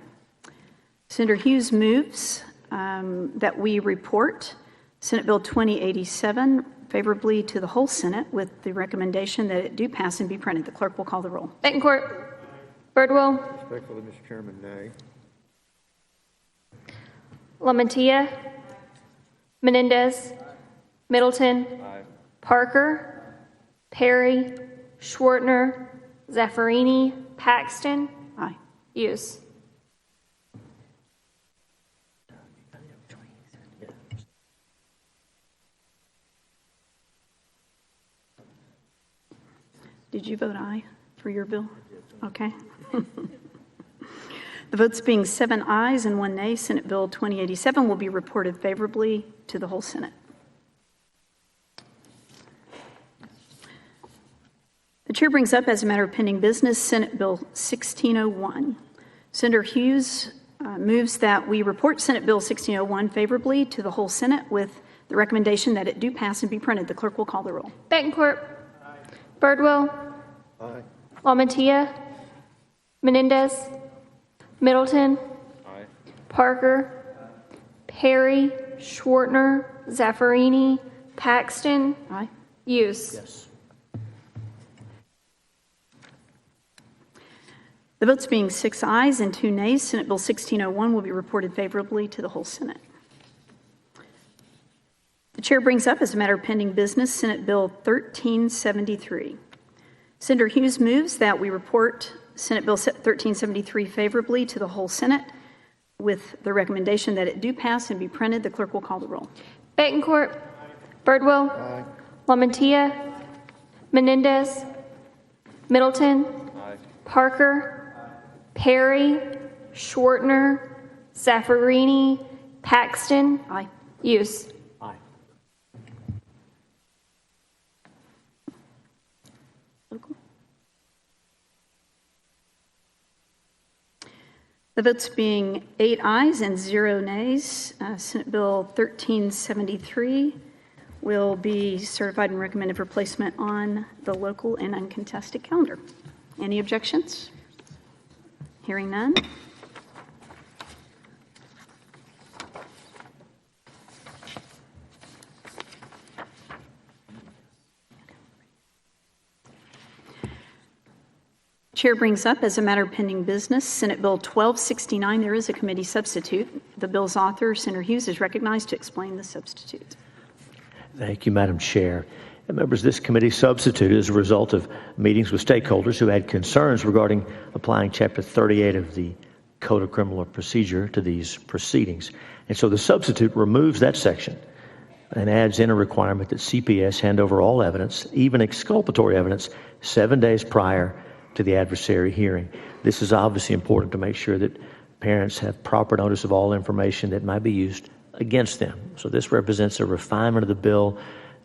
S3: Senator Hughes moves that we report Senate Bill 2087 favorably to the whole Senate with the recommendation that it do pass and be printed. The clerk will call the roll.
S5: Betancourt. Birdwell.
S12: Respectfully, Mr. Chairman, nay.
S5: LaMantia. Menendez. Middleton. Parker. Perry. Shortner. Zaffarini. Paxton. Hughes.
S3: Did you vote aye for your bill? Okay. The votes being 7 ayes and 1 nay, Senate Bill 2087 will be reported favorably to the whole Senate. The chair brings up as a matter of pending business Senate Bill 1601. Senator Hughes moves that we report Senate Bill 1601 favorably to the whole Senate with the recommendation that it do pass and be printed. The clerk will call the roll.
S5: Betancourt. Birdwell. LaMantia. Menendez. Middleton. Parker. Perry. Schwartner. Zaffarini. Paxton.
S3: Aye.
S5: Hughes.
S1: Yes.
S3: The votes being 6 ayes and 2 nays, Senate Bill 1601 will be reported favorably to the whole Senate. The chair brings up as a matter of pending business Senate Bill 1373. Senator Hughes moves that we report Senate Bill 1373 favorably to the whole Senate with the recommendation that it do pass and be printed. The clerk will call the roll.
S5: Betancourt. Birdwell. LaMantia. Menendez. Middleton. Parker. Perry. Schwartner. Zaffarini. Paxton.
S3: Aye.
S5: Hughes.
S1: Aye.
S3: The votes being 8 ayes and 0 nays, Senate Bill 1373 will be certified and recommended for placement on the local and uncontested calendar. Any objections? Hearing none. Chair brings up as a matter of pending business Senate Bill 1269. There is a committee substitute. The bill's author, Senator Hughes, is recognized to explain the substitute.
S1: Thank you, Madam Chair. And members, this committee substitute is a result of meetings with stakeholders who had concerns regarding applying Chapter 38 of the Code of Criminal Procedure to these proceedings. And so the substitute removes that section and adds in a requirement that CPS hand over all evidence, even exculpatory evidence, 7 days prior to the adversary hearing. This is obviously important to make sure that parents have proper notice of all information that might be used against them. So this represents a refinement of the bill,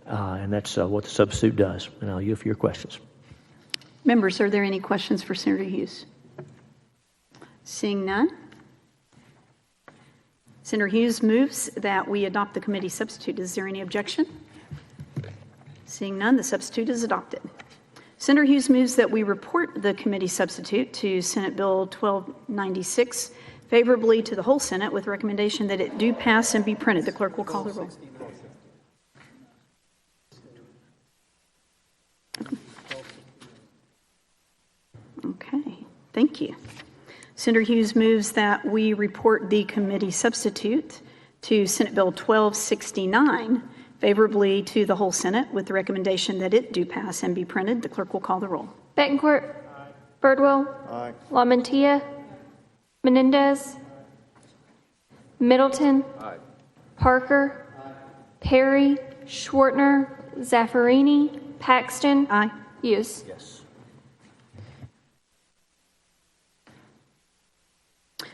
S1: and that's what the substitute does. And I'll yield for your questions.
S3: Members, are there any questions for Senator Hughes? Seeing none. Senator Hughes moves that we adopt the committee substitute. Is there any objection? Seeing none, the substitute is adopted. Senator Hughes moves that we report the committee substitute to Senate Bill 1296 favorably to the whole Senate with recommendation that it do pass and be printed. The clerk will call the roll. Okay, thank you. Senator Hughes moves that we report the committee substitute to Senate Bill 1269 favorably to the whole Senate with the recommendation that it do pass and be printed. The clerk will call the roll.
S5: Betancourt. Birdwell. LaMantia. Menendez. Middleton. Parker. Perry. Schwartner. Zaffarini. Paxton.
S3: Aye.
S5: Hughes.
S1: Yes.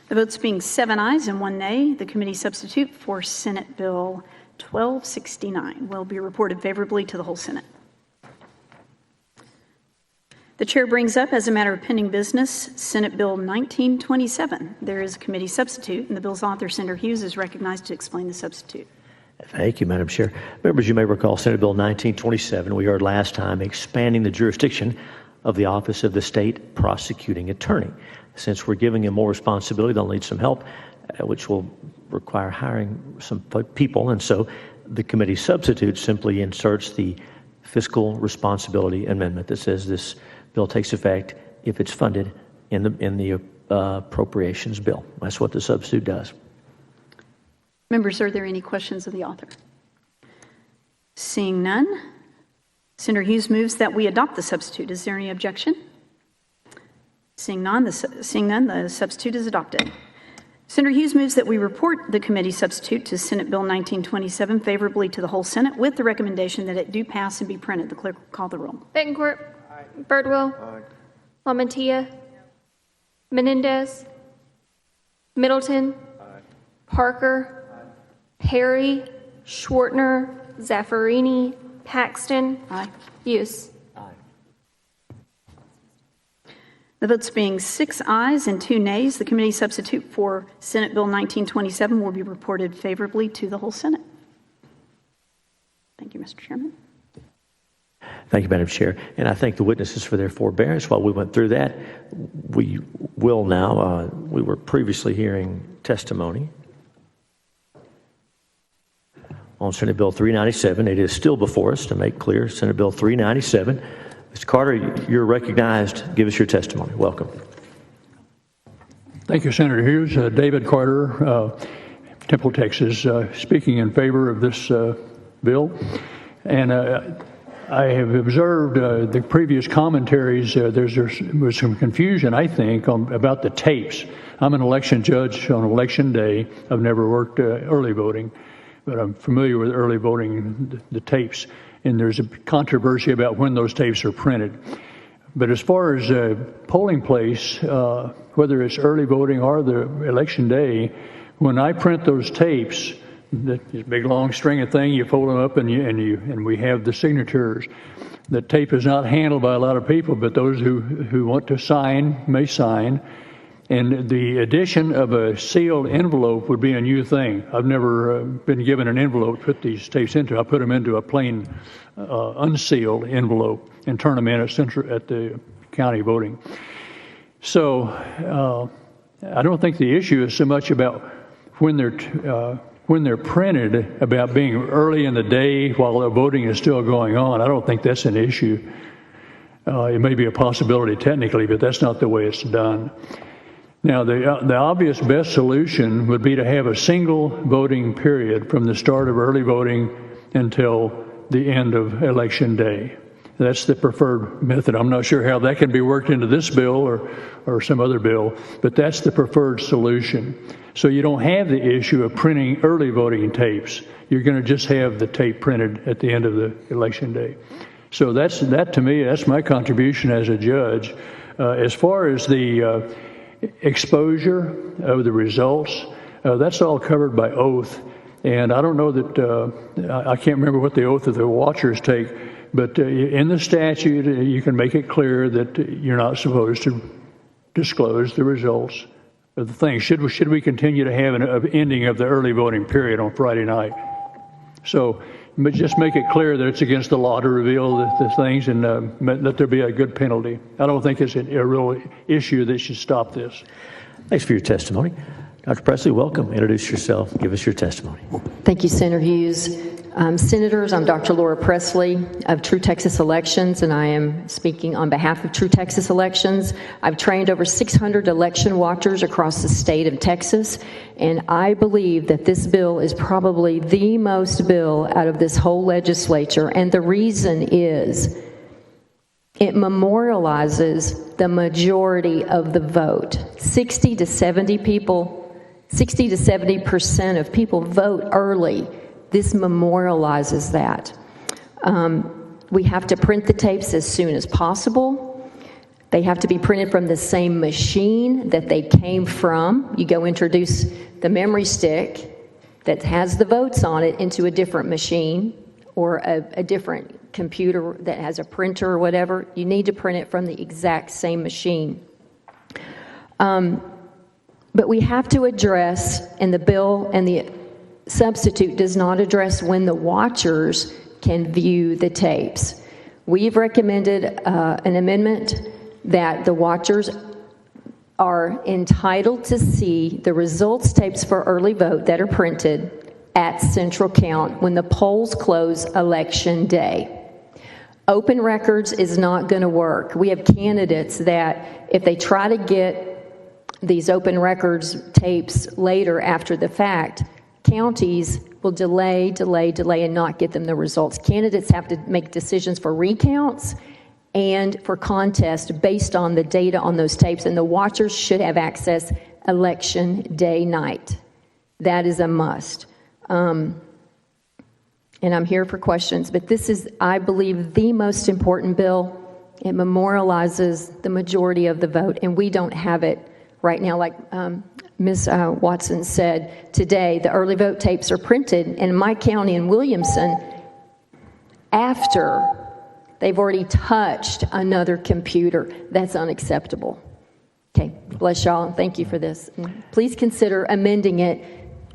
S3: The votes being 7 ayes and 1 nay, the committee substitute for Senate Bill 1269 will be reported favorably to the whole Senate. The chair brings up as a matter of pending business Senate Bill 1927. There is a committee substitute, and the bill's author, Senator Hughes, is recognized to explain the substitute.
S1: Thank you, Madam Chair. Members, you may recall Senate Bill 1927, we heard last time, expanding the jurisdiction of the Office of the State Prosecuting Attorney. Since we're giving him more responsibility, they'll need some help, which will require hiring some people. And so the committee substitute simply inserts the fiscal responsibility amendment that says this bill takes effect if it's funded in the appropriations bill. That's what the substitute does.
S3: Members, are there any questions of the author? Seeing none, Senator Hughes moves that we adopt the substitute. Is there any objection? Seeing none, the substitute is adopted. Senator Hughes moves that we report the committee substitute to Senate Bill 1927 favorably to the whole Senate with the recommendation that it do pass and be printed. The clerk will call the roll.
S5: Betancourt. Birdwell. LaMantia. Menendez. Middleton. Parker. Perry. Schwartner. Zaffarini. Paxton. Hughes.
S3: The votes being 6 ayes and 2 nays, the committee substitute for Senate Bill 1927 will be reported favorably to the whole Senate. Thank you, Mr. Chairman.
S1: Thank you, Madam Chair. And I thank the witnesses for their forbearance while we went through that. We will now, we were previously hearing testimony on Senate Bill 397. It is still before us, to make clear, Senate Bill 397. Mr. Carter, you're recognized. Give us your testimony. Welcome.
S7: Thank you, Senator Hughes. David Carter, Temple, Texas, speaking in favor of this bill. And I have observed the previous commentaries. There was some confusion, I think, about the tapes. I'm an election judge on election day. I've never worked early voting, but I'm familiar with early voting, the tapes. And there's a controversy about when those tapes are printed. But as far as polling place, whether it's early voting or the election day, when I print those tapes, this big long string of thing, you fold them up and we have the signatures. The tape is not handled by a lot of people, but those who want to sign may sign. And the addition of a sealed envelope would be a new thing. I've never been given an envelope to put these tapes into. I put them into a plain unsealed envelope and turn them in at the county voting. So I don't think the issue is so much about when they're printed, about being early in the day while the voting is still going on. I don't think that's an issue. It may be a possibility technically, but that's not the way it's done. Now, the obvious best solution would be to have a single voting period from the start of early voting until the end of election day. That's the preferred method. I'm not sure how that can be worked into this bill or some other bill, but that's the preferred solution. So you don't have the issue of printing early voting tapes. You're going to just have the tape printed at the end of the election day. So that to me, that's my contribution as a judge. As far as the exposure of the results, that's all covered by oath. And I don't know that, I can't remember what the oath of the watchers take, but in the statute, you can make it clear that you're not supposed to disclose the results of the thing. Should we continue to have an ending of the early voting period on Friday night? So just make it clear that it's against the law to reveal the things, and let there be a good penalty. I don't think it's a real issue that should stop this.
S1: Thanks for your testimony. Dr. Presley, welcome. Introduce yourself. Give us your testimony.
S19: Thank you, Senator Hughes. Senators, I'm Dr. Laura Presley of True Texas Elections, and I am speaking on behalf of True Texas Elections. I've trained over 600 election watchers across the state of Texas, and I believe that this bill is probably the most bill out of this whole legislature, and the reason is it memorializes the majority of the vote. 60 to 70% of people vote early. This memorializes that. We have to print the tapes as soon as possible. They have to be printed from the same machine that they came from. You go introduce the memory stick that has the votes on it into a different machine or a different computer that has a printer or whatever. You need to print it from the exact same machine. But we have to address, and the bill and the substitute does not address when the watchers can view the tapes. We've recommended an amendment that the watchers are entitled to see the results tapes for early vote that are printed at central count when the polls close election day. Open records is not going to work. We have candidates that if they try to get these open records tapes later after the fact, counties will delay and not get them the results. Candidates have to make decisions for recounts and for contests based on the data on those tapes, and the watchers should have access election day night. That is a must. And I'm here for questions, but this is, I believe, the most important bill It memorializes the majority of the vote, and we don't have it right now. Like Ms. Watson said today, the early vote tapes are printed in my county in Williamson after they've already touched another computer. That's unacceptable. Okay, bless y'all, and thank you for this. And please consider amending it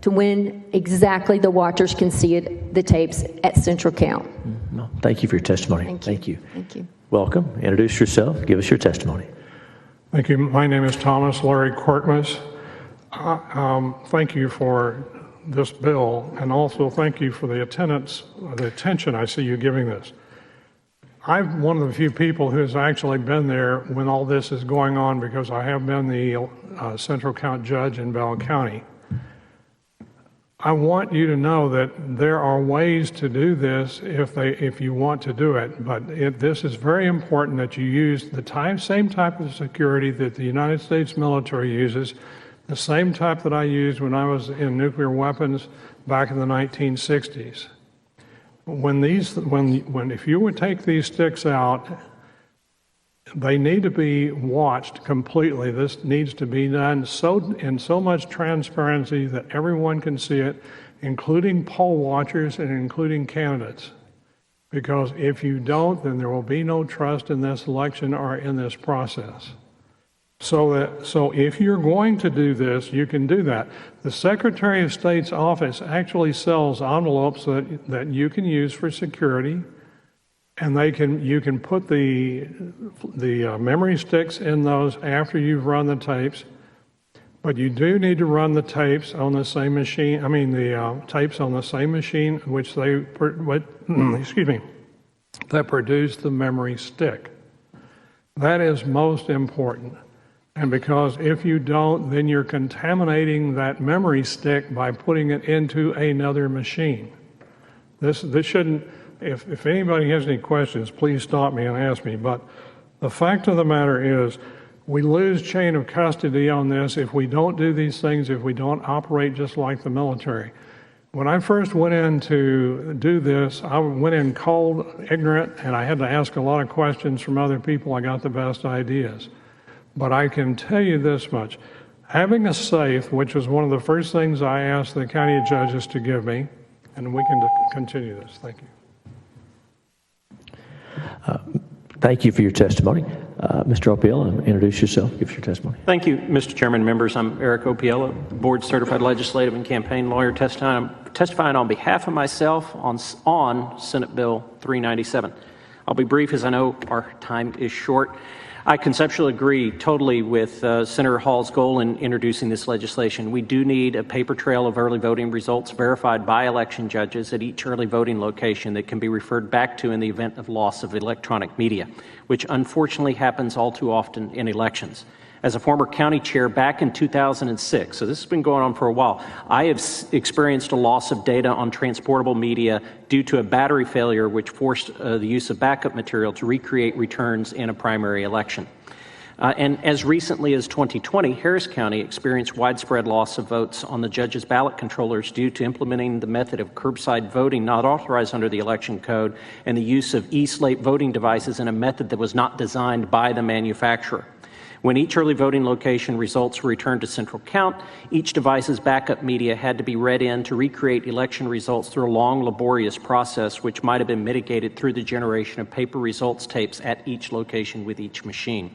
S19: to when exactly the watchers can see the tapes at central count.
S1: No, thank you for your testimony.
S19: Thank you. Thank you.
S1: Welcome. Introduce yourself. Give us your testimony.
S9: Thank you. My name is Thomas Larry Courtmas. Thank you for this bill, and also thank you for the attention I see you giving this. I'm one of the few people who has actually been there when all this is going on, because I have been the central count judge in Bell County. I want you to know that there are ways to do this if you want to do it, but this is very important that you use the same type of security that the United States military uses, the same type that I used when I was in nuclear weapons back in the 1960s. If you would take these sticks out, they need to be watched completely. This needs to be done in so much transparency that everyone can see it, including poll watchers and including candidates. Because if you don't, then there will be no trust in this election or in this process. So if you're going to do this, you can do that. The Secretary of State's office actually sells envelopes that you can use for security, and you can put the memory sticks in those after you've run the tapes. But you do need to run the tapes on the same machine. The tapes on the same machine which that produce the memory stick. That is most important. And because if you don't, then you're contaminating that memory stick by putting it into another machine. This shouldn't. If anybody has any questions, please stop me and ask me. But the fact of the matter is, we lose chain of custody on this if we don't do these things, if we don't operate just like the military. When I first went in to do this, I went in cold, ignorant, and I had to ask a lot of questions from other people. I got the best ideas. But I can tell you this much. Having a safe, which was one of the first things I asked the county judges to give me, and we can continue this. Thank you.
S1: Thank you for your testimony. Mr. Opiello, introduce yourself. Give us your testimony.
S14: Thank you, Mr. Chairman, members. I'm Eric Opiello, board certified legislative and campaign lawyer, testifying on behalf of myself on Senate Bill 397. I'll be brief, as I know our time is short. I conceptually agree totally with Senator Hall's goal in introducing this legislation. We do need a paper trail of early voting results verified by election judges at each early voting location that can be referred back to in the event of loss of electronic media, which unfortunately happens all too often in elections. As a former county chair back in 2006, so this has been going on for a while, I have experienced a loss of data on transportable media due to a battery failure which forced the use of backup material to recreate returns in a primary election. And as recently as 2020, Harris County experienced widespread loss of votes on the judges' ballot controllers due to implementing the method of curbside voting not authorized under the election code and the use of e-slate voting devices in a method that was not designed by the manufacturer. When each early voting location results were returned to central count, each device's backup media had to be read in to recreate election results through a long, laborious process, which might have been mitigated through the generation of paper results tapes at each location with each machine.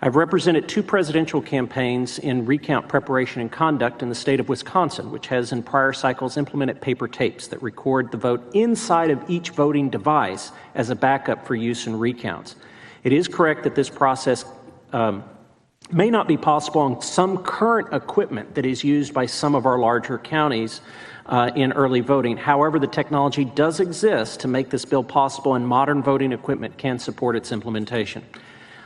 S14: I've represented 2 presidential campaigns in recount preparation and conduct in the state of Wisconsin, which has in prior cycles implemented paper tapes that record the vote inside of each voting device as a backup for use in recounts. It is correct that this process may not be possible on some current equipment that is used by some of our larger counties in early voting. However, the technology does exist to make this bill possible, and modern voting equipment can support its implementation.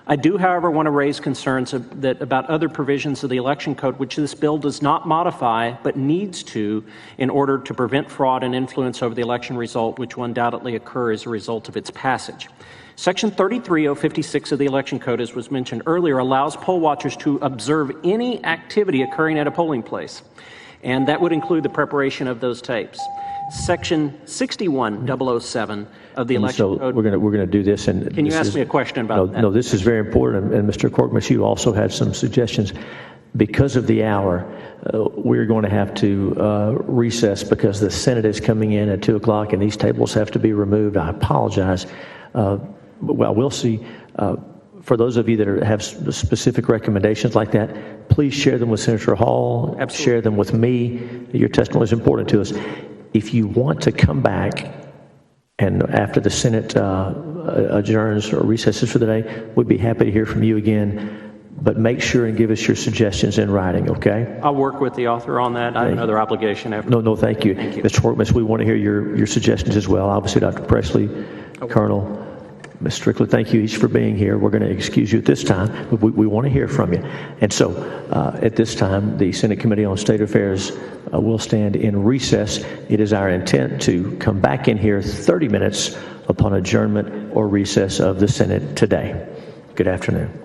S14: I do, however, want to raise concerns about other provisions of the election code which this bill does not modify but needs to in order to prevent fraud and influence over the election result, which will undoubtedly occur as a result of its passage. Section 33056 of the Election Code, as was mentioned earlier, allows poll watchers to observe any activity occurring at a polling place, and that would include the preparation of those tapes. Section 61007 of the Election Code.
S1: We're going to do this. And
S14: can you ask me a question about that?
S1: No, this is very important. And Mr. Corkmas, you also had some suggestions. Because of the hour, we're going to have to recess because the Senate is coming in at 2 o'clock and these tables have to be removed. I apologize. Well, we'll see. For those of you that have specific recommendations like that, please share them with Senator Hall.
S14: Absolutely.
S1: Share them with me. Your testimony is important to us. If you want to come back and after the Senate adjourns or recesses for the day, we'd be happy to hear from you again. But make sure and give us your suggestions in writing, okay?
S14: I'll work with the author on that. I have another obligation after.
S1: No, thank you.
S14: Thank you.
S1: Mr. Horkmas, we want to hear your suggestions as well. Obviously, Dr. Presley, Colonel, Ms. Strickler, thank you each for being here. We're going to excuse you at this time, but we want to hear from you. And so, at this time, the Senate Committee on State Affairs will stand in recess. It is our intent to come back in here 30 minutes upon adjournment or recess of the Senate today. Good afternoon.